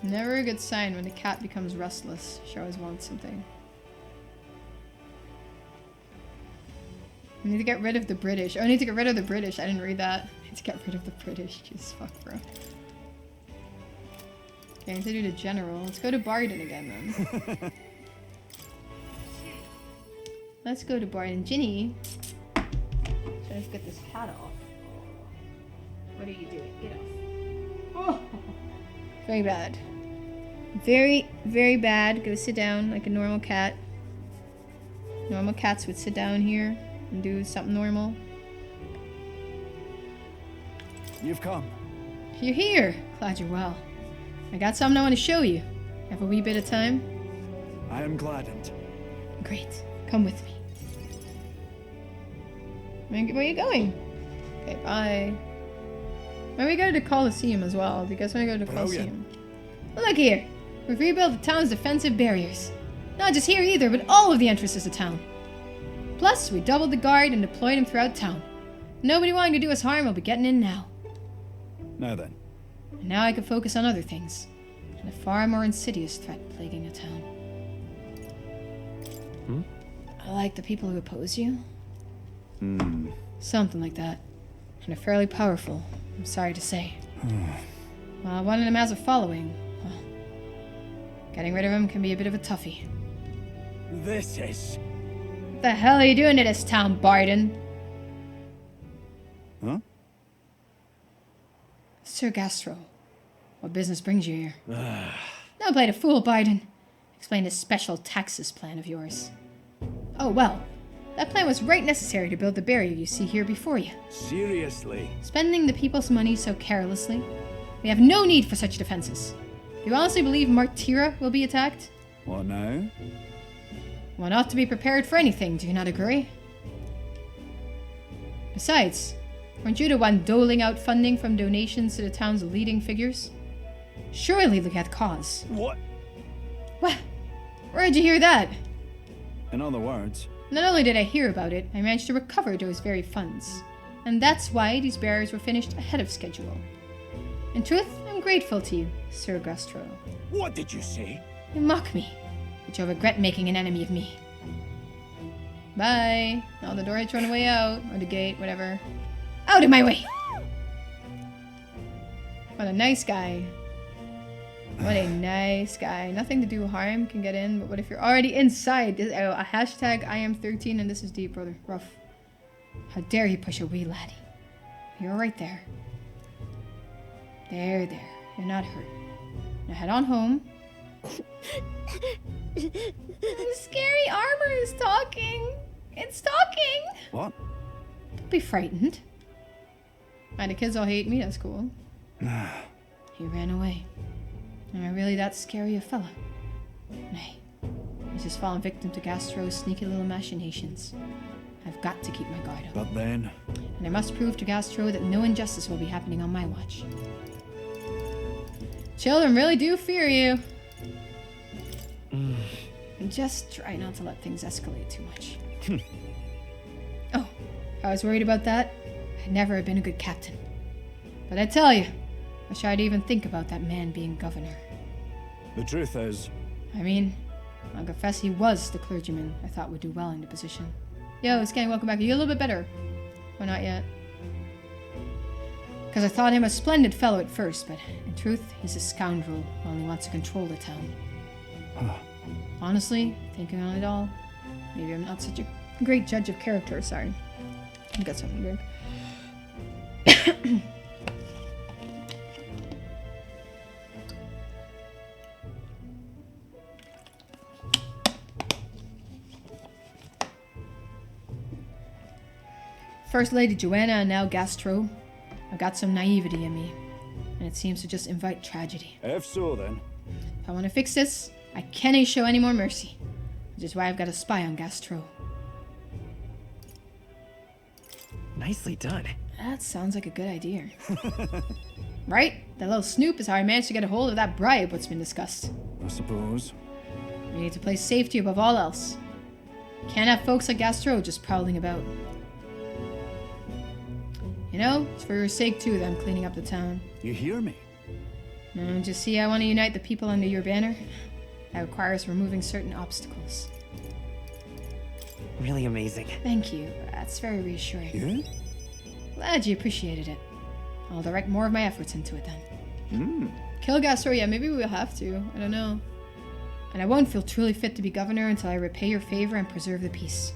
Never a good sign when the cat becomes restless. She always wants something. I need to get rid of the British. Oh, I need to get rid of the British. I didn't read that. I need to get rid of the British. Jesus fuck, bro. Okay, I need to do the general. Let's go to Barden again, then. Let's go to Barden. Ginny. So let's get this hat off. What are you doing? Get off. Oh. Very bad. Very, very bad. Go sit down like a normal cat. Normal cats would sit down here and do something normal. You've come. You're here. Glad you're well. I got something I want to show you. Have a wee bit of time? I am gladdened. Great. Come with me. Where are you going? Okay, bye. Maybe we go to the Colosseum as well. Do you guys want to go to the Colosseum? Well, look here. We've rebuilt the town's defensive barriers. Not just here either, but all of the entrances to town. Plus, we doubled the guard and deployed them throughout town. Nobody wanting to do us harm will be getting in now. Now then. And now I can focus on other things. And a far more insidious threat plaguing the town. I like the people who oppose you. Something like that. And they're fairly powerful, I'm sorry to say. One of them has a following. Well, getting rid of him can be a bit of a toughie. This is... What the hell are you doing to this town, Barden? Huh? Sir Gastro, what business brings you here? Don't play the fool, Barden. Explain this special taxes plan of yours. Oh, well. That plan was right necessary to build the barrier you see here before you. Seriously? Spending the people's money so carelessly? We have no need for such defenses. Do you honestly believe Martira will be attacked? What now? One ought to be prepared for anything, do you not agree? Besides, weren't you the one doling out funding from donations to the town's leading figures? Surely look at cause. What? What? Where'd you hear that? In other words... Not only did I hear about it, I managed to recover those very funds. And that's why these barriers were finished ahead of schedule. In truth, I'm grateful to you, Sir Gastro. What did you say? You mock me, but you'll regret making an enemy of me. Bye. Oh, the door had run away out, or the gate, whatever. Out of my way! What a nice guy. What a nice guy. Nothing to do harm can get in, but what if you're already inside? A hashtag I am 13 and this is deep, brother. Rough. How dare you push a wee laddie? You're right there. There. You're not hurt. Now head on home. The scary armor is talking. It's talking. What? Don't be frightened. And the kids all hate me. That's cool. He ran away. Am I really that scary a fella? Nay, he's just fallen victim to Gastro's sneaky little machinations. I've got to keep my guard up. But then... And I must prove to Gastro that no injustice will be happening on my watch. Children really do fear you. And just try not to let things escalate too much. Oh, if I was worried about that, I'd never have been a good captain. But I tell you, I wish I'd even think about that man being governor. The truth is... I mean, I'll confess he was the clergyman I thought would do well in the position. Yo, Scan, welcome back. Are you a little bit better? Or not yet? Because I thought him a splendid fellow at first, but in truth, he's a scoundrel who only wants to control the town. Honestly, thinking on it all, maybe I'm not such a great judge of character. Sorry. I've got something to drink. First Lady Joanna and now Gastro. I've got some naivety in me, and it seems to just invite tragedy. If so, then. If I want to fix this, I can't show any more mercy, which is why I've got a spy on Gastro. Nicely done. That sounds like a good idea. Right? That little snoop is how I managed to get a hold of that bribe what's been discussed. I suppose. We need to place safety above all else. Can't have folks like Gastro just prowling about. You know, it's for your sake too that I'm cleaning up the town. You hear me? Just see, I want to unite the people under your banner. That requires removing certain obstacles. Really amazing. Thank you. That's very reassuring. Yeah? Glad you appreciated it. I'll direct more of my efforts into it then. Kill Gastro, yeah, maybe we'll have to. I don't know. And I won't feel truly fit to be governor until I repay your favor and preserve the peace.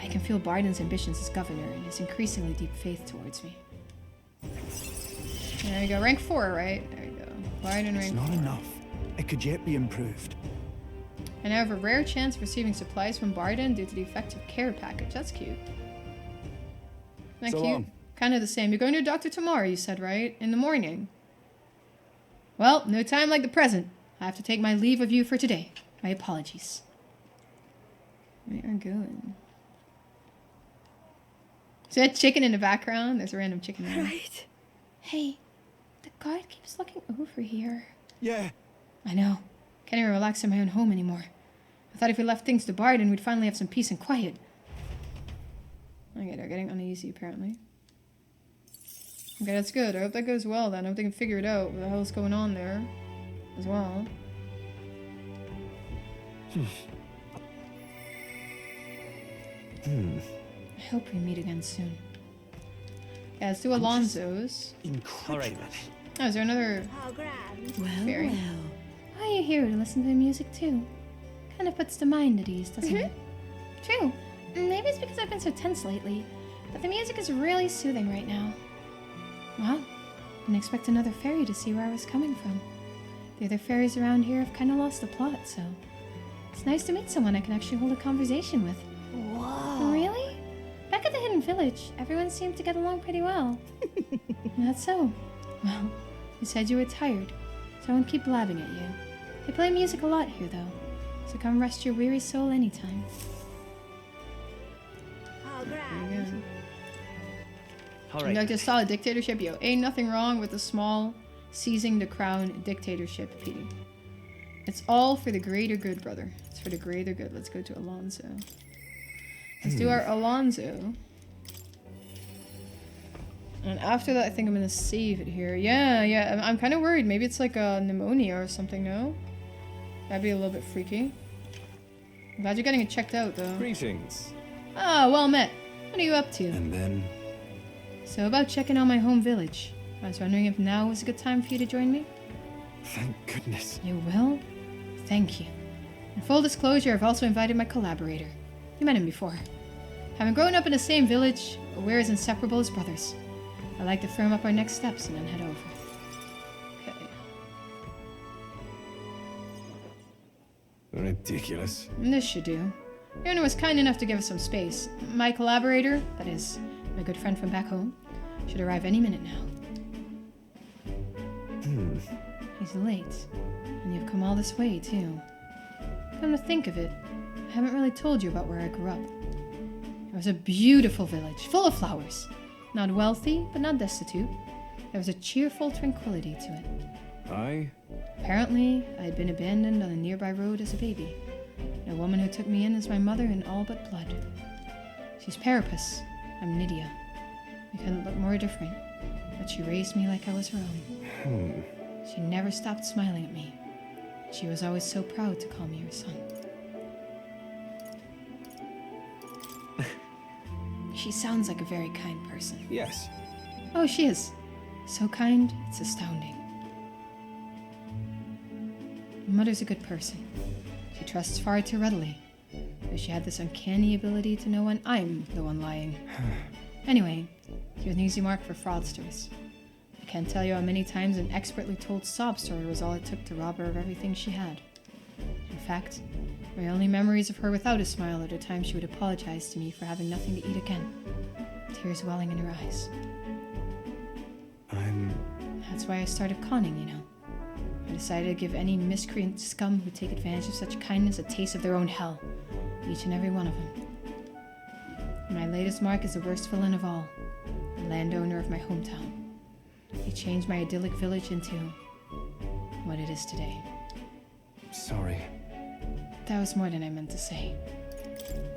I can feel Barden's ambitions as governor and his increasingly deep faith towards me. There we go. Rank 4, right? There we go. Barden rank 4. It's not enough. It could yet be improved. And I have a rare chance of receiving supplies from Barden due to the effective care package. That's cute. Isn't that cute? Kind of the same. You're going to a doctor tomorrow, you said, right? In the morning. Well, no time like the present. I have to take my leave of you for today. My apologies. We are going. See that chicken in the background? There's a random chicken there. Right. Hey, the guard keeps looking over here. Yeah. I know. Can't even relax in my own home anymore. I thought if we left things to Barden, we'd finally have some peace and quiet. Okay, they're getting uneasy, apparently. Okay, that's good. I hope that goes well, then. I hope they can figure it out. What the hell's going on there as well. I hope we meet again soon. Yeah, let's do Alonzo's. Incredible. Oh, is there another How grand. fairy? Why are you here to listen to the music too? Kind of puts the mind at ease, doesn't it? True. Maybe it's because I've been so tense lately, but the music is really soothing right now. Wow. Didn't expect another fairy to see where I was coming from. The other fairies around here have kind of lost the plot, so it's nice to meet someone I can actually hold a conversation with. Whoa. Really? Back at the Hidden Village, everyone seemed to get along pretty well. Not so. Well, you said you were tired, so I won't keep blabbing at you. They play music a lot here, though, so come rest your weary soul anytime. How There grand. you go. All Like right. this solid dictatorship, yo. Ain't nothing wrong with a small, seizing the crown dictatorship, Petey. It's all for the greater good, brother. It's for the greater good. Let's go to Alonzo. Let's do our Alonzo. And after that, I think I'm gonna save it here. Yeah, I'm kind of worried. Maybe it's like a pneumonia or something, no? That'd be a little bit freaky. I'm glad you're getting it checked out, though. Greetings. Ah, well met. What are you up to? And then... So about checking out my home village. I was wondering if now was a good time for you to join me? Thank goodness. You will? Thank you. In full disclosure, I've also invited my collaborator. You met him before. Having grown up in the same village, we're as inseparable as brothers. I'd like to firm up our next steps and then head over. Okay. Ridiculous. And this should do. The owner was kind enough to give us some space. My collaborator, that is, my good friend from back home, should arrive any minute now. He's late. And you've come all this way, too. Come to think of it, I haven't really told you about where I grew up. It was a beautiful village, full of flowers. Not wealthy, but not destitute. There was a cheerful tranquility to it. I... Apparently, I had been abandoned on a nearby road as a baby. And a woman who took me in is my mother in all but blood. She's Parapus. I'm Nydia. We couldn't look more different, but she raised me like I was her own. She never stopped smiling at me. She was always so proud to call me her son. She sounds like a very kind person. Yes. Oh, she is. So kind, it's astounding. Mother's a good person. She trusts far too readily. But she had this uncanny ability to know when I'm the one lying. Anyway, she was an easy mark for fraudsters. I can't tell you how many times an expertly told sob story was all it took to rob her of everything she had. In fact, my only memories of her without a smile are the times she would apologize to me for having nothing to eat again. Tears welling in her eyes. That's why I started conning, you know. I decided to give any miscreant scum who take advantage of such kindness a taste of their own hell. Each and every one of them. My latest mark is the worst villain of all. The landowner of my hometown. He changed my idyllic village into what it is today. Sorry. That was more than I meant to say.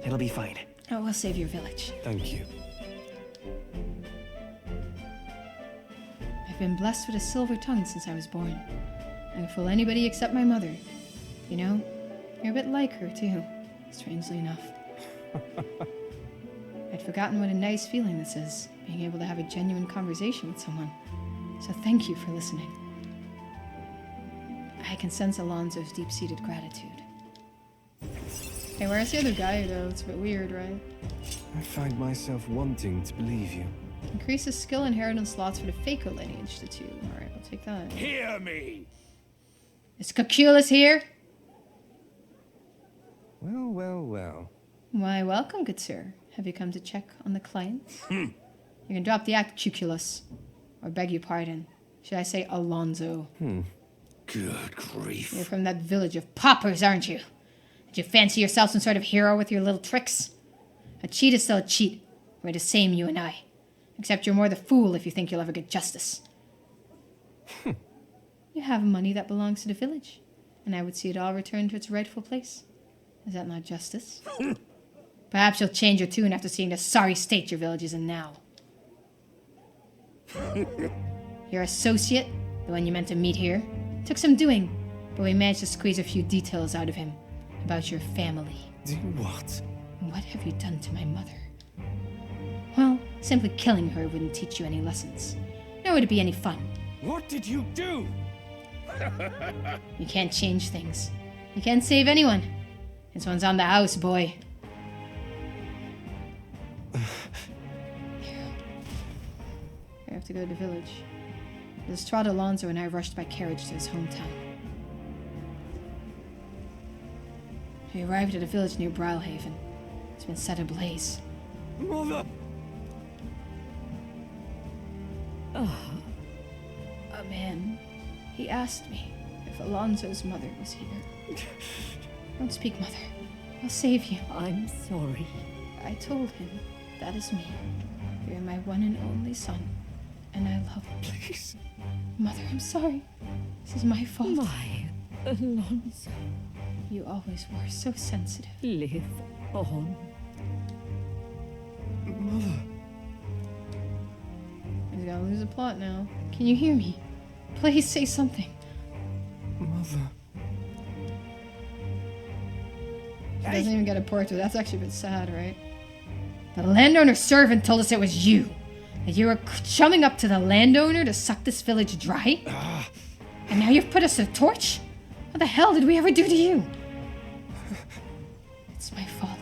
It'll be fine. Oh, we'll save your village. Thank you. I've been blessed with a silver tongue since I was born. I can fool anybody except my mother. You know, you're a bit like her, too. Strangely enough. I'd forgotten what a nice feeling this is, being able to have a genuine conversation with someone. So thank you for listening. I can sense Alonzo's deep-seated gratitude. Hey, where's the other guy, though? It's a bit weird, right? I find myself wanting to believe you. Increases skill inheritance slots for the Faco lineage to 2. Alright, I'll take that. Hear me! Is Coculus here? Well, well, well. Why, welcome, good sir. Have you come to check on the clients? You can drop the act, Cuculus. Or beg your pardon. Should I say Alonzo? Good grief. You're from that village of paupers, aren't you? Did you fancy yourself some sort of hero with your little tricks? A cheat is still a cheat. We're the same, you and I. Except you're more the fool if you think you'll ever get justice. You have money that belongs to the village, and I would see it all return to its rightful place. Is that not justice? Perhaps you'll change your tune after seeing the sorry state your village is in now. Your associate, the one you meant to meet here, took some doing, but we managed to squeeze a few details out of him about your family. Do what? What have you done to my mother? Well, simply killing her wouldn't teach you any lessons, nor would it be any fun. What did you do? You can't change things. You can't save anyone. This one's on the house, boy. I have to go to the village. Lestrade, Alonzo, and I rushed by carriage to his hometown. We arrived at a village near Brilhaven. It's been set ablaze. Mother! A man, he asked me if Alonzo's mother was here. Don't speak, Mother. I'll save you. I'm sorry. I told him, that is me. You're my one and only son, and I love you. Please. Mother, I'm sorry. This is my fault. My Alonzo. You always were so sensitive. Live on. Mother. He's gonna lose a plot now. Can you hear me? Please say something. Mother. She doesn't even get a portrait. That's actually a bit sad, right? The landowner's servant told us it was you. That you were chumming up to the landowner to suck this village dry? And now you've put us to the torch? What the hell did we ever do to you? It's my fault.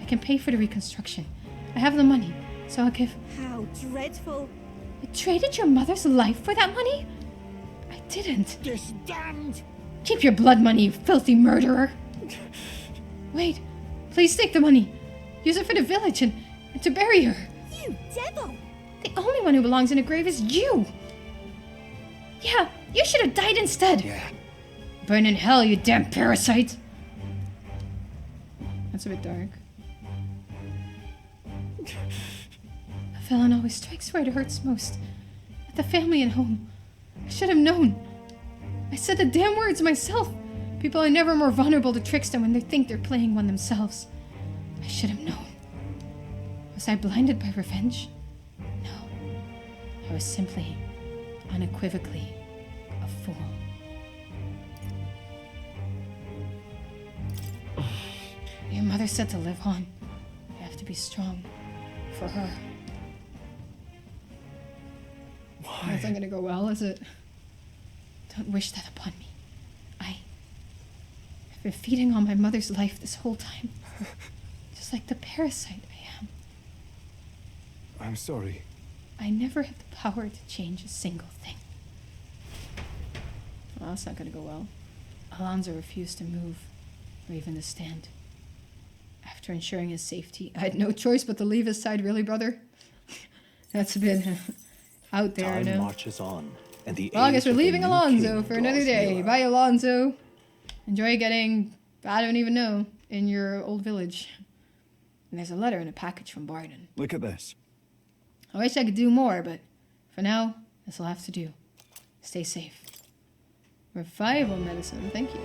I can pay for the reconstruction. I have the money, so I'll give... How dreadful. You traded your mother's life for that money? I didn't. This damned! Keep your blood money, you filthy murderer. Wait, please take the money. Use it for the village and to bury her. You devil! The only one who belongs in a grave is you. Yeah, you should have died instead. Yeah. Burn in hell, you damn parasite. That's a bit dark. A villain always strikes where it hurts most. At the family and home. I should have known. I said the damn words myself. People are never more vulnerable to tricks than when they think they're playing one themselves. I should have known. Was I blinded by revenge? No. I was simply, unequivocally, a fool. Your mother said to live on. You have to be strong. For her. Why? That's not gonna go well, is it? Don't wish that upon me. I've been feeding on my mother's life this whole time. Just like the parasite I am. I'm sorry. I never had the power to change a single thing. Well, that's not gonna go well. Alonzo refused to move, or even to stand. After ensuring his safety, I had no choice but to leave his side, really, brother? That's a bit out there, I Time know. marches on, and the Well, I guess age we're of the leaving new Alonzo king for another draws day. nearer. Bye, Alonzo. Enjoy getting, I don't even know, in your old village. and there's a letter in a package from Barden. Look at this. I wish I could do more, but for now, this will have to do. Stay safe. Revival medicine, thank you.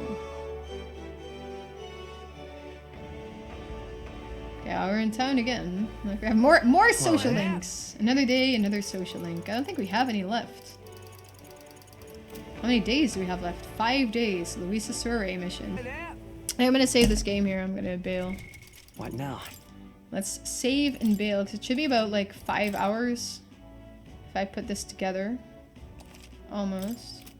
Yeah, we're in town again. Look, we have more social links. Another day, another social link. I don't think we have any left. How many days do we have left? 5 days. Luisa Soiree mission. I'm gonna save this game here. I'm gonna bail. What now? Let's save and bail, because it should be about like 5 hours if I put this together. Almost.